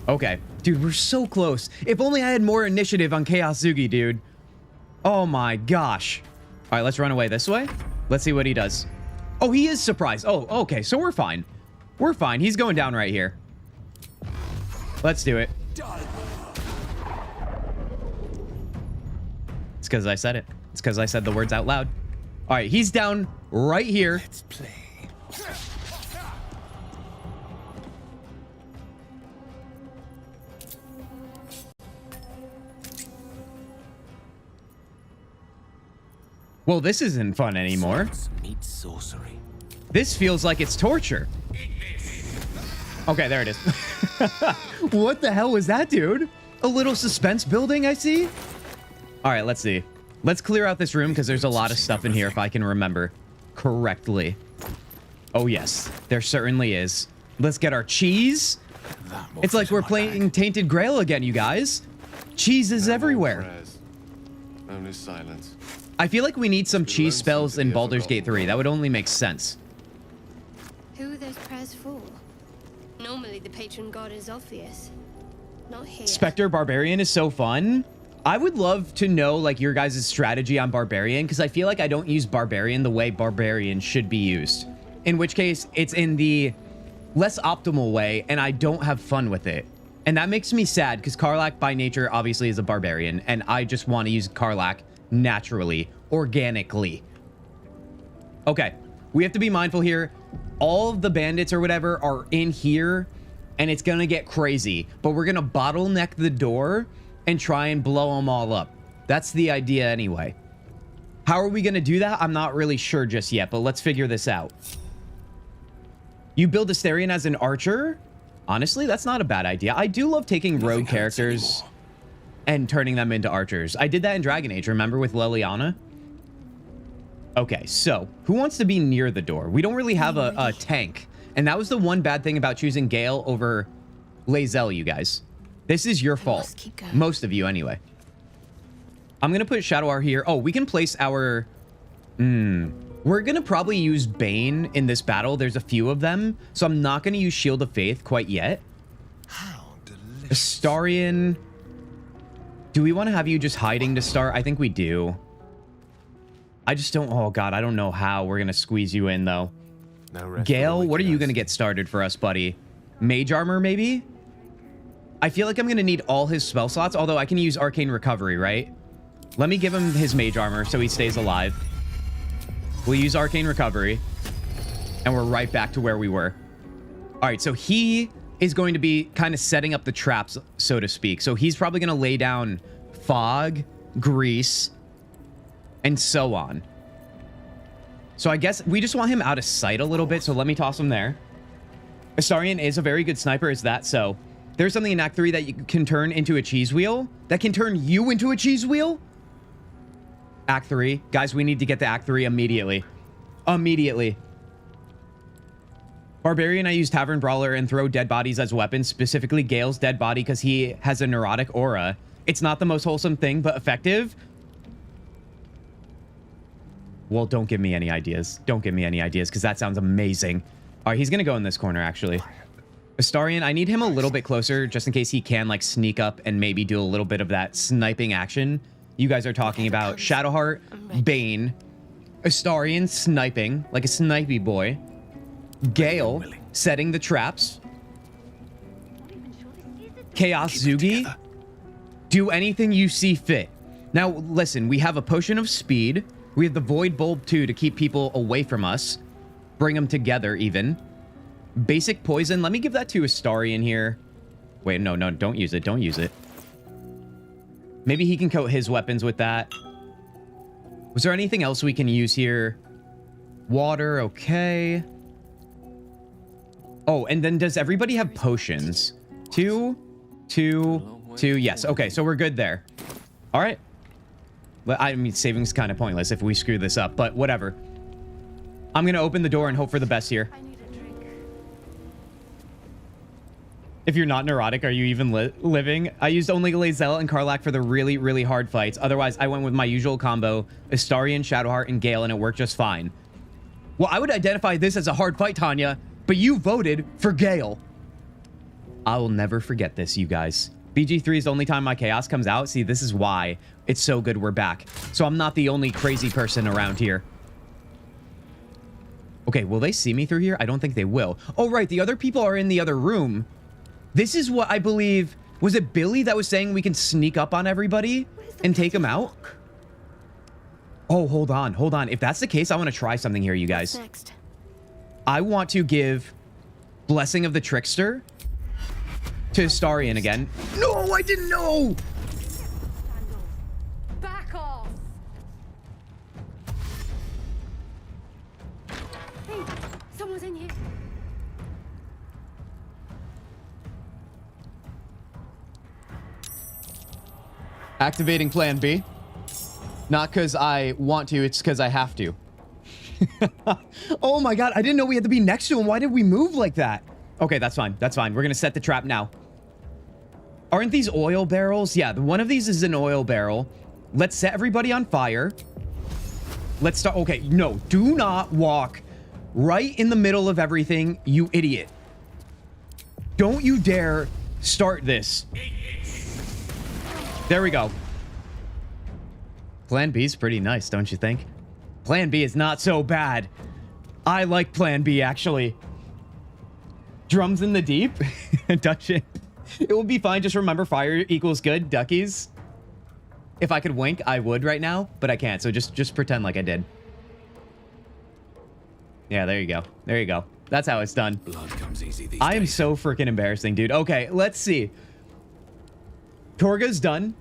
Okay. Dude, we're so close. If only I had more initiative on Kintzugi, dude. Oh my gosh. All right, let's run away this way. Let's see what he does. Oh, he is surprised. Oh, okay. So we're fine. We're fine. He's going down right here. Let's do it. It's because I said it. It's because I said the words out loud. All right, he's down right here. Let's play. Well, this isn't fun anymore. Meet sorcery. This feels like it's torture. Okay, there it is. What the hell was that, dude? A little suspense building, I see. All right, let's see. Let's clear out this room because there's a lot of stuff in here if I can remember correctly. Oh, yes, there certainly is. Let's get our cheese. It's like we're playing Tainted Grail again, you guys. Cheese is everywhere. Only silence. I feel like we need some cheese spells in Baldur's Gate 3. That would only make sense. Who are those prayers for? Normally the patron god is obvious. Not here. Spectre Barbarian is so fun. I would love to know like your guys' strategy on Barbarian because I feel like I don't use Barbarian the way Barbarian should be used. In which case it's in the less optimal way and I don't have fun with it. And that makes me sad because Karlach by nature obviously is a Barbarian and I just want to use Karlach naturally, organically. Okay, we have to be mindful here. All of the bandits or whatever are in here and it's gonna get crazy, but we're gonna bottleneck the door and try and blow them all up. That's the idea anyway. How are we gonna do that? I'm not really sure just yet, but let's figure this out. You build Astarion as an archer? Honestly, that's not a bad idea. I do love taking rogue characters and turning them into archers. I did that in Dragon Age, remember, with Liliana? Okay, so who wants to be near the door? We don't really have a tank. And that was the one bad thing about choosing Gale over Lae'zel, you guys. This is your fault. Most of you, anyway. I'm going to put Shadowheart here. Oh, we can place our... We're going to probably use Bane in this battle. There's a few of them. So I'm not going to use Shield of Faith quite yet. How delicious. Astarion... Do we want to have you just hiding to start? I think we do. I just don't... Oh, God. I don't know how we're going to squeeze you in, though. Gale, what are you going to get started for us, buddy? Mage Armor, maybe? I feel like I'm going to need all his spell slots, although I can use Arcane Recovery, right? Let me give him his Mage Armor so he stays alive. We'll use Arcane Recovery. And we're right back to where we were. All right, so he is going to be kind of setting up the traps, so to speak. So he's probably going to lay down fog, grease, and so on. So I guess we just want him out of sight a little bit, so let me toss him there. Astarion is a very good sniper, is that so? There's something in Act 3 that you can turn into a cheese wheel? That can turn you into a cheese wheel? Act 3. Guys, we need to get to Act 3 immediately. Immediately. Barbarian, I use Tavern Brawler and throw dead bodies as weapons, specifically Gale's dead body because he has a neurotic aura. It's not the most wholesome thing, but effective. Well, don't give me any ideas. Don't give me any ideas because that sounds amazing. All right, he's going to go in this corner, actually. Astarion, I need him a little bit closer just in case he can, like, sneak up and maybe do a little bit of that sniping action. You guys are talking about Shadowheart, Bane, Astarion sniping like a snipey boy. Gale setting the traps. Chaos Zugi, do anything you see fit. Now, listen, we have a potion of speed. We have the Void Bulb too to keep people away from us. Bring them together even. Basic poison. Let me give that to Astarion here. Wait, no, don't use it. Don't use it. Maybe he can coat his weapons with that. Was there anything else we can use here? Water, okay. Oh, and then does everybody have potions? Two. Yes. Okay, so we're good there. All right. Well, I mean, saving's kind of pointless if we screw this up, but whatever. I'm going to open the door and hope for the best here. If you're not neurotic, are you even living? I used only Lazelle and Karlach for the really, really hard fights. Otherwise, I went with my usual combo, Astarion, Shadowheart, and Gale, and it worked just fine. Well, I would identify this as a hard fight, Tanya, but you voted for Gale. I will never forget this, you guys. BG3 is the only time my chaos comes out. See, this is why it's so good we're back. So I'm not the only crazy person around here. Okay, will they see me through here? I don't think they will. Oh, right, the other people are in the other room. This is what I believe... Was it Billy that was saying we can sneak up on everybody and take them out? Oh, hold on. If that's the case, I want to try something here, you guys. What's next? I want to give Blessing of the Trickster to Astarion again. No, I didn't know! Back off! Hey, someone's in here. Activating Plan B. Not because I want to, it's because I have to. Oh my god, I didn't know we had to be next to him. Why did we move like that? Okay, that's fine. That's fine. We're going to set the trap now. Aren't these oil barrels? Yeah, one of these is an oil barrel. Let's set everybody on fire. Let's start. Okay, no, do not walk right in the middle of everything, you idiot. Don't you dare start this. There we go. Plan B is pretty nice, don't you think? Plan B is not so bad. I like Plan B, actually. Drums in the deep. Dungeon. It will be fine. Just remember fire equals good. Duckies. If I could wink, I would right now, but I can't. So just pretend like I did. Yeah, there you go. There you go. That's how it's done. Blood comes easy these I am days. so freaking embarrassing, dude. Okay, let's see. Torga's done.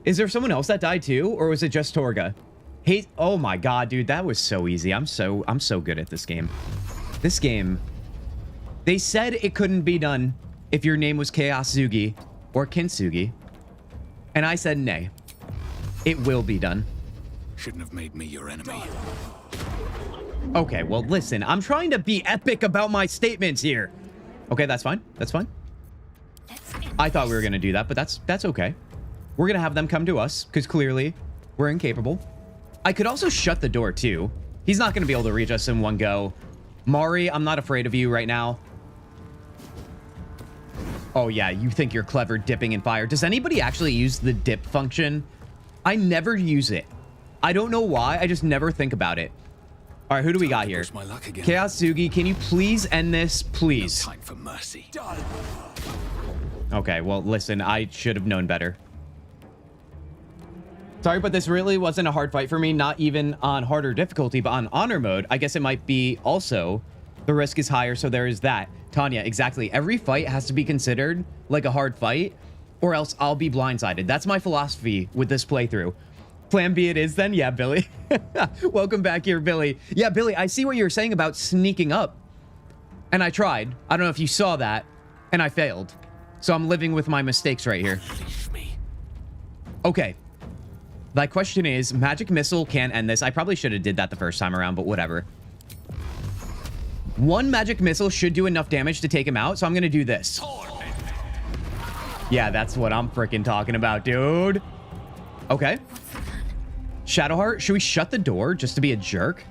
Is there someone else that died too, or was it just Torga? Hey, oh my god, dude, that was so easy. I'm so good at this game. This game. They said it couldn't be done if your name was Chaos Zugi or Kintzugi, and I said nay. It will be done. Shouldn't have made me your enemy. Okay, well, listen, I'm trying to be epic about my statements here. Okay, that's fine. That's fine. I thought we were gonna do that, but that's okay. We're gonna have them come to us because clearly we're incapable. I could also shut the door too. He's not gonna be able to reach us in one go. Mari, I'm not afraid of you right now. Oh yeah, you think you're clever dipping in fire. Does anybody actually use the dip function? I never use it. I don't know why. I just never think about it. All right, who do we got here? My luck again. Chaos Zugi, can you please end this, please? No time for mercy. Okay, well, listen, I should have known better. Sorry, but this really wasn't a hard fight for me, not even on harder difficulty, but on honor mode. I guess it might be also. The risk is higher, so there is that. Tanya, exactly. Every fight has to be considered like a hard fight, or else I'll be blindsided. That's my philosophy with this playthrough. Plan B it is then? Yeah, Billy. Welcome back here, Billy. Yeah, Billy, I see what you're saying about sneaking up. And I tried. I don't know if you saw that, and I failed. So I'm living with my mistakes right here. Okay. My question is, magic missile can't end this. I probably should have did that the first time around, but whatever. One magic missile should do enough damage to take him out, so I'm going to do this. Yeah, that's what I'm freaking talking about, dude. Okay. Shadowheart, should we shut the door just to be a jerk?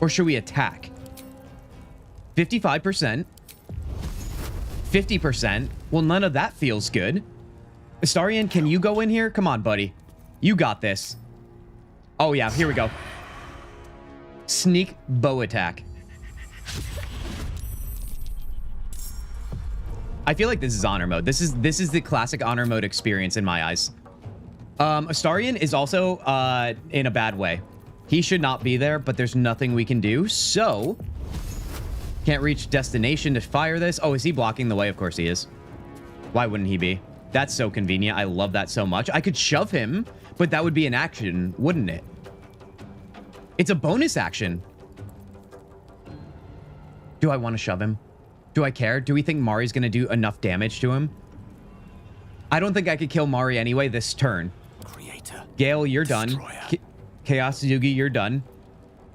Or should we attack? 55%. 50%. Well, none of that feels good. Astarion, can you go in here? Come on, buddy. You got this. Oh, yeah. Here we go. Sneak bow attack. I feel like this is honor mode. This is the classic honor mode experience in my eyes. Astarion is also in a bad way. He should not be there, but there's nothing we can do. So, can't reach destination to fire this. Oh, is he blocking the way? Of course he is. Why wouldn't he be? That's so convenient. I love that so much. I could shove him, but that would be an action, wouldn't it? It's a bonus action. Do I want to shove him? Do I care? Do we think Mari's going to do enough damage to him? I don't think I could kill Mari anyway this turn. Creator. Gale, you're done. Chaos Yugi, you're done.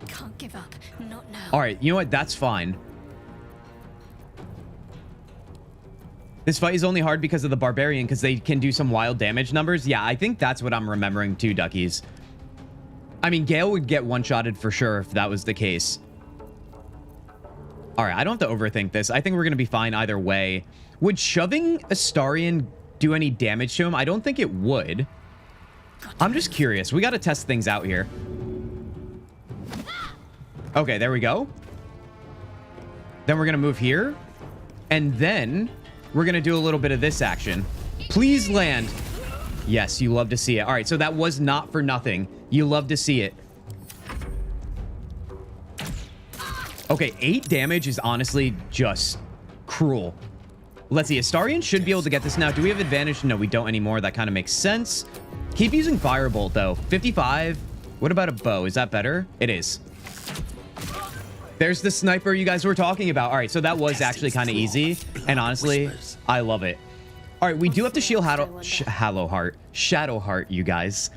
Can't give up. Not now. All right, you know what? That's fine. This fight is only hard because of the Barbarian, because they can do some wild damage numbers. Yeah, I think that's what I'm remembering too, Duckies. I mean, Gale would get one-shotted for sure if that was the case. All right, I don't have to overthink this. I think we're going to be fine either way. Would shoving Astarion do any damage to him? I don't think it would. I'm just curious. We got to test things out here. Okay, there we go. Then we're going to move here. And then we're going to do a little bit of this action. Please land. Yes, you love to see it. All right, so that was not for nothing. You love to see it. Okay, 8 damage is honestly just cruel. Let's see. Astarion should be able to get this now. Do we have advantage? No, we don't anymore. That kind of makes sense. Keep using Firebolt, though. 55. What about a bow? Is that better? It is. There's the sniper you guys were talking about. All right, so that was actually kind of easy. And honestly, I love it. All right, we do have to shield Shadowheart, you guys.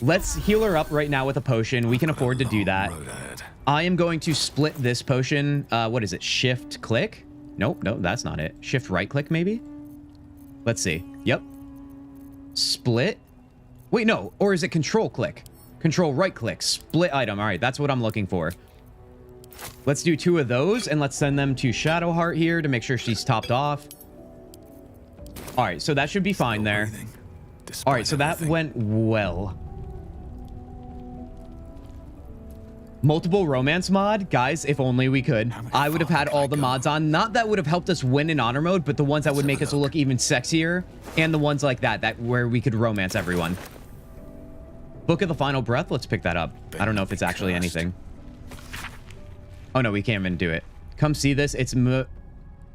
Let's heal her up right now with a potion. We can afford to do that. I am going to split this potion. What is it? Shift click? Nope, that's not it. Shift right click, maybe? Let's see. Yep. Split. Wait, no. Or is it control click? Control right click. Split item. All right, that's what I'm looking for. Let's do 2 of those, and let's send them to Shadowheart here to make sure she's topped off. All right, so that should be fine there. All right, so that went well. Multiple romance mod? Guys, if only we could. I would have had all the mods on. Not that would have helped us win in honor mode, but the ones that would make us look even sexier. And the ones like that where we could romance everyone. Book of the Final Breath? Let's pick that up. I don't know if it's actually anything. Oh, no, we can't even do it. Come see this. It's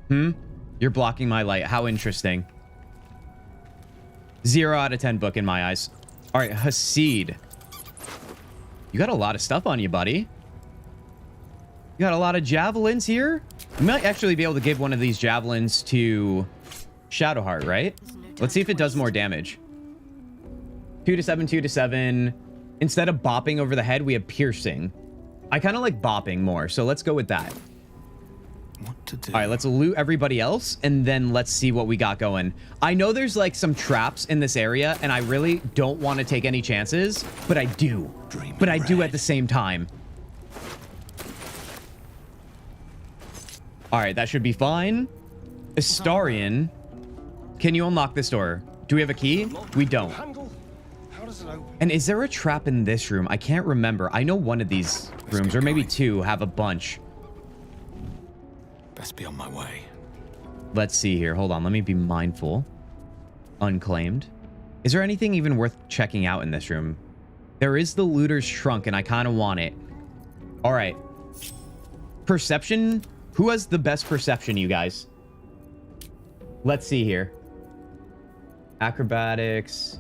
You're blocking my light. How interesting. 0 out of 10 book in my eyes. All right, Hasid. You got a lot of stuff on you, buddy. You got a lot of javelins here. You might actually be able to give one of these javelins to Shadowheart, right? Let's see if it does more damage. 2 to 7, 2 to 7. Instead of bopping over the head, we have piercing. I kind of like bopping more, so let's go with that. What to do? All right, let's loot everybody else, and then let's see what we got going. I know there's like some traps in this area, and I really don't want to take any chances, but I do. But I do at the same time. All right, that should be fine. Astarion, can you unlock this door? Do we have a key? We don't. And is there a trap in this room? I can't remember. I know one of these rooms, or maybe 2, have a bunch. Best be on my way. Let's see here. Hold on. Let me be mindful. Unclaimed. Is there anything even worth checking out in this room? There is the looter's trunk, and I kind of want it. All right. Perception. Who has the best perception, you guys? Let's see here. Acrobatics.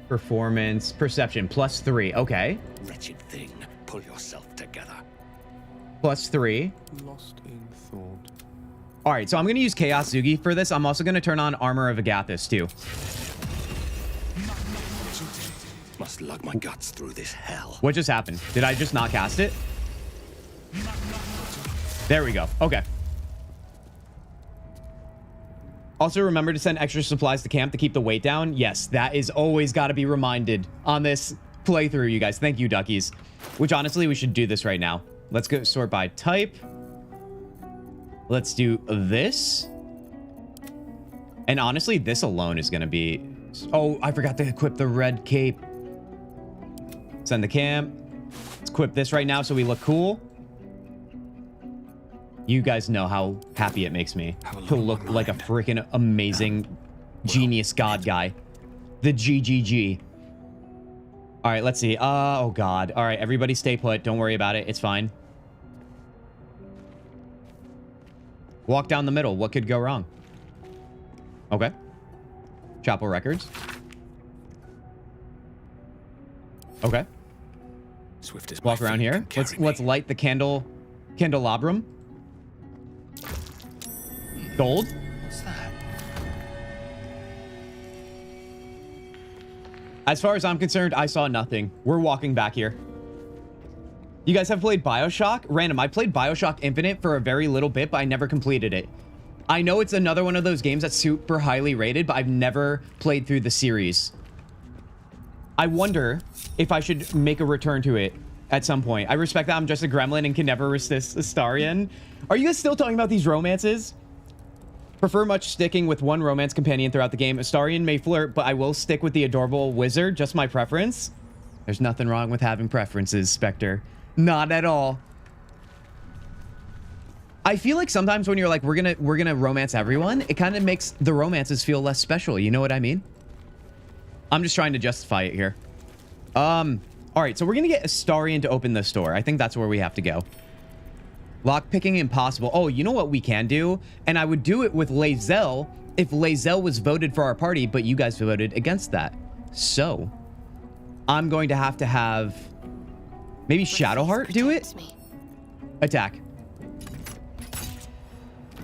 Performance. Perception. +3. Okay. Wretched thing. Pull yourself together. +3. Lost in thought. All right, so I'm going to use Chaos Zugi for this. I'm also going to turn on Armor of Agathis, too. Must lug my guts through this hell. What just happened? Did I just not cast it? There we go. Okay. Also, remember to send extra supplies to camp to keep the weight down. Yes, that is always got to be reminded on this playthrough, you guys. Thank you, duckies. Which, honestly, we should do this right now. Let's go sort by type. Let's do this. And honestly, this alone is going to be... Oh, I forgot to equip the red cape. Send the camp. Let's equip this right now so we look cool. You guys know how happy it makes me to look like a freaking amazing genius god guy. The GGG. All right, let's see. Oh, God. All right, everybody stay put. Don't worry about it. It's fine. Walk down the middle. What could go wrong? Okay. Chapel records. Okay. Swift Walk around here. Let's light the candelabrum. Gold. What's that? As far as I'm concerned, I saw nothing. We're walking back here. You guys have played BioShock? Random, I played BioShock Infinite for a very little bit, but I never completed it. I know it's another one of those games that's super highly rated, but I've never played through the series. I wonder if I should make a return to it at some point. I respect that I'm just a gremlin and can never resist Astarion. Are you guys still talking about these romances? Prefer much sticking with one romance companion throughout the game. Astarion may flirt, but I will stick with the adorable wizard. Just my preference. There's nothing wrong with having preferences, Spectre. Not at all. I feel like sometimes when you're like, we're gonna romance everyone, it kind of makes the romances feel less special. You know what I mean? I'm just trying to justify it here. All right, so we're gonna get Astarion to open this door. I think that's where we have to go. Lockpicking impossible. Oh, you know what we can do? And I would do it with Lae'zel if Lae'zel was voted for our party, but you guys voted against that. So, I'm going to have maybe Shadowheart do it? Attack.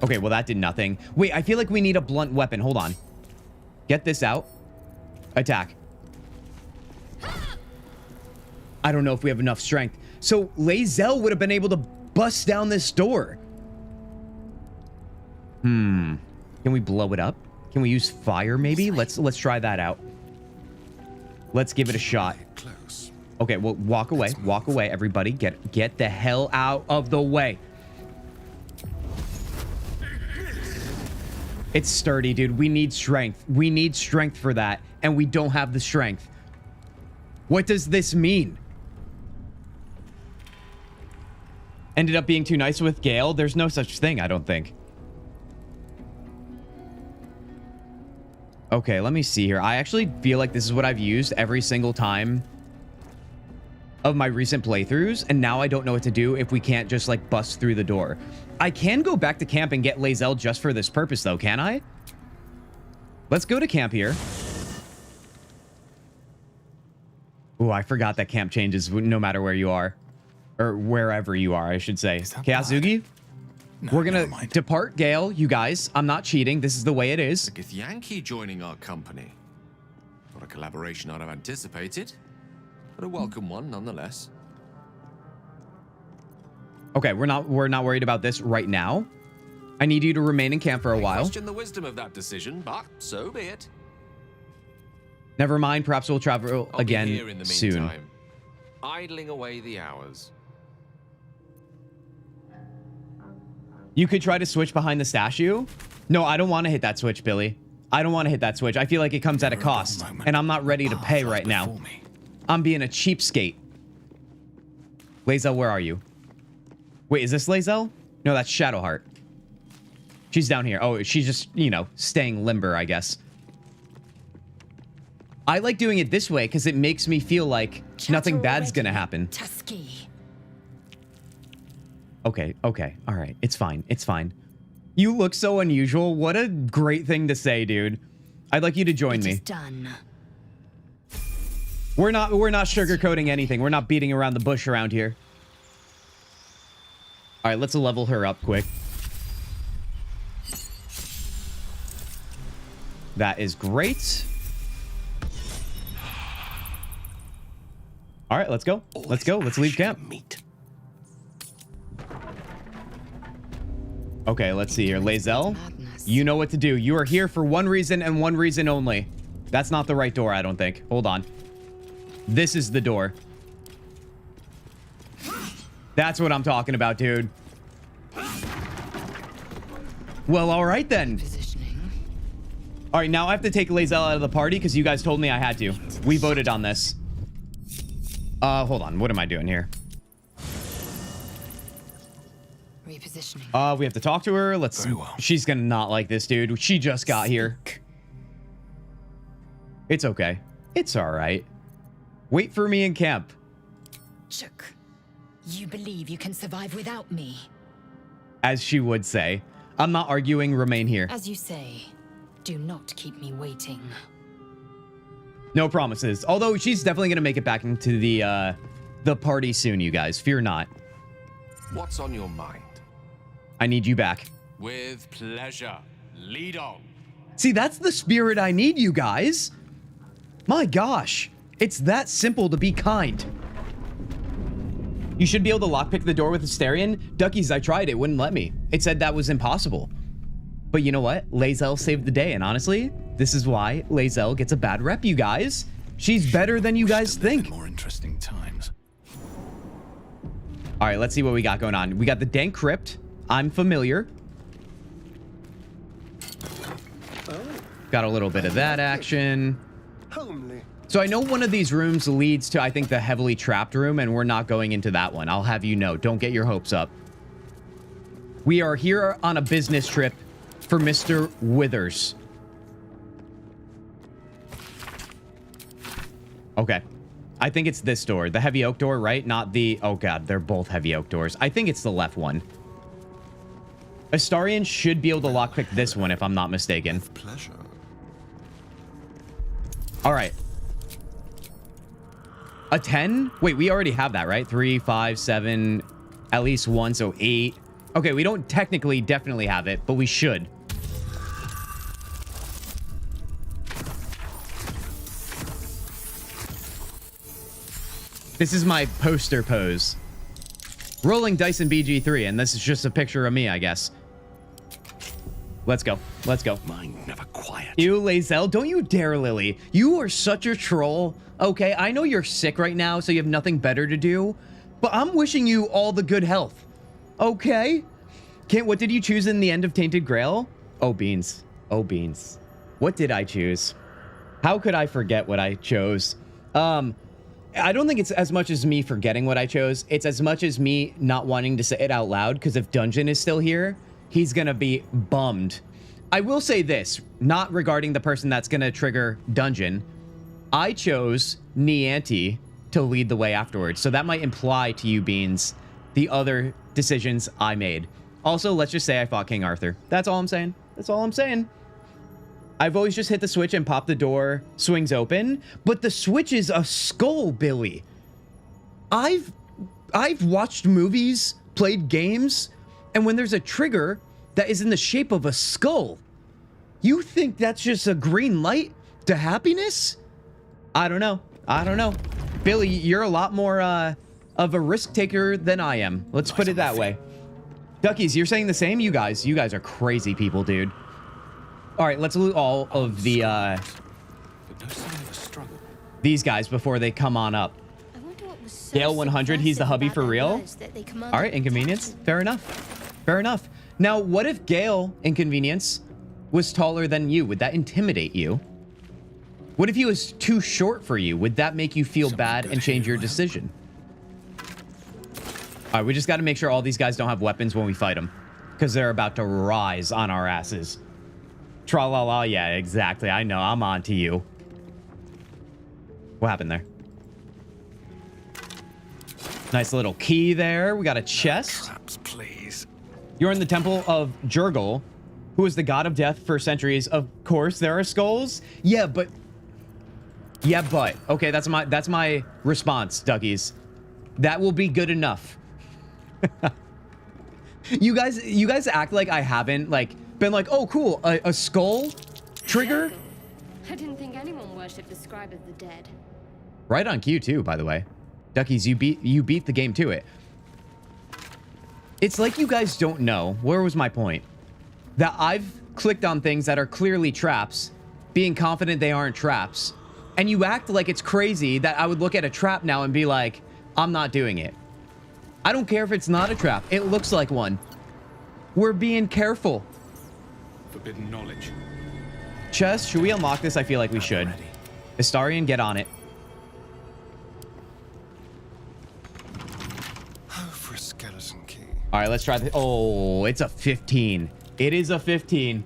Okay, well, that did nothing. Wait, I feel like we need a blunt weapon. Hold on. Get this out. Attack. I don't know if we have enough strength. So, Lae'zel would have been able to bust down this door. Can we blow it up? Can we use fire maybe? Let's try that out. Let's give it a shot. Okay, well, walk away. Walk away, everybody. Get the hell out of the way. It's sturdy, dude. We need strength. We need strength for that, and we don't have the strength. What does this mean? Ended up being too nice with Gale. There's no such thing, I don't think. Okay, let me see here. I actually feel like this is what I've used every single time of my recent playthroughs, and now I don't know what to do if we can't just, like, bust through the door. I can go back to camp and get Lae'zel just for this purpose, though, can I? Let's go to camp here. Oh, I forgot that camp changes no matter where you are. Or wherever you are, I should say. Kintzugi? No, we're gonna depart Gale, you guys. I'm not cheating. This is the way it is. Githyanki joining our company. Not a collaboration I'd have anticipated, but a welcome one nonetheless. Okay, we're not worried about this right now. I need you to remain in camp for a while. I question the wisdom of that decision, but so be it. Never mind. Perhaps we'll travel again here in the soon. Meantime, idling away the hours. You could try to switch behind the statue. No, I don't want to hit that switch, Billy. I don't want to hit that switch. I feel like it comes at a cost, and I'm not ready to pay right now. I'm being a cheapskate. Lae'zel, where are you? Wait, is this Lae'zel? No, that's Shadowheart. She's down here. Oh, she's just, you know, staying limber, I guess. I like doing it this way because it makes me feel like nothing bad's gonna happen. Okay, okay, all right. It's fine, it's fine. You look so unusual. What a great thing to say, dude. I'd like you to join me. Done. We're not sugarcoating anything. We're not beating around the bush around here. All right, let's level her up quick. That is great. All right, let's go. Let's go. Let's leave camp. Okay, let's see here. Lae'zel, you know what to do. You are here for one reason and one reason only. That's not the right door, I don't think. Hold on. This is the door. That's what I'm talking about, dude. Well, all right then. All right, now I have to take Lae'zel out of the party because you guys told me I had to. We voted on this. Hold on. What am I doing here? Repositioning. We have to talk to her. Let's. She's gonna not like this, dude. She just got here. It's okay. It's all right. Wait for me in camp. Shook. You believe you can survive without me? As she would say. I'm not arguing. Remain here. As you say, do not keep me waiting. No promises. Although she's definitely gonna make it back into the party soon, you guys. Fear not. What's on your mind? I need you back. With pleasure. Lead on. See, that's the spirit I need, you guys. My gosh. It's that simple to be kind. You should be able to lockpick the door with Astarion. Duckies, I tried. It wouldn't let me. It said that was impossible. But you know what? Lae'zel saved the day. And honestly, this is why Lae'zel gets a bad rep, you guys. She's better than you guys think. More interesting times. All right, let's see what we got going on. We got the dank crypt. I'm familiar. Got a little bit of that action. So I know one of these rooms leads to, I think, the heavily trapped room, and we're not going into that one. I'll have you know. Don't get your hopes up. We are here on a business trip for Mr. Withers. Okay. I think it's this door. The heavy oak door, right? Not the... Oh, God. They're both heavy oak doors. I think it's the left one. Astarion should be able to lockpick this one, if I'm not mistaken. With pleasure. All right. A 10? Wait, we already have that, right? 3, 5, 7, at least 1, so 8. Okay, we don't technically definitely have it, but we should. This is my poster pose. Rolling dice in BG3, and this is just a picture of me, I guess. Let's go. Let's go. Mine never quiet. Ew, Lae'zel, don't you dare, Lily. You are such a troll. Okay, I know you're sick right now, so you have nothing better to do, but I'm wishing you all the good health. Okay? What did you choose in the end of Tainted Grail? Oh, beans. Oh, beans. What did I choose? How could I forget what I chose? I don't think it's as much as me forgetting what I chose. It's as much as me not wanting to say it out loud, because if Dungeon is still here, he's gonna be bummed. I will say this, not regarding the person that's gonna trigger Dungeon. I chose Nianti to lead the way afterwards, so that might imply to you, Beans, the other decisions I made. Also, let's just say I fought King Arthur. That's all I'm saying. That's all I'm saying. I've always just hit the switch and pop the door, swings open, but the switch is a skull, Billy. I've watched movies, played games, and when there's a trigger that is in the shape of a skull, you think that's just a green light to happiness? I don't know. I don't know. Billy, you're a lot more of a risk taker than I am. Let's put it that way. Duckies, you're saying the same? You guys are crazy people, dude. All right, let's loot all of the these guys before they come on up. Gale 100, he's the hubby for real. All right, Inconvenience. Fair enough. Fair enough. Now, what if Gale, Inconvenience, was taller than you? Would that intimidate you? What if he was too short for you? Would that make you feel bad and change your decision? All right, we just got to make sure all these guys don't have weapons when we fight them, because they're about to rise on our asses. Tra-la-la, yeah, exactly. I know, I'm on to you. What happened there? Nice little key there. We got a chest. Traps, please. You're in the temple of Jurgel, who is the god of death for centuries. Of course, there are skulls. Yeah, but. Okay, that's my response, Duckies. That will be good enough. You guys act like I haven't been like, oh cool, a skull trigger. I didn't think anyone worshipped the scribe of the dead. Right on cue too, by the way. Duckies, you beat the game to it. It's like you guys don't know. Where was my point? That I've clicked on things that are clearly traps, being confident they aren't traps. And you act like it's crazy that I would look at a trap now and be like, I'm not doing it. I don't care if it's not a trap. It looks like one. We're being careful. Forbidden knowledge. Chest, should we unlock this? I feel like we should. Astarian, get on it. Oh, for a skeleton key. All right, let's try this. Oh, it's a 15. It is a 15.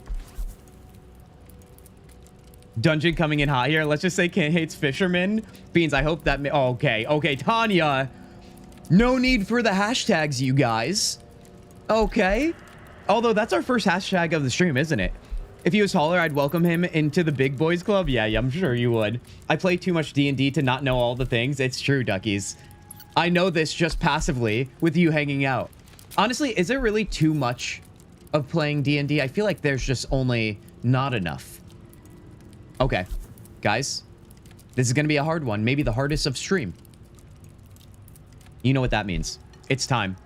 Dungeon coming in hot here. Let's just say Kent hates fishermen. Beans, I hope that... Okay, okay, Tanya. No need for the hashtags, you guys. Okay. Although that's our first hashtag of the stream, isn't it? If he was taller, I'd welcome him into the big boys club. Yeah, I'm sure you would. I play too much D&D to not know all the things. It's true, Duckies. I know this just passively with you hanging out. Honestly, is there really too much of playing D&D? I feel like there's just only not enough. Okay, guys. This is going to be a hard one. Maybe the hardest of stream. You know what that means. It's time.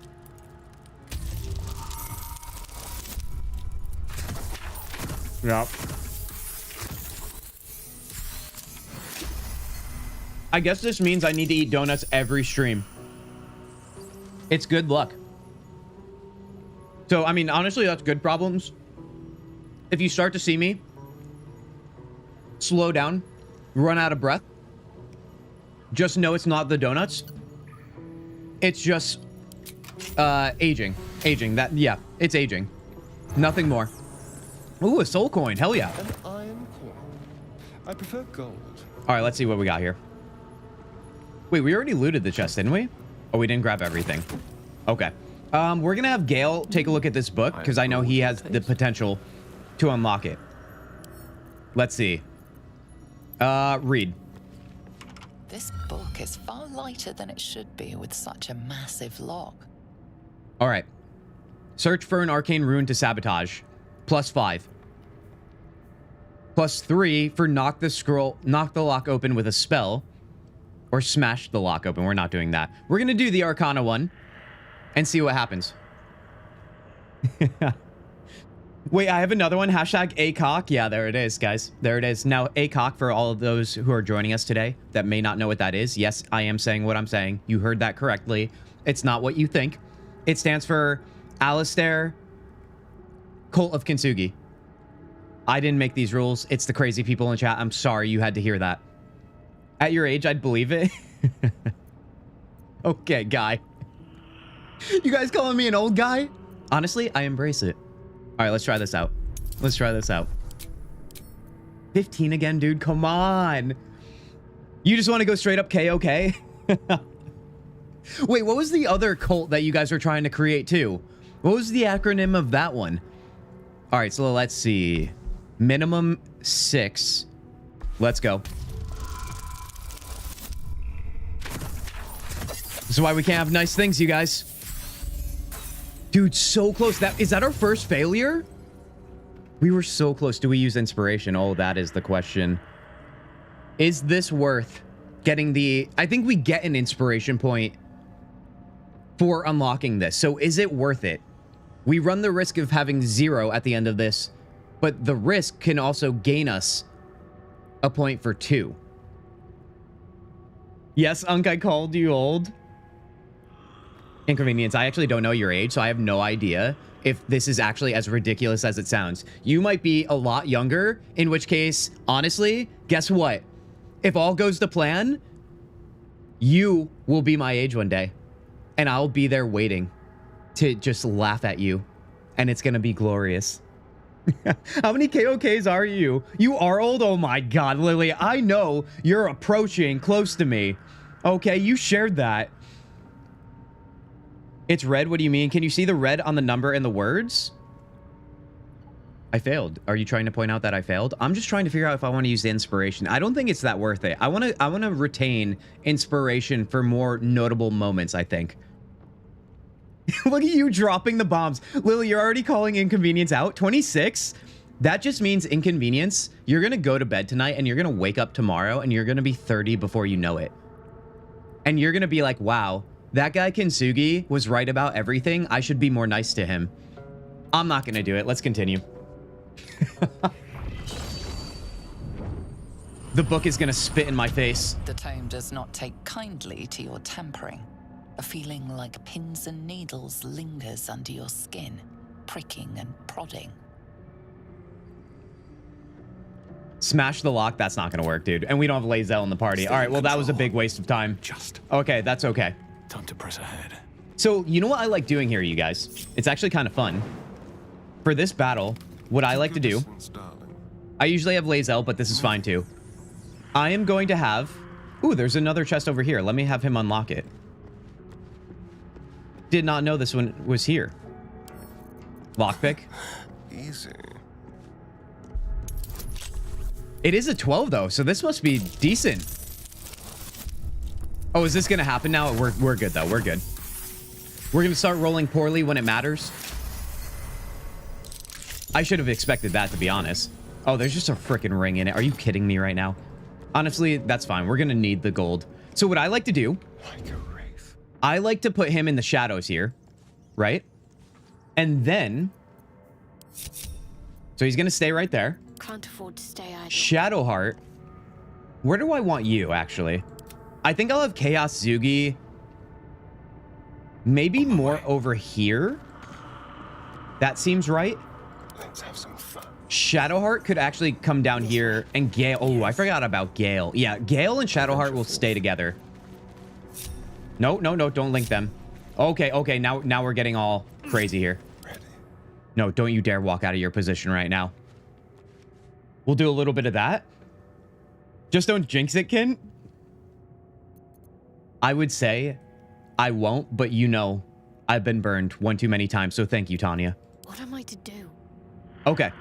Yep. I guess this means I need to eat donuts every stream. It's good luck. So, I mean, honestly, that's good problems. If you start to see me slow down, run out of breath, just know it's not the donuts. It's just aging. Aging. Yeah, it's aging. Nothing more. Ooh, a soul coin. Hell yeah. An iron coin. I prefer gold. All right, let's see what we got here. Wait, we already looted the chest, didn't we? Oh, we didn't grab everything. Okay. We're gonna have Gale take a look at this book because I know he has the potential to unlock it. Let's see. Read. This book is far lighter than it should be with such a massive lock. All right. Search for an arcane rune to sabotage. +5. +3 for knock the lock open with a spell. Or smash the lock open. We're not doing that. We're going to do the Arcana one. And see what happens. Wait, I have another one. Hashtag ACOC. Yeah, there it is, guys. There it is. Now, ACOC, for all of those who are joining us today that may not know what that is. Yes, I am saying what I'm saying. You heard that correctly. It's not what you think. It stands for Alistair Cult of Kintzugi. I didn't make these rules. It's the crazy people in chat. I'm sorry you had to hear that. At your age, I'd believe it. Okay, guy. You guys calling me an old guy? Honestly, I embrace it. All right, let's try this out. Let's try this out. 15 again, dude. Come on. You just want to go straight up KOK? Wait, what was the other cult that you guys were trying to create too? What was the acronym of that one? All right, so let's see. Minimum 6. Let's go. This is why we can't have nice things, you guys. Dude, so close. Is that our first failure? We were so close. Do we use inspiration? Oh, that is the question. Is this worth getting the... I think we get an inspiration point for unlocking this. So is it worth it? We run the risk of having 0 at the end of this, but the risk can also gain us a point for 2. Yes, Unk, I called you old. Inconvenience. I actually don't know your age, so I have no idea if this is actually as ridiculous as it sounds. You might be a lot younger, in which case, honestly, guess what? If all goes to plan, you will be my age one day, and I'll be there waiting to just laugh at you, and it's gonna be glorious. How many KOKs are you? You are old? Oh my god, Lily, I know you're approaching close to me. Okay, you shared that. It's red? What do you mean? Can you see the red on the number and the words? I failed. Are you trying to point out that I failed? I'm just trying to figure out if I want to use the inspiration. I don't think it's that worth it. I want to retain inspiration for more notable moments, I think. Look at you dropping the bombs. Lily, you're already calling Inconvenience out. 26? That just means Inconvenience. You're going to go to bed tonight and you're going to wake up tomorrow and you're going to be 30 before you know it. And you're going to be like, wow, that guy Kintzugi was right about everything. I should be more nice to him. I'm not going to do it. Let's continue. The book is going to spit in my face. The tome does not take kindly to your tampering. A feeling like pins and needles lingers under your skin, pricking and prodding. Smash the lock. That's not going to work, dude. And we don't have Lae'zel in the party. All right, well, that was a big waste of time. Okay, that's okay. Time to press ahead. So, you know what I like doing here, you guys? It's actually kind of fun. For this battle, what I like to do... I usually have Lae'zel, but this is fine too. I am going to have... Ooh, there's another chest over here. Let me have him unlock it. Did not know this one was here. Lockpick. Easy. It is a 12 though, so this must be decent. Oh, is this gonna happen now? We're good though. We're good. We're gonna start rolling poorly when it matters. I should have expected that, to be honest. Oh, there's just a freaking ring in it. Are you kidding me right now? Honestly, that's fine. We're gonna need the gold. So what I like to do, I like to put him in the shadows here, right? And then, so he's gonna stay right there. Can't afford to stay idle. Shadowheart. Where do I want you, actually? I think I'll have Chaos Zugi maybe more over here. That seems right. Let's have some fun. Shadowheart could actually come down here, and Gale. Oh, I forgot about Gale. Yeah, Gale and Shadowheart will stay together. No, no, no, don't link them. Okay, okay, now we're getting all crazy here. No, don't you dare walk out of your position right now. We'll do a little bit of that. Just don't jinx it, Kin. I would say I won't, but you know I've been burned one too many times, so thank you, Tanya. What am I to do? Okay.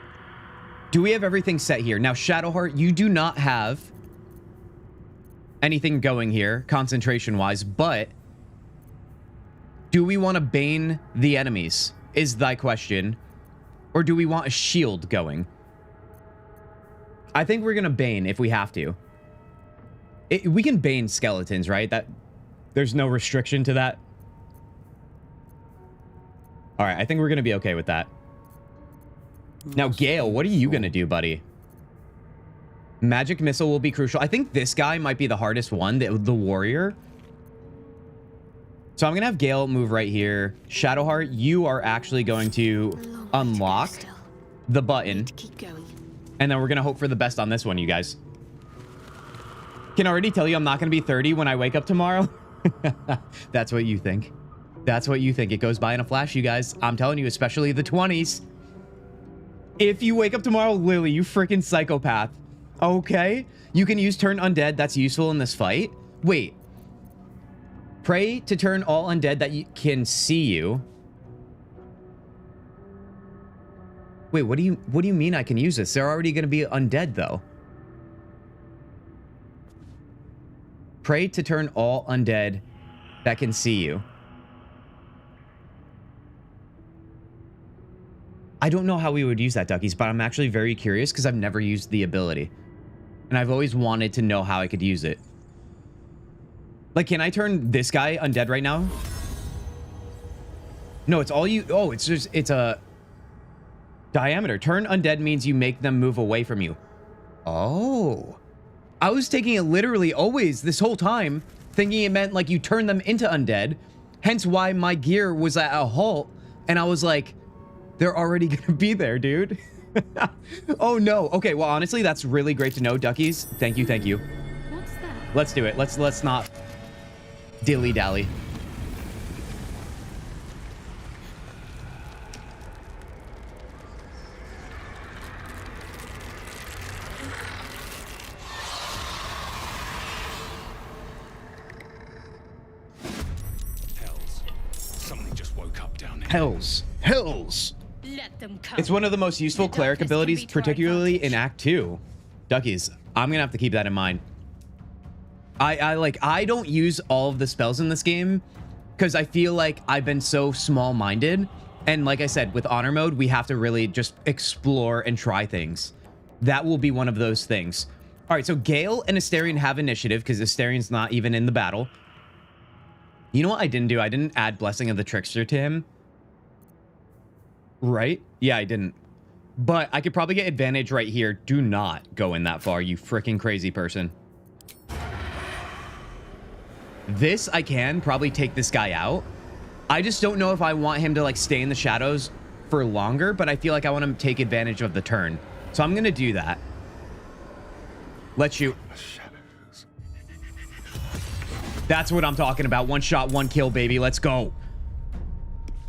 Do we have everything set here? Now, Shadowheart, you do not have anything going here, concentration-wise, but do we want to bane the enemies, is thy question. Or do we want a shield going? I think we're going to bane if we have to. We can bane skeletons, right? There's no restriction to that. All right, I think we're going to be okay with that. Now, Gale, what are you going to do, buddy? Magic Missile will be crucial. I think this guy might be the hardest one, the warrior. So I'm going to have Gale move right here. Shadowheart, you are actually going to unlock the button. And then we're going to hope for the best on this one, you guys. Can already tell you I'm not going to be 30 when I wake up tomorrow. That's what you think. That's what you think. It goes by in a flash, you guys. I'm telling you, especially the 20s. If you wake up tomorrow, Lily, you freaking psychopath. Okay. You can use turn undead. That's useful in this fight. Wait. Pray to turn all undead that you can see you. Wait, what do you mean I can use this? They're already going to be undead, though. Pray to turn all undead that can see you. I don't know how we would use that, Duckies, but I'm actually very curious because I've never used the ability. And I've always wanted to know how I could use it. Like, can I turn this guy undead right now? No, it's all you... Oh, it's just... It's a... diameter. Turn undead means you make them move away from you. Oh. I was taking it literally always this whole time, thinking it meant like you turn them into undead. Hence why my gear was at a halt. And I was like, they're already going to be there, dude. Oh, no. Okay, well, honestly, that's really great to know, Duckies. Thank you, thank you. What's that? Let's do it. Let's not dilly-dally. Hells. Somebody just woke up down there. Hells. Hells. Let them come. It's one of the most useful cleric abilities, particularly in Act 2. Duckies, I'm gonna have to keep that in mind. I don't use all of the spells in this game because I feel like I've been so small-minded. And like I said, with honor mode, we have to really just explore and try things. That will be one of those things. All right, so Gale and Astarion have initiative because Astarion's not even in the battle. You know what I didn't do? I didn't add Blessing of the Trickster to him. Right? Yeah, I didn't. But I could probably get advantage right here. Do not go in that far, you freaking crazy person. This, I can probably take this guy out. I just don't know if I want him to, like, stay in the shadows for longer, but I feel like I want him to take advantage of the turn. So I'm going to do that. Let's shoot. That's what I'm talking about. One shot, one kill, baby. Let's go.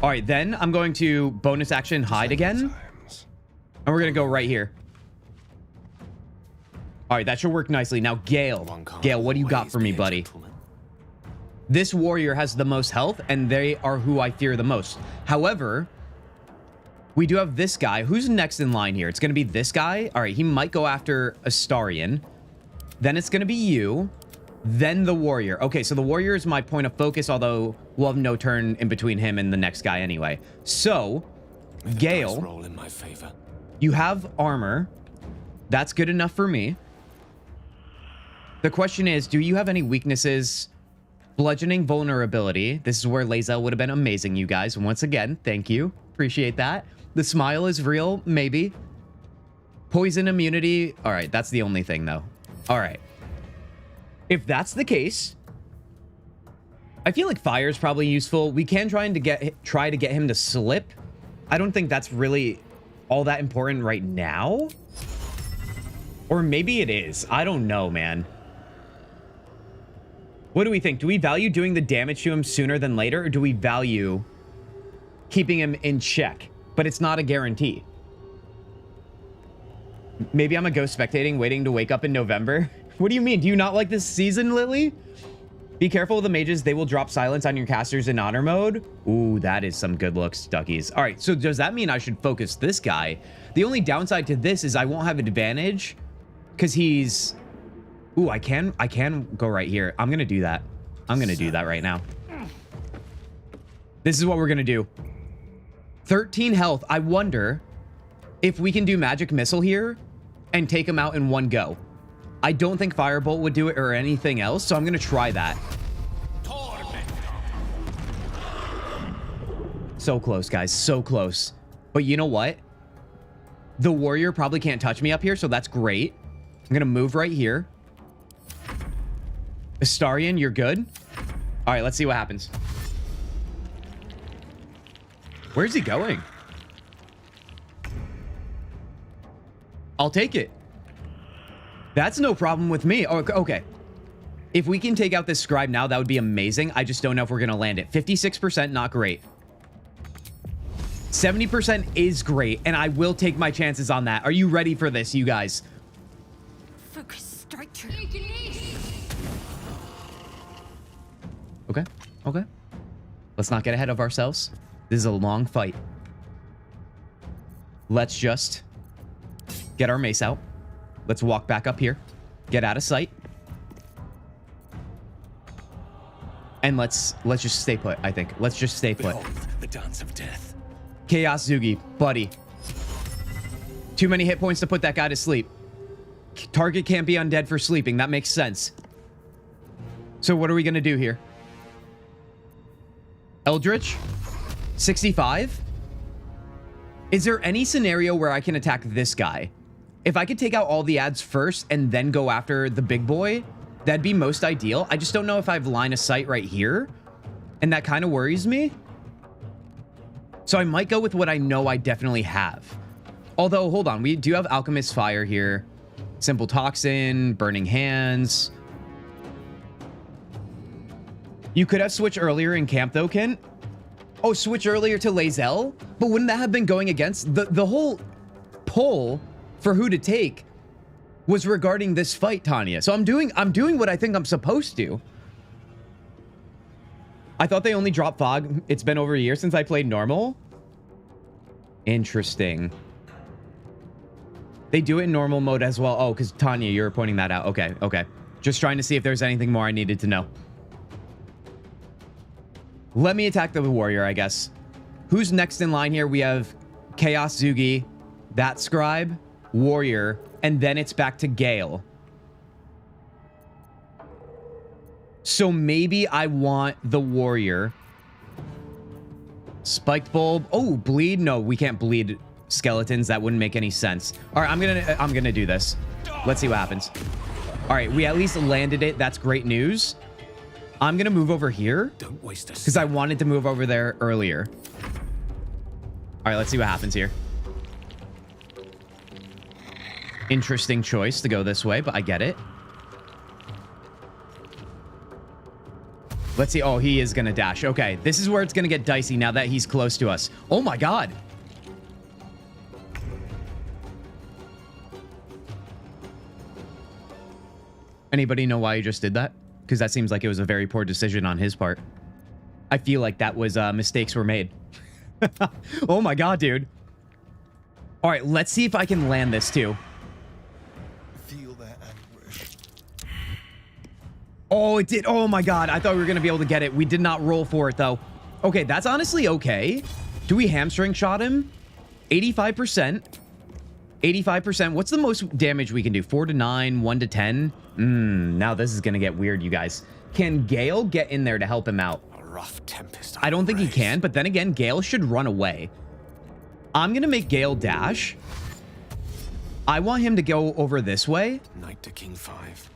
All right, then I'm going to bonus action hide again. And we're going to go right here. All right, that should work nicely. Now, Gale. Gale, what do you got for me, buddy? This warrior has the most health, and they are who I fear the most. However, we do have this guy. Who's next in line here? It's going to be this guy. All right, he might go after Astarion. Then it's going to be you. Then the warrior. Okay, so the warrior is my point of focus, although we'll have no turn in between him and the next guy anyway. So, Gale, roll in my favor. You have armor. That's good enough for me. The question is, do you have any weaknesses? Bludgeoning, vulnerability. This is where Lae'zel would have been amazing, you guys. Once again, thank you. Appreciate that. The smile is real, maybe. Poison immunity. All right, that's the only thing, though. All right. If that's the case, I feel like fire is probably useful. We can try to get him to slip. I don't think that's really all that important right now. Or maybe it is. I don't know, man. What do we think? Do we value doing the damage to him sooner than later, or do we value keeping him in check? But it's not a guarantee. Maybe I'm a ghost spectating, waiting to wake up in November. What do you mean? Do you not like this season, Lily? Be careful of the mages. They will drop silence on your casters in honor mode. Ooh, that is some good looks, duckies. All right, so does that mean I should focus this guy? The only downside to this is I won't have an advantage because he's... Ooh, I can go right here. I'm going to do that. I'm going to do that right now. This is what we're going to do. 13 health. I wonder if we can do magic missile here and take him out in one go. I don't think firebolt would do it or anything else, so I'm going to try that. So close, guys. So close. But you know what? The warrior probably can't touch me up here, so that's great. I'm going to move right here. Astarion, you're good? All right, let's see what happens. Where's he going? I'll take it. That's no problem with me. Oh, okay. If we can take out this scribe now, that would be amazing. I just don't know if we're going to land it. 56%, not great. 70% is great, and I will take my chances on that. Are you ready for this, you guys? Focus, strike true. Okay, okay. Let's not get ahead of ourselves. This is a long fight. Let's just get our mace out. Let's walk back up here. Get out of sight. And let's just stay put, I think. Let's just stay put. Behold, the dance of death. Chaos Zugi, buddy. Too many hit points to put that guy to sleep. Target can't be undead for sleeping. That makes sense. So what are we going to do here? Eldritch? 65? Is there any scenario where I can attack this guy? If I could take out all the ads first and then go after the big boy, that'd be most ideal. I just don't know if I have line of sight right here. And that kind of worries me. So I might go with what I know I definitely have. Although, hold on. We do have Alchemist Fire here. Simple Toxin, Burning Hands. You could have switched earlier in camp, though, Kent. Oh, switch earlier to Lae'zel? But wouldn't that have been going against... The whole poll for who to take was regarding this fight, Tanya. So I'm doing what I think I'm supposed to. I thought they only dropped Fog. It's been over a year since I played normal. Interesting. They do it in normal mode as well. Oh, because Tanya, you're pointing that out. Okay, okay. Just trying to see if there's anything more I needed to know. Let me attack the warrior, I guess. Who's next in line here? We have Chaos Zugi, that scribe, warrior, and then it's back to Gale. So maybe I want the warrior. Spiked bulb. Oh, bleed. No, we can't bleed skeletons. That wouldn't make any sense. All right, I'm gonna do this. Let's see what happens. All right, we at least landed it. That's great news. I'm gonna move over here. Don't waste us. Because I wanted to move over there earlier. All right, let's see what happens here. Interesting choice to go this way, but I get it. Let's see. Oh, he is going to dash. Okay, this is where it's going to get dicey now that he's close to us. Oh my god. Anybody know why he just did that? Because that seems like it was a very poor decision on his part. I feel like that was mistakes were made. Oh my god, dude. All right, let's see if I can land this too. Feel their anguish. Oh, it did. Oh my god, I thought we were going to be able to get it. We did not roll for it though. Okay, that's honestly okay. Do we hamstring shot him? 85%. 85%. What's the most damage we can do? 4 to 9, 1 to 10? Now this is going to get weird, you guys. Can Gale get in there to help him out? A rough tempest. I don't think he can, but then again, Gale should run away. I'm going to make Gale dash. I want him to go over this way. Knight to King 5.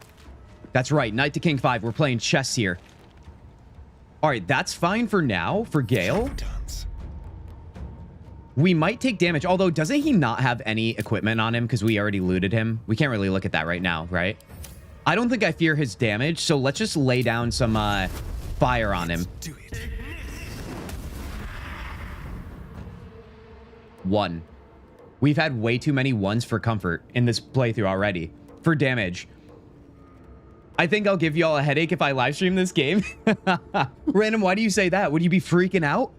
That's right, Knight to King 5. We're playing chess here. All right, that's fine for now, for Gale. We might take damage, although doesn't he not have any equipment on him because we already looted him? We can't really look at that right now, right? I don't think I fear his damage, so let's just lay down some fire on him. Do it. 1. We've had way too many 1s for comfort in this playthrough already. For damage. I think I'll give y'all a headache if I live stream this game. Random, why do you say that? Would you be freaking out?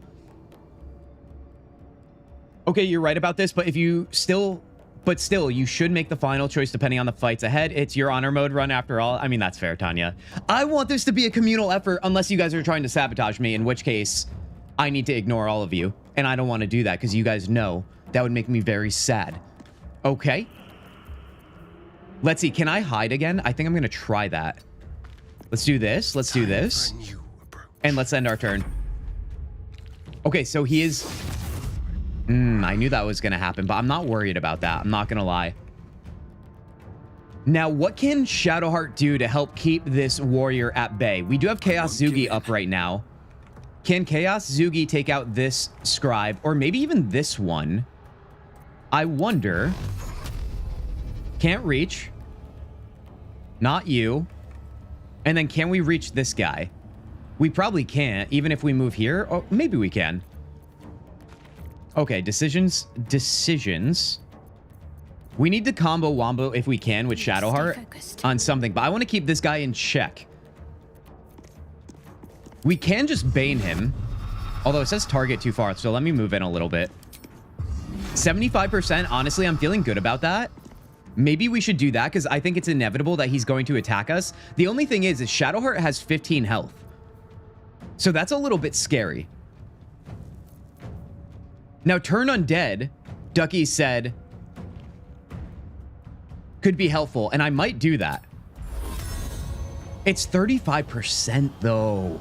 Okay, you're right about this, but if you still... But still, you should make the final choice depending on the fights ahead. It's your honor mode run after all. I mean, that's fair, Tanya. I want this to be a communal effort unless you guys are trying to sabotage me, in which case I need to ignore all of you. And I don't want to do that because you guys know that would make me very sad. Okay. Let's see. Can I hide again? I think I'm going to try that. Let's do this. Let's do this. And let's end our turn. Okay, so he is... I knew that was going to happen, but I'm not worried about that. I'm not going to lie. Now, what can Shadowheart do to help keep this warrior at bay? We do have Chaos Zugi up right now. Can Chaos Zugi take out this scribe, or maybe even this one? I wonder. Can't reach. Not you. And then can we reach this guy? We probably can't, even if we move here. Oh, maybe we can. Okay, decisions. We need to combo wombo if we can with Shadowheart on something, but I want to keep this guy in check. We can just bane him, although it says target too far, so let me move in a little bit. 75%, honestly, I'm feeling good about that. Maybe we should do that because I think it's inevitable that he's going to attack us. The only thing is Shadowheart has 15 health. So that's a little bit scary. Now, turn undead, Ducky said, could be helpful, and I might do that. It's 35%, though.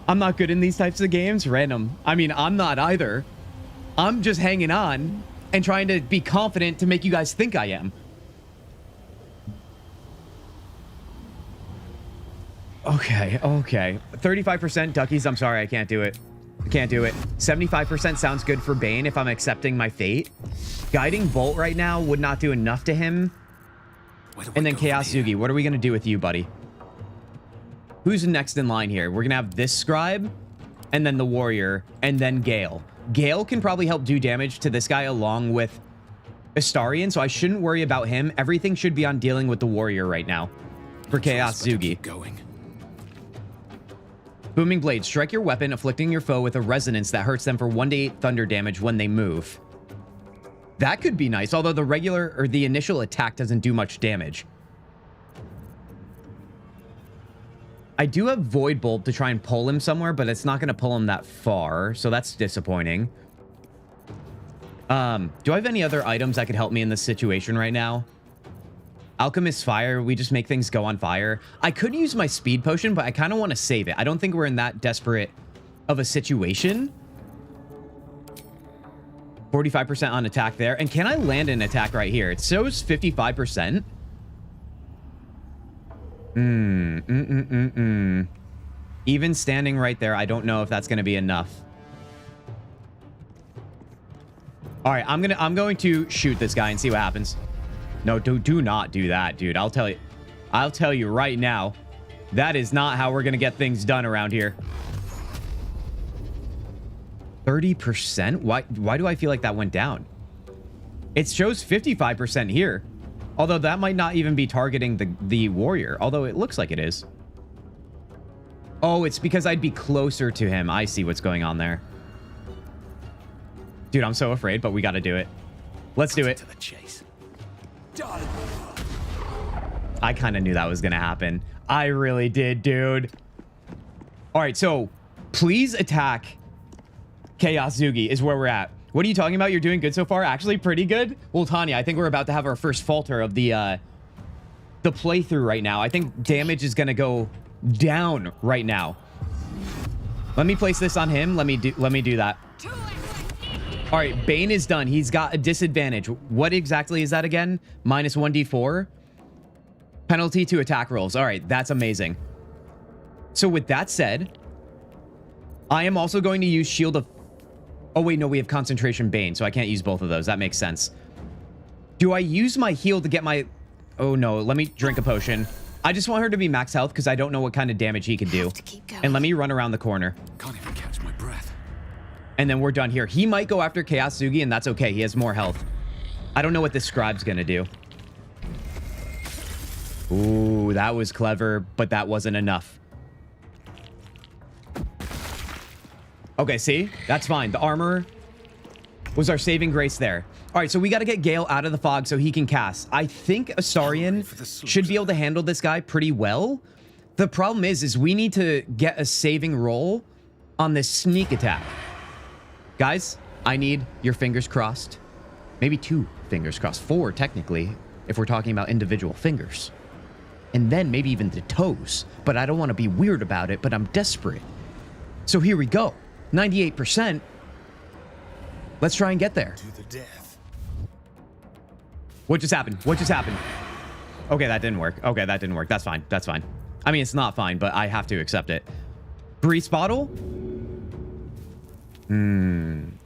I'm not good in these types of games. Random. I mean, I'm not either. I'm just hanging on and trying to be confident to make you guys think I am. Okay. 35% Duckies. I'm sorry, I can't do it. I can't do it. 75% sounds good for Bane if I'm accepting my fate. Guiding Bolt right now would not do enough to him. And then Chaos Zugi. What are we going to do with you, buddy? Who's next in line here? We're going to have this scribe, and then the warrior, and then Gale. Gale can probably help do damage to this guy along with Astarion, so I shouldn't worry about him. Everything should be on dealing with the warrior right now for Chaos Zugi. Booming Blade. Strike your weapon, afflicting your foe with a resonance that hurts them for 1 to 8 thunder damage when they move. That could be nice, although the regular or the initial attack doesn't do much damage. I do have Void Bulb to try and pull him somewhere, but it's not going to pull him that far, so that's disappointing. Do I have any other items that could help me in this situation right now? Alchemist Fire, we just make things go on fire. I could use my speed potion, but I kind of want to save it. I don't think we're in that desperate of a situation. 45% on attack there. And can I land an attack right here? It shows 55%. Even standing right there, I don't know if that's going to be enough. All right, I'm going to shoot this guy and see what happens. No, do not do that, dude. I'll tell you right now, that is not how we're going to get things done around here. 30%? Why do I feel like that went down? It shows 55% here. Although that might not even be targeting the warrior. Although it looks like it is. Oh, it's because I'd be closer to him. I see what's going on there. Dude, I'm so afraid, but we got to do it. Let's do it. To the chase. I kind of knew that was going to happen. I really did, dude. All right, so please attack Chaos Zugi is where we're at. What are you talking about? You're doing good so far? Actually, pretty good. Well, Tanya, I think we're about to have our first falter of the playthrough right now. I think damage is going to go down right now. Let me place this on him. Let me do that. All right, Bane is done. He's got a disadvantage. What exactly is that again? Minus 1d4. Penalty to attack rolls. All right, that's amazing. So with that said, I am also going to use Shield of... Oh, wait, no, we have Concentration Bane, so I can't use both of those. That makes sense. Do I use my heal to get my... Oh, no, let me drink a potion. I just want her to be max health because I don't know what kind of damage he can do. And let me run around the corner. Can't even catch my breath. And then we're done here. He might go after Chaos Zugi, and that's okay. He has more health. I don't know what this scribe's going to do. Ooh, that was clever, but that wasn't enough. Okay, see? That's fine. The armor was our saving grace there. All right, so we got to get Gale out of the fog so he can cast. I think Astarion should be able to handle this guy pretty well. The problem is we need to get a saving roll on this sneak attack. Guys, I need your fingers crossed. Maybe 2 fingers crossed. 4, technically, if we're talking about individual fingers. And then maybe even the toes. But I don't want to be weird about it, but I'm desperate. So here we go. 98%. Let's try and get there. To the death. What just happened? What just happened? Okay, that didn't work. Okay, that didn't work. That's fine. That's fine. I mean, it's not fine, but I have to accept it. Breeze bottle? Can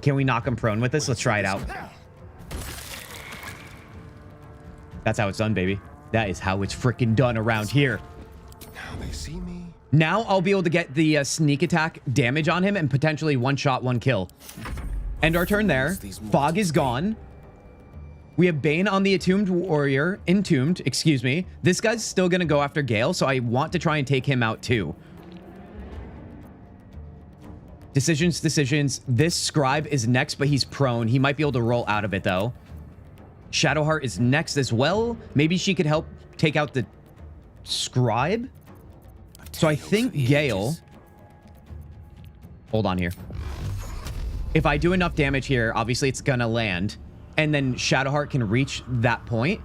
we knock him prone with this? Let's try it out. That's how it's done, baby. That is how it's freaking done around here. Now they see me. Now I'll be able to get the sneak attack damage on him and potentially 1 shot, 1 kill. End our turn there. Fog is gone. We have Bane on the Entombed Warrior. Entombed, excuse me. This guy's still going to go after Gale, so I want to try and take him out too. Decisions. This scribe is next, but he's prone. He might be able to roll out of it, though. Shadowheart is next as well. Maybe she could help take out the scribe. So I think Gale... Hold on here. If I do enough damage here, obviously it's going to land. And then Shadowheart can reach that point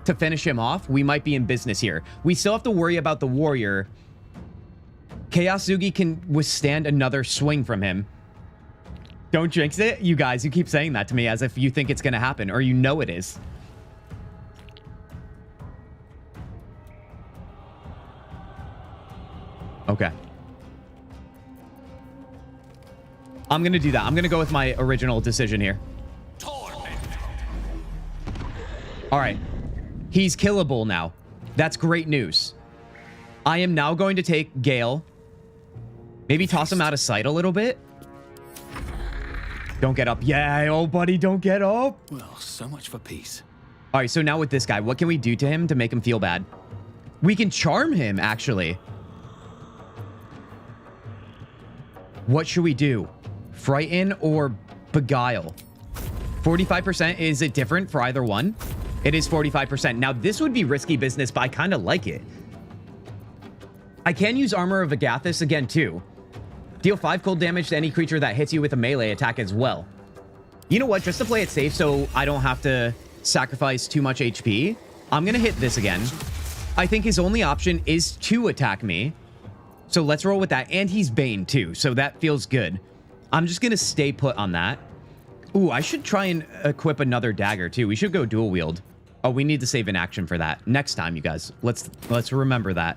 to finish him off. We might be in business here. We still have to worry about the warrior. Chaos Zugi can withstand another swing from him. Don't jinx it. You guys, you keep saying that to me as if you think it's going to happen or you know it is. Okay. I'm going to do that. I'm going to go with my original decision here. All right. He's killable now. That's great news. I am now going to take Gale. Maybe toss him out of sight a little bit. Don't get up. Yeah, oh, buddy, don't get up. Well, so much for peace. All right, so now with this guy, what can we do to him to make him feel bad? We can charm him, actually. What should we do? Frighten or beguile? 45%. Is it different for either one? It is 45%. Now, this would be risky business, but I kind of like it. I can use Armor of Agathis again, too. Deal 5 cold damage to any creature that hits you with a melee attack as well. You know what? Just to play it safe so I don't have to sacrifice too much HP, I'm going to hit this again. I think his only option is to attack me. So let's roll with that. And he's Bane too, so that feels good. I'm just going to stay put on that. Ooh, I should try and equip another dagger too. We should go dual wield. Oh, we need to save an action for that. Next time, you guys. Let's remember that.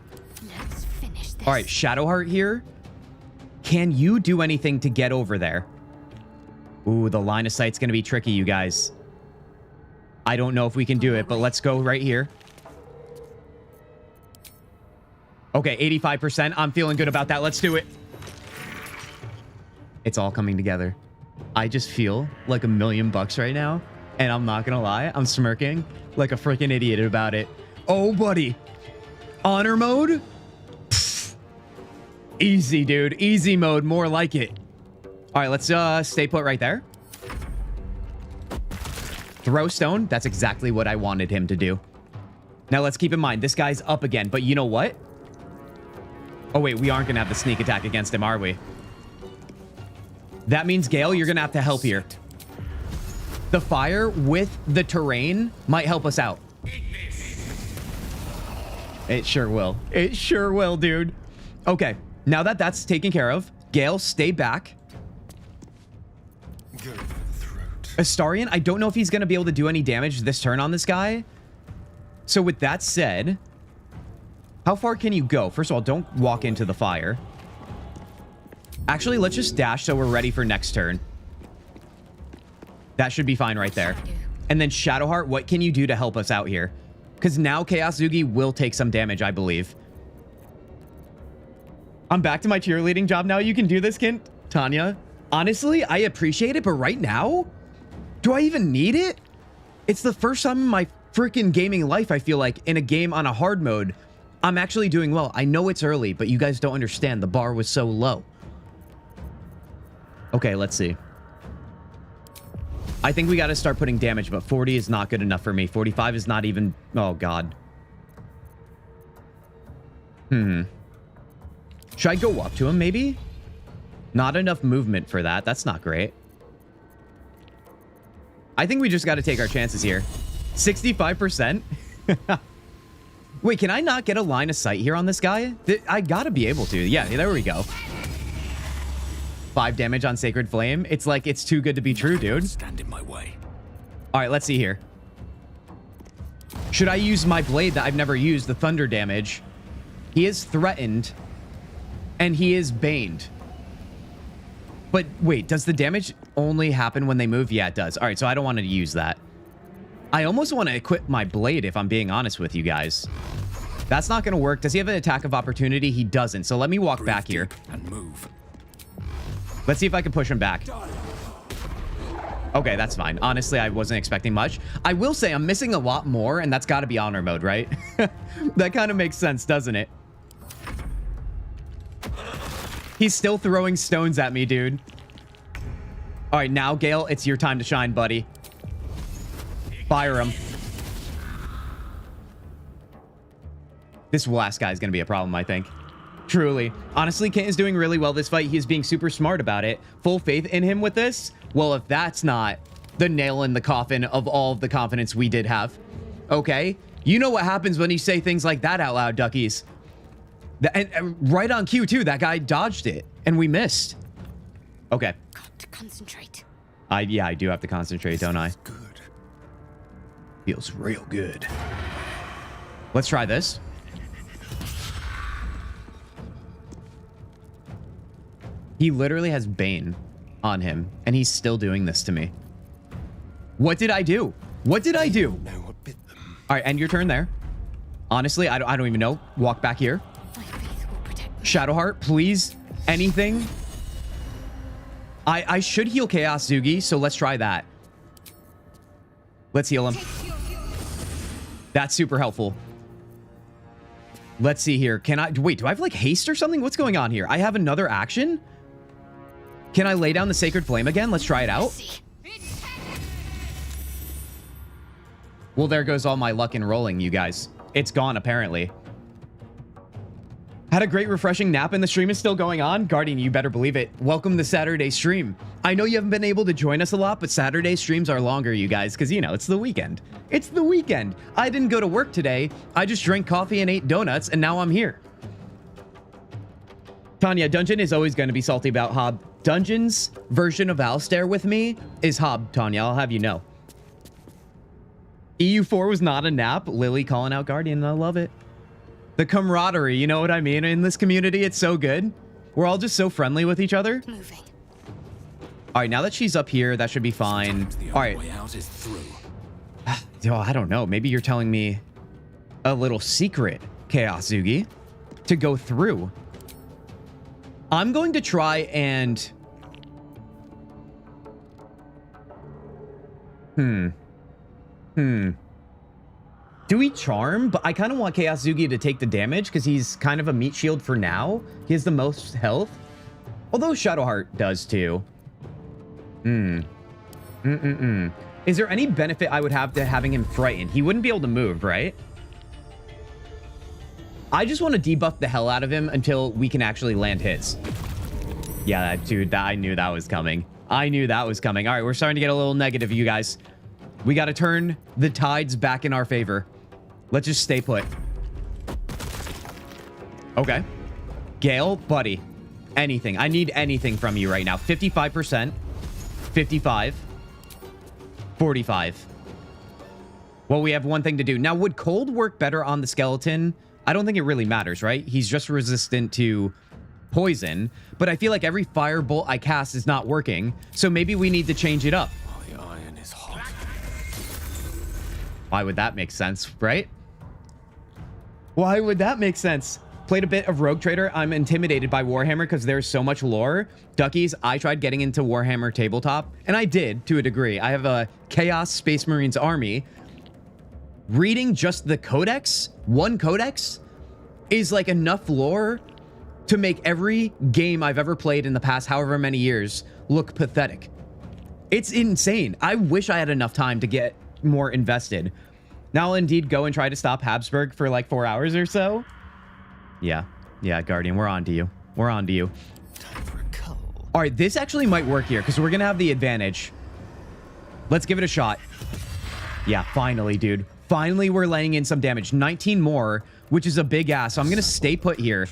Let's finish this. All right, Shadowheart here. Can you do anything to get over there? Ooh, the line of sight's going to be tricky, you guys. I don't know if we can do it, but let's go right here. Okay, 85%. I'm feeling good about that. Let's do it. It's all coming together. I just feel like $1,000,000 right now. And I'm not going to lie. I'm smirking like a freaking idiot about it. Oh, buddy. Honor mode? Pfft. Easy, dude. Easy mode. More like it. All right, let's stay put right there. Throw stone. That's exactly what I wanted him to do. Now, let's keep in mind, this guy's up again. But you know what? Oh, wait. We aren't going to have the sneak attack against him, are we? That means, Gale, you're going to have to help here. The fire with the terrain might help us out. It sure will. It sure will, dude. Okay. Now that that's taken care of, Gale, stay back. Go for the throat. Astarion, I don't know if he's going to be able to do any damage this turn on this guy. So with that said, how far can you go? First of all, don't walk into the fire. Actually, let's just dash so we're ready for next turn. That should be fine right there. And then Shadowheart, what can you do to help us out here? Because now Chaos Zugi will take some damage, I believe. I'm back to my cheerleading job now. You can do this, Kint. Tanya. Honestly, I appreciate it, but right now, do I even need it? It's the first time in my freaking gaming life, I feel like, in a game on a hard mode, I'm actually doing well. I know it's early, but you guys don't understand. The bar was so low. Okay, let's see. I think we got to start putting damage, but 40 is not good enough for me. 45 is not even... Oh, God. Should I go up to him, maybe? Not enough movement for that. That's not great. I think we just got to take our chances here. 65%? Wait, can I not get a line of sight here on this guy? I got to be able to. Yeah, there we go. 5 damage on Sacred Flame. It's like it's too good to be true, dude. Stand in my way. All right, let's see here. Should I use my blade that I've never used, the thunder damage? He is threatened, and he is baned. But wait, does the damage only happen when they move? Yeah, it does. All right, so I don't want to use that. I almost want to equip my blade, if I'm being honest with you guys. That's not going to work. Does he have an attack of opportunity? He doesn't. So let me walk back here. And move. Let's see if I can push him back. Okay, that's fine. Honestly, I wasn't expecting much. I will say I'm missing a lot more, and that's got to be honor mode, right? That kind of makes sense, doesn't it? He's still throwing stones at me, dude. All right, now, Gale, it's your time to shine, buddy. Fire him. This last guy is going to be a problem, I think. Truly. Honestly, Kent is doing really well this fight. He's being super smart about it. Full faith in him with this. Well, if that's not the nail in the coffin of all of the confidence we did have. Okay? You know what happens when you say things like that out loud, duckies. And right on cue, too. That guy dodged it. And we missed. Okay. Got to concentrate. Yeah, I do have to concentrate, don't I? Good. Feels real good. Let's try this. He literally has Bane on him, and he's still doing this to me. What did I do? What did I do? Know what bit them. All right, end your turn there. Honestly, I don't even know. Walk back here. My faith will protect me. Shadowheart, please. Anything. I should heal Chaos Zugi, so let's try that. Let's heal him. That's super helpful. Let's see here. Can I... Wait, do I have, like, haste or something? What's going on here? I have another action? Can I lay down the Sacred Flame again? Let's try it out. Well, there goes all my luck in rolling, you guys. It's gone, apparently. Had a great refreshing nap and the stream is still going on. Guardian, you better believe it. Welcome to Saturday stream. I know you haven't been able to join us a lot, but Saturday streams are longer, you guys, because, you know, it's the weekend. It's the weekend. I didn't go to work today. I just drank coffee and ate donuts, and now I'm here. Tanya, Dungeon is always going to be salty about Hob. Dungeon's version of Alistair with me is Hob, Tanya. I'll have you know. EU4 was not a nap. Lily calling out Guardian. I love it. The camaraderie, you know what I mean? In this community, it's so good. We're all just so friendly with each other. Moving. All right, now that she's up here, that should be fine. All right. Way out is through. Oh, I don't know. Maybe you're telling me a little secret, Chaosugi, to go through. I'm going to try and... Do we charm? But I kind of want Chaosugi to take the damage because he's kind of a meat shield for now. He has the most health. Although Shadowheart does too. Is there any benefit I would have to having him frightened? He wouldn't be able to move, right? I just want to debuff the hell out of him until we can actually land hits. Yeah, dude, I knew that was coming. I knew that was coming. All right, we're starting to get a little negative, you guys. We got to turn the tides back in our favor. Let's just stay put. Okay. Gale, buddy. Anything. I need anything from you right now. 55%. 55. 45. Well, we have one thing to do. Now, would cold work better on the skeleton? I don't think it really matters, right? He's just resistant to poison. But I feel like every firebolt I cast is not working. So maybe we need to change it up. Oh, the iron is hot. Why would that make sense, right? Why would that make sense? Played a bit of Rogue Trader. I'm intimidated by Warhammer because there's so much lore. Duckies, I tried getting into Warhammer Tabletop, and I did to a degree. I have a Chaos Space Marines army. Reading just the codex, one codex, is like enough lore to make every game I've ever played in the past however many years look pathetic. It's insane. I wish I had enough time to get more invested. Now I'll indeed go and try to stop Habsburg for like 4 hours or so. Yeah, Guardian, we're on to you. We're on to you. Time for a cull. All right, this actually might work here because we're going to have the advantage. Let's give it a shot. Yeah, finally, dude. Finally, we're laying in some damage. 19 more, which is a big ass. So I'm going to stay put here.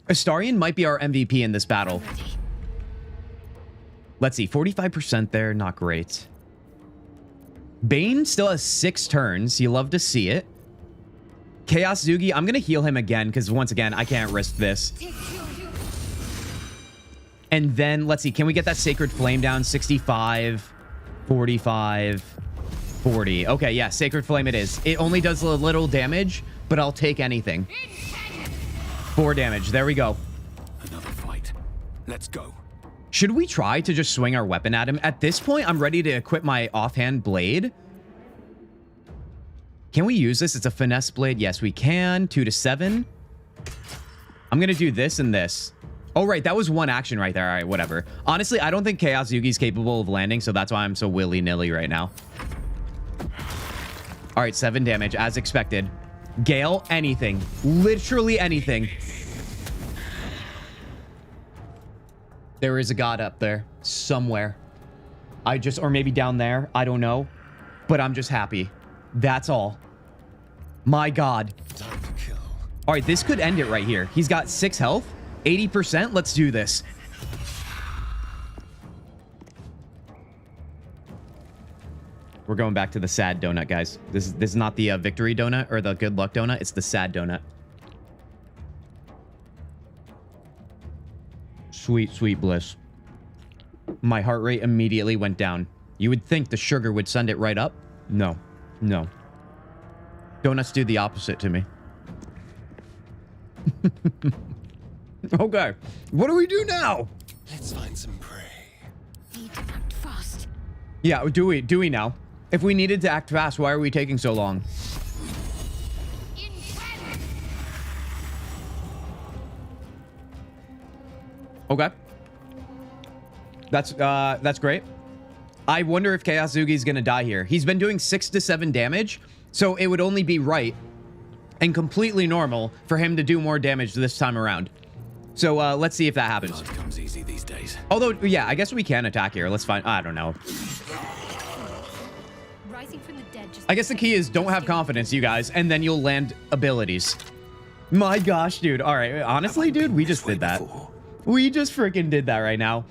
Astarion might be our MVP in this battle. Let's see, 45% there. Not great. Bane still has 6 turns. You love to see it. Chaosugi, I'm going to heal him again because once again, I can't risk this. And then, let's see, can we get that Sacred Flame down? 65, 45, 40. Okay, yeah, Sacred Flame it is. It only does a little damage, but I'll take anything. 4 damage. There we go. Another fight. Let's go. Should we try to just swing our weapon at him? At this point, I'm ready to equip my offhand blade. Can we use this? It's a finesse blade. Yes, we can. 2 to 7. I'm going to do this and this. Oh, right. That was one action right there. All right, whatever. Honestly, I don't think Chaosugi's capable of landing, so that's why I'm so willy-nilly right now. All right, 7 damage, as expected. Gale, anything. Literally anything. There is a god up there. Somewhere. Or maybe down there. I don't know. But I'm just happy. That's all. My god. Time to kill. All right, this could end it right here. He's got 6 health. 80%. Let's do this. We're going back to the sad donut, guys. This is not the victory donut or the good luck donut. It's the sad donut. Sweet, sweet bliss. My heart rate immediately went down. You would think the sugar would send it right up. No. No. Donuts do the opposite to me. Okay. What do we do now? Let's find some prey. Need to act fast. Yeah, do we now? If we needed to act fast, why are we taking so long? Okay. That's great. I wonder if Chaosugi's gonna die here. He's been doing 6 to 7 damage, so it would only be right and completely normal for him to do more damage this time around. So let's see if that happens. Blood comes easy these days. Although, yeah, I guess we can attack here. Let's find... I don't know. Rising from the dead just I guess the key is don't have confidence, you guys, and then you'll land abilities. My gosh, dude. All right. Honestly, dude, we just did that. We just freaking did that right now.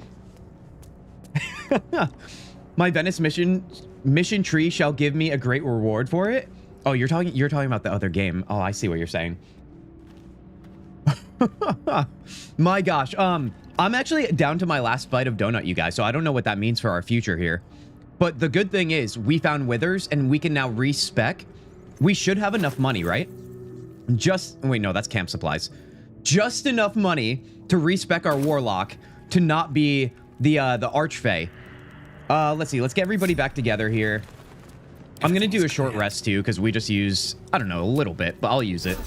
My Venice mission tree shall give me a great reward for it. Oh, you're talking about the other game. Oh, I see what you're saying. My gosh. I'm actually down to my last bite of donut, you guys, so I don't know what that means for our future here. But the good thing is we found withers and we can now respec. We should have enough money, right? Wait, no, that's camp supplies. Just enough money to respec our warlock to not be the archfey. Let's see. Let's get everybody back together here. I'm gonna do a short rest too because we just use, I don't know, a little bit, but I'll use it.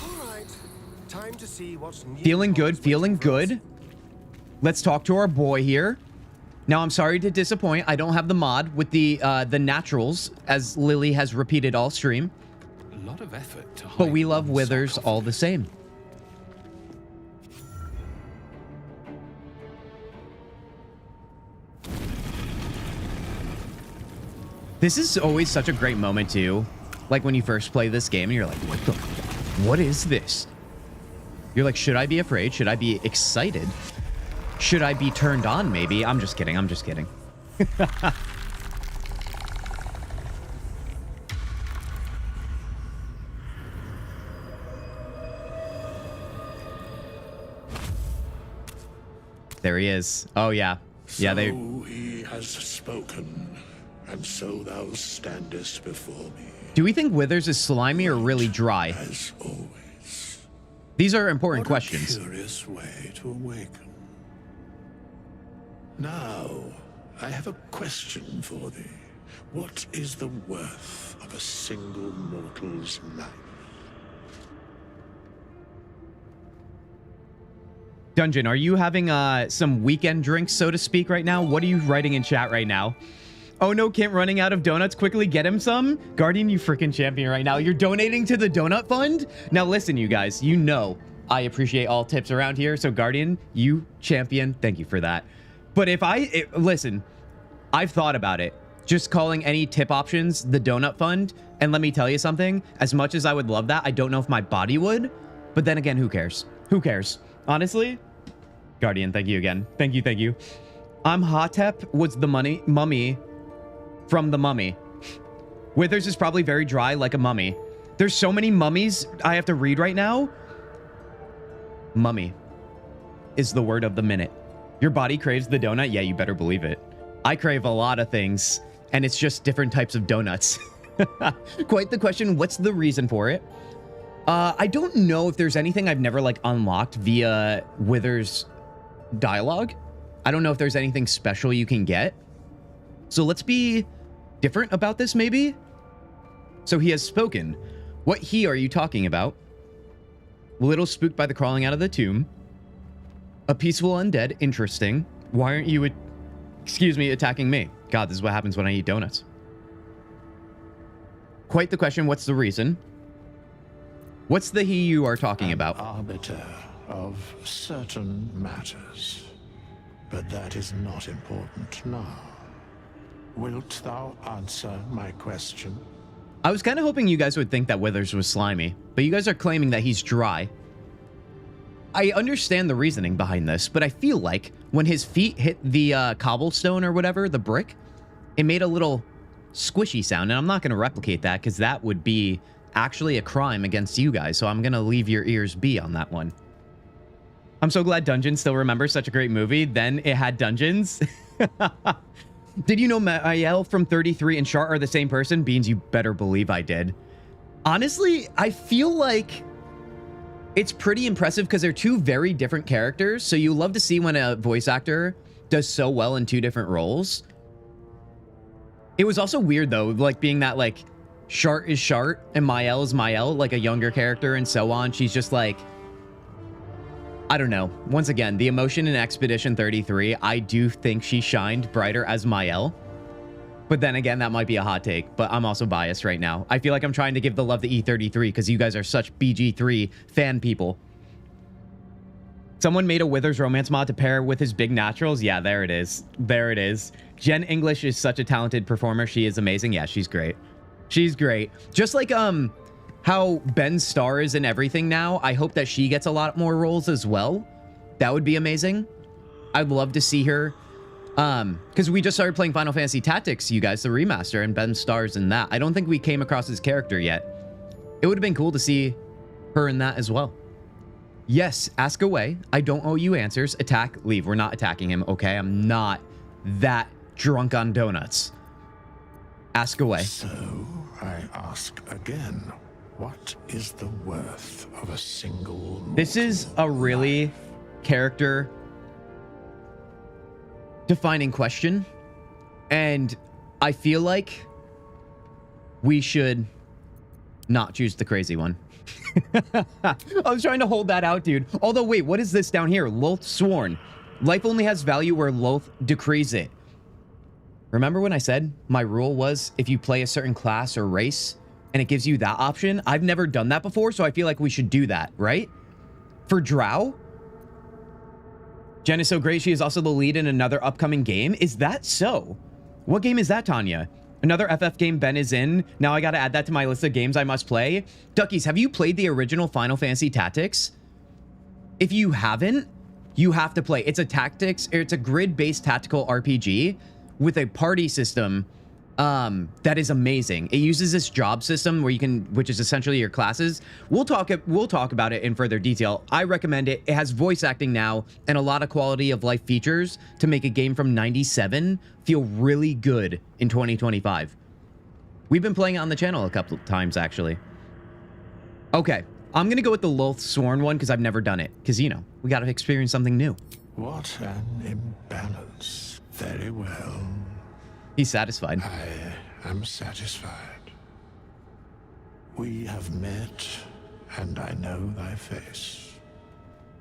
Time to see what's new. Feeling good, feeling good. Let's talk to our boy here. Now, I'm sorry to disappoint. I don't have the mod with the naturals, as Lily has repeated all stream. A lot of effort to hide, but we love withers all the same. This is always such a great moment too. Like when you first play this game and you're like, what is this? You're like, should I be afraid? Should I be excited? Should I be turned on maybe? I'm just kidding. I'm just kidding. There he is. Oh yeah. Yeah, they... So he has spoken, and so thou standest before me. Do we think Withers is slimy or really dry? As always. These are important questions. A curious way to awaken. Now, I have a question for thee. What is the worth of a single mortal's life? Dungeon, are you having some weekend drinks, so to speak, right now? What are you writing in chat right now? Oh no, Kent running out of donuts. Quickly get him some. Guardian, you freaking champion right now. You're donating to the donut fund? Now listen, you guys, you know I appreciate all tips around here. So Guardian, you champion, thank you for that. But listen, I've thought about it. Just calling any tip options the donut fund. And let me tell you something. As much as I would love that, I don't know if my body would. But then again, who cares? Who cares? Honestly, Guardian, thank you again. Thank you, thank you. Hotep was the mummy from the mummy. Withers is probably very dry like a mummy. There's so many mummies I have to read right now. Mummy is the word of the minute. Your body craves the donut? Yeah, you better believe it. I crave a lot of things, and it's just different types of donuts. Quite the question. What's the reason for it? I don't know if there's anything I've never like unlocked via Withers dialogue. I don't know if there's anything special you can get. So let's be different about this maybe. So he has spoken. What he are you talking about? Little spooked by the crawling out of the tomb. A peaceful undead. Interesting. Why aren't you, attacking me? God, this is what happens when I eat donuts. Quite the question. What's the reason? What's the he you are talking about? Arbiter of certain matters. But that is not important now. Wilt thou answer my question? I was kind of hoping you guys would think that Withers was slimy, but you guys are claiming that he's dry. I understand the reasoning behind this, but I feel like when his feet hit the cobblestone or whatever, the brick, it made a little squishy sound, and I'm not going to replicate that because that would be actually a crime against you guys, so I'm going to leave your ears be on that one. I'm so glad Dungeons still remembers such a great movie. Then it had dungeons. Did you know Mael from 33 and Chart are the same person? Beans, you better believe I did. Honestly, I feel like it's pretty impressive because they're two very different characters. So you love to see when a voice actor does so well in two different roles. It was also weird though, like being that like Chart is Chart and Mael is Mael, like a younger character and so on. She's just like, I don't know. Once again, the emotion in Expedition 33, I do think she shined brighter as Mael. But then again, that might be a hot take, but I'm also biased right now. I feel like I'm trying to give the love to E33 because you guys are such BG3 fan people. Someone made a Withers romance mod to pair with his big naturals. Yeah, there it is. There it is. Jen English is such a talented performer. She is amazing. Yeah, she's great. She's great. Just like how Ben Starr is in everything now. I hope that she gets a lot more roles as well. That would be amazing. I'd love to see her. Because we just started playing Final Fantasy Tactics, you guys, the remaster, and Ben Starr's in that. I don't think we came across his character yet. It would have been cool to see her in that as well. Yes, ask away. I don't owe you answers. Attack, leave. We're not attacking him, okay? I'm not that drunk on donuts. Ask away. So, I ask again, what is the worth of a single This is a really character defining question, and I feel like we should not choose the crazy one. I was trying to hold that out, dude. Although, wait, what is this down here? Loth Sworn. Life only has value where Loth decrees it. Remember when I said my rule was if you play a certain class or race and it gives you that option? I've never done that before, so I feel like we should do that, right? For Drow? Jen is so great, she is also the lead in another upcoming game. Is that so? What game is that, Tanya? Another FF game Ben is in. Now I gotta add that to my list of games I must play. Duckies, have you played the original Final Fantasy Tactics? If you haven't, you have to play. It's a tactics, it's a grid-based tactical RPG with a party system that is amazing. It uses this job system where you can, which is essentially your classes. We'll talk about it in further detail. I recommend it. It has voice acting now and a lot of quality of life features to make a game from 97 feel really good in 2025. We've been playing it on the channel a couple of times, actually. Okay, I'm gonna go with the Loth Sworn one because I've never done it. Because, you know, we gotta experience something new. What an imbalance. Very well. He's satisfied. I am satisfied. We have met, and I know thy face.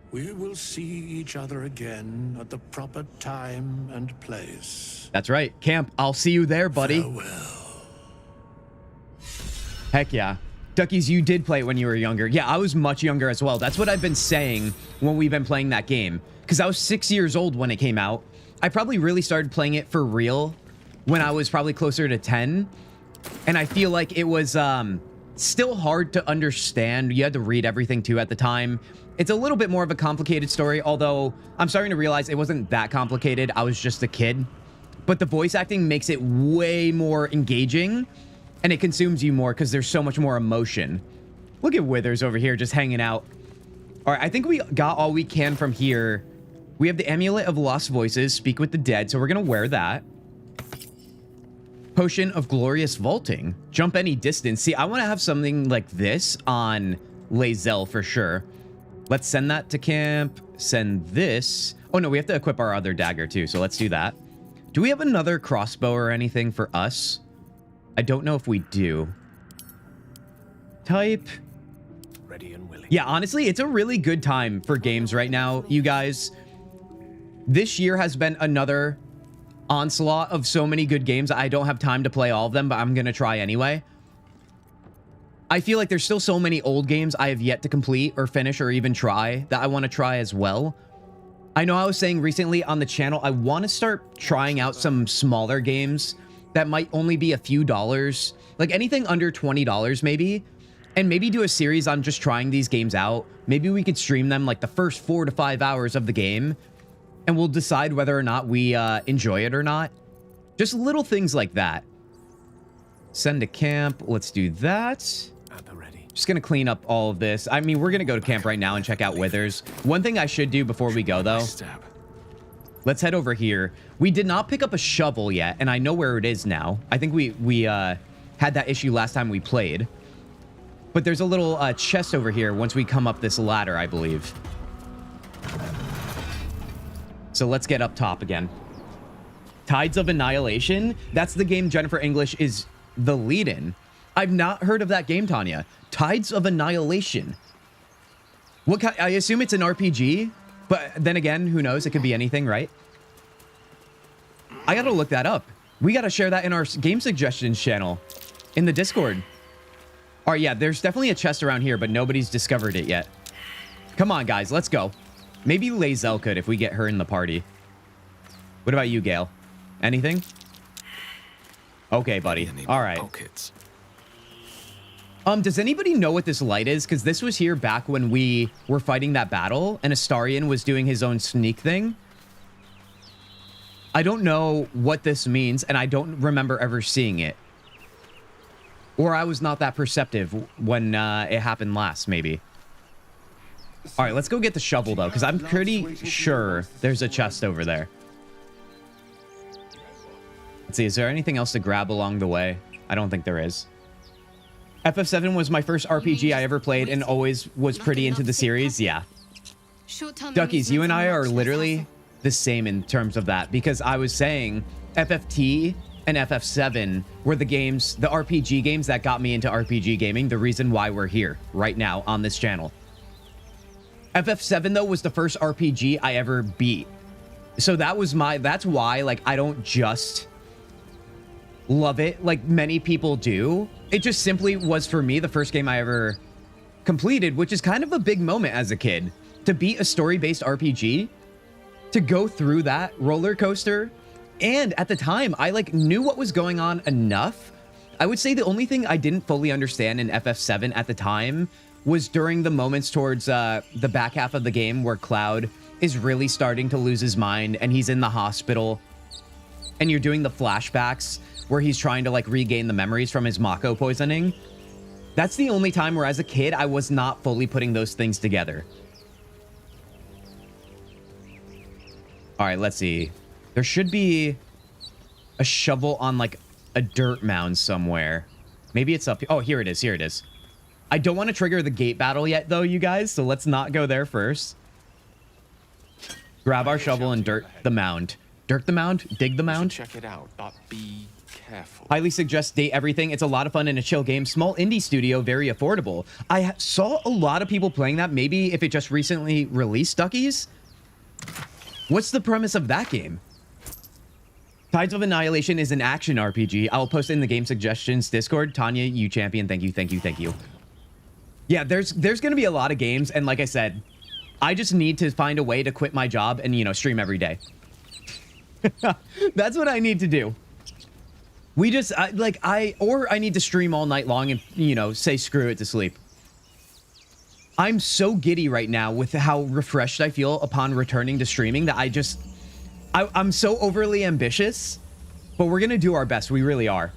We will see each other again at the proper time and place. That's right. Camp, I'll see you there, buddy. Farewell. Heck yeah. Duckies, you did play it when you were younger. Yeah, I was much younger as well. That's what I've been saying when we've been playing that game. Because I was 6 years old when it came out. I probably really started playing it for real when I was probably closer to 10. And I feel like it was still hard to understand. You had to read everything too at the time. It's a little bit more of a complicated story, although I'm starting to realize it wasn't that complicated. I was just a kid. But the voice acting makes it way more engaging, and it consumes you more because there's so much more emotion. Look at Withers over here just hanging out. All right, I think we got all we can from here. We have the Amulet of Lost Voices, Speak with the Dead, so we're going to wear that. Potion of Glorious Vaulting, Jump Any Distance. See, I want to have something like this on Lae'zel for sure. Let's send that to camp. Send this. Oh, no, we have to equip our other dagger too, so let's do that. Do we have another crossbow or anything for us? I don't know if we do. Type. Ready and willing. Yeah, honestly, it's a really good time for games right now, you guys. This year has been another onslaught of so many good games. I don't have time to play all of them, but I'm going to try anyway. I feel like there's still so many old games I have yet to complete or finish or even try that I want to try as well. I know I was saying recently on the channel, I want to start trying out some smaller games that might only be a few dollars, like anything under $20 maybe, and maybe do a series on just trying these games out. Maybe we could stream them like the first 4 to 5 hours of the game, and we'll decide whether or not we enjoy it or not. Just little things like that. Send to camp. Let's do that. At the ready. Just going to clean up all of this. I mean, we're going to go to camp right now and check out Withers. One thing I should do before we go, though. Let's head over here. We did not pick up a shovel yet, and I know where it is now. I think we had that issue last time we played. But there's a little chest over here once we come up this ladder, I believe. So let's get up top again. Tides of Annihilation. That's the game Jennifer English is the lead in. I've not heard of that game, Tanya. Tides of Annihilation. What kind? I assume it's an RPG, but then again, who knows? It could be anything, right? I gotta look that up. We gotta share that in our game suggestions channel in the Discord. All right, yeah, there's definitely a chest around here, but nobody's discovered it yet. Come on, guys, let's go. Maybe Lae'zel could if we get her in the party. What about you, Gale? Anything? Okay, buddy. All right. Pockets. Does anybody know what this light is? Because this was here back when we were fighting that battle and Astarion was doing his own sneak thing. I don't know what this means, and I don't remember ever seeing it. Or I was not that perceptive when it happened last, maybe. All right, let's go get the shovel, though, because I'm pretty sure there's a chest over there. Let's see, is there anything else to grab along the way? I don't think there is. FF7 was my first RPG I ever played and always was pretty into the series. Yeah. Duckies, you and I are literally the same in terms of that, because I was saying FFT and FF7 were the games, the RPG games that got me into RPG gaming, the reason why we're here right now on this channel. FF7 though was the first RPG I ever beat. So that was that's why, like, I don't just love it like many people do. It just simply was, for me, the first game I ever completed, which is kind of a big moment as a kid. To beat a story-based RPG, to go through that roller coaster, and at the time, I like knew what was going on enough. I would say the only thing I didn't fully understand in FF7 at the time was during the moments towards the back half of the game where Cloud is really starting to lose his mind and he's in the hospital and you're doing the flashbacks where he's trying to like regain the memories from his Mako poisoning. That's the only time where as a kid, I was not fully putting those things together. All right, let's see. There should be a shovel on like a dirt mound somewhere. Maybe it's up here. Oh, here it is. Here it is. I don't want to trigger the gate battle yet though, you guys. So let's not go there first. Grab our shovel and dirt the mound. Dirt the mound? Dig the mound? Check it out, but be careful. Highly suggest Date Everything. It's a lot of fun and a chill game. Small indie studio, very affordable. I saw a lot of people playing that. Maybe if it just recently released, Duckies. What's the premise of that game? Tides of Annihilation is an action RPG. I'll post in the game suggestions Discord. Tanya, you champion. Thank you, thank you, thank you. Yeah, there's going to be a lot of games. And like I said, I just need to find a way to quit my job and, you know, stream every day. That's what I need to do. We just, I need to stream all night long and, you know, say screw it to sleep. I'm so giddy right now with how refreshed I feel upon returning to streaming that I'm so overly ambitious, but we're going to do our best. We really are.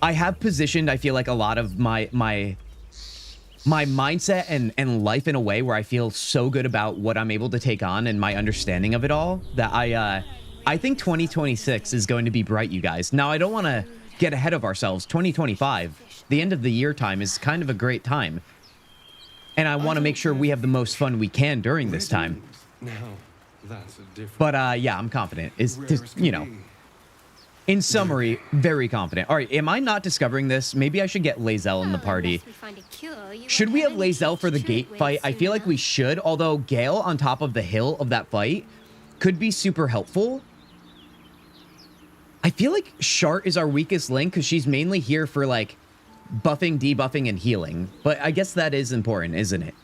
I have positioned, I feel like, a lot of my mindset and life in a way where I feel so good about what I'm able to take on and my understanding of it all that I think 2026 is going to be bright, you guys. Now, I don't want to get ahead of ourselves. 2025, the end of the year time, is kind of a great time. And I want to make sure we have the most fun we can during this time. Now, that's a different... But yeah, I'm confident. You know, in summary, very confident. All right, am I not discovering this? Maybe I should get Lae'zel in the party. Should we have Lae'zel for the gate fight? I feel like we should, although Gale on top of the hill of that fight could be super helpful. I feel like Shart is our weakest link because she's mainly here for like buffing, debuffing, and healing. But I guess that is important, isn't it?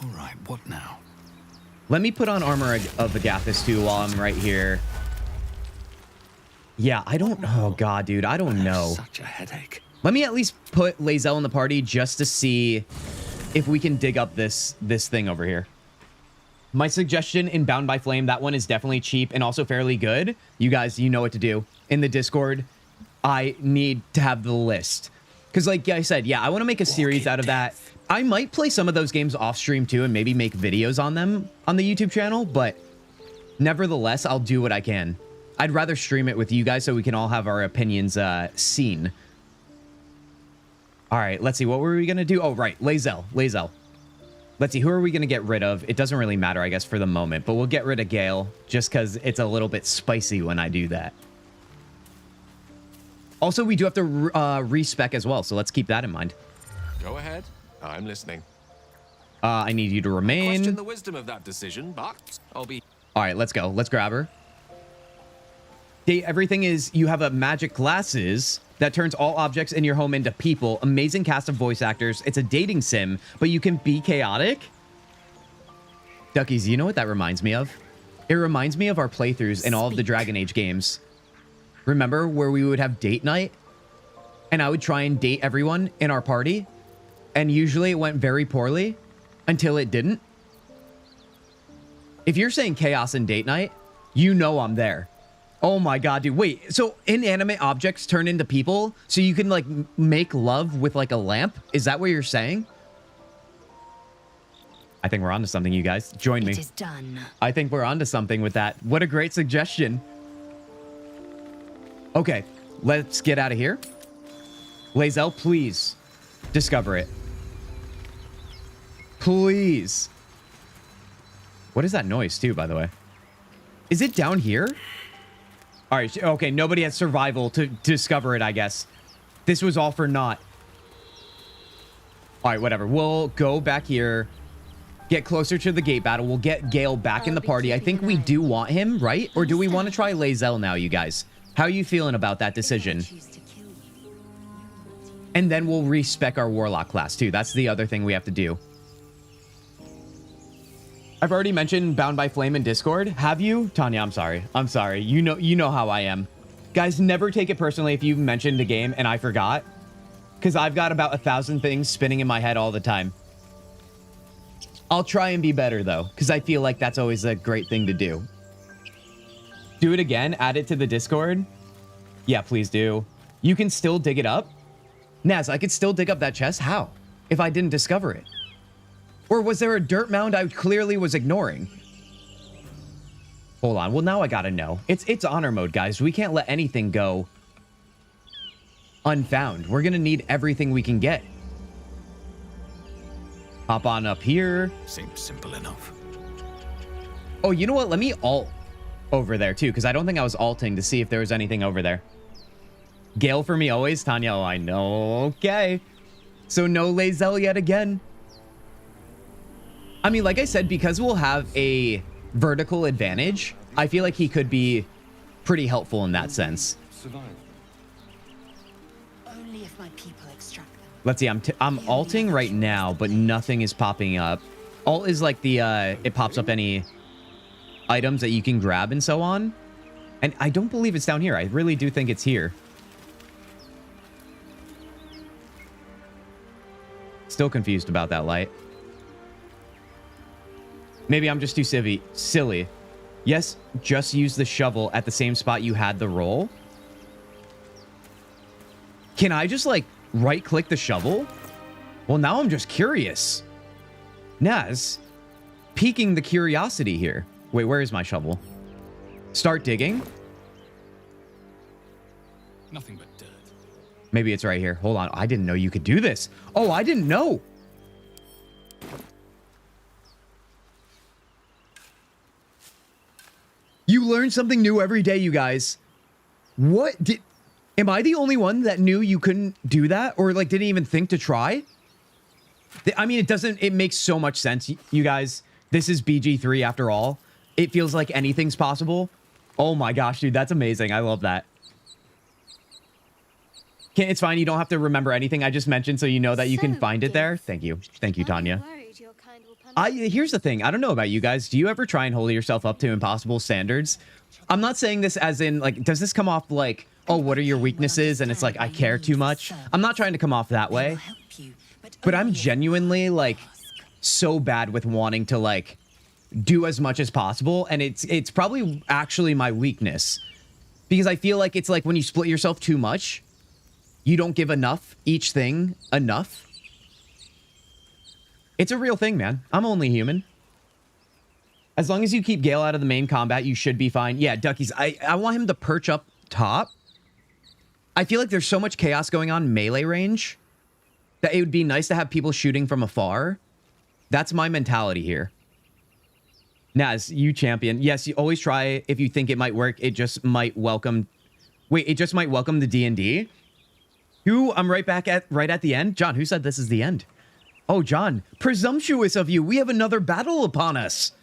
All right, what now? Let me put on Armor of Agathis too while I'm right here. Yeah, I don't... Oh, God, dude. I don't know. Such a headache. Let me at least put Lae'zel in the party just to see if we can dig up this thing over here. My suggestion in Bound by Flame, that one is definitely cheap and also fairly good. You guys, you know what to do. In the Discord, I need to have the list. Because like I said, yeah, I want to make a series out of that. I might play some of those games off stream too and maybe make videos on them on the YouTube channel. But nevertheless, I'll do what I can. I'd rather stream it with you guys so we can all have our opinions seen. All right, let's see. What were we going to do? Oh, right. Lae'zel. Let's see. Who are we going to get rid of? It doesn't really matter, I guess, for the moment. But we'll get rid of Gale just because it's a little bit spicy when I do that. Also, we do have to respec as well, so let's keep that in mind. Go ahead. I'm listening. I need you to remain. I question the wisdom of that decision, but I'll be... All right, let's go. Let's grab her. Everything is, you have a magic glasses that turns all objects in your home into people. Amazing cast of voice actors. It's a dating sim, but you can be chaotic. Duckies, you know what that reminds me of? It reminds me of our playthroughs in all of the Dragon Age games. Remember where we would have date night? And I would try and date everyone in our party? And usually it went very poorly until it didn't. If you're saying chaos and date night, you know I'm there. Oh my god, dude. Wait, so inanimate objects turn into people so you can like make love with like a lamp? Is that what you're saying? I think we're onto something, you guys. Join me. It is done. I think we're onto something with that. What a great suggestion. Okay, let's get out of here. Lae'zel, please discover it. Please. What is that noise too, by the way? Is it down here? All right, okay, nobody has survival to discover it, I guess. This was all for naught. All right, whatever. We'll go back here, get closer to the gate battle. We'll get Gale back in the party. I think we do want him, right? Or do we want to try Lae'zel now, you guys? How are you feeling about that decision? And then we'll respec our Warlock class, too. That's the other thing we have to do. I've already mentioned Bound by Flame in Discord. Have you? Tanya, I'm sorry. I'm sorry. You know how I am. Guys, never take it personally if you mentioned a game and I forgot. Because I've got about 1,000 things spinning in my head all the time. I'll try and be better, though. Because I feel like that's always a great thing to do. Do it again. Add it to the Discord. Yeah, please do. You can still dig it up. Naz, I could still dig up that chest? How? If I didn't discover it? Or was there a dirt mound I clearly was ignoring? Hold on. Well, now I gotta know. It's honor mode, guys. We can't let anything go unfound. We're gonna need everything we can get. Hop on up here. Seems simple enough. Oh, you know what? Let me alt over there, too, because I don't think I was alting to see if there was anything over there. Gale for me always. Tanya, oh, I know. Okay. So no Lae'zel yet again. I mean, like I said, because we'll have a vertical advantage, I feel like he could be pretty helpful in that sense. Only if my people extract them. Let's see, I'm alting right now, but nothing is popping up. Alt is like the, it pops up any items that you can grab and so on. And I don't believe it's down here. I really do think it's here. Still confused about that light. Maybe I'm just too silly. Yes, just use the shovel at the same spot you had the roll. Can I just, like, right-click the shovel? Well, now I'm just curious. Naz, piquing the curiosity here. Wait, where is my shovel? Start digging. Nothing but dirt. Maybe it's right here. Hold on. I didn't know you could do this. Oh, I didn't know. You learn something new every day, you guys. What did... Am I the only one that knew you couldn't do that? Or, like, didn't even think to try? I mean, it makes so much sense, you guys. This is BG3 after all. It feels like anything's possible. Oh my gosh, dude, that's amazing. I love that. Okay, it's fine. You don't have to remember anything I just mentioned, so you know that you can find it there. Thank you. Thank you, Tanya. Here's the thing. I don't know about you guys. Do you ever try and hold yourself up to impossible standards? I'm not saying this as in, like, does this come off like, oh, what are your weaknesses? And it's like, I care too much. I'm not trying to come off that way. But I'm genuinely, like, so bad with wanting to, like, do as much as possible. And it's probably actually my weakness. Because I feel like it's like when you split yourself too much, you don't give each thing enough. It's a real thing, man. I'm only human. As long as you keep Gale out of the main combat, you should be fine. Yeah, Duckies, I want him to perch up top. I feel like there's so much chaos going on melee range that it would be nice to have people shooting from afar. That's my mentality here. Naz, you champion. Yes, you always try if you think it might work. It just might welcome... Wait, it just might welcome the D&D? Who? I'm right at the end? John, who said this is the end? Oh, John, presumptuous of you. We have another battle upon us.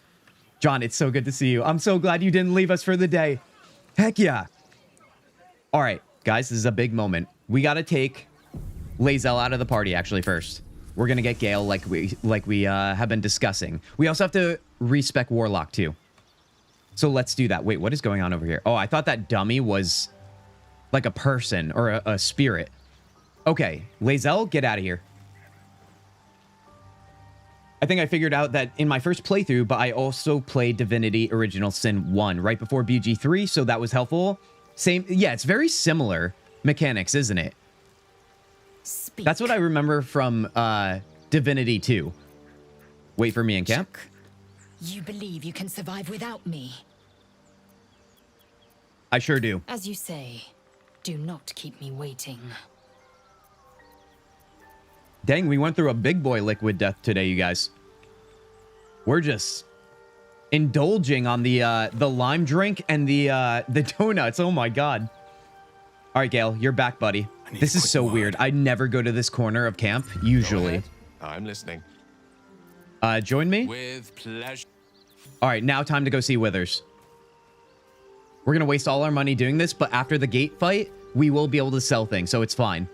John, it's so good to see you. I'm so glad you didn't leave us for the day. Heck yeah. All right, guys, this is a big moment. We got to take Lae'zel out of the party, actually, first. we're gonna get Gale like we have been discussing. We also have to respec Warlock too. So let's do that. Wait, what is going on over here? Oh, I thought that dummy was like a person or a spirit. Okay, Lae'zel, get out of here. I think I figured out that in my first playthrough, but I also played Divinity Original Sin 1 right before BG3, so that was helpful. Same, yeah, it's very similar mechanics, isn't it? Speak. That's what I remember from Divinity 2. Wait for me in camp. You believe you can survive without me? I sure do. As you say, do not keep me waiting. Dang, we went through a big boy liquid death today, you guys. We're just indulging on the lime drink and the donuts. Oh my god. All right, Gale, you're back, buddy. This is so weird. I never go to this corner of camp, usually. I'm listening. Join me? With pleasure. All right, now time to go see Withers. We're going to waste all our money doing this, but after the gate fight, we will be able to sell things, so it's fine.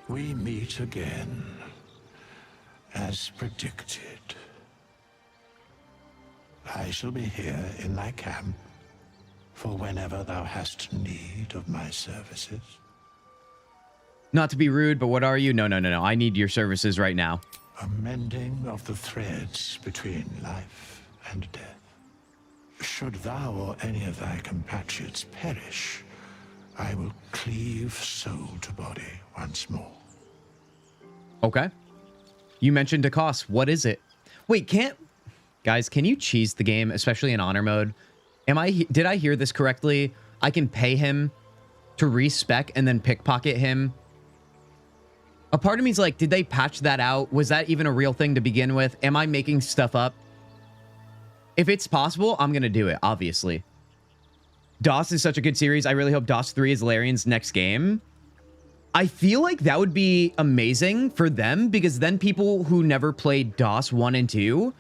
We meet again, as predicted. I shall be here in thy camp for whenever thou hast need of my services. Not to be rude, but what are you? No. I need your services right now. A mending of the threads between life and death. Should thou or any of thy compatriots perish, I will cleave soul to body once more. Okay. You mentioned a cost. What is it? Wait, guys, can you cheese the game, especially in honor mode? Did I hear this correctly? I can pay him to respec and then pickpocket him. A part of me is like, did they patch that out? Was that even a real thing to begin with? Am I making stuff up? If it's possible, I'm going to do it, obviously. DOS is such a good series. I really hope DOS 3 is Larian's next game. I feel like that would be amazing for them, because then people who never played DOS 1 and 2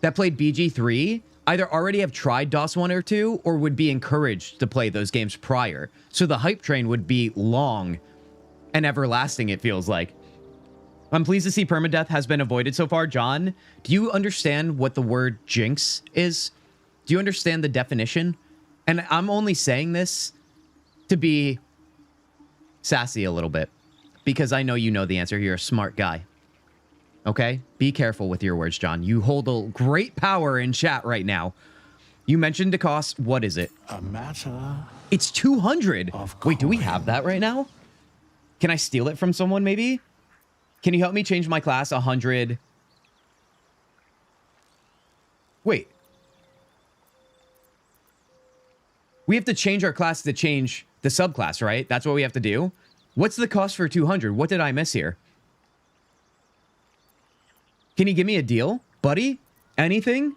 that played BG3 either already have tried DOS 1 or 2 or would be encouraged to play those games prior. So the hype train would be long and everlasting, it feels like. I'm pleased to see permadeath has been avoided so far. John, do you understand what the word jinx is? Do you understand the definition? And I'm only saying this to be sassy a little bit, because I know you know the answer. You're a smart guy. Okay? Be careful with your words, John. You hold a great power in chat right now. You mentioned the cost. What is it? A matter. It's 200. Wait, do we have that right now? Can I steal it from someone, maybe? Can you help me change my class 100? Wait. We have to change our class to change the subclass, right? That's what we have to do. What's the cost for 200? What did I miss here? Can you give me a deal, buddy? Anything?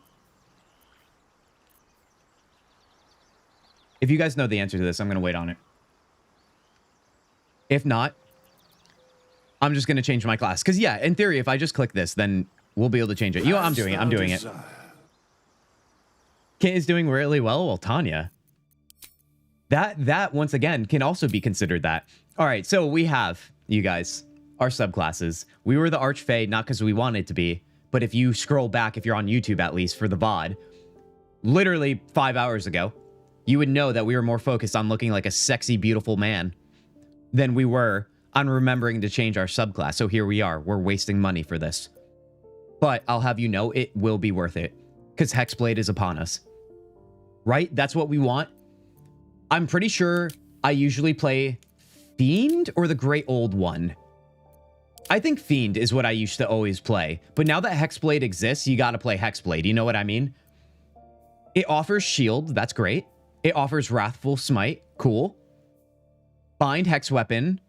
If you guys know the answer to this, I'm going to wait on it. If not, I'm just going to change my class. Because, yeah, in theory, if I just click this, then we'll be able to change it. You know, I'm doing it. I'm doing it. Kit is doing really well. Well, Tanya. That, once again, can also be considered that. All right, so we have, you guys, our subclasses. We were the Archfey, not because we wanted to be, but if you scroll back, if you're on YouTube at least, for the VOD, literally 5 hours ago, you would know that we were more focused on looking like a sexy, beautiful man than we were on remembering to change our subclass. So here we are. We're wasting money for this. But I'll have you know, it will be worth it, because Hexblade is upon us. Right? That's what we want. I'm pretty sure I usually play Fiend or the Great Old One. I think Fiend is what I used to always play. But now that Hexblade exists, you gotta play Hexblade. You know what I mean? It offers shield. That's great. It offers Wrathful Smite. Cool. Bind Hex Weapon.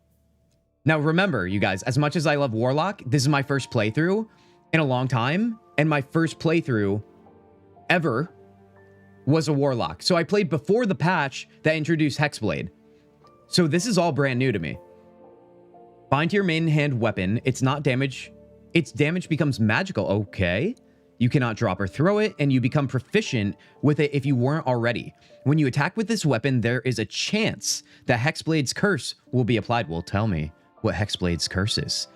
Now remember, you guys, as much as I love Warlock, this is my first playthrough in a long time. And my first playthrough ever was a Warlock. So I played before the patch that introduced Hexblade. So this is all brand new to me. Bind to your main hand weapon. It's not damage. Its damage becomes magical. Okay. You cannot drop or throw it, and you become proficient with it if you weren't already. When you attack with this weapon, there is a chance that Hexblade's curse will be applied. Well, tell me what Hexblade's curse is.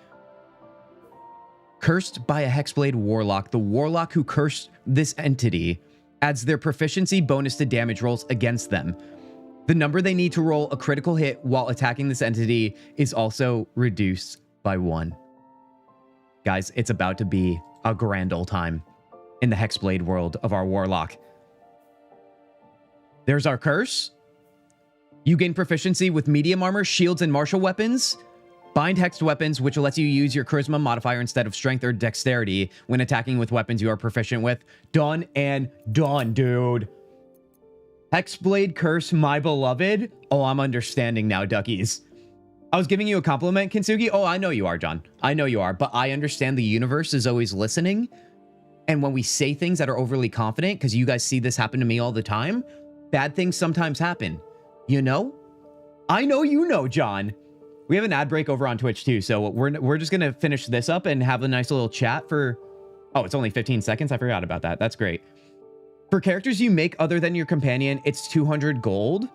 Cursed by a Hexblade Warlock. The Warlock who cursed this entity adds their proficiency bonus to damage rolls against them. The number they need to roll a critical hit while attacking this entity is also reduced by 1. Guys, it's about to be a grand old time in the Hexblade world of our Warlock. There's our curse. You gain proficiency with medium armor, shields, and martial weapons. Bind hexed weapons, which lets you use your charisma modifier instead of strength or dexterity when attacking with weapons you are proficient with. Done and done, dude. Hexblade curse, my beloved. Oh, I'm understanding now, duckies. I was giving you a compliment, Kintzugi. Oh, I know you are, John. I know you are, but I understand the universe is always listening. And when we say things that are overly confident, because you guys see this happen to me all the time, bad things sometimes happen. You know? I know you know, John. We have an ad break over on Twitch too, so we're just gonna finish this up and have a nice little chat for... Oh, it's only 15 seconds? I forgot about that. That's great. For characters you make other than your companion, it's 200 gold.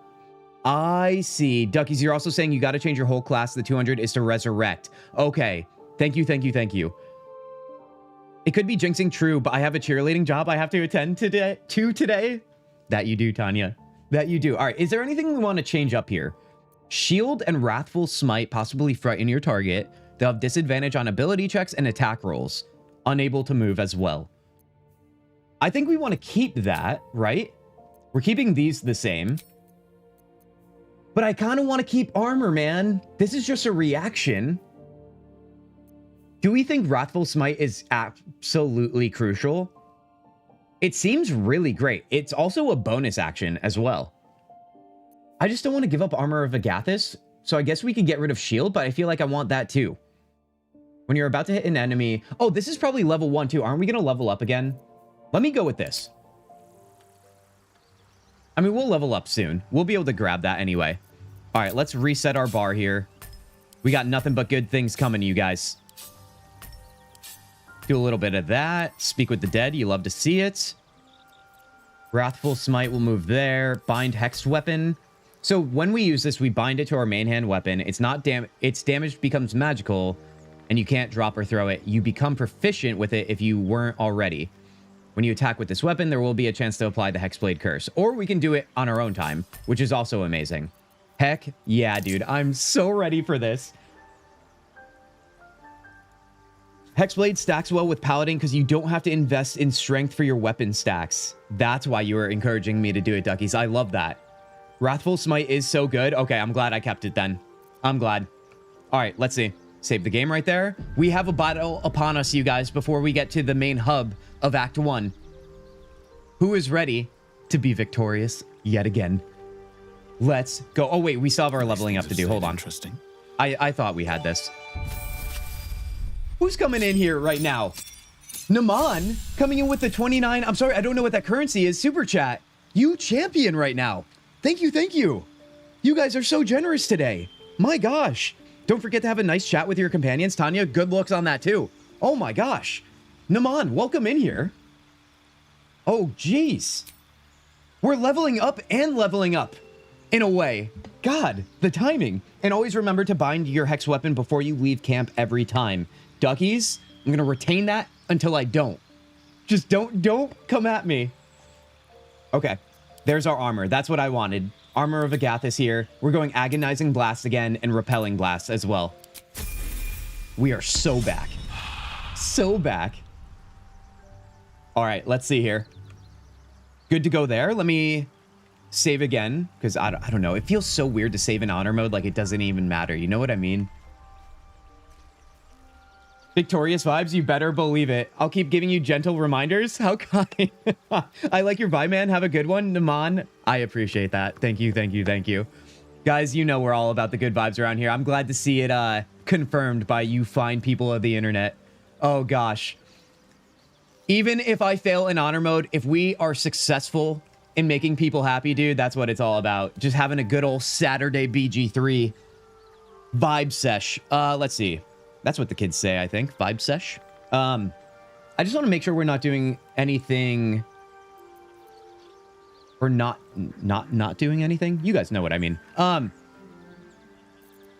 I see. Duckies, you're also saying you got to change your whole class. The 200 is to resurrect. Okay. Thank you, thank you, thank you. It could be jinxing true, but I have a cheerleading job I have to attend today. That you do, Tanya. That you do. All right. Is there anything we want to change up here? Shield and Wrathful Smite possibly frighten your target. They'll have disadvantage on ability checks and attack rolls. Unable to move as well. I think we want to keep that, right? We're keeping these the same. But I kind of want to keep armor, man. This is just a reaction. Do we think Wrathful Smite is absolutely crucial? It seems really great. It's also a bonus action as well. I just don't want to give up Armor of Agathis, so I guess we could get rid of Shield, but I feel like I want that too. When you're about to hit an enemy... Oh, this is probably level 1 too. Aren't we going to level up again? Let me go with this. I mean, we'll level up soon. We'll be able to grab that anyway. All right, let's reset our bar here. We got nothing but good things coming to you guys. Do a little bit of that. Speak with the dead. You love to see it. Wrathful Smite will move there. Bind Hexed Weapon. So when we use this, we bind it to our main hand weapon. It's not its damage becomes magical, and you can't drop or throw it. You become proficient with it if you weren't already. When you attack with this weapon, there will be a chance to apply the Hexblade Curse. Or we can do it on our own time, which is also amazing. Heck yeah, dude. I'm so ready for this. Hexblade stacks well with Paladin because you don't have to invest in strength for your weapon stacks. That's why you were encouraging me to do it, duckies. I love that. Wrathful Smite is so good. Okay, I'm glad I kept it then. I'm glad. All right, let's see. Save the game right there. We have a battle upon us, you guys, before we get to the main hub of Act 1. Who is ready to be victorious yet again? Let's go. Oh, wait, we still have our leveling up to do. Hold on. Interesting. I thought we had this. Who's coming in here right now? Naman coming in with the 29. I'm sorry, I don't know what that currency is. Super chat. You champion right now. Thank you, thank you. You guys are so generous today. My gosh. Don't forget to have a nice chat with your companions. Tanya, good looks on that too. Oh my gosh. Naman, welcome in here. Oh, geez. We're leveling up and leveling up in a way. God, the timing. And always remember to bind your hex weapon before you leave camp every time. Duckies, I'm going to retain that until I don't. Just don't come at me. Okay, there's our armor. That's what I wanted. Armor of Agathis here. We're going Agonizing Blast again and Repelling Blast as well. We are so back. So back. All right, let's see here. Good to go there. Let me save again because I don't know. It feels so weird to save in honor mode like it doesn't even matter. You know what I mean? Victorious vibes, you better believe it. I'll keep giving you gentle reminders. How kind. I like your vibe, man. Have a good one, Naman. I appreciate that. Thank you, thank you, thank you. Guys, you know we're all about the good vibes around here. I'm glad to see it confirmed by you fine people of the internet. Oh, gosh. Even if I fail in honor mode, if we are successful in making people happy, dude, that's what it's all about. Just having a good old Saturday BG3 vibe sesh. Let's see. That's what the kids say, I think. Vibe sesh. I just want to make sure we're not doing anything. We're not doing anything. You guys know what I mean. I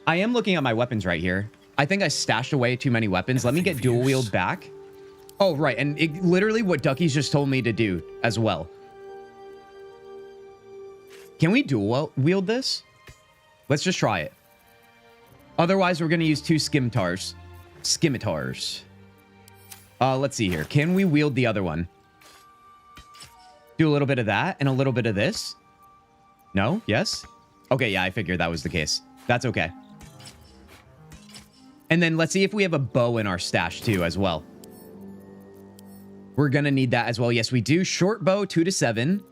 am looking at my weapons right here. I think I stashed away too many weapons. Let me get dual wield back. Oh, right. And literally what Ducky's just told me to do as well. Can we dual wield this? Let's just try it. Otherwise, we're going to use 2 scimitars. Let's see here. Can we wield the other one? Do a little bit of that and a little bit of this. No? Yes? Okay, yeah, I figured that was the case. That's okay. And then let's see if we have a bow in our stash too as well. We're going to need that as well. Yes, we do. Short bow, 2 to 7.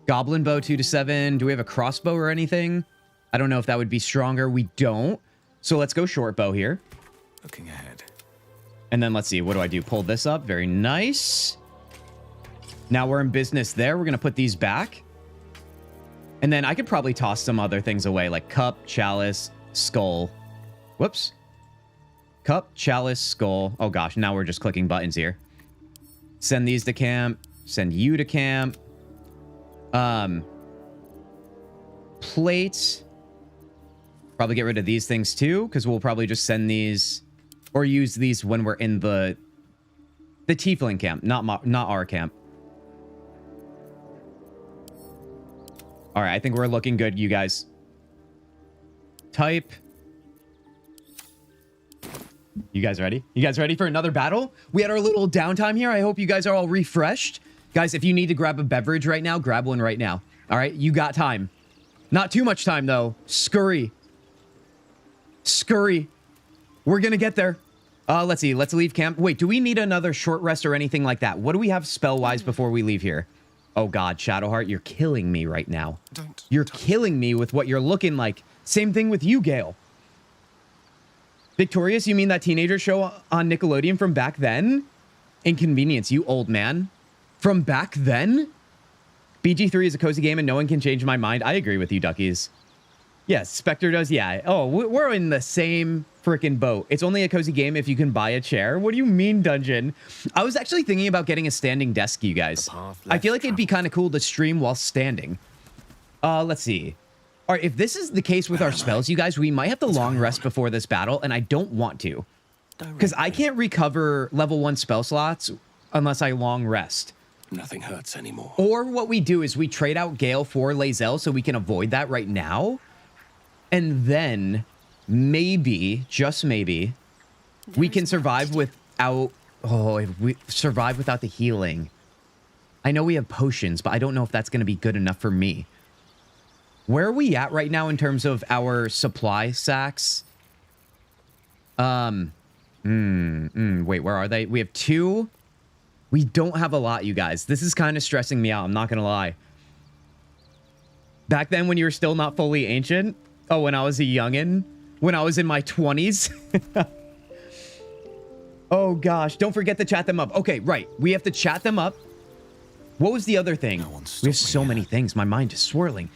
Goblin bow, 2 to 7. Do we have a crossbow or anything? I don't know if that would be stronger. We don't. So let's go short bow here. Looking ahead. And then let's see. What do I do? Pull this up. Very nice. Now we're in business there. We're going to put these back. And then I could probably toss some other things away, like cup, chalice, skull. Whoops. Cup, chalice, skull. Oh gosh, now we're just clicking buttons here. Send these to camp. Send you to camp. Plates. Probably get rid of these things too, because we'll probably just send these or use these when we're in the tiefling camp, not our camp. All right, I think we're looking good, you guys. Type. You guys ready? You guys ready for another battle? We had our little downtime here. I hope you guys are all refreshed. Guys, if you need to grab a beverage right now, grab one right now. All right, you got time. Not too much time, though. Scurry. Scurry. We're going to get there. Let's see. Let's leave camp. Wait, do we need another short rest or anything like that? What do we have spell-wise before we leave here? Oh, God, Shadowheart, you're killing me right now. You're killing me with what you're looking like. Same thing with you, Gale. Victorious, you mean that teenager show on Nickelodeon from back then? Inconvenience, you old man. From back then? BG3 is a cozy game and no one can change my mind. I agree with you, Duckies. Yes, Spectre does, yeah. Oh, we're in the same freaking boat. It's only a cozy game if you can buy a chair. What do you mean, Dungeon? I was actually thinking about getting a standing desk, you guys. I feel like it'd be kind of cool to stream while standing. Let's see. All right, if this is the case with our spells, you guys, we might have to long rest before this battle, and I don't want to. Because I can't recover level 1 spell slots unless I long rest. Nothing hurts anymore. Or what we do is we trade out Gale for Lae'zel so we can avoid that right now. And then maybe, just maybe, we can survive without... Oh, if we survive without the healing. I know we have potions, but I don't know if that's going to be good enough for me. Where are we at right now in terms of our supply sacks? Wait, where are they? We have 2. We don't have a lot, you guys. This is kind of stressing me out. I'm not going to lie. Back then when you were still not fully ancient. Oh, when I was a youngin'. When I was in my 20s. Oh, gosh. Don't forget to chat them up. Okay, right. We have to chat them up. What was the other thing? We have so many things. My mind is swirling.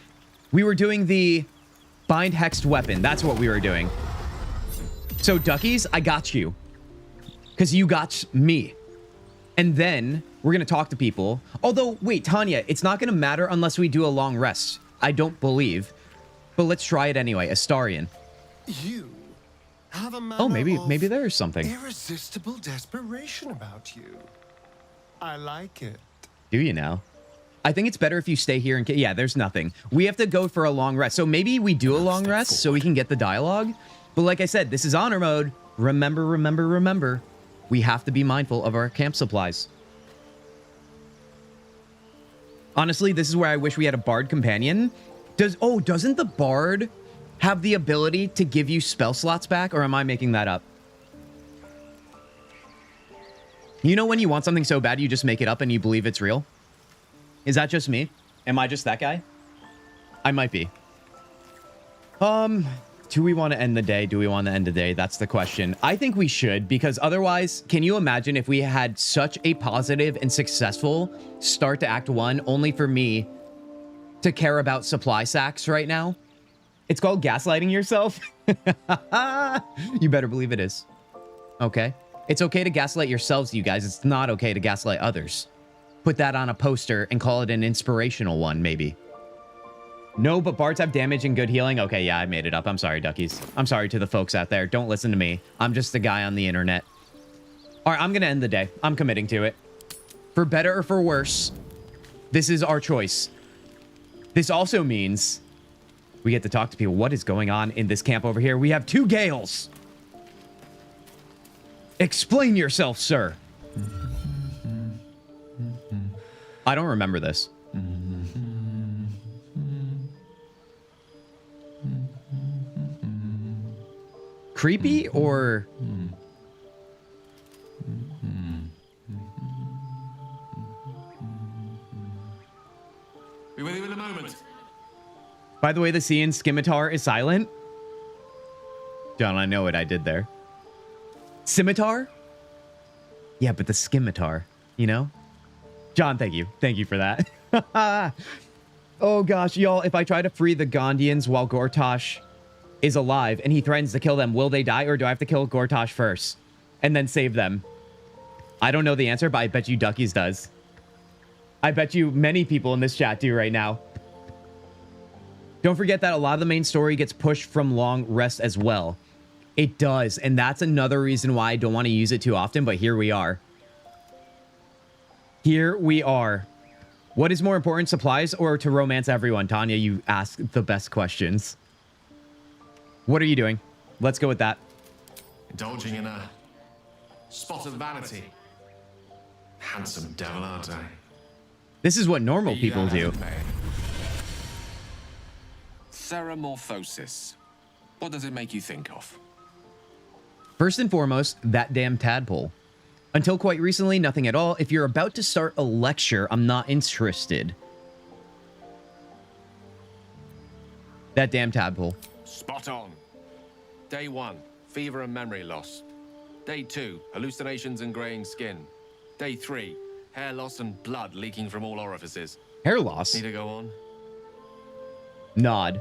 We were doing the bind hexed weapon. That's what we were doing. So, Duckies, I got you. Because you got me. And then we're going to talk to people. Although, wait, Tanya, it's not going to matter unless we do a long rest. I don't believe. But let's try it anyway. Astarion. You have a Oh, maybe there is something. irresistible desperation about you. I like it. Do you now? I think it's better if you stay here and... Yeah, there's nothing. We have to go for a long rest. So maybe we do a long rest so we can get the dialogue. But like I said, this is honor mode. Remember, remember, remember. We have to be mindful of our camp supplies. Honestly, this is where I wish we had a bard companion. Doesn't the bard have the ability to give you spell slots back? Or am I making that up? You know when you want something so bad, you just make it up and you believe it's real? Is that just me? Am I just that guy? I might be. Do we want to end the day? Do we want to end the day? That's the question. I think we should, because otherwise, can you imagine if we had such a positive and successful start to Act 1 only for me to care about supply sacks right now? It's called gaslighting yourself. You better believe it is. Okay. It's okay to gaslight yourselves, you guys. It's not okay to gaslight others. Put that on a poster and call it an inspirational one, maybe. No, but bards have damage and good healing. Okay, yeah, I made it up. I'm sorry, duckies. I'm sorry to the folks out there. Don't listen to me. I'm just a guy on the internet. All right, I'm going to end the day. I'm committing to it. For better or for worse, this is our choice. This also means we get to talk to people. What is going on in this camp over here? We have 2 Gales. Explain yourself, sir. I don't remember this. Creepy or... Be with you in a moment. By the way, the C in scimitar is silent. John, I know what I did there. Scimitar? Yeah, but the scimitar, you know? John, thank you. Thank you for that. Oh gosh, y'all, if I try to free the Gondians while Gortash is alive and he threatens to kill them, will they die, or do I have to kill Gortash first and then save them? I don't know the answer, but I bet you Duckies does. I bet you many people in this chat do right now. Don't forget that a lot of the main story gets pushed from long rest as well. It does, and that's another reason why I don't want to use it too often, but here we are. Here we are. What is more important, supplies or to romance everyone? Tanya, you ask the best questions. What are you doing? Let's go with that. Indulging in a spot of vanity. Handsome devil, aren't I? This is what normal people do. Ceramorphosis. What does it make you think of? First and foremost, that damn tadpole. Until quite recently, nothing at all. If you're about to start a lecture, I'm not interested. That damn tadpole. Spot on. Day 1, fever and memory loss. Day 2, hallucinations and graying skin. Day 3, hair loss and blood leaking from all orifices. Hair loss? Need to go on? Nod.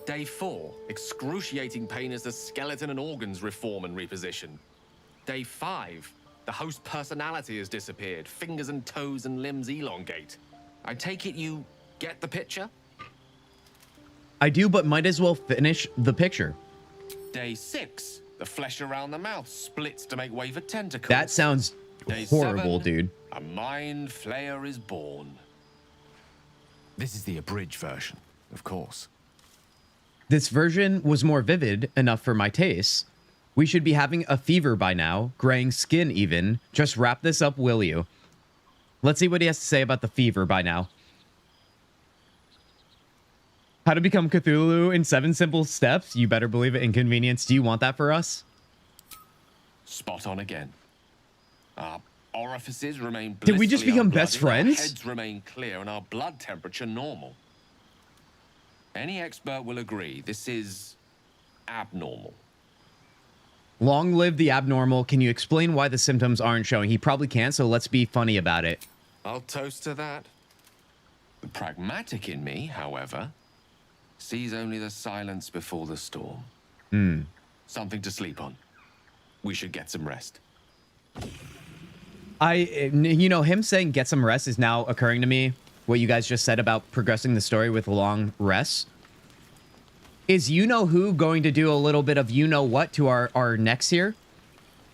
Day 4, excruciating pain as the skeleton and organs reform and reposition. Day 5, the host personality has disappeared. Fingers and toes and limbs elongate. I take it you get the picture? I do, but might as well finish the picture. Day 6, the flesh around the mouth splits to make way for tentacles. That sounds Day horrible, 7, dude. A mind flayer is born. This is the abridged version, of course. This version was more vivid enough for my tastes. We should be having a fever by now, graying skin even. Just wrap this up, will you? Let's see what he has to say about the fever by now. How to become Cthulhu in 7 simple steps. You better believe it. Inconvenience. Do you want that for us? Spot on again. Our orifices remain Did we just become best friends? Our heads remain clear and our blood temperature normal. Any expert will agree this is abnormal. Long live the abnormal. Can you explain why the symptoms aren't showing? He probably can't, so let's be funny about it. I'll toast to that. The pragmatic in me, however, sees only the silence before the storm. Something to sleep on. We should get some rest. You know, him saying get some rest is now occurring to me. What you guys just said about progressing the story with long rests. Is you-know-who going to do a little bit of you-know-what to our necks here?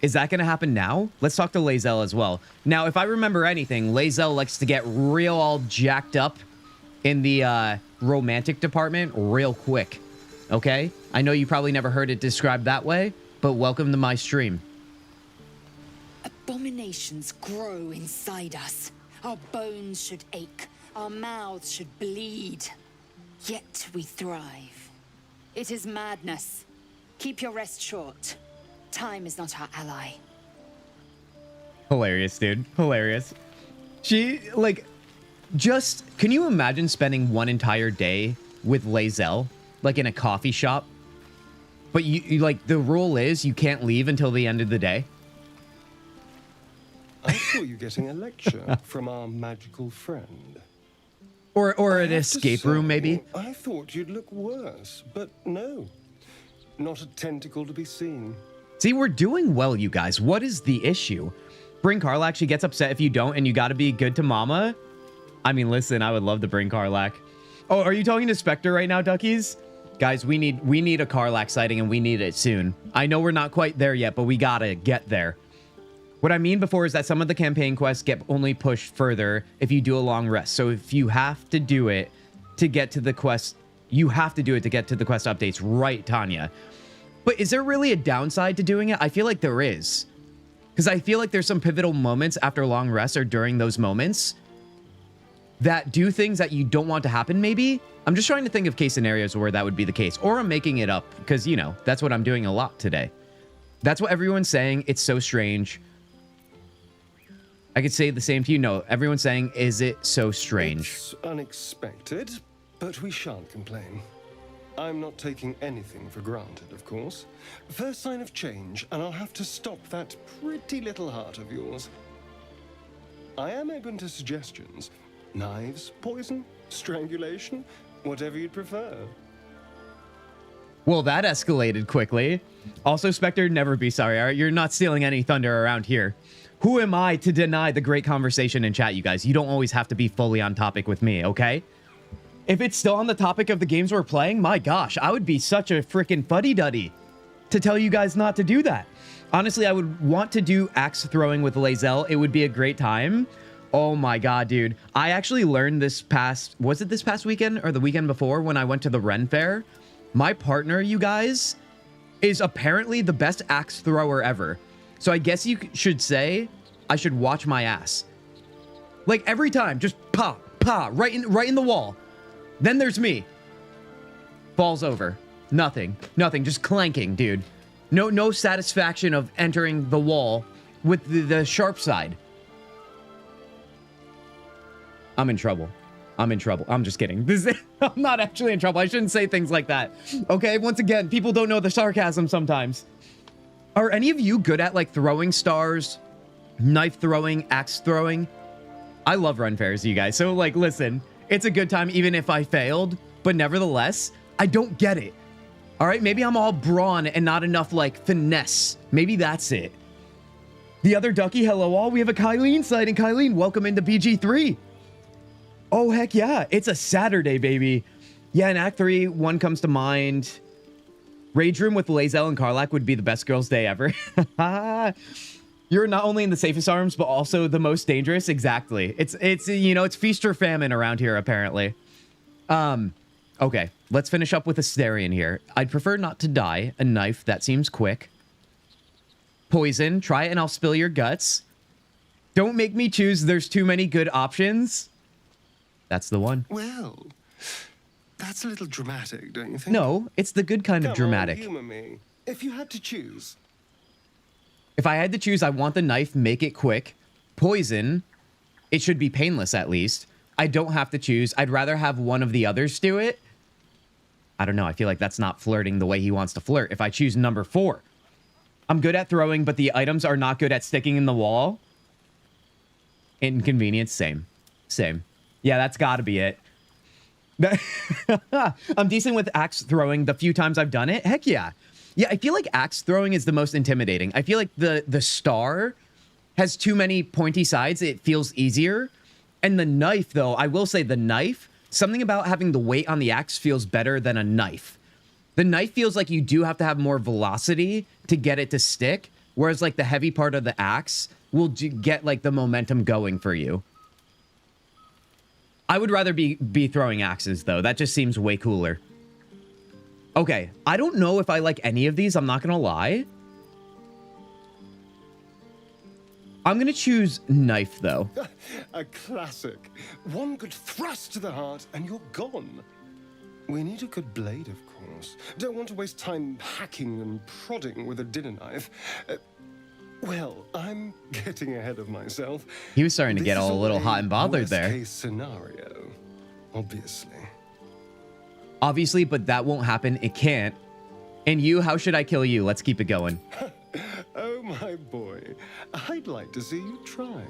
Is that going to happen now? Let's talk to Lae'zel as well. Now, if I remember anything, Lae'zel likes to get real all jacked up in the romantic department real quick. Okay? I know you probably never heard it described that way, but welcome to my stream. Abominations grow inside us. Our bones should ache. Our mouths should bleed. Yet we thrive. It is madness. Keep your rest short. Time is not our ally. Hilarious, dude. Hilarious. She, like, just... Can you imagine spending one entire day with Lae'zel? Like, in a coffee shop? But, you like, the rule is you can't leave until the end of the day? I saw you getting a lecture from our magical friend. Or an escape room, maybe? I thought you'd look worse, but no. Not a tentacle to be seen. See, we're doing well, you guys. What is the issue? Bring Karlak, she gets upset if you don't, and you gotta be good to mama? I mean, listen, I would love to bring Karlak. Oh, are you talking to Spectre right now, Duckies? Guys, we need a Karlach sighting, and we need it soon. I know we're not quite there yet, but we gotta get there. What I mean before is that some of the campaign quests get only pushed further if you do a long rest. So if you have to do it to get to the quest, you have to do it to get to the quest updates, right, Tanya? But is there really a downside to doing it? I feel like there is. Because I feel like there's some pivotal moments after long rests or during those moments that do things that you don't want to happen, maybe? I'm just trying to think of case scenarios where that would be the case. Or I'm making it up because, you know, that's what I'm doing a lot today. That's what everyone's saying. It's so strange. I could say the same to you. No, everyone's saying, is it so strange? It's unexpected, but we shan't complain. I'm not taking anything for granted, of course. First sign of change, and I'll have to stop that pretty little heart of yours. I am open to suggestions. Knives, poison, strangulation, whatever you'd prefer. Well, that escalated quickly. Also, Spectre, never be sorry, all right? You're not stealing any thunder around here. Who am I to deny the great conversation in chat, you guys? You don't always have to be fully on topic with me, okay? If it's still on the topic of the games we're playing, my gosh, I would be such a freaking fuddy-duddy to tell you guys not to do that. Honestly, I would want to do axe throwing with Lae'zel. It would be a great time. Oh my god, dude. I actually learned this past... Was it this past weekend or the weekend before when I went to the Ren Fair? My partner, you guys, is apparently the best axe thrower ever. So I guess you should say I should watch my ass. Like every time, just pop, right in the wall. Then there's me. Falls over. Nothing, just clanking, dude. No satisfaction of entering the wall with the sharp side. I'm in trouble. I'm just kidding. I'm not actually in trouble. I shouldn't say things like that. Okay, once again, people don't know the sarcasm sometimes. Are any of you good at like throwing stars, knife throwing, axe throwing? I love run fairs, you guys. So like, listen, it's a good time even if I failed, but nevertheless, I don't get it. All right, maybe I'm all brawn and not enough like finesse. Maybe that's it. The other ducky, hello all. We have a Kylene sighting. Kylene, welcome into BG3. Oh, heck yeah. It's a Saturday, baby. Yeah, in Act 3, one comes to mind. Rage Room with Lae'zel and Karlach would be the best girl's day ever. You're not only in the safest arms, but also the most dangerous. Exactly. It's you know, it's feast or famine around here, apparently. Okay, let's finish up with Asterion here. I'd prefer not to die. A knife, that seems quick. Poison, try it and I'll spill your guts. Don't make me choose. There's too many good options. That's the one. Well, that's a little dramatic, don't you think? No, it's the good kind of dramatic. Humor me. If you had to choose. If I had to choose, I want the knife, make it quick. Poison, it should be painless at least. I don't have to choose. I'd rather have one of the others do it. I don't know. I feel like that's not flirting the way he wants to flirt. If I choose number 4, I'm good at throwing, but the items are not good at sticking in the wall. Inconvenience, same. Yeah, that's got to be it. I'm decent with axe throwing the few times I've done it. Heck yeah. Yeah, I feel like axe throwing is the most intimidating. I feel like the star has too many pointy sides. It feels easier. And the knife, though, I will say the knife, something about having the weight on the axe feels better than a knife. The knife feels like you do have to have more velocity to get it to stick, whereas like the heavy part of the axe will get like the momentum going for you. I would rather be throwing axes, though. That just seems way cooler. Okay, I don't know if I like any of these. I'm not going to lie. I'm going to choose knife, though. A classic. One good thrust to the heart and you're gone. We need a good blade, of course. Don't want to waste time hacking and prodding with a dinner knife. Well, I'm getting ahead of myself. He was starting to get all a little hot and bothered there. Worst case scenario, obviously. Obviously, but that won't happen. It can't. And you, how should I kill you? Let's keep it going. Oh, my boy. I'd like to see you try.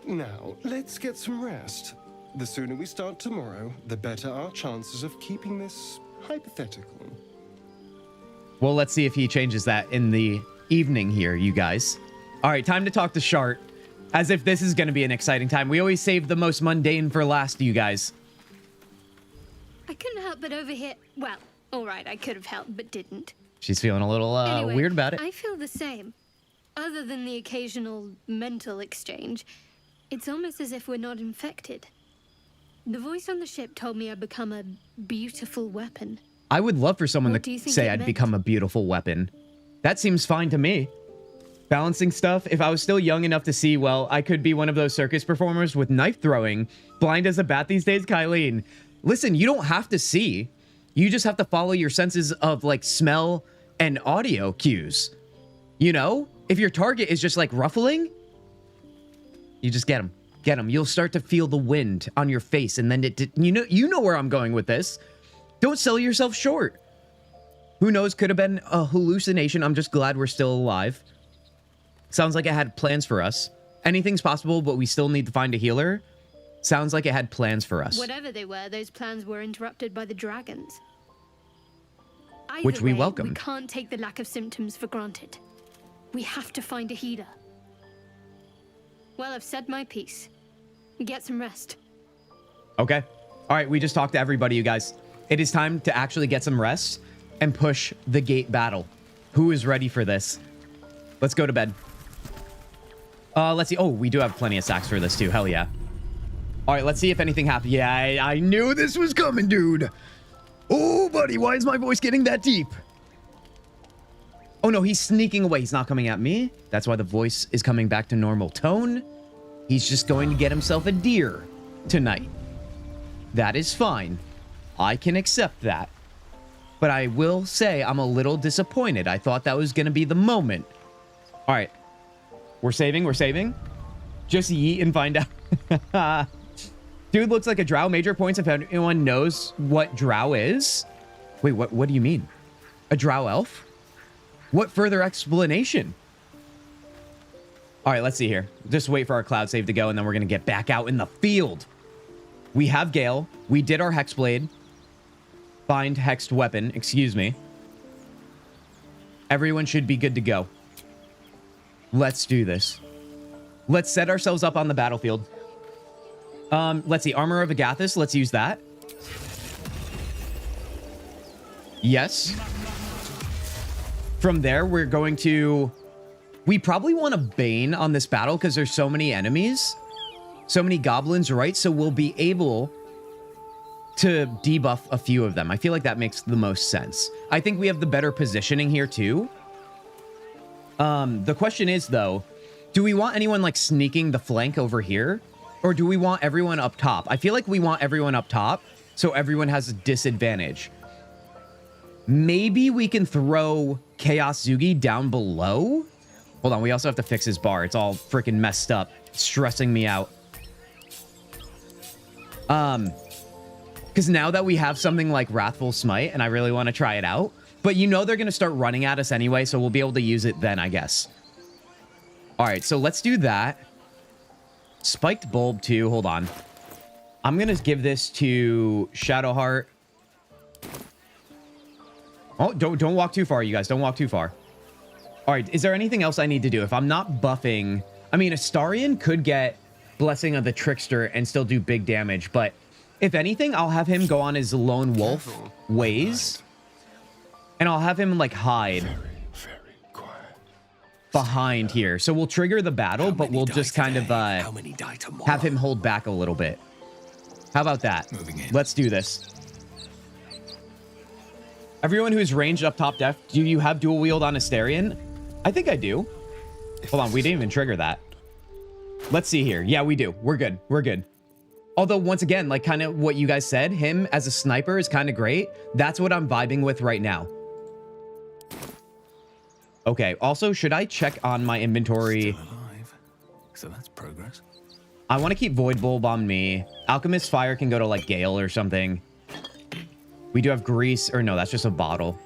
Now, let's get some rest. The sooner we start tomorrow, the better our chances of keeping this hypothetical. Well, let's see if he changes that in the evening here, you guys. All right, time to talk to Shart. As if this is going to be an exciting time. We always save the most mundane for last, you guys. couldn't help but overhear. Well, all right, I could have helped, but didn't. She's feeling a little Anyway, weird about it. I feel the same. Other than the occasional mental exchange, it's almost as if we're not infected. The voice on the ship told me I'd become a beautiful weapon. I would love for someone What do to you think say it I'd meant? become a beautiful weapon. That seems fine to me. Balancing stuff. If I was still young enough to see, well, I could be one of those circus performers with knife throwing. Blind as a bat these days, Kylene. Listen, you don't have to see. You just have to follow your senses of like smell and audio cues. You know, if your target is just like ruffling, you just get them. Get them. You'll start to feel the wind on your face, and then you know where I'm going with this. Don't sell yourself short. Who knows? Could have been a hallucination. I'm just glad we're still alive. Sounds like it had plans for us. Anything's possible, but we still need to find a healer. Sounds like it had plans for us. Whatever they were, those plans were interrupted by the dragons. Either Which we way, welcome. We can't take the lack of symptoms for granted. We have to find a healer. Well, I've said my piece. Get some rest. Okay. All right, we just talked to everybody, you guys. It is time to actually get some rest and push the gate battle. Who is ready for this? Let's go to bed. Let's see. Oh, we do have plenty of sacks for this too. Hell yeah. All right, let's see if anything happened. Yeah, I knew this was coming, dude. Oh, buddy, why is my voice getting that deep? Oh, no, he's sneaking away. He's not coming at me. That's why the voice is coming back to normal tone. He's just going to get himself a deer tonight. That is fine. I can accept that. But I will say I'm a little disappointed. I thought that was going to be the moment. All right. We're saving. We're saving. Just yeet and find out. Dude looks like a drow. Major points if anyone knows what drow is. Wait, what do you mean? A drow elf? What further explanation? All right, let's see here. Just wait for our cloud save to go, and then we're going to get back out in the field. We have Gale. We did our Hexblade. Find hexed weapon. Excuse me. Everyone should be good to go. Let's do this. Let's set ourselves up on the battlefield. Let's see. Armor of Agathis. Let's use that. Yes. From there, we're going to... We probably want a Bane on this battle because there's so many enemies. So many goblins, right? So we'll be able to debuff a few of them. I feel like that makes the most sense. I think we have the better positioning here too. The question is, though, do we want anyone like sneaking the flank over here? Or do we want everyone up top? I feel like we want everyone up top so everyone has a disadvantage. Maybe we can throw Kintzugi down below? Hold on, we also have to fix his bar. It's all freaking messed up. It's stressing me out. Because now that we have something like Wrathful Smite, and I really want to try it out, but you know they're going to start running at us anyway, so we'll be able to use it then, I guess. All right, so let's do that. Spiked Bulb too. Hold on. I'm going to give this to Shadowheart. Oh, don't walk too far, you guys. Don't walk too far. All right, is there anything else I need to do? If I'm not buffing... I mean, Astarion could get Blessing of the Trickster and still do big damage, but if anything, I'll have him go on his lone wolf ways, and I'll have him, like, hide behind here. So we'll trigger the battle, but we'll just kind of have him hold back a little bit. How about that? Let's do this. Everyone who's ranged up top def, do you have dual wield on Astarion? I think I do. Hold on, we didn't even trigger that. Let's see here. Yeah, we do. We're good. We're good. Although, once again, like kind of what you guys said, him as a sniper is kind of great. That's what I'm vibing with right now. Okay, also, should I check on my inventory? Still alive. So that's progress. I want to keep Void Bulb on me. Alchemist Fire can go to, like, Gale or something. We do have Grease, or no, that's just a bottle.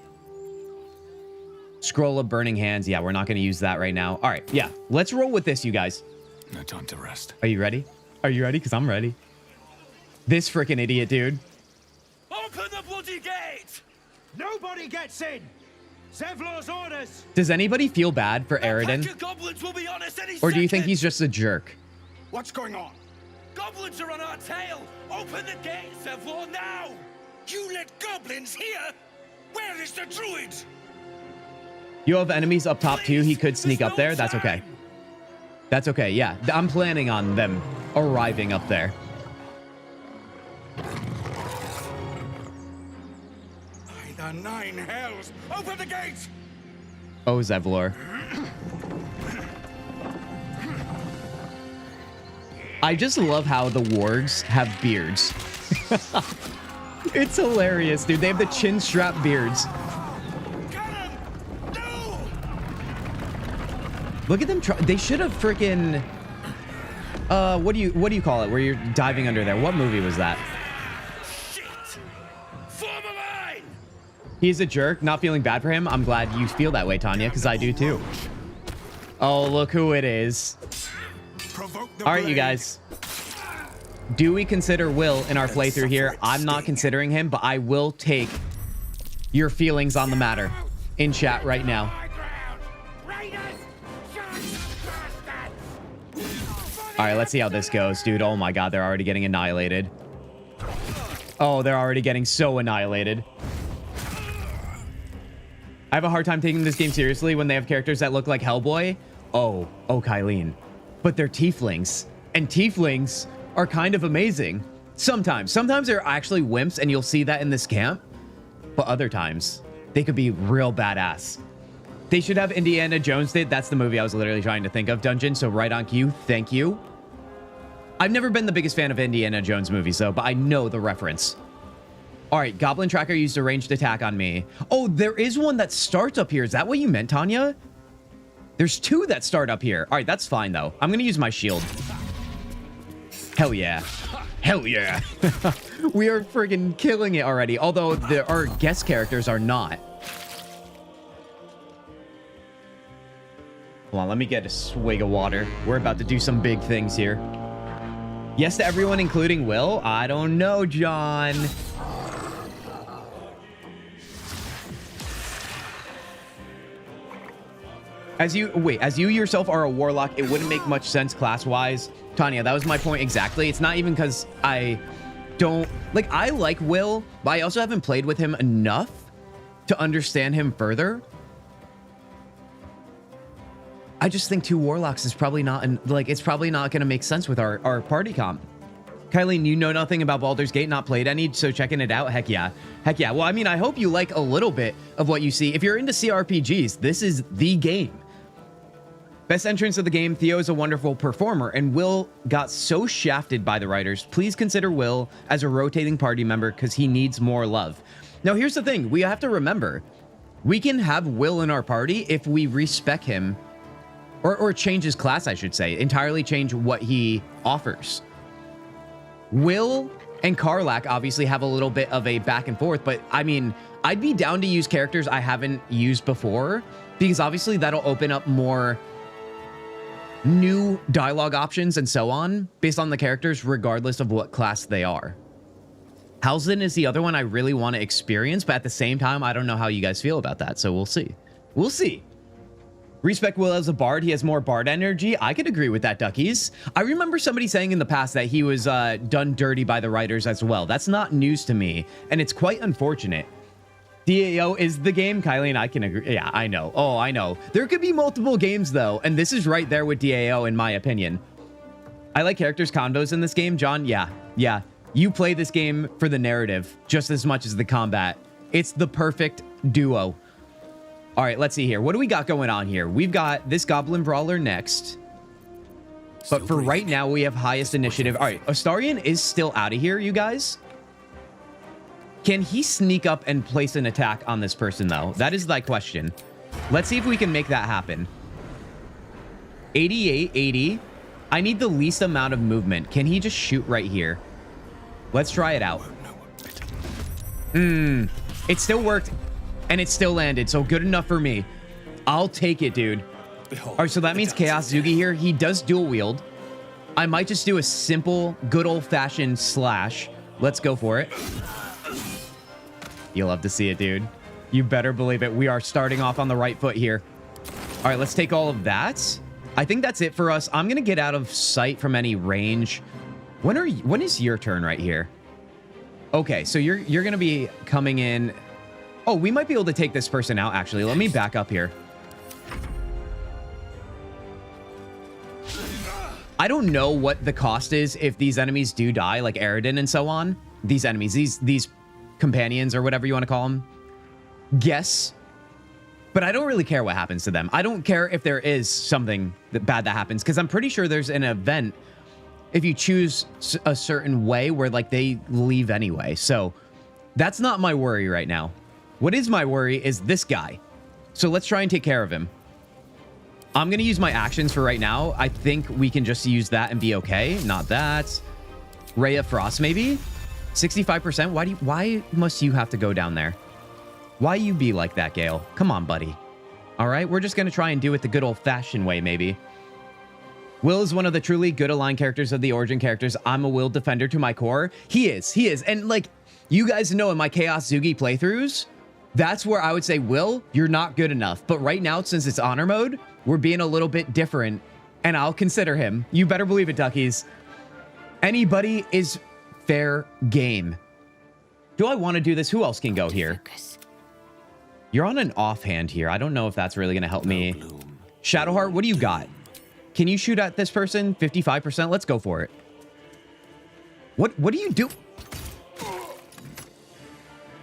Scroll of Burning Hands. Yeah, we're not going to use that right now. All right, yeah. Let's roll with this, you guys. No time to rest. Are you ready? Are you ready? Because I'm ready. This freaking idiot, dude. Open the bloody gate! Nobody gets in! Zevlor's orders! Does anybody feel bad for Eridan? Goblins will be on us any Or do you think second. he's just a jerk? What's going on? Goblins are on our tail! Open the gate, Zevlor, now! You let goblins here? Where is the druid? You have enemies up top too. He could sneak up there. That's okay. That's okay. Yeah, I'm planning on them arriving up there. By the nine hells, open the gates! Oh, Zevlor. I just love how the wargs have beards. It's hilarious, dude. They have the chin strap beards. Look at them try. They should have freaking what do you call it where you're diving under there? What movie was that? Shit! Form a line! He's a jerk. Not feeling bad for him. I'm glad you feel that way, Tanya, because I do too. Oh, look who it is. All right, you guys. Do we consider Will in our playthrough here? I'm not considering him, but I will take your feelings on the matter in chat right now. All right, let's see how this goes, dude. Oh my God, they're already getting annihilated. Oh, they're already getting so annihilated. I have a hard time taking this game seriously when they have characters that look like Hellboy. Oh, Kylene. But they're tieflings, and tieflings are kind of amazing. Sometimes they're actually wimps, and you'll see that in this camp. But other times, they could be real badass. They should have Indiana Jones did. That's the movie I was literally trying to think of, Dungeon. So right on cue. Thank you. I've never been the biggest fan of Indiana Jones movies, though, but I know the reference. All right, Goblin Tracker used a ranged attack on me. Oh, there is one that starts up here. Is that what you meant, Tanya? There's two that start up here. All right, that's fine, though. I'm going to use my shield. Hell yeah. Hell yeah. We are friggin' killing it already, although our guest characters are not. Hold on, let me get a swig of water. We're about to do some big things here. Yes to everyone, including Will? I don't know, John. As you yourself are a warlock, it wouldn't make much sense class-wise. Tanya, that was my point exactly. It's not even because I don't... Like, I like Will, but I also haven't played with him enough to understand him further. I just think two warlocks is probably not... it's probably not going to make sense with our party comp. Kylene, you know nothing about Baldur's Gate, not played any, so checking it out? Heck yeah. Heck yeah. Well, I mean, I hope you like a little bit of what you see. If you're into CRPGs, this is the game. Best entrance of the game, Theo is a wonderful performer, and Will got so shafted by the writers. Please consider Will as a rotating party member because he needs more love. Now, here's the thing. We have to remember, we can have Will in our party if we respec him, or change his class, I should say. Entirely change what he offers. Will and Karlach obviously have a little bit of a back and forth, but I mean, I'd be down to use characters I haven't used before, because obviously that'll open up more new dialogue options and so on based on the characters, regardless of what class they are. Halsin is the other one I really want to experience, but at the same time, I don't know how you guys feel about that, so we'll see. We'll see. Respect Will as a bard. He has more bard energy. I could agree with that, Duckies. I remember somebody saying in the past that he was done dirty by the writers as well. That's not news to me, and it's quite unfortunate. DAO is the game, Kylie, and I can agree. Yeah, I know. Oh, I know. There could be multiple games, though, and this is right there with DAO, in my opinion. I like characters combos in this game, John. Yeah. You play this game for the narrative just as much as the combat. It's the perfect duo. All right, let's see here. What do we got going on here? We've got this Goblin Brawler next. But for right now, we have highest initiative. All right, Astarion is still out of here, you guys. Can he sneak up and place an attack on this person, though? That is my question. Let's see if we can make that happen. 88, 80. I need the least amount of movement. Can he just shoot right here? Let's try it out. It still worked. And it still landed, so good enough for me. I'll take it, dude. All right, so that means Chaos Zugi here. He does dual wield. I might just do a simple, good old-fashioned slash. Let's go for it. You'll love to see it, dude. You better believe it. We are starting off on the right foot here. All right, let's take all of that. I think that's it for us. I'm going to get out of sight from any range. When is your turn right here? Okay, so you're gonna be coming in. Oh, we might be able to take this person out, actually. Let me back up here. I don't know what the cost is if these enemies do die, like Aridin and so on. These enemies, these companions or whatever you want to call them. Guess. But I don't really care what happens to them. I don't care if there is something bad that happens, because I'm pretty sure there's an event if you choose a certain way where like they leave anyway. So that's not my worry right now. What is my worry is this guy. So let's try and take care of him. I'm going to use my actions for right now. I think we can just use that and be okay. Not that. Ray of Frost, maybe? 65%? Why must you have to go down there? Why you be like that, Gale? Come on, buddy. All right, we're just going to try and do it the good old-fashioned way, maybe. Will is one of the truly good aligned characters of the Origin characters. I'm a Will defender to my core. He is. And like, you guys know in my Chaos Zugi playthroughs, that's where I would say, Will, you're not good enough. But right now, since it's honor mode, we're being a little bit different, and I'll consider him. You better believe it, duckies. Anybody is fair game. Do I want to do this? Who else can go here? You're on an offhand here. I don't know if that's really going to help me. Shadowheart, what do you got? Can you shoot at this person? 55%? Let's go for it. What do you do?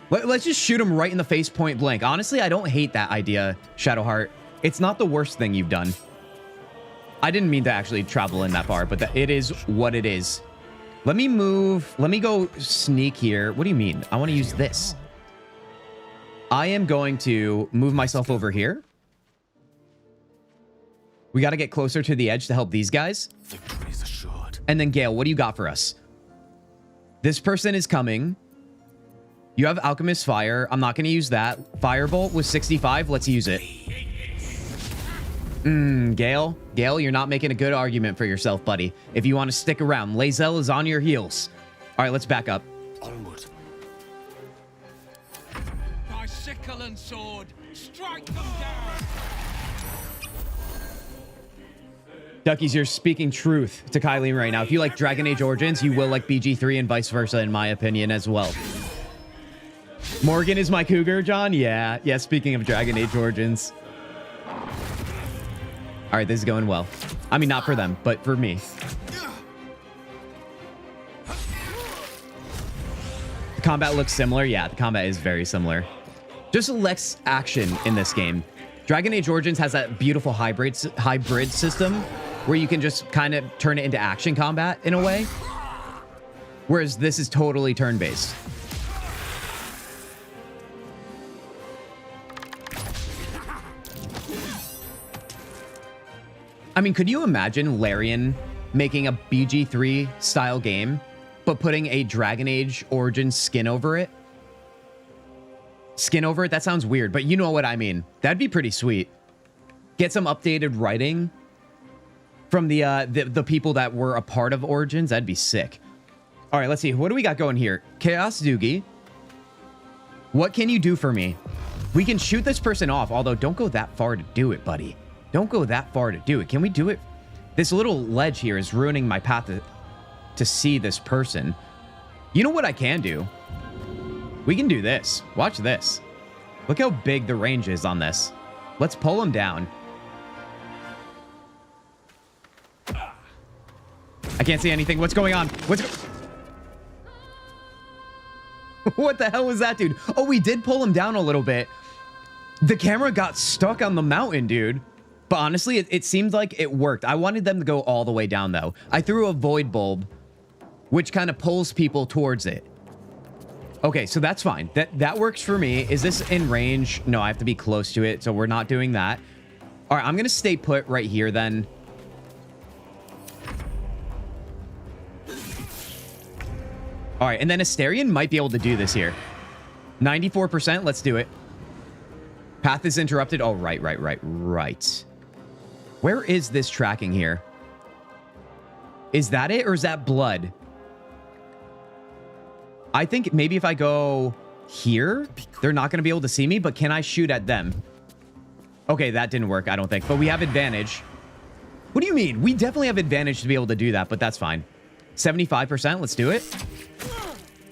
Let's just shoot him right in the face point blank. Honestly, I don't hate that idea, Shadowheart. It's not the worst thing you've done. I didn't mean to actually travel in that far, but it is what it is. Let me move. Let me go sneak here. What do you mean? I want to use this. I am going to move myself over here. We got to get closer to the edge to help these guys. Victory is assured. And then, Gale, what do you got for us? This person is coming. You have Alchemist Fire. I'm not going to use that. Firebolt was 65. Let's use it. Gale, you're not making a good argument for yourself, buddy. If you want to stick around, Lae'zel is on your heels. All right, let's back up. Onward. My sickle and sword, strike them down. Duckies, you're speaking truth to Kylie right now. If you like Dragon Age Origins, you will like BG3 and vice versa, in my opinion, as well. Morgan is my cougar, John? Yeah, speaking of Dragon Age Origins. All right, this is going well. I mean, not for them, but for me. The combat looks similar. Yeah, the combat is very similar. Just less action in this game. Dragon Age Origins has that beautiful hybrid system where you can just kind of turn it into action combat in a way. Whereas this is totally turn-based. I mean, could you imagine Larian making a BG3 style game, but putting a Dragon Age Origins skin over it? Skin over it? That sounds weird, but you know what I mean. That'd be pretty sweet. Get some updated writing from the people that were a part of Origins. That'd be sick. All right, let's see. What do we got going here? Chaos Zugi. What can you do for me? We can shoot this person off, although don't go that far to do it, buddy. Don't go that far to do it. Can we do it? This little ledge here is ruining my path to see this person. You know what I can do? We can do this. Watch this. Look how big the range is on this. Let's pull him down. I can't see anything. What's going on? What the hell was that, dude? Oh, we did pull him down a little bit. The camera got stuck on the mountain, dude. But honestly, it seemed like it worked. I wanted them to go all the way down, though. I threw a void bulb, which kind of pulls people towards it. Okay, so that's fine. That works for me. Is this in range? No, I have to be close to it, so we're not doing that. All right, I'm going to stay put right here, then. All right, and then Asterion might be able to do this here. 94%. Let's do it. Path is interrupted. Oh, right. Where is this tracking here? Is that it, or is that blood? I think maybe if I go here, they're not going to be able to see me, but can I shoot at them? Okay, that didn't work, I don't think. But we have advantage. What do you mean? We definitely have advantage to be able to do that, but that's fine. 75%, let's do it.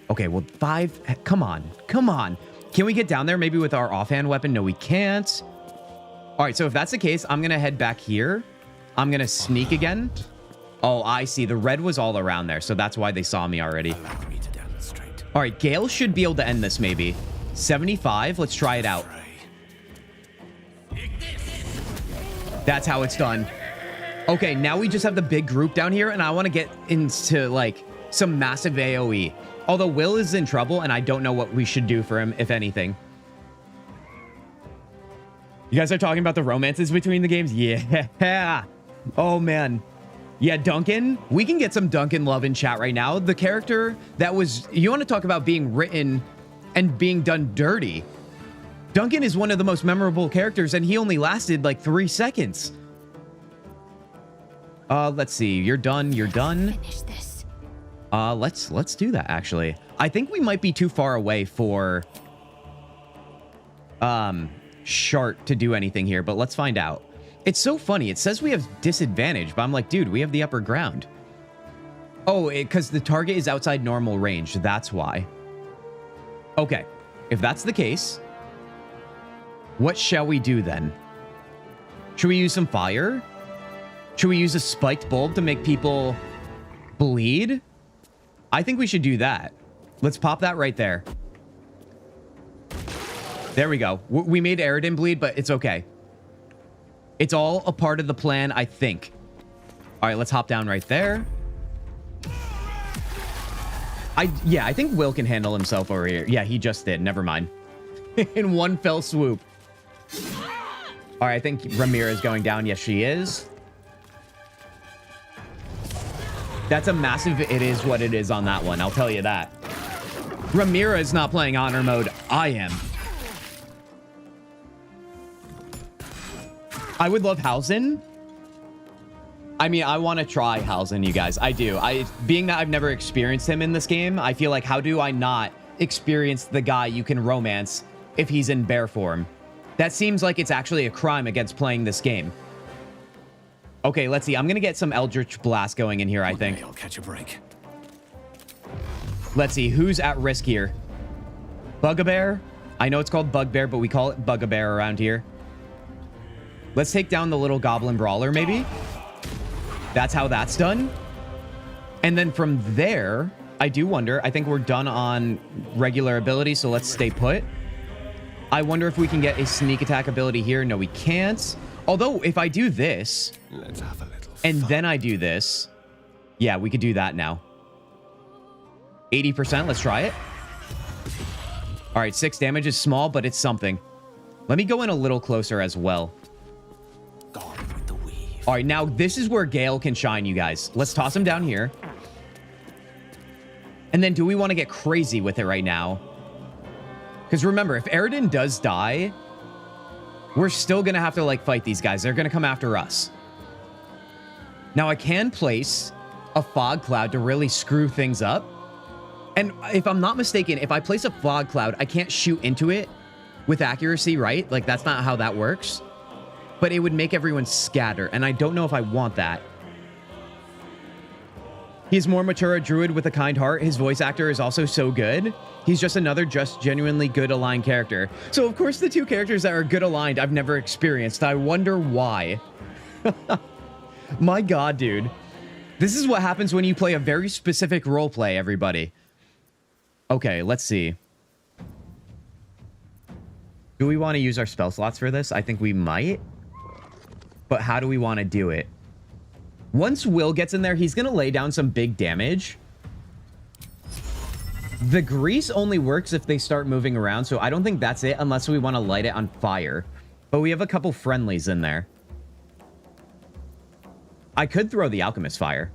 Okay, well, 5. Come on. Come on. Can we get down there maybe with our offhand weapon? No, we can't. All right, so if that's the case, I'm going to head back here. I'm going to sneak again. Oh, I see. The red was all around there, so that's why they saw me already. All right, Gale should be able to end this maybe. 75. Let's try it out. That's how it's done. Okay, now we just have the big group down here, and I want to get into, like, some massive AoE. Although Will is in trouble, and I don't know what we should do for him, if anything. You guys are talking about the romances between the games? Yeah. Oh, man. Yeah, Duncan. We can get some Duncan love in chat right now. The character that was... You want to talk about being written and being done dirty. Duncan is one of the most memorable characters, and he only lasted, like, 3 seconds. Let's see. You're done. You're done. Finish this. Let's do that, actually. I think we might be too far away for... Shart to do anything here, but let's find out. It's so funny. It says we have disadvantage, but I'm like, dude, we have the upper ground. Oh, because the target is outside normal range. That's why. Okay. If that's the case, what shall we do then? Should we use some fire? Should we use a spiked bulb to make people bleed? I think we should do that. Let's pop that right there. There we go. We made Aridin bleed, but it's okay. It's all a part of the plan, I think. All right, let's hop down right there. Yeah, I think Will can handle himself over here. Yeah, he just did. Never mind. In one fell swoop. All right, I think Ramira is going down. Yes, she is. That's a massive it is what it is on that one. I'll tell you that. Ramira is not playing honor mode. I am. I would love Hausen. I mean, I want to try Hausen, you guys. I do. Being that I've never experienced him in this game, I feel like, how do I not experience the guy you can romance if he's in bear form? That seems like it's actually a crime against playing this game. Okay, let's see. I'm going to get some Eldritch Blast going in here, I think. I'll catch a break. Let's see. Who's at risk here? Bugbear? I know it's called Bugbear, but we call it Bugbear around here. Let's take down the little Goblin Brawler, maybe. That's how that's done. And then from there, I do wonder. I think we're done on regular ability, so let's stay put. I wonder if we can get a sneak attack ability here. No, we can't. Although, if I do this, let's have a little and then I do this, yeah, we could do that now. 80%, let's try it. All right, 6 damage is small, but it's something. Let me go in a little closer as well. All right, now this is where Gale can shine, you guys. Let's toss him down here. And then do we want to get crazy with it right now? Because remember, if Aridin does die, we're still going to have to, like, fight these guys. They're going to come after us. Now, I can place a fog cloud to really screw things up. And if I'm not mistaken, if I place a fog cloud, I can't shoot into it with accuracy, right? Like, that's not how that works. But it would make everyone scatter, and I don't know if I want that. He's more mature, a druid with a kind heart. His voice actor is also so good. He's just another genuinely good aligned character. So, of course, the two characters that are good aligned I've never experienced. I wonder why. My God, dude. This is what happens when you play a very specific roleplay, everybody. Okay, let's see. Do we want to use our spell slots for this? I think we might. But how do we want to do it? Once Will gets in there, he's going to lay down some big damage. The grease only works if they start moving around, so I don't think that's it unless we want to light it on fire. But we have a couple friendlies in there. I could throw the Alchemist Fire.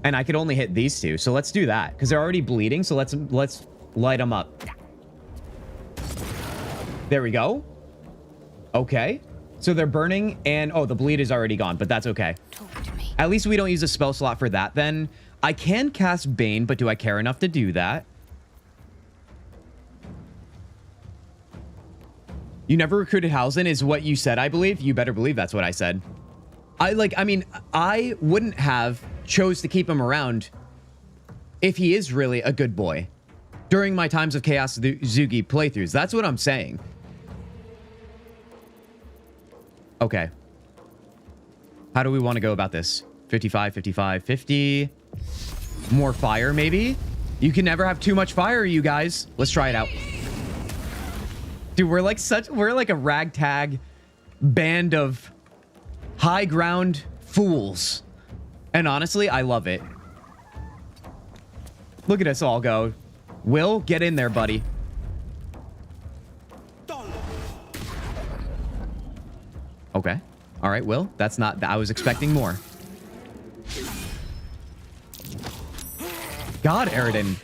And I could only hit these two, so let's do that. Because they're already bleeding, so let's light them up. There we go. Okay. So they're burning, and oh, the bleed is already gone, but that's okay. Talk to me. At least we don't use a spell slot for that then. I can cast Bane, but do I care enough to do that? You never recruited Hausen is what you said, I believe. You better believe that's what I said. I mean, I wouldn't have chose to keep him around if he is really a good boy during my times of Chaos Zugi playthroughs. That's what I'm saying. Okay. How do we want to go about this? 55, 55, 50. More fire, maybe? You can never have too much fire, you guys. Let's try it out. Dude, we're like a ragtag band of high ground fools. And honestly, I love it. Look at us all go. Will, get in there, buddy. Okay. All right, Will. That's not... I was expecting more. God, Eridan.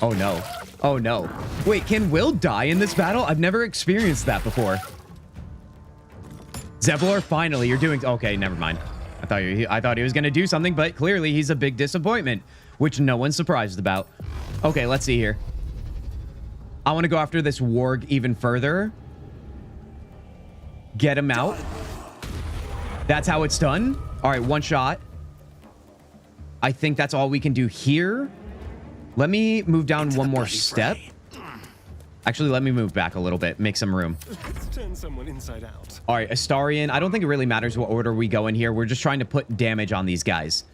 Oh, no. Oh, no. Wait, can Will die in this battle? I've never experienced that before. Zevlor, finally, you're doing... Okay, never mind. I thought he was going to do something, but clearly he's a big disappointment, which no one's surprised about. Okay, let's see here. I want to go after this warg even further. Get him out. That's how it's done. All right, one shot. I think that's all we can do here. Let me move down one more step. Actually, let me move back a little bit. Make some room. Let's turn someone inside out. All right, Astarion. I don't think it really matters what order we go in here. We're just trying to put damage on these guys.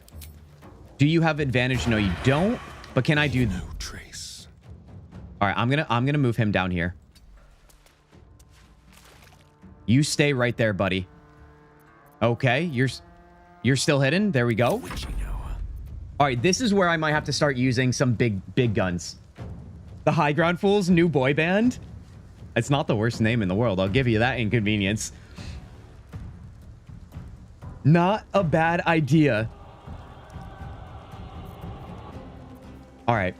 Do you have advantage? No, you don't. But can I do... No trace. All right, I'm gonna move him down here. You stay right there, buddy. Okay, you're still hidden. There we go. All right, this is where I might have to start using some big guns. The High Ground Fools, new boy band. It's not the worst name in the world. I'll give you that inconvenience. Not a bad idea. All right.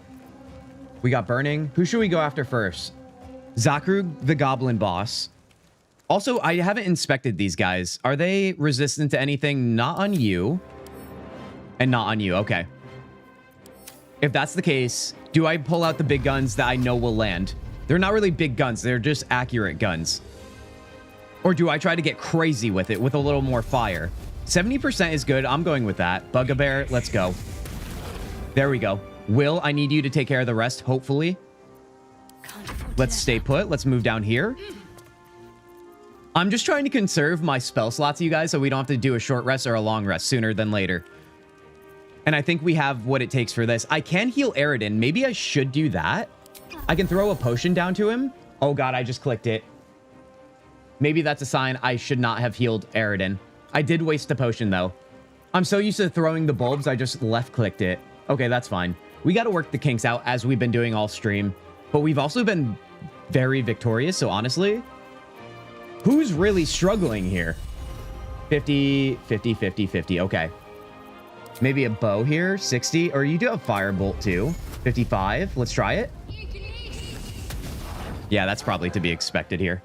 We got Burning. Who should we go after first? Zakrug, the Goblin Boss. Also, I haven't inspected these guys. Are they resistant to anything? Not on you. And not on you. Okay. If that's the case, do I pull out the big guns that I know will land? They're not really big guns. They're just accurate guns. Or do I try to get crazy with it with a little more fire? 70% is good. I'm going with that. Bugbear, let's go. There we go. Will, I need you to take care of the rest, hopefully. Let's stay put. Let's move down here. I'm just trying to conserve my spell slots, you guys, so we don't have to do a short rest or a long rest sooner than later. And I think we have what it takes for this. I can heal Eridan. Maybe I should do that. I can throw a potion down to him. Oh, God, I just clicked it. Maybe that's a sign I should not have healed Eridan. I did waste a potion, though. I'm so used to throwing the bulbs, I just left-clicked it. Okay, that's fine. We got to work the kinks out as we've been doing all stream. But we've also been very victorious, so honestly... Who's really struggling here? 50, 50, 50, 50. Okay. Maybe a bow here. 60. Or you do have firebolt too. 55. Let's try it. Yeah, that's probably to be expected here.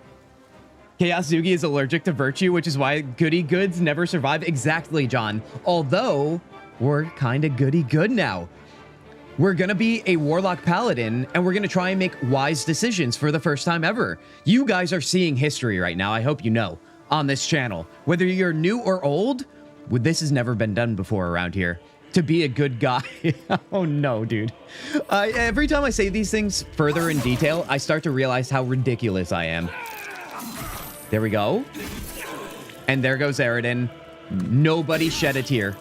Chaos Zugi is allergic to virtue, which is why goody goods never survive. Exactly, John. Although, we're kind of goody good now. We're going to be a Warlock Paladin, and we're going to try and make wise decisions for the first time ever. You guys are seeing history right now, I hope you know, on this channel. Whether you're new or old, this has never been done before around here. To be a good guy. Oh, no, dude. Every time I say these things further in detail, I start to realize how ridiculous I am. There we go. And there goes Eridan. Nobody shed a tear.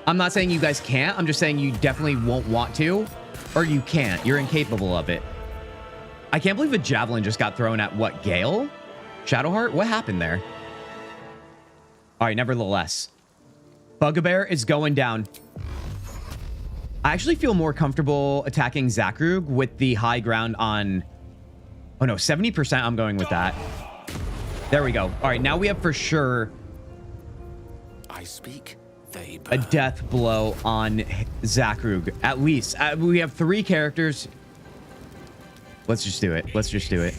I'm not saying you guys can't. I'm just saying you definitely won't want to. Or you can't. You're incapable of it. I can't believe a javelin just got thrown at, what, Gale? Shadowheart? What happened there? All right, nevertheless. Bugbear is going down. I actually feel more comfortable attacking Zakrug with the high ground on... Oh, no, 70% I'm going with that. There we go. All right, now we have for sure... I speak, they burn. A death blow on Zakrug. At least. We have 3 characters. Let's just do it. Let's just do it.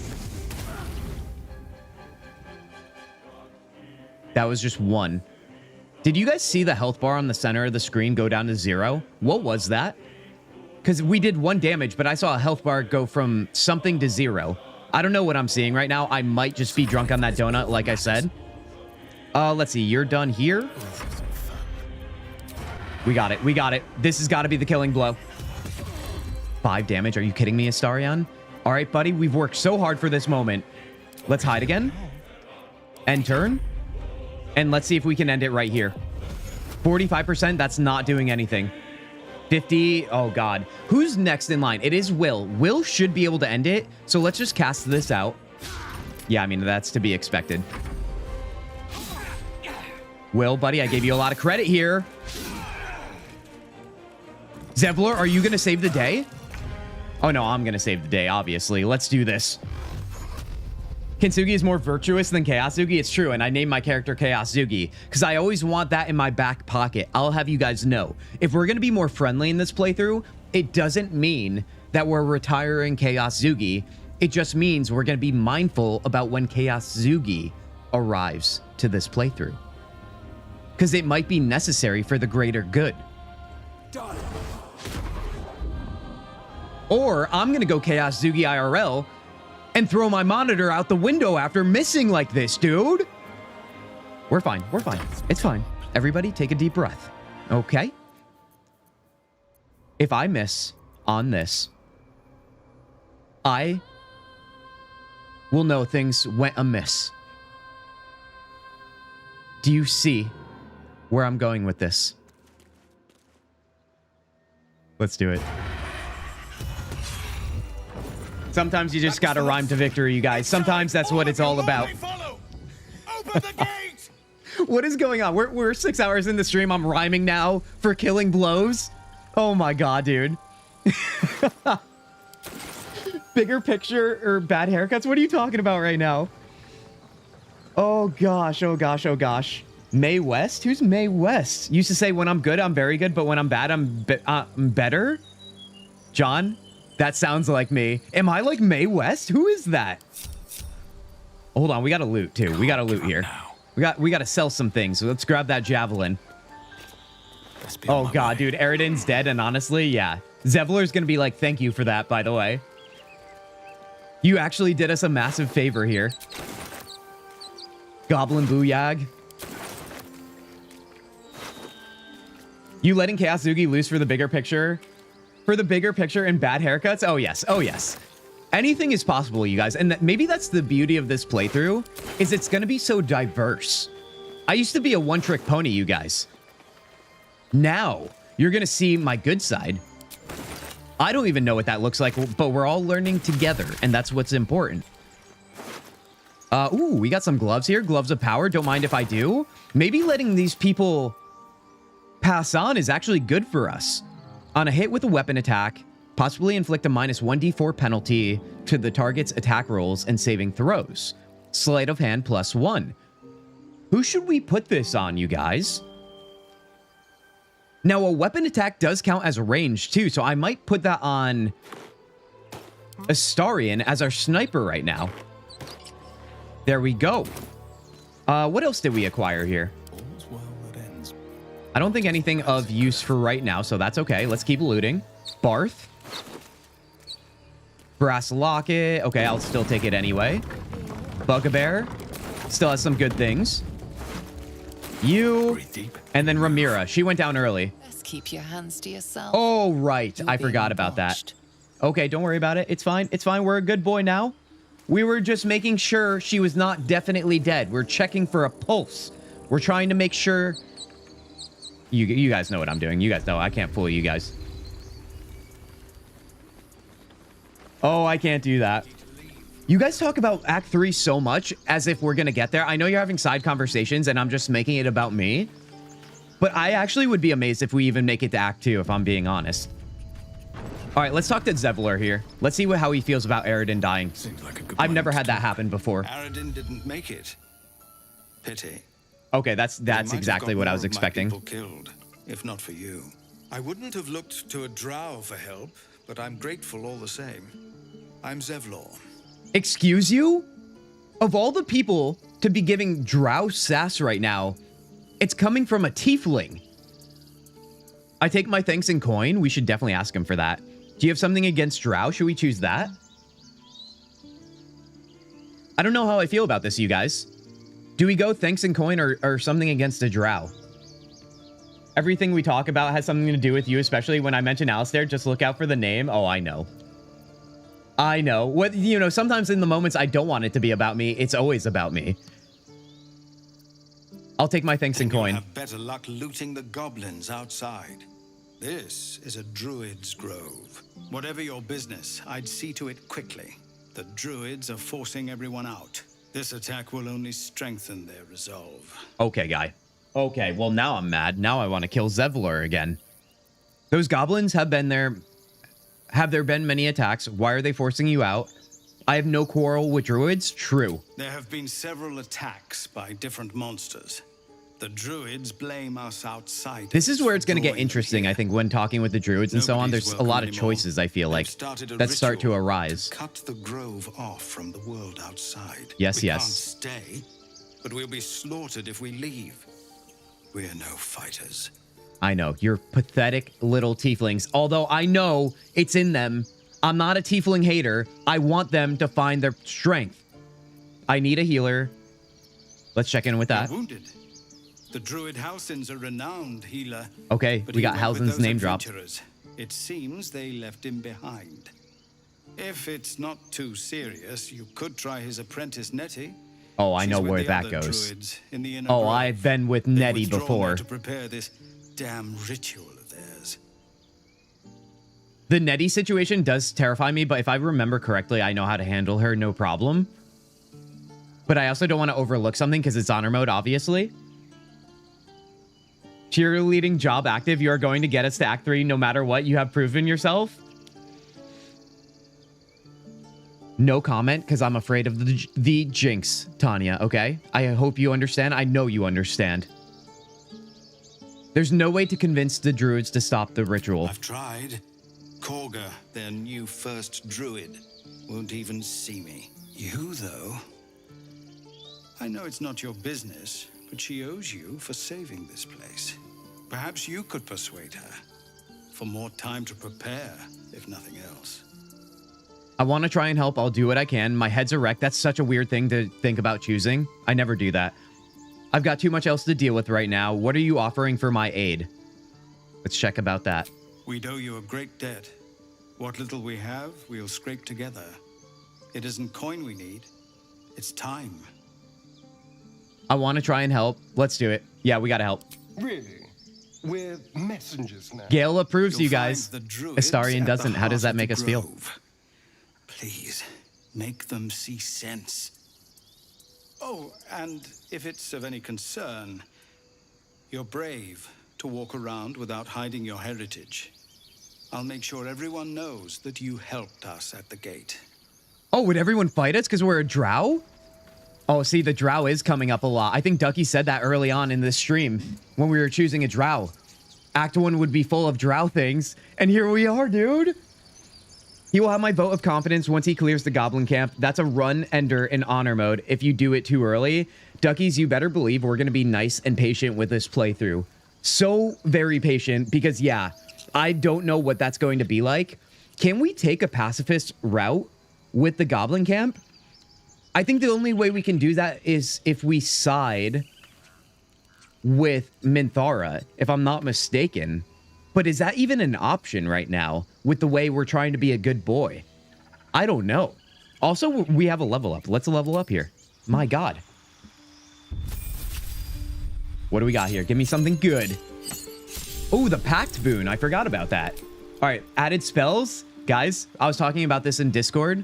That was just 1. Did you guys see the health bar on the center of the screen go down to 0? What was that? Because we did 1 damage, but I saw a health bar go from something to 0. I don't know what I'm seeing right now. I might just be drunk on that donut, like I said. Let's see. You're done here. We got it. We got it. This has got to be the killing blow. 5 damage. Are you kidding me, Astarion? All right, buddy. We've worked so hard for this moment. Let's hide again. End turn. And let's see if we can end it right here. 45%. That's not doing anything. 50. Oh, God. Who's next in line? It is Will. Will should be able to end it. So let's just cast this out. Yeah, I mean, that's to be expected. Will, buddy, I gave you a lot of credit here. Zevlor, are you going to save the day? Oh, no, I'm going to save the day, obviously. Let's do this. Kintzugi is more virtuous than Chaos Zugi. It's true, and I named my character Chaos Zugi because I always want that in my back pocket. I'll have you guys know. If we're going to be more friendly in this playthrough, it doesn't mean that we're retiring Chaos Zugi. It just means we're going to be mindful about when Chaos Zugi arrives to this playthrough. Because it might be necessary for the greater good. Done. Or I'm going to go Chaos Zugi IRL and throw my monitor out the window after missing like this, dude. We're fine. We're fine. It's fine. Everybody take a deep breath. Okay? If I miss on this, I will know things went amiss. Do you see where I'm going with this? Let's do it. Sometimes you just gotta rhyme to victory, you guys. Sometimes that's what it's all about. Open the gate! What is going on? We're 6 hours in the stream. I'm rhyming now for killing blows. Oh my god, dude. Bigger picture or bad haircuts? What are you talking about right now? Oh gosh, oh gosh, oh gosh. Mae West? Who's Mae West? Used to say, when I'm good, I'm very good, but when I'm bad, I'm better? John? That sounds like me. Am I like Mae West? Who is that? Hold on, we gotta loot too. We gotta loot here. We gotta sell some things. So let's grab that javelin. Oh god, dude, Eridan's dead, and honestly, yeah. Zevlor's gonna be like, thank you for that, by the way. You actually did us a massive favor here. Goblin Booyag. You letting Chaos Zugi loose for the bigger picture? For the bigger picture and bad haircuts? Oh, yes. Oh, yes. Anything is possible, you guys. And maybe that's the beauty of this playthrough, is it's going to be so diverse. I used to be a one-trick pony, you guys. Now, you're going to see my good side. I don't even know what that looks like, but we're all learning together, and that's what's important. Ooh, we got some gloves here. Gloves of power. Don't mind if I do. Maybe letting these people pass on is actually good for us. On a hit with a weapon attack, possibly inflict a minus 1d4 penalty to the target's attack rolls and saving throws. Sleight of hand +1. Who should we put this on, you guys? Now, a weapon attack does count as a range too, so I might put that on Astarion as our sniper right now. There we go. What else did we acquire here? I don't think anything of use for right now, so that's okay. Let's keep looting. Barth. Brass locket. Okay, I'll still take it anyway. Bugbear. Still has some good things. You. And then Ramira. She went down early. Best keep your hands to yourself. Oh, right. I forgot about that. Okay, don't worry about it. It's fine. It's fine. We're a good boy now. We were just making sure she was not definitely dead. We're checking for a pulse. We're trying to make sure... You guys know what I'm doing. You guys know. I can't fool you guys. Oh, I can't do that. You guys talk about Act 3 so much as if we're going to get there. I know you're having side conversations and I'm just making it about me. But I actually would be amazed if we even make it to Act 2, if I'm being honest. All right, let's talk to Zevlor here. Let's see how he feels about Eridan dying. I've never had that happen before. Eridan didn't make it. Pity. Okay, that's exactly what I was expecting. People killed, if not for you. I wouldn't have looked to a drow for help, but I'm grateful all the same. I'm Zevlor. Excuse you? Of all the people to be giving drow sass right now, it's coming from a tiefling. I take my thanks in coin. We should definitely ask him for that. Do you have something against drow? Should we choose that? I don't know how I feel about this, you guys. Do we go thanks in coin or something against a drow? Everything we talk about has something to do with you, especially when I mention Alistair. Just look out for the name. Oh, I know. I know. What, you know, sometimes in the moments I don't want it to be about me, it's always about me. I'll take my thanks in coin. You'll have better luck looting the goblins outside. This is a druid's grove. Whatever your business, I'd see to it quickly. The druids are forcing everyone out. This attack will only strengthen their resolve. Okay, guy. Okay, well, now I'm mad. Now I want to kill Zevlor again. Those goblins have been there. Have there been many attacks? Why are they forcing you out? I have no quarrel with druids. True. There have been several attacks by different monsters. The druids blame us outside. This is where it's going to get interesting, I think, when talking with the druids and so on. There's a lot of choices, I feel like, that start to arise. Cut the grove off from the world outside. Yes, we yes. Can't stay, but we'll be slaughtered if we leave. We're no fighters. I know. You're pathetic little tieflings. Although I know it's in them. I'm not a tiefling hater. I want them to find their strength. I need a healer. Let's check in with that. You're wounded. The druid Halsin's a renowned healer. Okay, we got Halsin's name dropped. It seems they left him behind. If it's not too serious, you could try his apprentice Nettie. Oh, I know where that goes. Oh, I've been with Nettie before. To prepare this damn ritual of theirs. The Nettie situation does terrify me, but if I remember correctly, I know how to handle her, no problem. But I also don't want to overlook something because it's honor mode, obviously. Cheerleading job active. You are going to get us to Act 3 no matter what. You have proven yourself. No comment because I'm afraid of the jinx, Tanya, okay? I hope you understand. I know you understand. There's no way to convince the druids to stop the ritual. I've tried. Korga, their new first druid, won't even see me. You, though? I know it's not your business, but she owes you for saving this place. Perhaps you could persuade her for more time to prepare, if nothing else. I want to try and help. I'll do what I can. My head's a wreck. That's such a weird thing to think about choosing. I never do that. I've got too much else to deal with right now. What are you offering for my aid? Let's check about that. We owe you a great debt. What little we have, we'll scrape together. It isn't coin we need. It's time. I want to try and help. Let's do it. Yeah, we got to help. Really? We're messengers now. Gale approves, you guys. Astarion doesn't. How does that make us feel? Please, make them see sense. Oh, and if it's of any concern, you're brave to walk around without hiding your heritage. I'll make sure everyone knows that you helped us at the gate. Oh, would everyone fight us because we're a drow? Oh, see, the drow is coming up a lot. I think Ducky said that early on in this stream when we were choosing a drow. Act 1 would be full of drow things, and here we are, dude. He will have my vote of confidence once he clears the goblin camp. That's a run ender in honor mode if you do it too early. Duckies, you better believe we're going to be nice and patient with this playthrough. So very patient because, yeah, I don't know what that's going to be like. Can we take a pacifist route with the goblin camp? I think the only way we can do that is if we side with Minthara, if I'm not mistaken. But is that even an option right now with the way we're trying to be a good boy? I don't know. Also, we have a level up. Let's level up here. My God. What do we got here? Give me something good. Oh, the Pact Boon. I forgot about that. All right, added spells. Guys, I was talking about this in Discord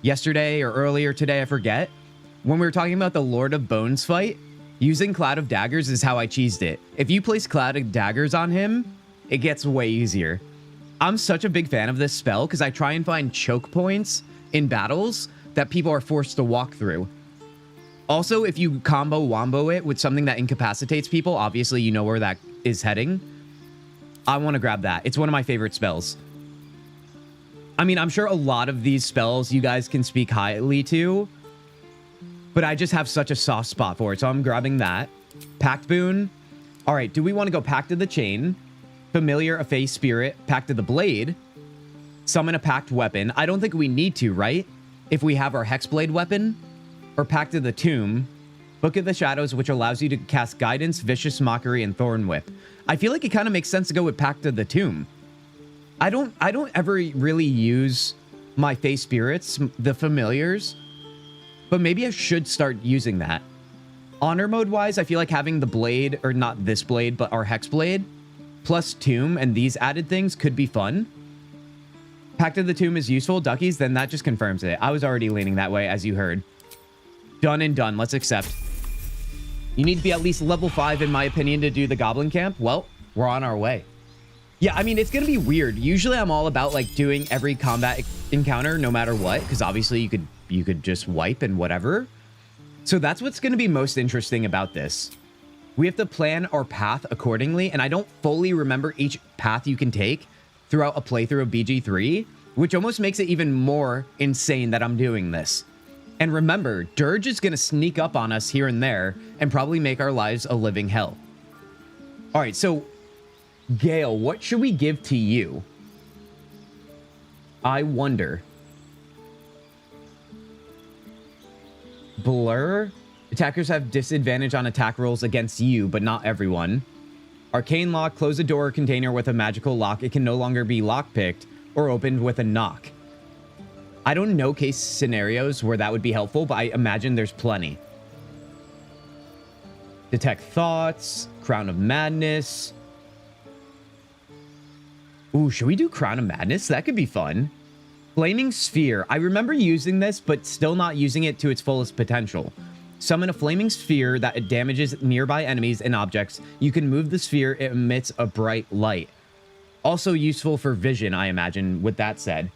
yesterday or earlier today, I forget. When we were talking about the Lord of Bones fight, using Cloud of Daggers is how I cheesed it. If you place Cloud of Daggers on him, it gets way easier. I'm such a big fan of this spell because I try and find choke points in battles that people are forced to walk through. Also, if you combo wombo it with something that incapacitates people, obviously you know where that is heading. I want to grab that. It's one of my favorite spells. I mean, I'm sure a lot of these spells you guys can speak highly to, but I just have such a soft spot for it, so I'm grabbing that. Pact Boon. All right, do we want to go Pact of the Chain, Familiar, a Phase Spirit, Pact of the Blade, summon a Pact Weapon? I don't think we need to, right? If we have our Hexblade weapon, or Pact of the Tomb. Book of the Shadows, which allows you to cast Guidance, Vicious Mockery, and Thorn Whip. I feel like it kind of makes sense to go with Pact of the Tomb. I don't ever really use my Face Spirits, the familiars, but maybe I should start using that. Honor mode wise, I feel like having the blade, or not this blade, but our Hex Blade, plus Tomb and these added things could be fun. Pact of the Tomb is useful, Duckies, then that just confirms it. I was already leaning that way, as you heard. Done and done, let's accept. You need to be at least level 5, in my opinion, to do the Goblin Camp. Well, we're on our way. Yeah, I mean, it's going to be weird. Usually I'm all about like doing every combat encounter no matter what, because obviously you could just wipe and whatever. So that's what's going to be most interesting about this. We have to plan our path accordingly, and I don't fully remember each path you can take throughout a playthrough of BG3, which almost makes it even more insane that I'm doing this. And remember, Durge is going to sneak up on us here and there and probably make our lives a living hell. All right, so Gale, what should we give to you? I wonder. Blur. Attackers have disadvantage on attack rolls against you, but not everyone. Arcane Lock. Close a door or container with a magical lock. It can no longer be lockpicked or opened with a knock. I don't know case scenarios where that would be helpful, but I imagine there's plenty. Detect Thoughts. Crown of Madness. Ooh, should we do Crown of Madness? That could be fun. Flaming Sphere. I remember using this, but still not using it to its fullest potential. Summon a flaming sphere that damages nearby enemies and objects. You can move the sphere. It emits a bright light. Also useful for vision, I imagine, with that said.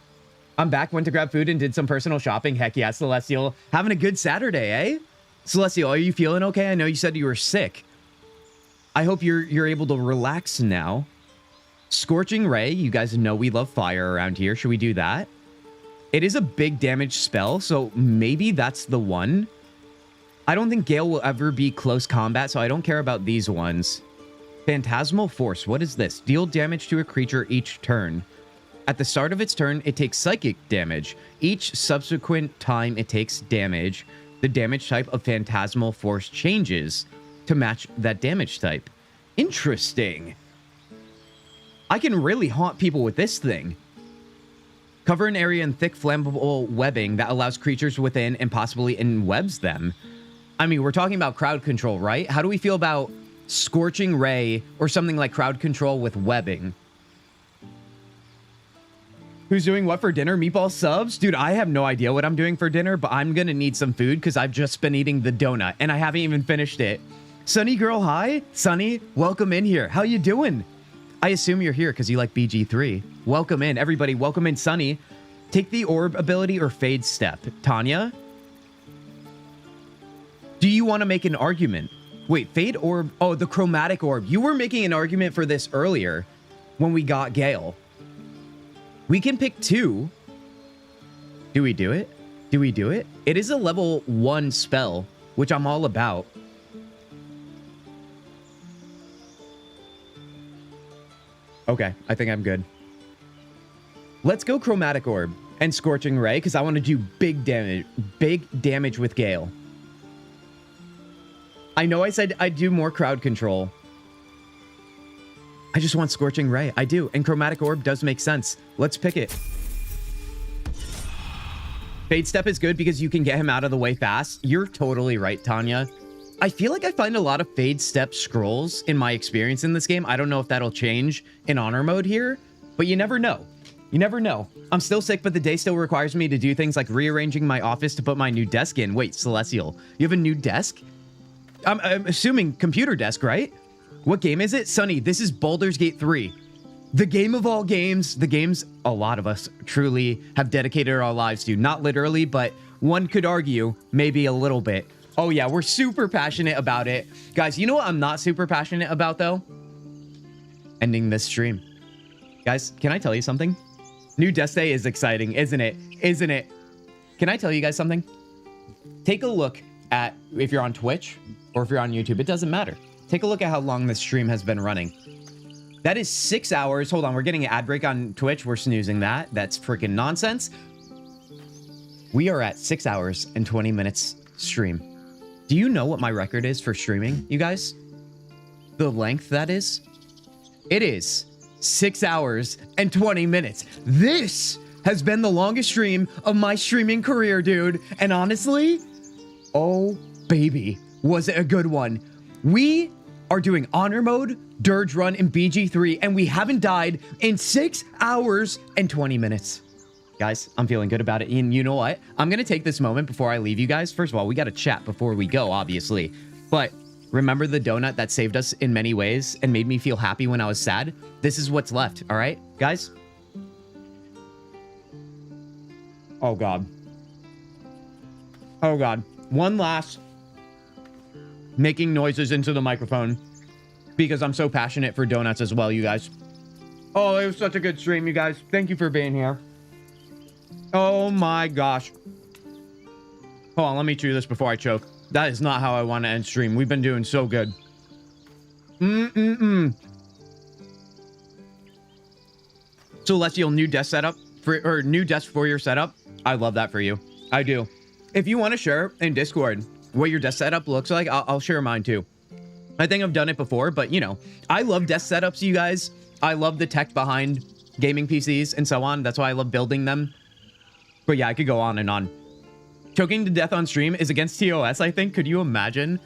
I'm back, went to grab food and did some personal shopping. Heck yeah, Celestial. Having a good Saturday, eh? Celestial, are you feeling okay? I know you said you were sick. I hope you're able to relax now. Scorching Ray. You guys know we love fire around here. Should we do that? It is a big damage spell, so maybe that's the one. I don't think Gale will ever be close combat, so I don't care about these ones. Phantasmal Force. What is this? Deal damage to a creature each turn. At the start of its turn, it takes psychic damage. Each subsequent time it takes damage, the damage type of Phantasmal Force changes to match that damage type. Interesting. I can really haunt people with this thing. Cover an area in thick flammable webbing that allows creatures within and possibly enwebs them. I mean, we're talking about crowd control, right? How do we feel about Scorching Ray or something like crowd control with webbing? Who's doing what for dinner? Meatball subs? Dude, I have no idea what I'm doing for dinner, but I'm going to need some food because I've just been eating the donut and I haven't even finished it. Sunny girl, hi. Sunny, welcome in here. How you doing? I assume you're here because you like BG3. Welcome in, everybody. Welcome in, Sunny. Take the orb ability or fade step. Tanya? Do you want to make an argument? Wait, fade orb? Oh, the chromatic orb. You were making an argument for this earlier when we got Gale. We can pick 2. Do we do it? Do we do it? It is a level 1 spell, which I'm all about. Okay, I think I'm good. Let's go Chromatic Orb and Scorching Ray, because I want to do big damage with Gale. I know I said I'd do more crowd control. I just want Scorching Ray. I do. And Chromatic Orb does make sense. Let's pick it. Fade Step is good because you can get him out of the way fast. You're totally right, Tanya. I feel like I find a lot of Fade Step scrolls in my experience in this game. I don't know if that'll change in honor mode here, but you never know. You never know. I'm still sick, but the day still requires me to do things like rearranging my office to put my new desk in. Wait, Celestial, you have a new desk? I'm assuming computer desk, right? What game is it? Sunny, this is Baldur's Gate 3. The game of all games. The games a lot of us truly have dedicated our lives to. Not literally, but one could argue maybe a little bit. Oh yeah, we're super passionate about it. Guys, you know what I'm not super passionate about though? Ending this stream. Guys, can I tell you something? New desk day is exciting, isn't it? Isn't it? Can I tell you guys something? Take a look at, if you're on Twitch or if you're on YouTube, it doesn't matter. Take a look at how long this stream has been running. That is 6 hours. Hold on, we're getting an ad break on Twitch. We're snoozing that. That's freaking nonsense. We are at 6 hours and 20 minutes stream. Do you know what my record is for streaming, you guys? The length that is? It is 6 hours and 20 minutes. This has been the longest stream of my streaming career, dude. And honestly, oh baby, was it a good one. We are doing honor mode, Durge run, and BG3, and we haven't died in 6 hours and 20 minutes. Guys, I'm feeling good about it. And you know what? I'm going to take this moment before I leave you guys. First of all, we got to chat before we go, obviously. But remember the donut that saved us in many ways and made me feel happy when I was sad? This is what's left, all right, guys? Oh, God. Oh, God. One last making noises into the microphone because I'm so passionate for donuts as well, you guys. Oh, it was such a good stream, you guys. Thank you for being here. Oh, my gosh. Hold on, let me chew this before I choke. That is not how I want to end stream. We've been doing so good. Celestial, new desk setup or new desk for your setup. I love that for you. I do. If you want to share in Discord what your desk setup looks like, I'll share mine too. I think I've done it before, but you know, I love desk setups, you guys. I love the tech behind gaming PCs and so on. That's why I love building them. But yeah, I could go on and on. Choking to death on stream is against TOS, I think. Could you imagine?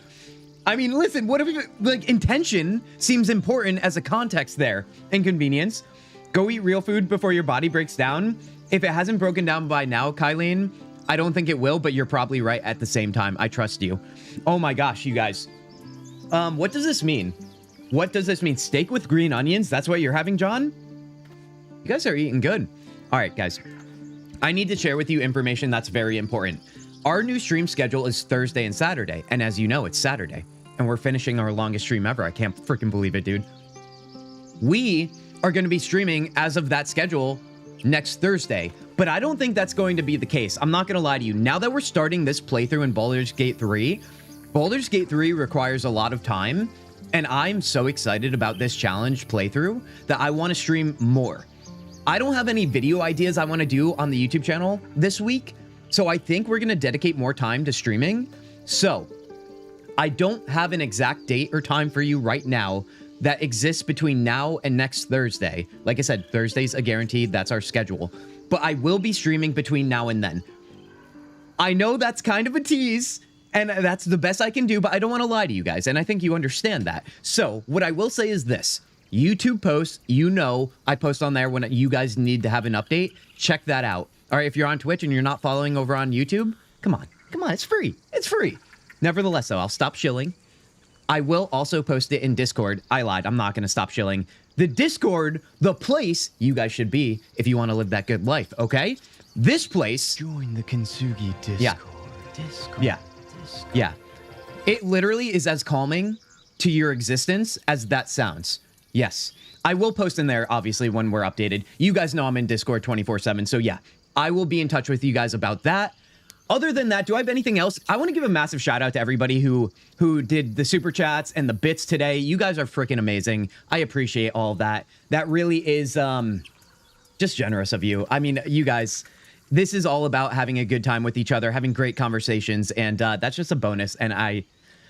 I mean, listen, what if, like, intention seems important as a context there. Inconvenience. Go eat real food before your body breaks down. If it hasn't broken down by now, Kylene, I don't think it will, but you're probably right at the same time. I trust you. Oh my gosh, you guys. What does this mean? What does this mean? Steak with green onions? That's what you're having, John? You guys are eating good. All right, guys. I need to share with you information that's very important. Our new stream schedule is Thursday and Saturday. And as you know, it's Saturday. And we're finishing our longest stream ever. I can't freaking believe it, dude. We are going to be streaming as of that schedule next Thursday. But I don't think that's going to be the case. I'm not going to lie to you. Now that we're starting this playthrough in Baldur's Gate 3, Baldur's Gate 3 requires a lot of time. And I'm so excited about this challenge playthrough that I want to stream more. I don't have any video ideas I want to do on the YouTube channel this week. So I think we're going to dedicate more time to streaming. So I don't have an exact date or time for you right now that exists between now and next Thursday. Like I said, Thursday's a guaranteed. That's our schedule. But I will be streaming between now and then. I know that's kind of a tease, and that's the best I can do, but I don't want to lie to you guys, and I think you understand that. So what I will say is this. YouTube posts, you know, I post on there when you guys need to have an update. Check that out. All right, if you're on Twitch and you're not following over on YouTube, come on, it's free. It's free. Nevertheless, though, I'll stop shilling. I will also post it in Discord. I lied. I'm not going to stop shilling. The Discord, the place you guys should be if you want to live that good life, okay? This place... Join the Kintzugi Discord. Yeah. Discord. Yeah. Discord. Yeah. It literally is as calming to your existence as that sounds. Yes. I will post in there, obviously, when we're updated. You guys know I'm in Discord 24/7, so yeah. I will be in touch with you guys about that. Other than that, do I have anything else? I want to give a massive shout out to everybody who did the super chats and the bits today. You guys are freaking amazing. I appreciate all of that. That really is just generous of you. I mean, you guys, this is all about having a good time with each other, having great conversations, and that's just a bonus. And I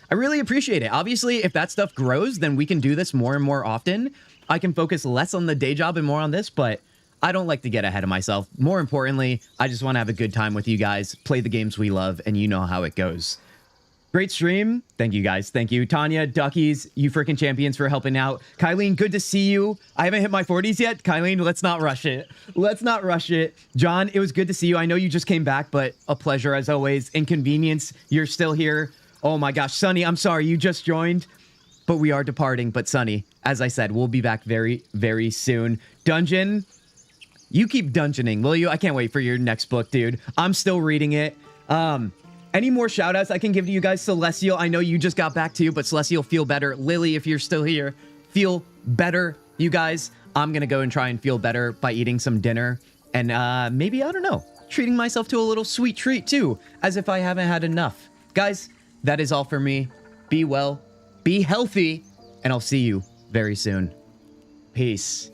really appreciate it. Obviously, if that stuff grows, then we can do this more and more often. I can focus less on the day job and more on this, but I don't like to get ahead of myself. More importantly, I just want to have a good time with you guys, play the games we love, and you know how it goes. Great stream. Thank you, guys. Thank you. Tanya, Duckies, you freaking champions for helping out. Kylene, good to see you. I haven't hit my 40s yet. Kylene, let's not rush it. Let's not rush it. John, it was good to see you. I know you just came back, but a pleasure as always. Inconvenience, you're still here. Oh my gosh. Sunny, I'm sorry you just joined, but we are departing. But Sunny, as I said, we'll be back very, very soon. Dungeon, you keep dungeoning, will you? I can't wait for your next book, dude. I'm still reading it. Any more shout outs I can give to you guys? Celestial, I know you just got back to you, but Celestial, feel better. Lily, if you're still here, feel better, you guys. I'm going to go and try and feel better by eating some dinner. And maybe, I don't know, treating myself to a little sweet treat too, as if I haven't had enough. Guys, that is all for me. Be well, be healthy, and I'll see you very soon. Peace.